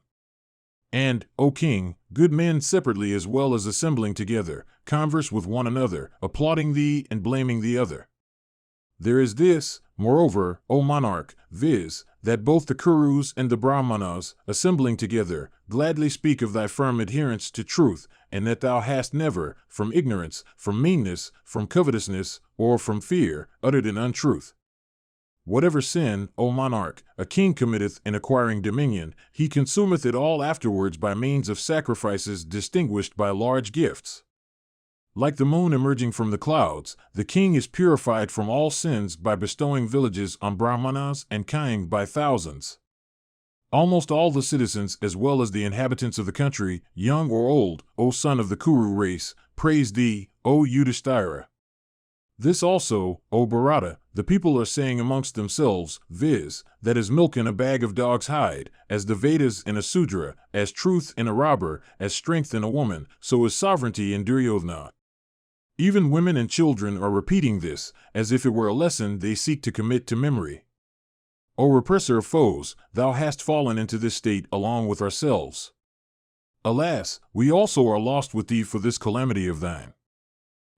And, O king, good men separately as well as assembling together, converse with one another, applauding thee and blaming the other. There is this, moreover, O monarch, viz., that both the Kurus and the Brahmanas, assembling together, gladly speak of thy firm adherence to truth, and that thou hast never, from ignorance, from meanness, from covetousness, or from fear, uttered an untruth. Whatever sin, O monarch, a king committeth in acquiring dominion, he consumeth it all afterwards by means of sacrifices distinguished by large gifts. Like the moon emerging from the clouds, the king is purified from all sins by bestowing villages on Brahmanas and kind by thousands. Almost all the citizens as well as the inhabitants of the country, young or old, O son of the Kuru race, praise thee, O Yudhisthira. This also, O Bharata, the people are saying amongst themselves, viz., that as milk in a bag of dog's hide, as the Vedas in a Sudra, as truth in a robber, as strength in a woman, so is sovereignty in Duryodhana. Even women and children are repeating this, as if it were a lesson they seek to commit to memory. O repressor of foes, thou hast fallen into this state along with ourselves. Alas, we also are lost with thee for this calamity of thine.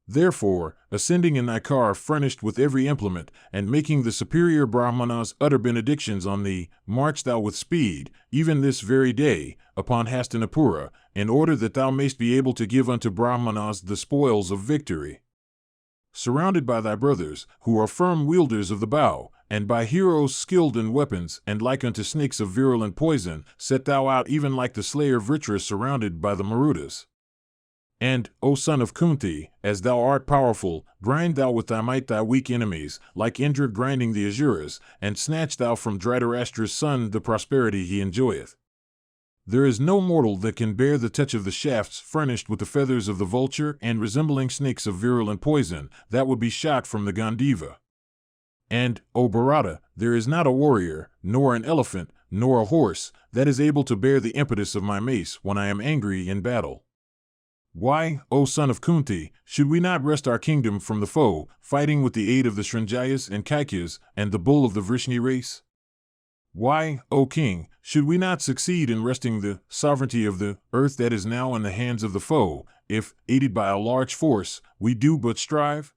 Therefore, ascending in thy car furnished with every implement, and making the superior Brahmanas utter benedictions on thee, march thou with speed, even this very day, upon Hastinapura, in order that thou mayst be able to give unto Brahmanas the spoils of victory. Surrounded by thy brothers, who are firm wielders of the bow, and by heroes skilled in weapons, and like unto snakes of virulent poison, set thou out even like the slayer Vritra surrounded by the Marutas. And, O son of Kunti, as thou art powerful, grind thou with thy might thy weak enemies, like Indra grinding the Asuras, and snatch thou from Dhritarashtra's son the prosperity he enjoyeth. There is no mortal that can bear the touch of the shafts furnished with the feathers of the vulture and resembling snakes of virulent poison, that would be shot from the Gandiva. And, O Bharata, there is not a warrior, nor an elephant, nor a horse, that is able to bear the impetus of my mace when I am angry in battle. Why, O son of Kunti, should we not wrest our kingdom from the foe, fighting with the aid of the Srinjayas and Kaikyas and the bull of the Vrishni race? Why, O king, should we not succeed in wresting the sovereignty of the earth that is now in the hands of the foe, if, aided by a large force, we do but strive?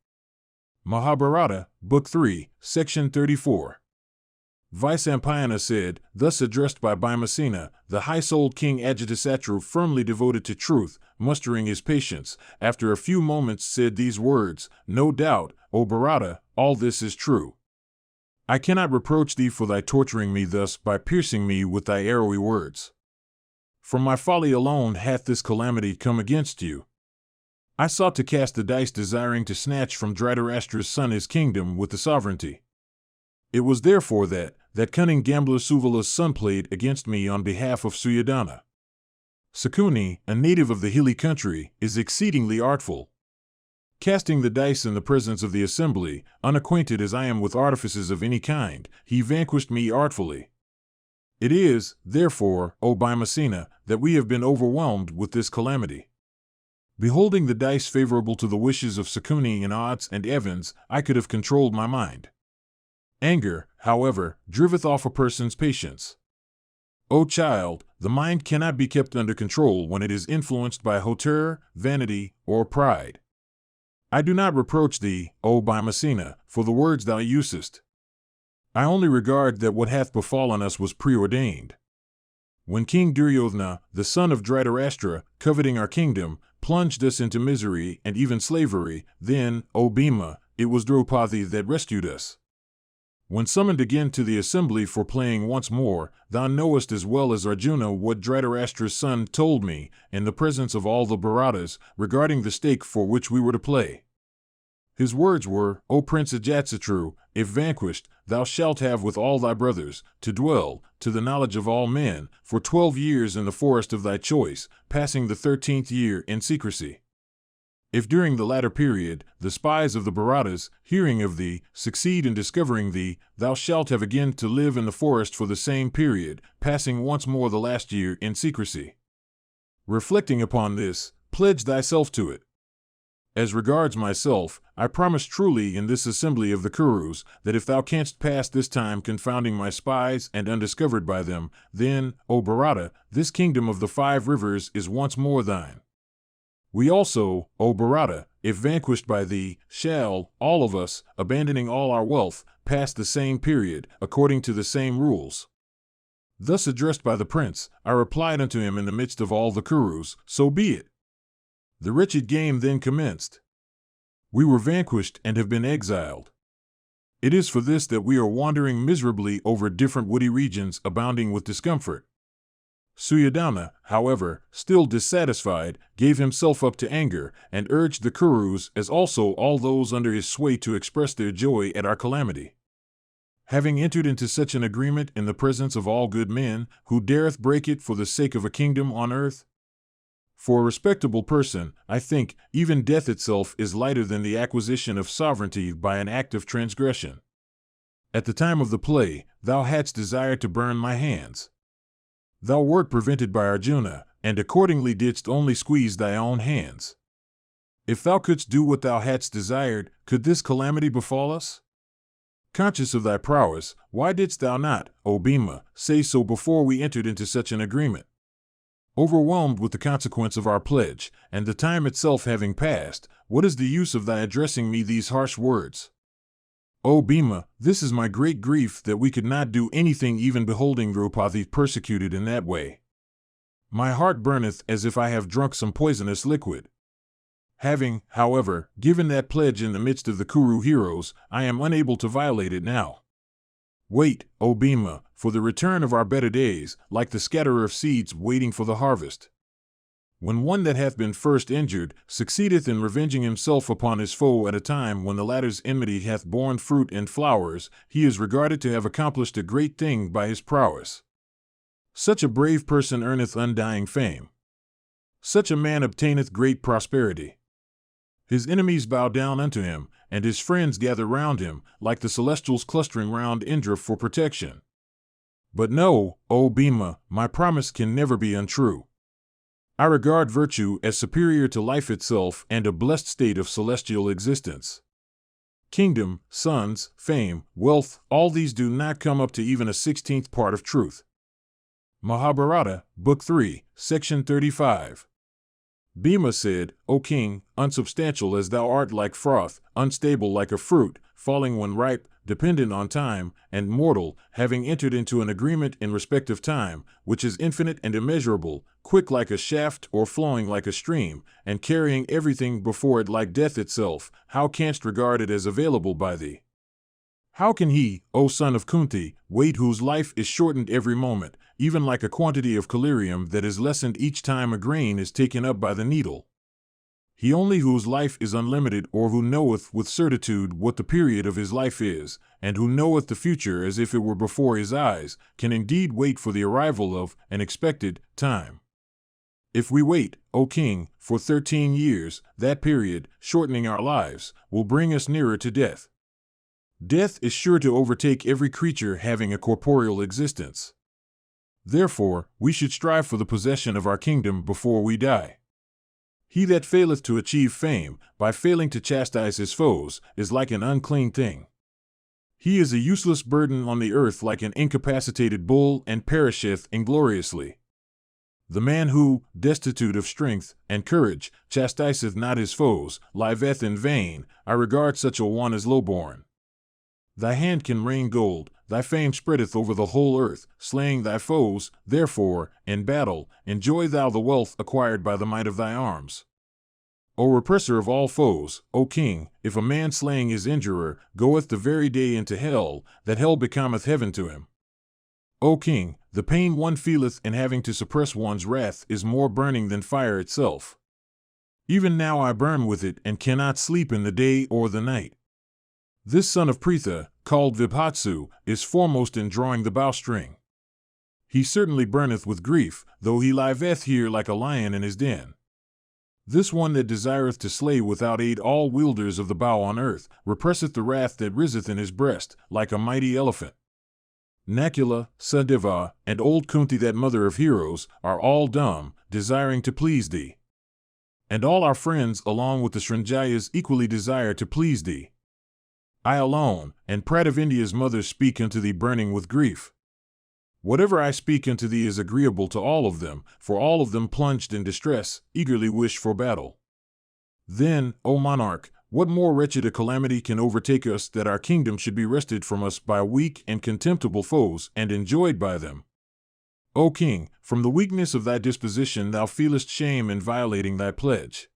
Mahabharata, Book 3, Section 34. Vaisampayana said, thus addressed by Bhimasena, the high-souled king Ajatasattu, firmly devoted to truth, mustering his patience, after a few moments said these words, no doubt, O Bharata, all this is true. I cannot reproach thee for thy torturing me thus by piercing me with thy arrowy words. From my folly alone hath this calamity come against you. I sought to cast the dice desiring to snatch from Dhritarashtra's son his kingdom with the sovereignty. It was therefore that cunning gambler Suvala's son played against me on behalf of Suryodhana. Sakuni, a native of the hilly country, is exceedingly artful. Casting the dice in the presence of the assembly, unacquainted as I am with artifices of any kind, he vanquished me artfully. It is, therefore, O Bhimasena, that we have been overwhelmed with this calamity. Beholding the dice favorable to the wishes of Sakuni in odds and evens, I could have controlled my mind. Anger, however, driveth off a person's patience. O child, the mind cannot be kept under control when it is influenced by hauteur, vanity, or pride. I do not reproach thee, O Bhimasena, for the words thou usest. I only regard that what hath befallen us was preordained. When King Duryodhana, the son of Dhritarashtra, coveting our kingdom, plunged us into misery and even slavery, then, O Bhima, it was Draupadi that rescued us. When summoned again to the assembly for playing once more, thou knowest as well as Arjuna what Dhritarashtra's son told me, in the presence of all the Bharatas, regarding the stake for which we were to play. His words were, O Prince Ajatsatru, if vanquished, thou shalt have with all thy brothers, to dwell, to the knowledge of all men, for 12 years in the forest of thy choice, passing the 13th year in secrecy. If during the latter period, the spies of the Bharatas, hearing of thee, succeed in discovering thee, thou shalt have again to live in the forest for the same period, passing once more the last year in secrecy. Reflecting upon this, pledge thyself to it. As regards myself, I promise truly in this assembly of the Kurus, that if thou canst pass this time confounding my spies and undiscovered by them, then, O Bharata, this kingdom of the 5 rivers is once more thine. We also, O Bharata, if vanquished by thee, shall, all of us, abandoning all our wealth, pass the same period, according to the same rules. Thus addressed by the prince, I replied unto him in the midst of all the Kurus, so be it. The wretched game then commenced. We were vanquished and have been exiled. It is for this that we are wandering miserably over different woody regions abounding with discomfort. Suyoddhana, however, still dissatisfied, gave himself up to anger, and urged the Kurus as also all those under his sway to express their joy at our calamity. Having entered into such an agreement in the presence of all good men, who dareth break it for the sake of a kingdom on earth? For a respectable person, I think, even death itself is lighter than the acquisition of sovereignty by an act of transgression. At the time of the play, thou hadst desired to burn my hands. Thou wert prevented by Arjuna, and accordingly didst only squeeze thy own hands. If thou couldst do what thou hadst desired, could this calamity befall us? Conscious of thy prowess, why didst thou not, O Bhima, say so before we entered into such an agreement? Overwhelmed with the consequence of our pledge, and the time itself having passed, what is the use of thy addressing me these harsh words? O Bhima, this is my great grief that we could not do anything even beholding Draupadi persecuted in that way. My heart burneth as if I have drunk some poisonous liquid. Having, however, given that pledge in the midst of the Kuru heroes, I am unable to violate it now. Wait, O Bhima, for the return of our better days, like the scatterer of seeds waiting for the harvest. When one that hath been first injured succeedeth in revenging himself upon his foe at a time when the latter's enmity hath borne fruit and flowers, he is regarded to have accomplished a great thing by his prowess. Such a brave person earneth undying fame. Such a man obtaineth great prosperity. His enemies bow down unto him, and his friends gather round him, like the celestials clustering round Indra for protection. But know, O Bhima, my promise can never be untrue. I regard virtue as superior to life itself and a blessed state of celestial existence. Kingdom, sons, fame, wealth, all these do not come up to even a 16th part of truth. Mahabharata, Book 3, Section 35. Bhima said, O king, unsubstantial as thou art like froth, unstable like a fruit, falling when ripe, dependent on time, and mortal, having entered into an agreement in respect of time, which is infinite and immeasurable, quick like a shaft or flowing like a stream, and carrying everything before it like death itself, how canst regard it as available by thee? How can he, O son of Kunti, wait whose life is shortened every moment, even like a quantity of collyrium that is lessened each time a grain is taken up by the needle? He only whose life is unlimited, or who knoweth with certitude what the period of his life is, and who knoweth the future as if it were before his eyes, can indeed wait for the arrival of an expected time. If we wait, O king, for 13 years, that period, shortening our lives, will bring us nearer to death. Death is sure to overtake every creature having a corporeal existence. Therefore, we should strive for the possession of our kingdom before we die. He that faileth to achieve fame, by failing to chastise his foes, is like an unclean thing. He is a useless burden on the earth like an incapacitated bull, and perisheth ingloriously. The man who, destitute of strength and courage, chastiseth not his foes, liveth in vain. I regard such a one as lowborn. Thy hand can rain gold, thy fame spreadeth over the whole earth, slaying thy foes, therefore, in battle, enjoy thou the wealth acquired by the might of thy arms. O represser of all foes, O king, if a man slaying his injurer, goeth the very day into hell, that hell becometh heaven to him. O king, the pain one feeleth in having to suppress one's wrath is more burning than fire itself. Even now I burn with it and cannot sleep in the day or the night. This son of Pritha, called Vibhatsu, is foremost in drawing the bowstring. He certainly burneth with grief, though he liveth here like a lion in his den. This one that desireth to slay without aid all wielders of the bow on earth, represseth the wrath that riseth in his breast, like a mighty elephant. Nakula, Sadeva, and old Kunti, that mother of heroes, are all dumb, desiring to please thee. And all our friends along with the Srinjayas equally desire to please thee. I alone, and Prat of India's mother, speak unto thee burning with grief. Whatever I speak unto thee is agreeable to all of them, for all of them plunged in distress, eagerly wish for battle. Then, O monarch, what more wretched a calamity can overtake us that our kingdom should be wrested from us by weak and contemptible foes, and enjoyed by them? O king, from the weakness of thy disposition thou feelest shame in violating thy pledge.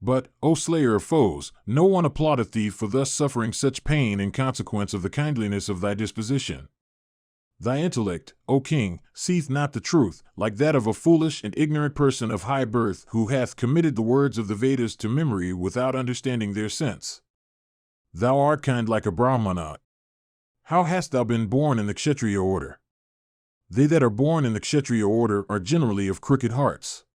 But, O slayer of foes, no one applaudeth thee for thus suffering such pain in consequence of the kindliness of thy disposition. Thy intellect, O king, seeth not the truth, like that of a foolish and ignorant person of high birth who hath committed the words of the Vedas to memory without understanding their sense. Thou art kind like a Brahmana. How hast thou been born in the Kshatriya order? They that are born in the Kshatriya order are generally of crooked hearts.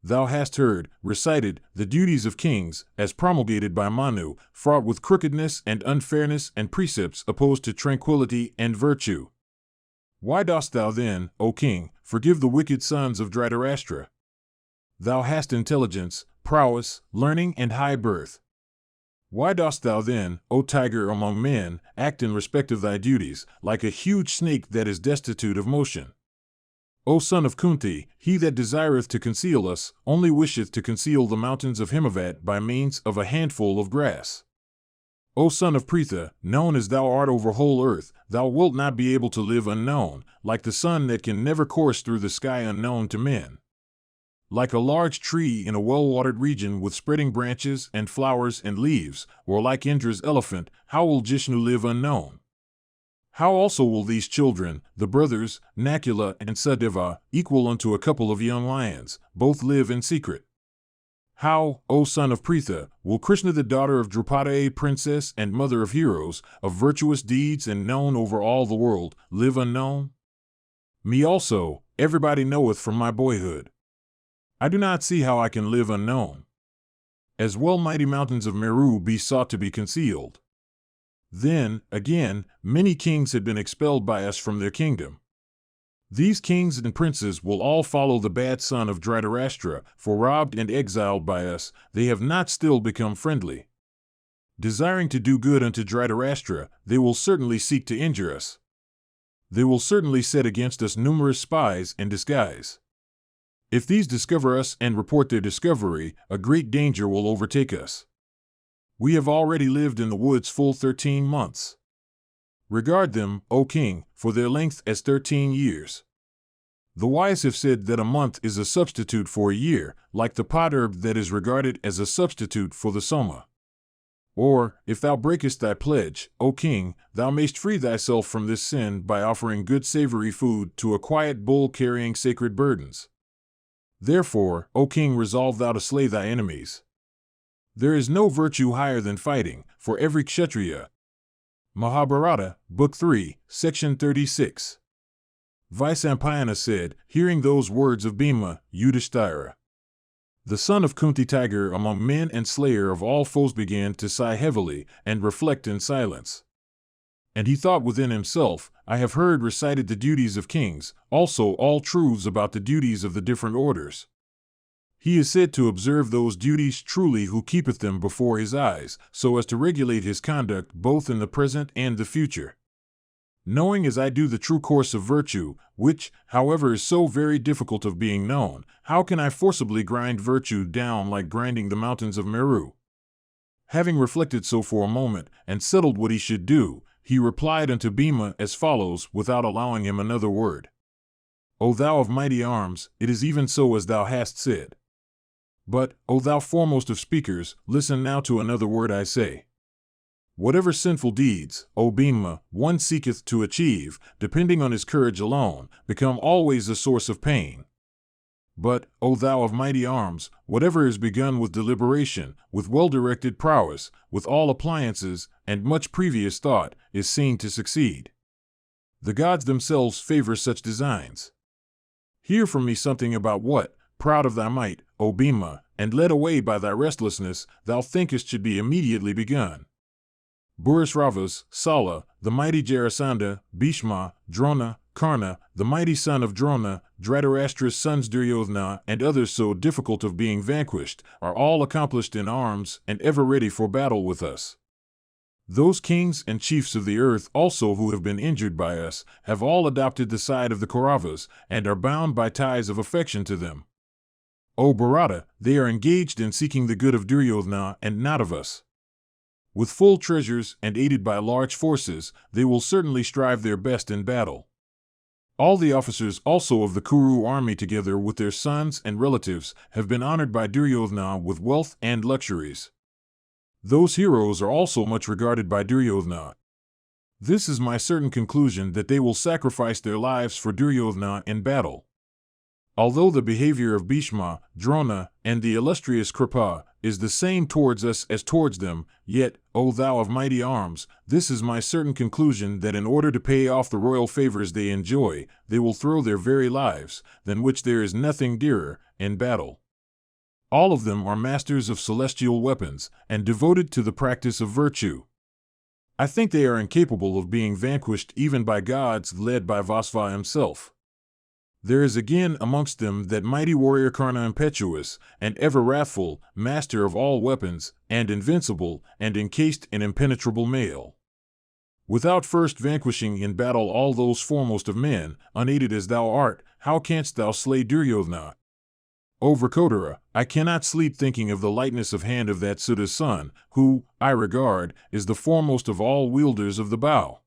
Thou hast heard, recited, the duties of kings, as promulgated by Manu, fraught with crookedness and unfairness and precepts opposed to tranquility and virtue. Why dost thou then, O king, forgive the wicked sons of Dhritarashtra? Thou hast intelligence, prowess, learning, and high birth. Why dost thou then, O tiger among men, act in respect of thy duties, like a huge snake that is destitute of motion? O son of Kunti, he that desireth to conceal us, only wisheth to conceal the mountains of Himavat by means of a handful of grass. O son of Pritha, known as thou art over whole earth, thou wilt not be able to live unknown, like the sun that can never course through the sky unknown to men. Like a large tree in a well-watered region with spreading branches and flowers and leaves, or like Indra's elephant, how will Jishnu live unknown? How also will these children, the brothers, Nakula and Sadeva, equal unto a couple of young lions, both live in secret? How, O son of Pritha, will Krishna, the daughter of Draupadi, a princess and mother of heroes, of virtuous deeds and known over all the world, live unknown? Me also, everybody knoweth from my boyhood. I do not see how I can live unknown. As well mighty mountains of Meru be sought to be concealed. Then, again, many kings had been expelled by us from their kingdom. These kings and princes will all follow the bad son of Dhritarashtra, for robbed and exiled by us, they have not still become friendly. Desiring to do good unto Dhritarashtra, they will certainly seek to injure us. They will certainly set against us numerous spies in disguise. If these discover us and report their discovery, a great danger will overtake us. We have already lived in the woods full 13 months. Regard them, O king, for their length as 13 years. The wise have said that a month is a substitute for a year, like the pot herb that is regarded as a substitute for the soma. Or, if thou breakest thy pledge, O king, thou mayst free thyself from this sin by offering good savory food to a quiet bull carrying sacred burdens. Therefore, O king, resolve thou to slay thy enemies. There is no virtue higher than fighting, for every Kshatriya. Mahabharata, Book 3, Section 36. Vyasa said, hearing those words of Bhima, Yudhisthira, the son of Kunti, tiger among men and slayer of all foes, began to sigh heavily and reflect in silence. And he thought within himself, I have heard recited the duties of kings, also all truths about the duties of the different orders. He is said to observe those duties truly who keepeth them before his eyes, so as to regulate his conduct both in the present and the future. Knowing as I do the true course of virtue, which, however, is so very difficult of being known, how can I forcibly grind virtue down like grinding the mountains of Meru? Having reflected so for a moment, and settled what he should do, he replied unto Bhima as follows, without allowing him another word. O thou of mighty arms, it is even so as thou hast said. But, O thou foremost of speakers, listen now to another word I say. Whatever sinful deeds, O Bhima, one seeketh to achieve, depending on his courage alone, become always a source of pain. But, O thou of mighty arms, whatever is begun with deliberation, with well-directed prowess, with all appliances, and much previous thought, is seen to succeed. The gods themselves favor such designs. Hear from me something about what, proud of thy might, O Bhima, and led away by thy restlessness, thou thinkest should be immediately begun. Purusharthas, Salwa, the mighty Jarasandha, Bhishma, Drona, Karna, the mighty son of Drona, Dhritarashtra's sons Duryodhana, and others so difficult of being vanquished, are all accomplished in arms and ever ready for battle with us. Those kings and chiefs of the earth also who have been injured by us have all adopted the side of the Kauravas and are bound by ties of affection to them. O Bharata, they are engaged in seeking the good of Duryodhana and not of us. With full treasures and aided by large forces, they will certainly strive their best in battle. All the officers also of the Kuru army together with their sons and relatives have been honored by Duryodhana with wealth and luxuries. Those heroes are also much regarded by Duryodhana. This is my certain conclusion that they will sacrifice their lives for Duryodhana in battle. Although the behavior of Bhishma, Drona, and the illustrious Kripa is the same towards us as towards them, yet, O thou of mighty arms, this is my certain conclusion that in order to pay off the royal favors they enjoy, they will throw their very lives, than which there is nothing dearer, in battle. All of them are masters of celestial weapons, and devoted to the practice of virtue. I think they are incapable of being vanquished even by gods led by Vyasa himself. There is again amongst them that mighty warrior Karna, impetuous and ever wrathful, master of all weapons, and invincible, and encased in impenetrable mail. Without first vanquishing in battle all those foremost of men, unaided as thou art, how canst thou slay Duryodhana? O Vrkodara, I cannot sleep thinking of the lightness of hand of that Suta's son, who, I regard, is the foremost of all wielders of the bow.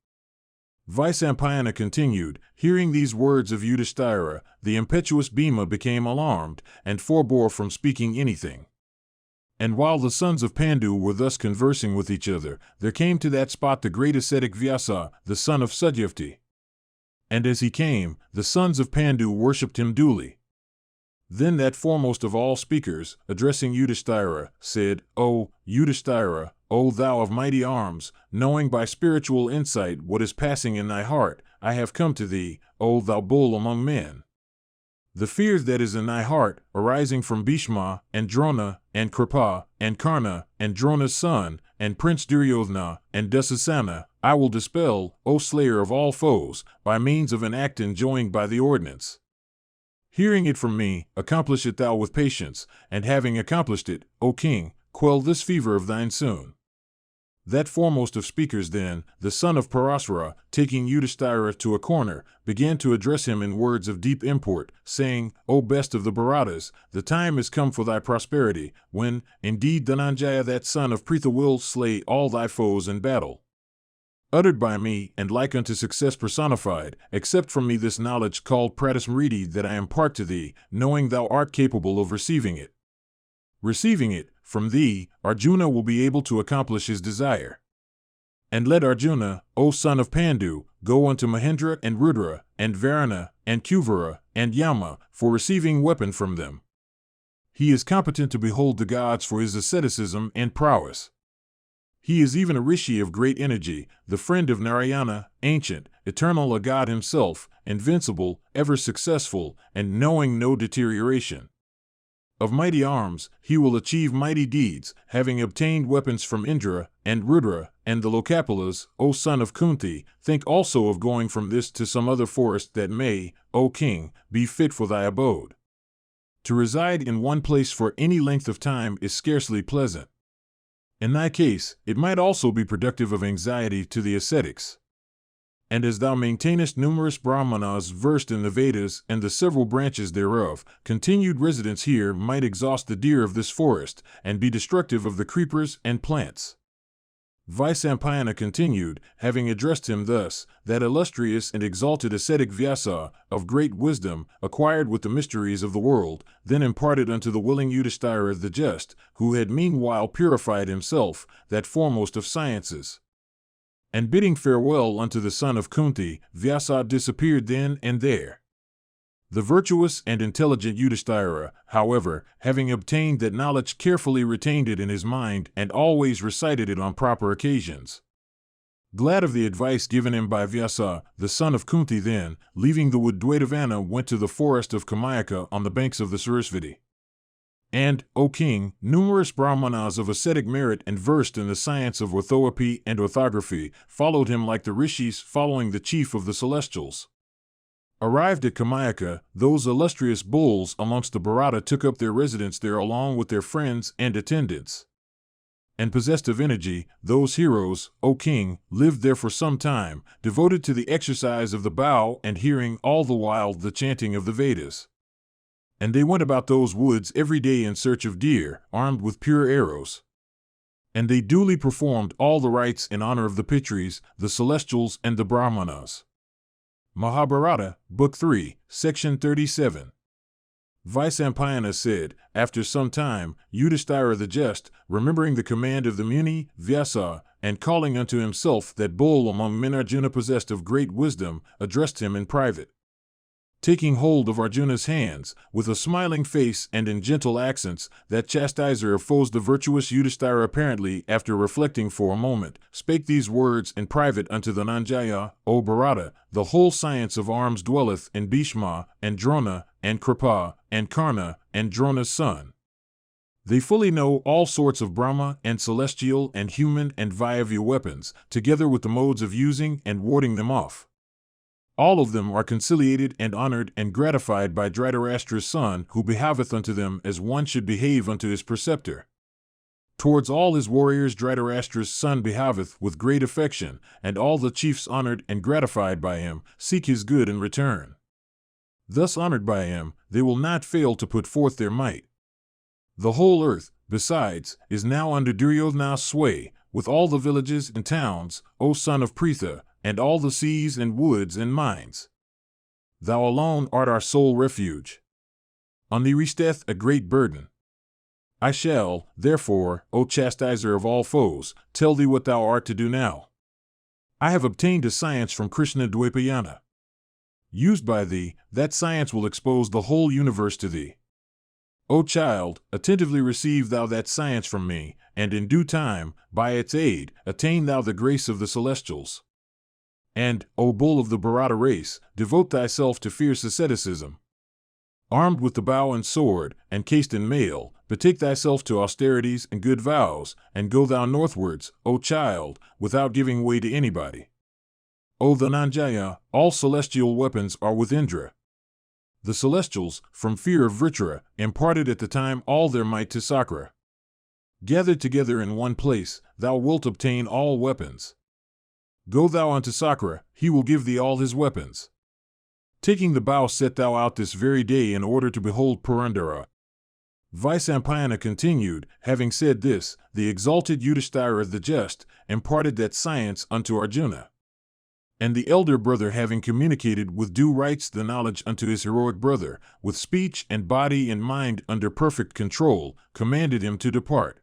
Vyasa continued, hearing these words of Yudhisthira, the impetuous Bhima became alarmed, and forbore from speaking anything. And while the sons of Pandu were thus conversing with each other, there came to that spot the great ascetic Vyasa, the son of Satyavati. And as he came, the sons of Pandu worshipped him duly. Then that foremost of all speakers, addressing Yudhisthira, said, O Yudhisthira, O thou of mighty arms, knowing by spiritual insight what is passing in thy heart, I have come to thee, O thou bull among men. The fear that is in thy heart, arising from Bhishma, and Drona, and Kripa, and Karna, and Drona's son, and Prince Duryodhana, and Dusasana, I will dispel, O slayer of all foes, by means of an act enjoined by the ordinance. Hearing it from me, accomplish it thou with patience, and having accomplished it, O king, quell this fever of thine soon. That foremost of speakers then, the son of Parashara, taking Yudhisthira to a corner, began to address him in words of deep import, saying, O best of the Bharatas, the time is come for thy prosperity, when, indeed, Dhananjaya that son of Pritha will slay all thy foes in battle. Uttered by me, and like unto success personified, accept from me this knowledge called Pratismriti that I impart to thee, knowing thou art capable of receiving it. Receiving it, from thee, Arjuna will be able to accomplish his desire. And let Arjuna, O son of Pandu, go unto Mahendra and Rudra, and Varuna, and Kuvara, and Yama, for receiving weapon from them. He is competent to behold the gods for his asceticism and prowess. He is even a rishi of great energy, the friend of Narayana, ancient, eternal, a god himself, invincible, ever successful, and knowing no deterioration. Of mighty arms, he will achieve mighty deeds, having obtained weapons from Indra, and Rudra, and the Lokapalas. O son of Kunti, think also of going from this to some other forest that may, O king, be fit for thy abode. To reside in one place for any length of time is scarcely pleasant. In thy case, it might also be productive of anxiety to the ascetics. And as thou maintainest numerous brahmanas versed in the Vedas and the several branches thereof, continued residence here might exhaust the deer of this forest, and be destructive of the creepers and plants. Vyasa continued, having addressed him thus, that illustrious and exalted ascetic Vyasa, of great wisdom, acquired with the mysteries of the world, then imparted unto the willing Yudhisthira the just, who had meanwhile purified himself, that foremost of sciences. And bidding farewell unto the son of Kunti, Vyasa disappeared then and there. The virtuous and intelligent Yudhisthira, however, having obtained that knowledge, carefully retained it in his mind and always recited it on proper occasions. Glad of the advice given him by Vyasa, the son of Kunti, then, leaving the wood Dwaitavana, went to the forest of Kamayaka on the banks of the Sarasvati. And, O king, numerous brahmanas of ascetic merit and versed in the science of orthoepy and orthography followed him like the rishis following the chief of the celestials. Arrived at Kamayaka, those illustrious bulls amongst the Bharata took up their residence there along with their friends and attendants. And possessed of energy, those heroes, O king, lived there for some time, devoted to the exercise of the bow and hearing all the while the chanting of the Vedas. And they went about those woods every day in search of deer, armed with pure arrows. And they duly performed all the rites in honor of the Pitris, the celestials, and the Brahmanas. Mahabharata, Book 3, Section 37. Vyasa said, after some time, Yudhisthira the just, remembering the command of the Muni, Vyasa, and calling unto himself that bull among men Arjuna possessed of great wisdom, addressed him in private. Taking hold of Arjuna's hands, with a smiling face and in gentle accents, that chastiser of foes, the virtuous Yudhisthira, apparently after reflecting for a moment, spake these words in private unto the Nanjaya: O Bharata, the whole science of arms dwelleth in Bhishma, and Drona, and Kripa, and Karna, and Drona's son. They fully know all sorts of Brahma and celestial and human and Vayavya weapons, together with the modes of using and warding them off. All of them are conciliated and honored and gratified by Dhritarashtra's son, who behaveth unto them as one should behave unto his preceptor. Towards all his warriors Dhritarashtra's son behaveth with great affection, and all the chiefs honored and gratified by him seek his good in return. Thus honored by him, they will not fail to put forth their might. The whole earth, besides, is now under Duryodhana's sway, with all the villages and towns, O son of Pritha, and all the seas and woods and mines. Thou alone art our sole refuge. On thee resteth a great burden. I shall, therefore, O chastiser of all foes, tell thee what thou art to do now. I have obtained a science from Krishna Dwaipayana. Used by thee, that science will expose the whole universe to thee. O child, attentively receive thou that science from me, and in due time, by its aid, attain thou the grace of the celestials. And, O bull of the Bharata race, devote thyself to fierce asceticism. Armed with the bow and sword, and cased in mail, betake thyself to austerities and good vows, and go thou northwards, O child, without giving way to anybody. O Dhananjaya, all celestial weapons are with Indra. The celestials, from fear of Vritra, imparted at the time all their might to Sakra. Gathered together in one place, thou wilt obtain all weapons. Go thou unto Sakra, he will give thee all his weapons. Taking the bow set thou out this very day in order to behold Purandara. Vyasa continued, having said this, the exalted Yudhisthira the just imparted that science unto Arjuna. And the elder brother, having communicated with due rites the knowledge unto his heroic brother, with speech and body and mind under perfect control, commanded him to depart.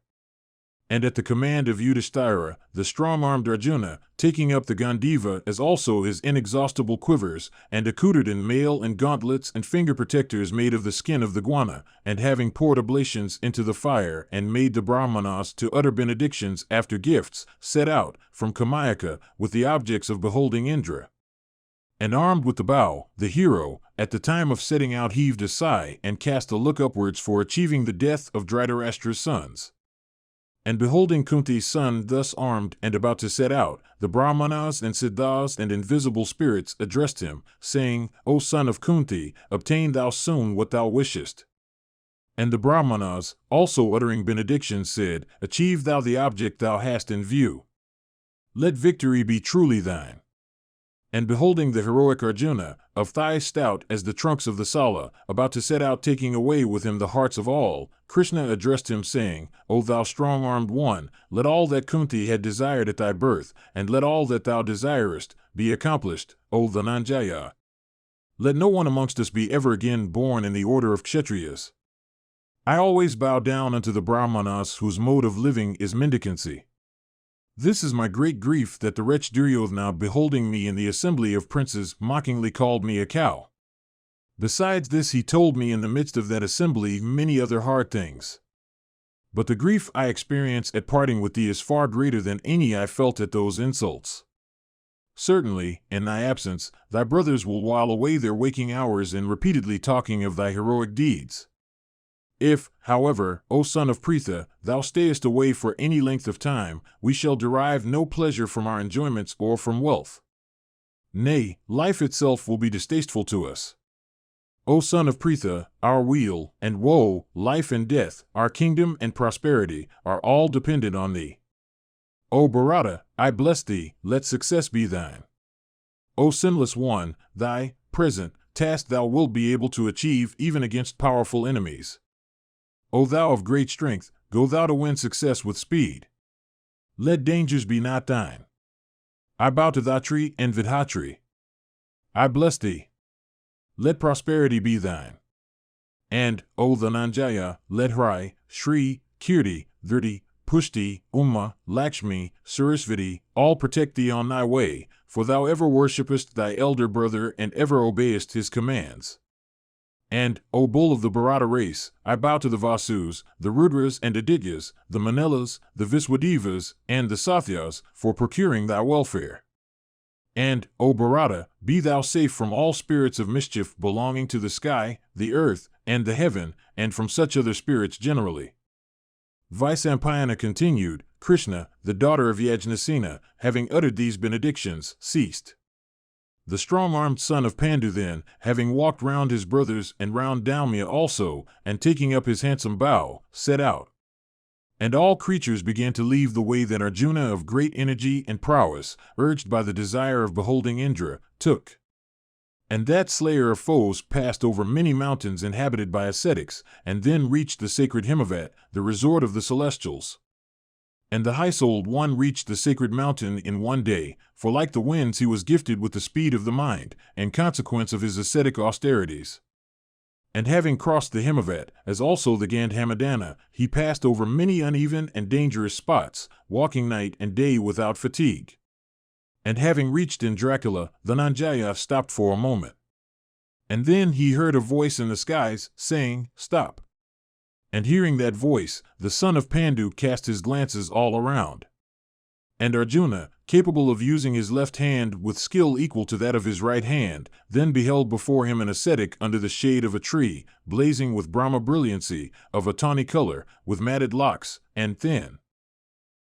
And at the command of Yudhisthira, the strong-armed Arjuna, taking up the Gandiva as also his inexhaustible quivers, and accoutred in mail and gauntlets and finger protectors made of the skin of the guana, and having poured oblations into the fire and made the Brahmanas to utter benedictions after gifts, set out, from Kamayaka, with the objects of beholding Indra. And armed with the bow, the hero, at the time of setting out heaved a sigh and cast a look upwards for achieving the death of Dhritarashtra's sons. And beholding Kunti's son thus armed and about to set out, the Brahmanas and Siddhas and invisible spirits addressed him, saying, O son of Kunti, obtain thou soon what thou wishest. And the Brahmanas, also uttering benedictions, said, Achieve thou the object thou hast in view. Let victory be truly thine. And beholding the heroic Arjuna, of thighs stout as the trunks of the Salwa, about to set out taking away with him the hearts of all, Krishna addressed him saying, O thou strong-armed one, let all that Kunti had desired at thy birth, and let all that thou desirest, be accomplished, O Dhananjaya. Let no one amongst us be ever again born in the order of Kshatriyas. I always bow down unto the Brahmanas whose mode of living is mendicancy. This is my great grief that the wretch Duryodhana, beholding me in the assembly of princes, mockingly called me a cow. Besides this, he told me in the midst of that assembly many other hard things. But the grief I experience at parting with thee is far greater than any I felt at those insults. Certainly, in thy absence, thy brothers will while away their waking hours in repeatedly talking of thy heroic deeds. If, however, O son of Pritha, thou stayest away for any length of time, we shall derive no pleasure from our enjoyments or from wealth. Nay, life itself will be distasteful to us. O son of Pritha, our weal and woe, life and death, our kingdom and prosperity, are all dependent on thee. O Bharata, I bless thee, let success be thine. O sinless one, thy present task thou wilt be able to achieve even against powerful enemies. O thou of great strength, go thou to win success with speed. Let dangers be not thine. I bow to Dhatri and Vidhatri. I bless thee. Let prosperity be thine. And, O Dhananjaya, let Hri, Shri, Kirti, Dhriti, Pushti, Uma, Lakshmi, Sarasvati, all protect thee on thy way, for thou ever worshippest thy elder brother and ever obeyest his commands. And, O bull of the Bharata race, I bow to the Vasus, the Rudras and Adityas, the Manilas, the Viswadevas, and the Sathyas, for procuring thy welfare. And, O Bharata, be thou safe from all spirits of mischief belonging to the sky, the earth, and the heaven, and from such other spirits generally. Vaisampayana continued. Krishna, the daughter of Yajnasena, having uttered these benedictions, ceased. The strong-armed son of Pandu then, having walked round his brothers and round Daumya also, and taking up his handsome bow, set out. And all creatures began to leave the way that Arjuna of great energy and prowess, urged by the desire of beholding Indra, took. And that slayer of foes passed over many mountains inhabited by ascetics, and then reached the sacred Himavat, the resort of the celestials. And the high-souled one reached the sacred mountain in one day, for like the winds he was gifted with the speed of the mind, in consequence of his ascetic austerities. And having crossed the Himavat, as also the Gandhamadana, he passed over many uneven and dangerous spots, walking night and day without fatigue. And having reached Indrakula, Dhananjaya stopped for a moment. And then he heard a voice in the skies, saying, "Stop." And hearing that voice, the son of Pandu cast his glances all around. And Arjuna, capable of using his left hand with skill equal to that of his right hand, then beheld before him an ascetic under the shade of a tree, blazing with Brahma brilliancy, of a tawny color, with matted locks, and thin.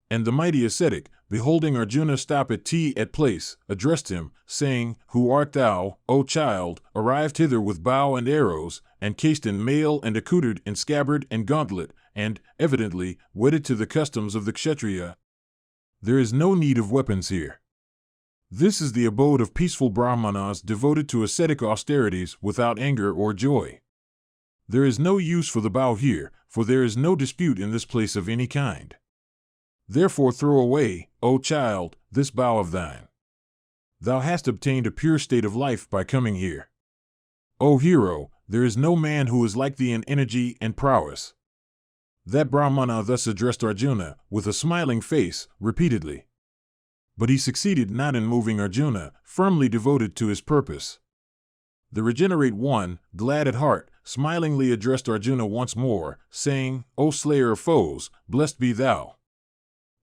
And the mighty ascetic, beholding Arjuna stop at place, addressed him, saying, "Who art thou, O child, arrived hither with bow and arrows, and cased in mail and accoutred in scabbard and gauntlet, and, evidently, wedded to the customs of the Kshatriya? There is no need of weapons here. This is the abode of peaceful Brahmanas devoted to ascetic austerities without anger or joy. There is no use for the bow here, for there is no dispute in this place of any kind. Therefore throw away, O child, this bow of thine. Thou hast obtained a pure state of life by coming here. O hero, there is no man who is like thee in energy and prowess." That Brahmana thus addressed Arjuna, with a smiling face, repeatedly. But he succeeded not in moving Arjuna, firmly devoted to his purpose. The regenerate one, glad at heart, smilingly addressed Arjuna once more, saying, "O slayer of foes, blessed be thou.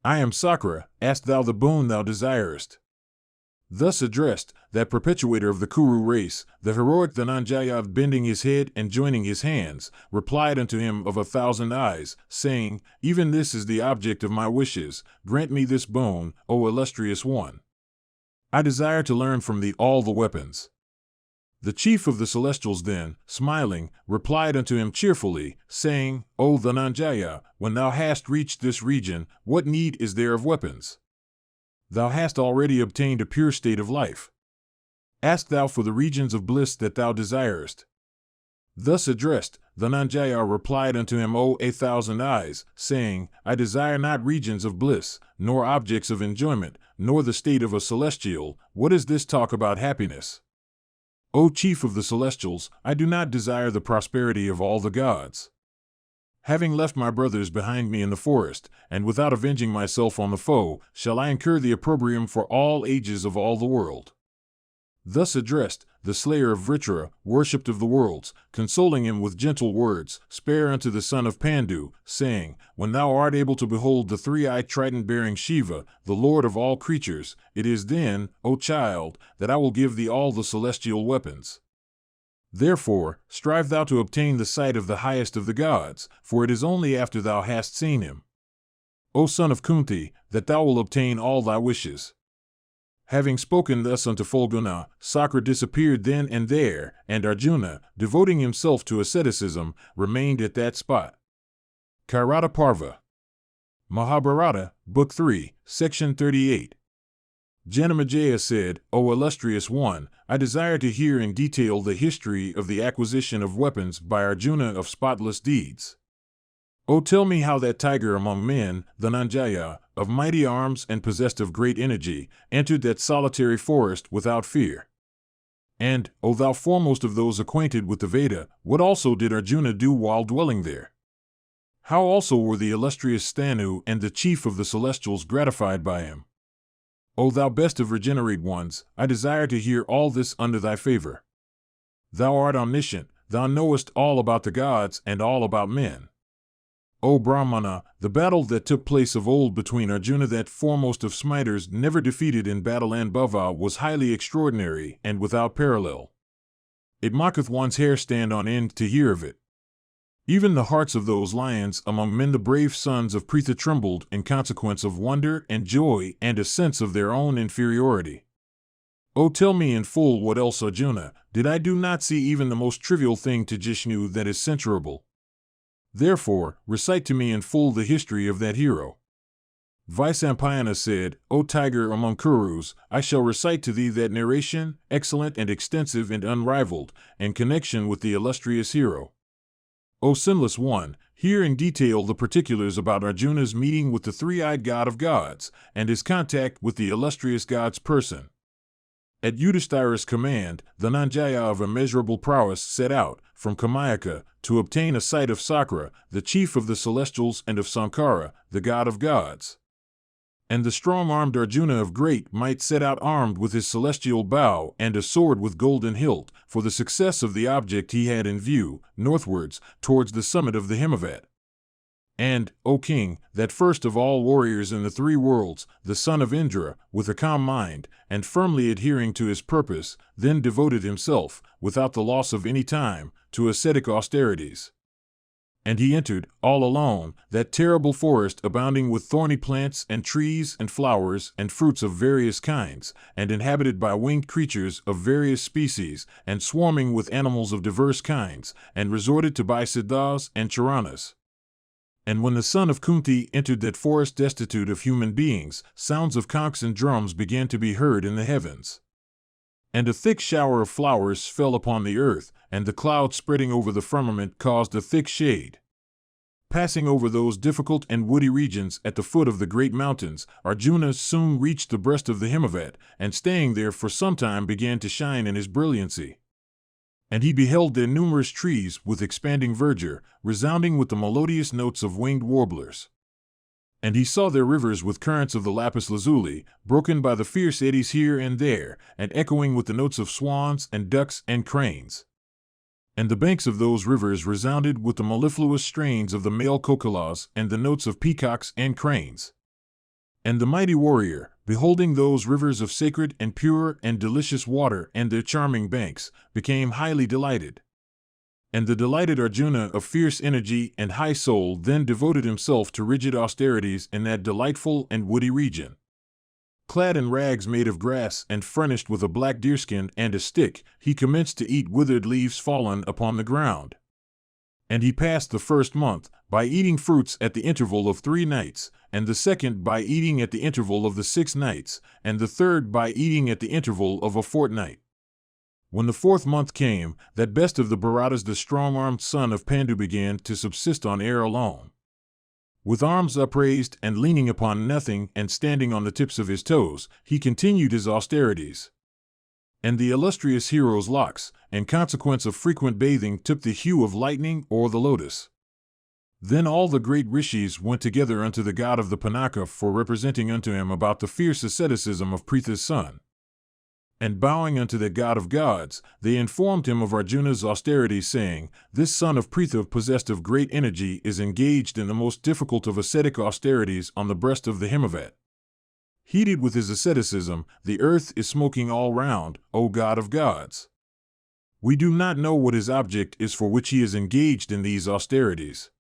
I am Sakra, ask thou the boon thou desirest." Thus addressed, that perpetuator of the Kuru race, the heroic Dhananjaya, bending his head and joining his hands, replied unto him of 1,000 eyes, saying, "Even this is the object of my wishes, grant me this boon, O illustrious one. I desire to learn from thee all the weapons." The chief of the celestials then, smiling, replied unto him cheerfully, saying, "O Dhananjaya, when thou hast reached this region, what need is there of weapons? Thou hast already obtained a pure state of life. Ask thou for the regions of bliss that thou desirest." Thus addressed, Dhananjaya replied unto him, "O 1,000 eyes, saying, I desire not regions of bliss, nor objects of enjoyment, nor the state of a celestial. What is this talk about happiness? O chief of the celestials, I do not desire the prosperity of all the gods. Having left my brothers behind me in the forest, and without avenging myself on the foe, shall I incur the opprobrium for all ages of all the world?" Thus addressed, the slayer of Vritra, worshipped of the worlds, consoling him with gentle words, spare unto the son of Pandu, saying, when thou art able to behold the three-eyed trident-bearing Shiva, the lord of all creatures, it is then, O child, that I will give thee all the celestial weapons. Therefore, strive thou to obtain the sight of the highest of the gods, for it is only after thou hast seen him, O son of Kunti, that thou wilt obtain all thy wishes. Having spoken thus unto Phalguna, Sakra disappeared then and there, and Arjuna, devoting himself to asceticism, remained at that spot. Kairata Parva. Mahabharata, Book 3, Section 38. Janamejaya said, O illustrious one, I desire to hear in detail the history of the acquisition of weapons by Arjuna of spotless deeds. O tell me how that tiger among men, Dhananjaya, of mighty arms and possessed of great energy, entered that solitary forest without fear. And, O thou foremost of those acquainted with the Veda, what also did Arjuna do while dwelling there? How also were the illustrious Stanu and the chief of the celestials gratified by him? O thou best of regenerate ones, I desire to hear all this under thy favor. Thou art omniscient, thou knowest all about the gods and all about men. O Brahmana, the battle that took place of old between Arjuna, that foremost of smiters never defeated in battle, and Bhava, was highly extraordinary and without parallel. It maketh one's hair stand on end to hear of it. Even the hearts of those lions among men, the brave sons of Pritha, trembled in consequence of wonder and joy and a sense of their own inferiority. O tell me in full what else, Arjuna, did I do not see even the most trivial thing to Jishnu that is censurable? Therefore, recite to me in full the history of that hero. Vaisampayana said, O tiger among Kurus, I shall recite to thee that narration, excellent and extensive and unrivaled, in connection with the illustrious hero. O sinless one, hear in detail the particulars about Arjuna's meeting with the three-eyed god of gods, and his contact with the illustrious god's person. At Yudhisthira's command, Dhananjaya of immeasurable prowess set out, from Kamayaka, to obtain a sight of Sakra, the chief of the celestials, and of Sankara, the god of gods. And the strong-armed Arjuna of great might set out armed with his celestial bow and a sword with golden hilt, for the success of the object he had in view, northwards, towards the summit of the Himavat. And, O king, that first of all warriors in the three worlds, the son of Indra, with a calm mind, and firmly adhering to his purpose, then devoted himself, without the loss of any time, to ascetic austerities. And he entered, all alone, that terrible forest abounding with thorny plants and trees and flowers and fruits of various kinds, and inhabited by winged creatures of various species, and swarming with animals of diverse kinds, and resorted to by siddhas and charanas. And when the son of Kunti entered that forest destitute of human beings, sounds of conchs and drums began to be heard in the heavens. And a thick shower of flowers fell upon the earth, and the cloud spreading over the firmament caused a thick shade. Passing over those difficult and woody regions at the foot of the great mountains, Arjuna soon reached the breast of the Himavat, and staying there for some time began to shine in his brilliancy. And he beheld there numerous trees with expanding verdure, resounding with the melodious notes of winged warblers. And he saw their rivers with currents of the lapis lazuli, broken by the fierce eddies here and there, and echoing with the notes of swans and ducks and cranes. And the banks of those rivers resounded with the mellifluous strains of the male kokalas and the notes of peacocks and cranes. And the mighty warrior, beholding those rivers of sacred and pure and delicious water and their charming banks, became highly delighted. And the delighted Arjuna of fierce energy and high soul then devoted himself to rigid austerities in that delightful and woody region. Clad in rags made of grass and furnished with a black deerskin and a stick, he commenced to eat withered leaves fallen upon the ground. And he passed the first month by eating fruits at the interval of 3 nights, and the second by eating at the interval of the 6 nights, and the third by eating at the interval of a fortnight. When the 4th month came, that best of the Bharatas, the strong-armed son of Pandu, began to subsist on air alone. With arms upraised and leaning upon nothing and standing on the tips of his toes, he continued his austerities. And the illustrious hero's locks, in consequence of frequent bathing, took the hue of lightning or the lotus. Then all the great rishis went together unto the god of the Pinaka for representing unto him about the fierce asceticism of Pritha's son. And bowing unto the god of gods, they informed him of Arjuna's austerity, saying, "This son of Pritha, possessed of great energy, is engaged in the most difficult of ascetic austerities on the breast of the Himavat. Heated with his asceticism, the earth is smoking all round, O god of gods. We do not know what his object is for which he is engaged in these austerities.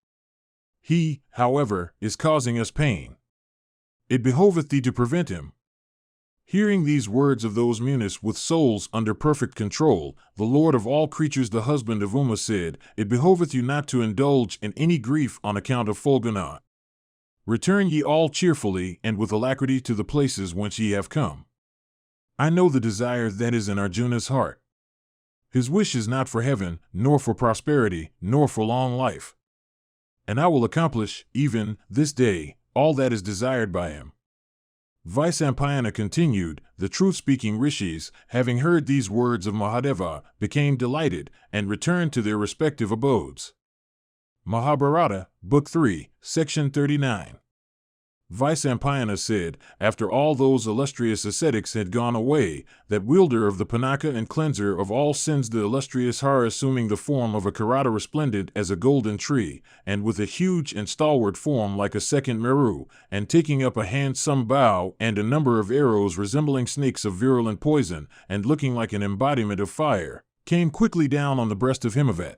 He, however, is causing us pain. It behoveth thee to prevent him." Hearing these words of those Munis with souls under perfect control, the Lord of all creatures, the husband of Uma, said, "It behoveth you not to indulge in any grief on account of Fulguna. Return ye all cheerfully and with alacrity to the places whence ye have come. I know the desire that is in Arjuna's heart. His wish is not for heaven, nor for prosperity, nor for long life. And I will accomplish, even this day, all that is desired by him." Vaisampayana continued, "The truth-speaking rishis, having heard these words of Mahadeva, became delighted, and returned to their respective abodes. Mahabharata, Book 3, Section 39. Vaisampayana said, after all those illustrious ascetics had gone away, that wielder of the Panaka and cleanser of all sins, the illustrious Hara, assuming the form of a Karata resplendent as a golden tree, and with a huge and stalwart form like a second Meru, and taking up a handsome bow and a number of arrows resembling snakes of virulent poison, and looking like an embodiment of fire, came quickly down on the breast of Himavat.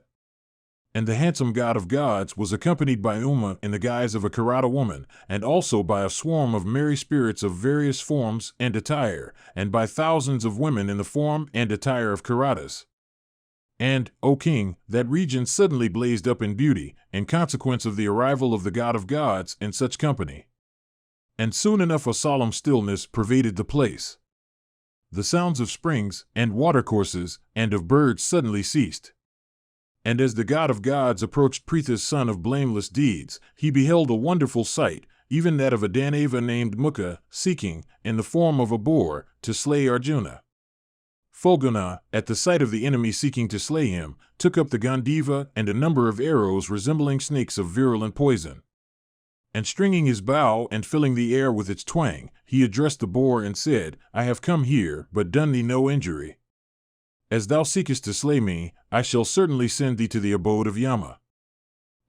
And the handsome god of gods was accompanied by Uma in the guise of a Karata woman, and also by a swarm of merry spirits of various forms and attire, and by thousands of women in the form and attire of Karatas. And, O king, that region suddenly blazed up in beauty, in consequence of the arrival of the god of gods in such company. And soon enough a solemn stillness pervaded the place. The sounds of springs and watercourses and of birds suddenly ceased. And as the god of gods approached Pritha's son of blameless deeds, he beheld a wonderful sight, even that of a Danava named Mukha, seeking, in the form of a boar, to slay Arjuna. Fulguna, at the sight of the enemy seeking to slay him, took up the Gandiva and a number of arrows resembling snakes of virulent poison. And stringing his bow and filling the air with its twang, he addressed the boar and said, "I have come here, but done thee no injury. As thou seekest to slay me, I shall certainly send thee to the abode of Yama."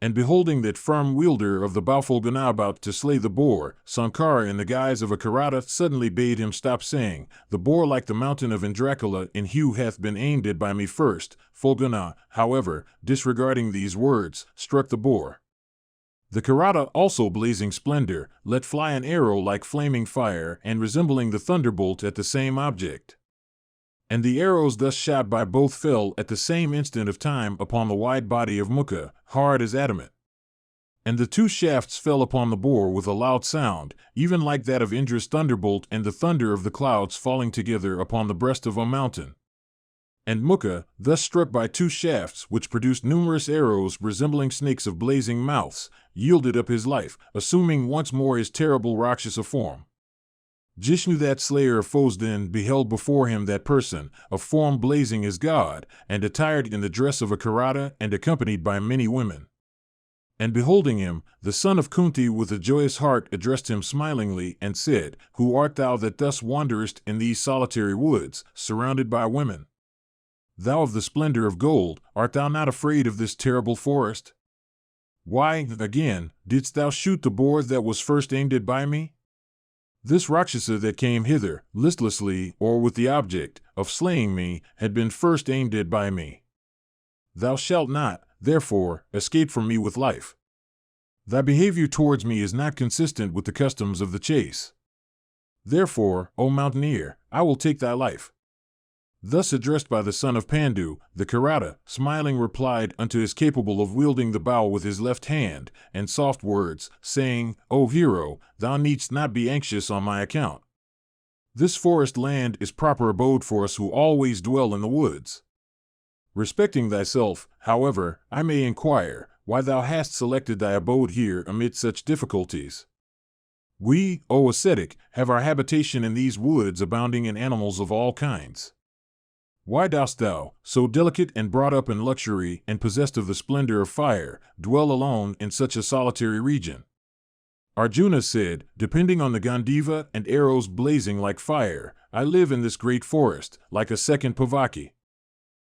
And beholding that firm wielder of the bow Fulguna about to slay the boar, Sankara in the guise of a Karata suddenly bade him stop, saying, "The boar like the mountain of Indracula in hue hath been aimed at by me first." Fulguna, however, disregarding these words, struck the boar. The Karata, also blazing splendor, let fly an arrow like flaming fire and resembling the thunderbolt at the same object. And the arrows thus shot by both fell at the same instant of time upon the wide body of Mukha, hard as adamant. And the two shafts fell upon the boar with a loud sound, even like that of Indra's thunderbolt and the thunder of the clouds falling together upon the breast of a mountain. And Mukha, thus struck by two shafts which produced numerous arrows resembling snakes of blazing mouths, yielded up his life, assuming once more his terrible Rakshasa form. Jishnu, that slayer of foes, then beheld before him that person, of form blazing as God, and attired in the dress of a Karata and accompanied by many women. And beholding him, the son of Kunti with a joyous heart addressed him smilingly and said, "Who art thou that thus wanderest in these solitary woods, surrounded by women? Thou of the splendor of gold, art thou not afraid of this terrible forest? Why, again, didst thou shoot the boar that was first aimed at by me? This Rakshasa that came hither, listlessly or with the object of slaying me, had been first aimed at by me. Thou shalt not, therefore, escape from me with life. Thy behavior towards me is not consistent with the customs of the chase. Therefore, O mountaineer, I will take thy life." Thus addressed by the son of Pandu, the Karata, smiling, replied unto his capable of wielding the bow with his left hand, and soft words, saying, "O hero, thou needst not be anxious on my account. This forest land is proper abode for us who always dwell in the woods. Respecting thyself, however, I may inquire, why thou hast selected thy abode here amid such difficulties? We, O ascetic, have our habitation in these woods abounding in animals of all kinds. Why dost thou, so delicate and brought up in luxury and possessed of the splendor of fire, dwell alone in such a solitary region? Arjuna said, depending on the Gandiva and arrows blazing like fire, I live in this great forest, like a second Pavaki.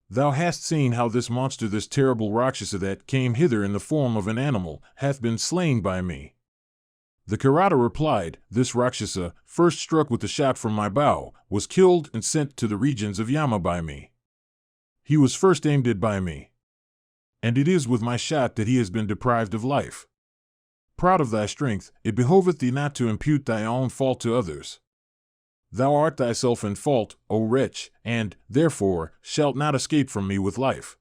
Thou hast seen how this monster, this terrible Rakshasa that came hither in the form of an animal, hath been slain by me. The Kirata replied, this Rakshasa, first struck with a shot from my bow, was killed and sent to the regions of Yama by me. He was first aimed at by me. And it is with my shot that he has been deprived of life. Proud of thy strength, it behoveth thee not to impute thy own fault to others. Thou art thyself in fault, O wretch, and, therefore, shalt not escape from me with life.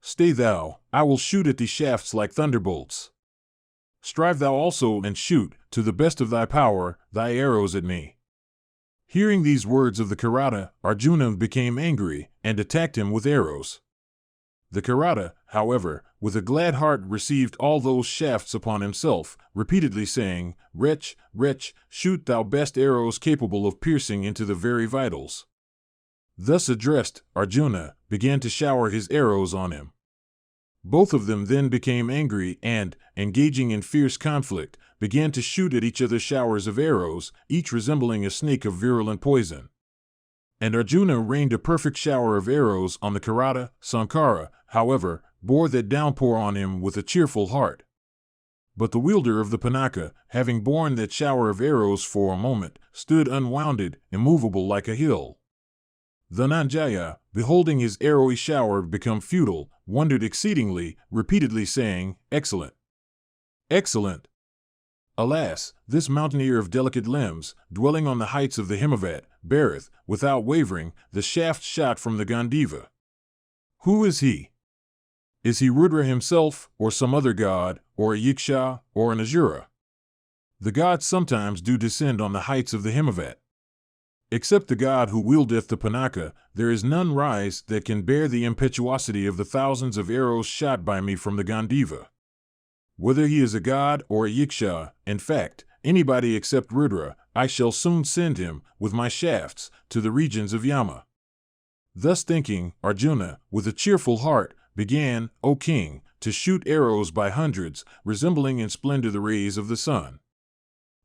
Stay thou, I will shoot at thee shafts like thunderbolts. Strive thou also and shoot, to the best of thy power, thy arrows at me. Hearing these words of the Kirata, Arjuna became angry, and attacked him with arrows. The Kirata, however, with a glad heart received all those shafts upon himself, repeatedly saying, Wretch, wretch, shoot thou best arrows capable of piercing into the very vitals. Thus addressed, Arjuna began to shower his arrows on him. Both of them then became angry and, engaging in fierce conflict, began to shoot at each other showers of arrows, each resembling a snake of virulent poison. And Arjuna rained a perfect shower of arrows on the Kirata. Sankara, however, bore that downpour on him with a cheerful heart. But the wielder of the Pinaka, having borne that shower of arrows for a moment, stood unwounded, immovable like a hill. Dhananjaya, beholding his arrowy shower become futile, wondered exceedingly, repeatedly saying, Excellent! Excellent! Alas, this mountaineer of delicate limbs, dwelling on the heights of the Himavat, beareth, without wavering, the shaft shot from the Gandiva. Who is he? Is he Rudra himself, or some other god, or a Yiksha, or an Asura? The gods sometimes do descend on the heights of the Himavat. Except the god who wieldeth the Pinaka, there is none rise that can bear the impetuosity of the thousands of arrows shot by me from the Gandiva. Whether he is a god or a Yiksha, in fact, anybody except Rudra, I shall soon send him, with my shafts, to the regions of Yama. Thus thinking, Arjuna, with a cheerful heart, began, O king, to shoot arrows by hundreds, resembling in splendor the rays of the sun.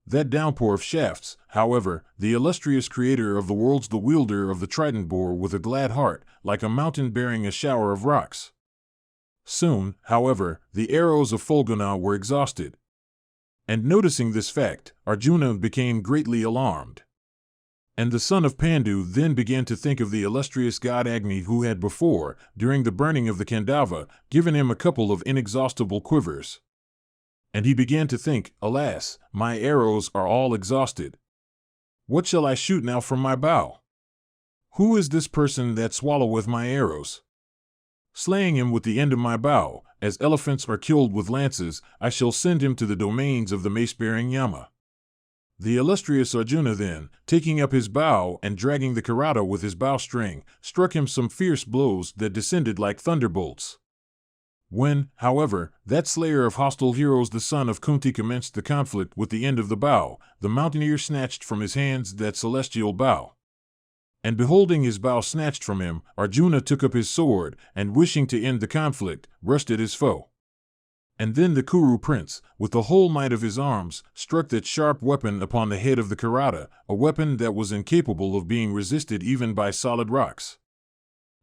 That downpour of shafts, however, the illustrious creator of the worlds, the wielder of the trident, bore with a glad heart, like a mountain bearing a shower of rocks. Soon, however, the arrows of Fulguna were exhausted. And noticing this fact, Arjuna became greatly alarmed. And the son of Pandu then began to think of the illustrious god Agni, who had before, during the burning of the Khandava, given him a couple of inexhaustible quivers. And he began to think, Alas, my arrows are all exhausted. What shall I shoot now from my bow? Who is this person that swalloweth my arrows? Slaying him with the end of my bow, as elephants are killed with lances, I shall send him to the domains of the mace-bearing Yama. The illustrious Arjuna then, taking up his bow and dragging the Kirata with his bowstring, struck him some fierce blows that descended like thunderbolts. When, however, that slayer of hostile heroes, the son of Kunti, commenced the conflict with the end of the bow, the mountaineer snatched from his hands that celestial bow. And beholding his bow snatched from him, Arjuna took up his sword, and wishing to end the conflict, rushed at his foe. And then the Kuru prince, with the whole might of his arms, struck that sharp weapon upon the head of the Kirata, a weapon that was incapable of being resisted even by solid rocks.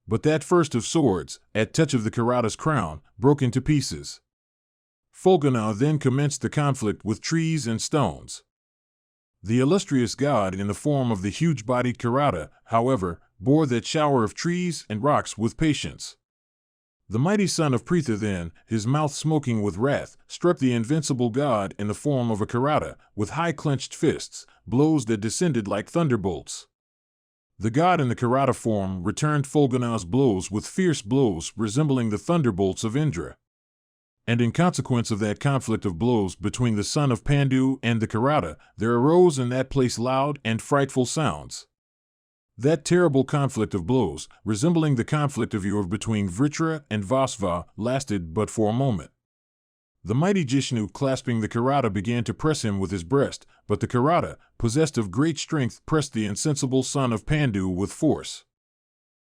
But that first of swords, at touch of the Kirata's crown, broke into pieces. Fulguna then commenced the conflict with trees and stones. The illustrious god, in the form of the huge-bodied Kirata, however, bore that shower of trees and rocks with patience. The mighty son of Pritha then, his mouth smoking with wrath, struck the invincible god in the form of a Kirata, with high clenched fists, blows that descended like thunderbolts. The god in the Kirata form returned Fulguna's blows with fierce blows resembling the thunderbolts of Indra. And in consequence of that conflict of blows between the son of Pandu and the Kirata, there arose in that place loud and frightful sounds. That terrible conflict of blows, resembling the conflict of yore between Vritra and Vasva, lasted but for a moment. The mighty Jishnu, clasping the Kirata, began to press him with his breast, but the Kirata, possessed of great strength, pressed the insensible son of Pandu with force.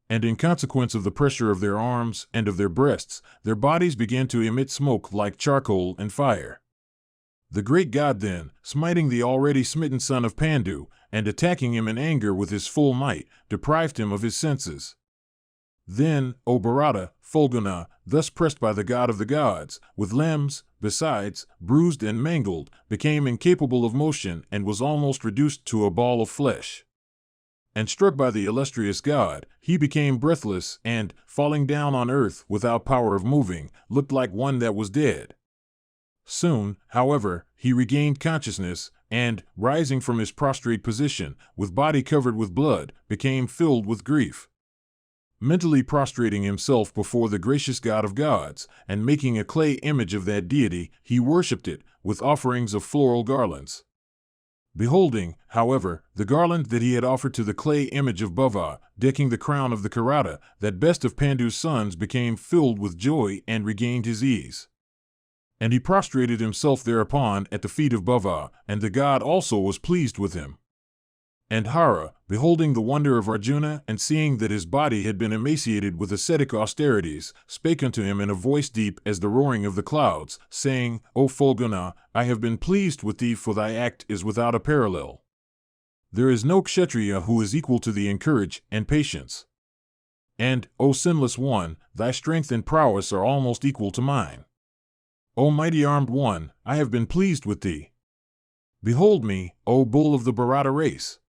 And in consequence of the pressure of their arms and of their breasts, their bodies began to emit smoke like charcoal and fire. The great god then, smiting the already smitten son of Pandu, and attacking him in anger with his full might, deprived him of his senses. Then, O Bharata, Fulguna, thus pressed by the god of the gods, with limbs, besides, bruised and mangled, became incapable of motion and was almost reduced to a ball of flesh. And struck by the illustrious god, he became breathless and, falling down on earth without power of moving, looked like one that was dead. Soon, however, he regained consciousness, and, rising from his prostrate position, with body covered with blood, became filled with grief. Mentally prostrating himself before the gracious god of gods, and making a clay image of that deity, he worshipped it, with offerings of floral garlands. Beholding, however, the garland that he had offered to the clay image of Bhava, decking the crown of the Karata, that best of Pandu's sons became filled with joy and regained his ease. And he prostrated himself thereupon at the feet of Bhava, and the god also was pleased with him. And Hara, beholding the wonder of Arjuna and seeing that his body had been emaciated with ascetic austerities, spake unto him in a voice deep as the roaring of the clouds, saying, O Fulguna, I have been pleased with thee, for thy act is without a parallel. There is no Kshatriya who is equal to thee in courage and patience. And, O sinless one, thy strength and prowess are almost equal to mine. O mighty armed one, I have been pleased with thee. Behold me, O bull of the Bharata race.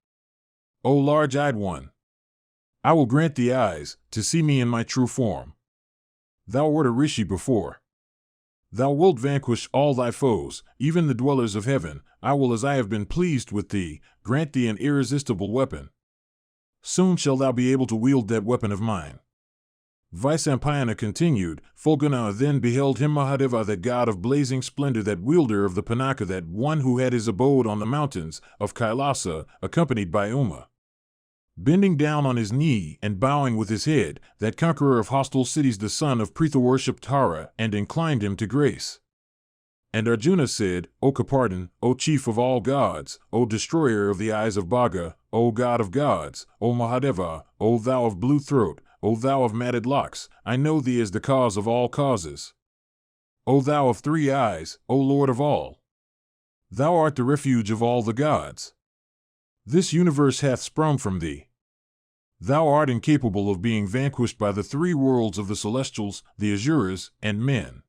O large-eyed one, I will grant thee eyes, to see me in my true form. Thou wert a rishi before. Thou wilt vanquish all thy foes, even the dwellers of heaven. I will, as I have been pleased with thee, grant thee an irresistible weapon. Soon shalt thou be able to wield that weapon of mine. Vyasa continued, Fulguna then beheld him Mahadeva, that god of blazing splendor, that wielder of the Pinaka, that one who had his abode on the mountains of Kailasa, accompanied by Uma. Bending down on his knee and bowing with his head, that conqueror of hostile cities, the son of Pritha, worshipped Tara and inclined him to grace. And Arjuna said, O Kapardhan, O chief of all gods, O destroyer of the eyes of Bhaga, O god of gods, O Mahadeva, O thou of blue throat, O thou of matted locks, I know thee as the cause of all causes. O thou of three eyes, O Lord of all. Thou art the refuge of all the gods. This universe hath sprung from thee. Thou art incapable of being vanquished by the three worlds of the celestials, the Asuras, and men.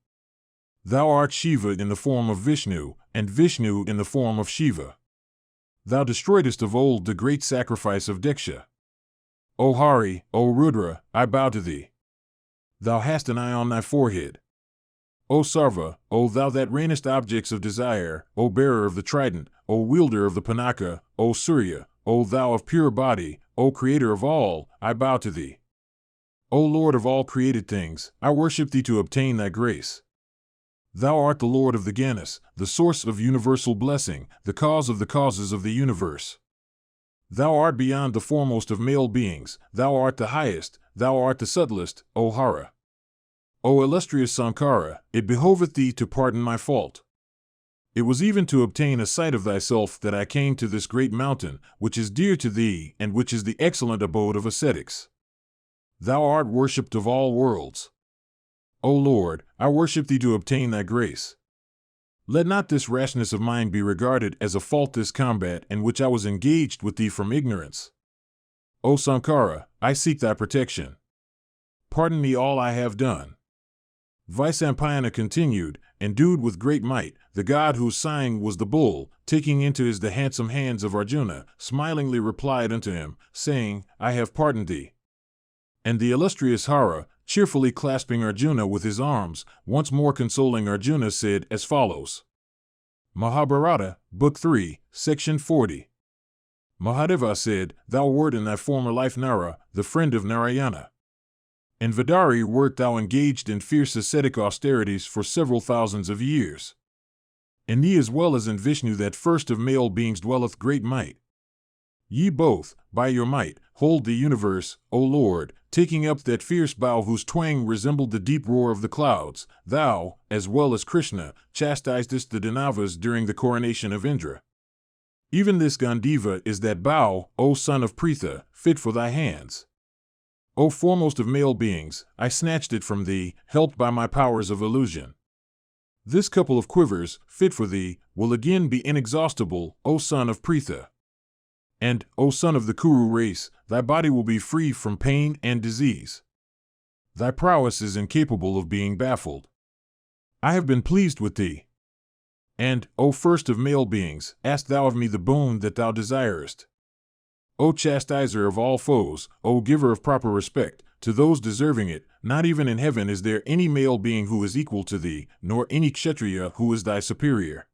Thou art Shiva in the form of Vishnu, and Vishnu in the form of Shiva. Thou destroyedst of old the great sacrifice of Diksha. O Hari, O Rudra, I bow to thee. Thou hast an eye on thy forehead. O Sarva, O thou that reignest objects of desire, O bearer of the trident, O wielder of the Pinaka, O Surya, O thou of pure body, O creator of all, I bow to thee. O Lord of all created things, I worship thee to obtain thy grace. Thou art the Lord of the Ganas, the source of universal blessing, the cause of the causes of the universe. Thou art beyond the foremost of male beings, thou art the highest, thou art the subtlest, O Hara. O illustrious Sankara, it behoveth thee to pardon my fault. It was even to obtain a sight of thyself that I came to this great mountain, which is dear to thee, and which is the excellent abode of ascetics. Thou art worshipped of all worlds. O Lord, I worship thee to obtain thy grace. Let not this rashness of mine be regarded as a fault, this combat in which I was engaged with thee from ignorance. O Sankara, I seek thy protection. Pardon me all I have done. Vyasa continued, endued with great might, the god whose sign was the bull, taking into his the handsome hands of Arjuna, smilingly replied unto him, saying, I have pardoned thee. And the illustrious Hara, cheerfully clasping Arjuna with his arms, once more consoling Arjuna, said as follows. Mahabharata, Book 3, Section 40. Mahadeva said, Thou wert in thy former life Nara, the friend of Narayana. In Vidari wert thou engaged in fierce ascetic austerities for several thousands of years. In thee as well as in Vishnu, that first of male beings, dwelleth great might. Ye both, by your might, hold the universe, O Lord, taking up that fierce bow whose twang resembled the deep roar of the clouds. Thou, as well as Krishna, chastisedst the Danavas during the coronation of Indra. Even this Gandiva is that bow, O son of Pritha, fit for thy hands. O foremost of male beings, I snatched it from thee, helped by my powers of illusion. This couple of quivers, fit for thee, will again be inexhaustible, O son of Pritha. And, O son of the Kuru race, thy body will be free from pain and disease. Thy prowess is incapable of being baffled. I have been pleased with thee. And, O first of male beings, ask thou of me the boon that thou desirest. O chastiser of all foes, O giver of proper respect, to those deserving it, not even in heaven is there any male being who is equal to thee, nor any kshatriya who is thy superior.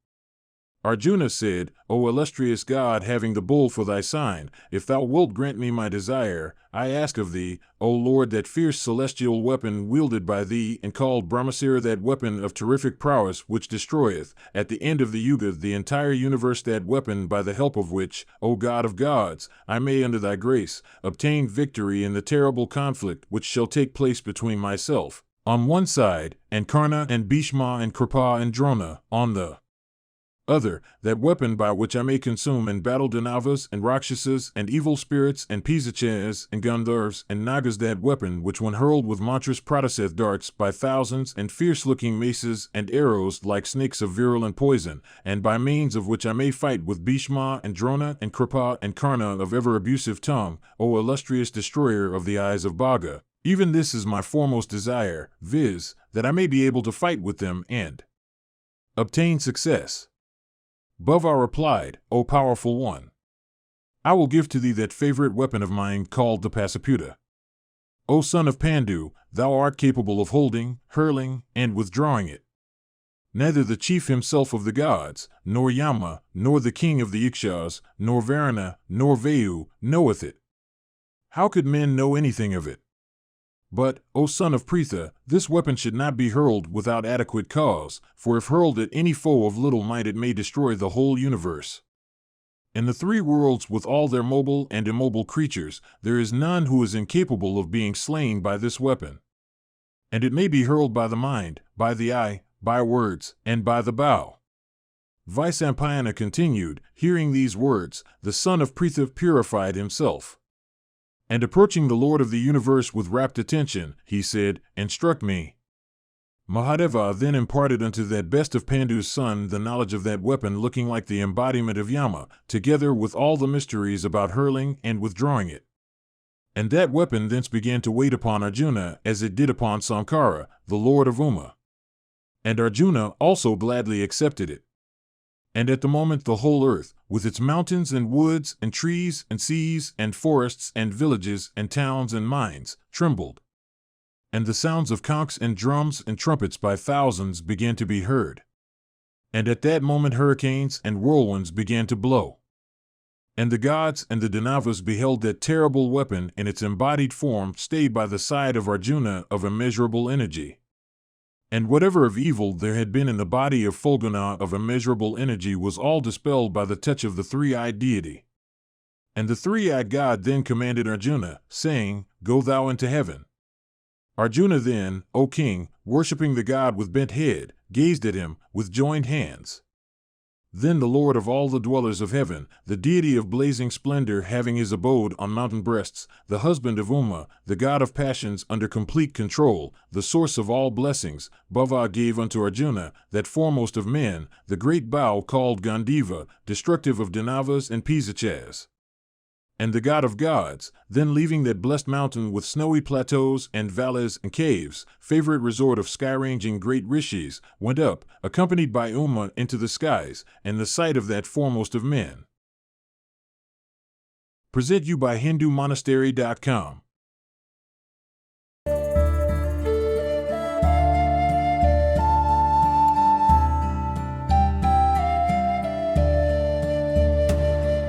Arjuna said, O illustrious God, having the bull for thy sign, if thou wilt grant me my desire, I ask of thee, O Lord, that fierce celestial weapon wielded by thee and called Brahmasura, that weapon of terrific prowess which destroyeth, at the end of the yuga, the entire universe, that weapon by the help of which, O God of gods, I may, under thy grace, obtain victory in the terrible conflict which shall take place between myself, on one side, and Karna and Bhishma and Kripa and Drona, on the other, that weapon by which I may consume in battle Danavas and Rakshasas and evil spirits and Pisachas and Gandharvas and Nagas, that weapon which when hurled with mantras pradaseth darts by thousands and fierce-looking maces and arrows like snakes of virulent poison, and by means of which I may fight with Bhishma and Drona and Kripa and Karna of ever-abusive tongue, O illustrious destroyer of the eyes of Bhaga. Even this is my foremost desire, viz., that I may be able to fight with them and obtain success. Bhava replied, O powerful one, I will give to thee that favorite weapon of mine called the Pasaputa. O son of Pandu, thou art capable of holding, hurling, and withdrawing it. Neither the chief himself of the gods, nor Yama, nor the king of the Ikshas, nor Varuna, nor Vayu, knoweth it. How could men know anything of it? But, O son of Pritha, this weapon should not be hurled without adequate cause, for if hurled at any foe of little might it may destroy the whole universe. In the three worlds with all their mobile and immobile creatures, there is none who is incapable of being slain by this weapon. And it may be hurled by the mind, by the eye, by words, and by the bow. Vaisampayana continued, hearing these words, the son of Pritha purified himself. And approaching the Lord of the universe with rapt attention, he said, Instruct me. Mahadeva then imparted unto that best of Pandu's son the knowledge of that weapon looking like the embodiment of Yama, together with all the mysteries about hurling and withdrawing it. And that weapon thence began to wait upon Arjuna as it did upon Sankara, the lord of Uma. And Arjuna also gladly accepted it. And at the moment the whole earth, with its mountains and woods and trees and seas and forests and villages and towns and mines, trembled. And the sounds of conchs and drums and trumpets by thousands began to be heard. And at that moment hurricanes and whirlwinds began to blow. And the gods and the Danavas beheld that terrible weapon in its embodied form stayed by the side of Arjuna of immeasurable energy. And whatever of evil there had been in the body of Fulguna of immeasurable energy was all dispelled by the touch of the three-eyed deity. And the three-eyed god then commanded Arjuna, saying, Go thou into heaven. Arjuna then, O king, worshipping the god with bent head, gazed at him, with joined hands. Then the Lord of all the dwellers of heaven, the deity of blazing splendor having his abode on mountain breasts, the husband of Uma, the god of passions under complete control, the source of all blessings, Bhava gave unto Arjuna, that foremost of men, the great bow called Gandiva, destructive of Danavas and Pisachas. And the god of gods, then leaving that blessed mountain with snowy plateaus and valleys and caves, favorite resort of sky-ranging great rishis, went up, accompanied by Uma, into the skies, and the sight of that foremost of men. Present you by HinduMonastery.com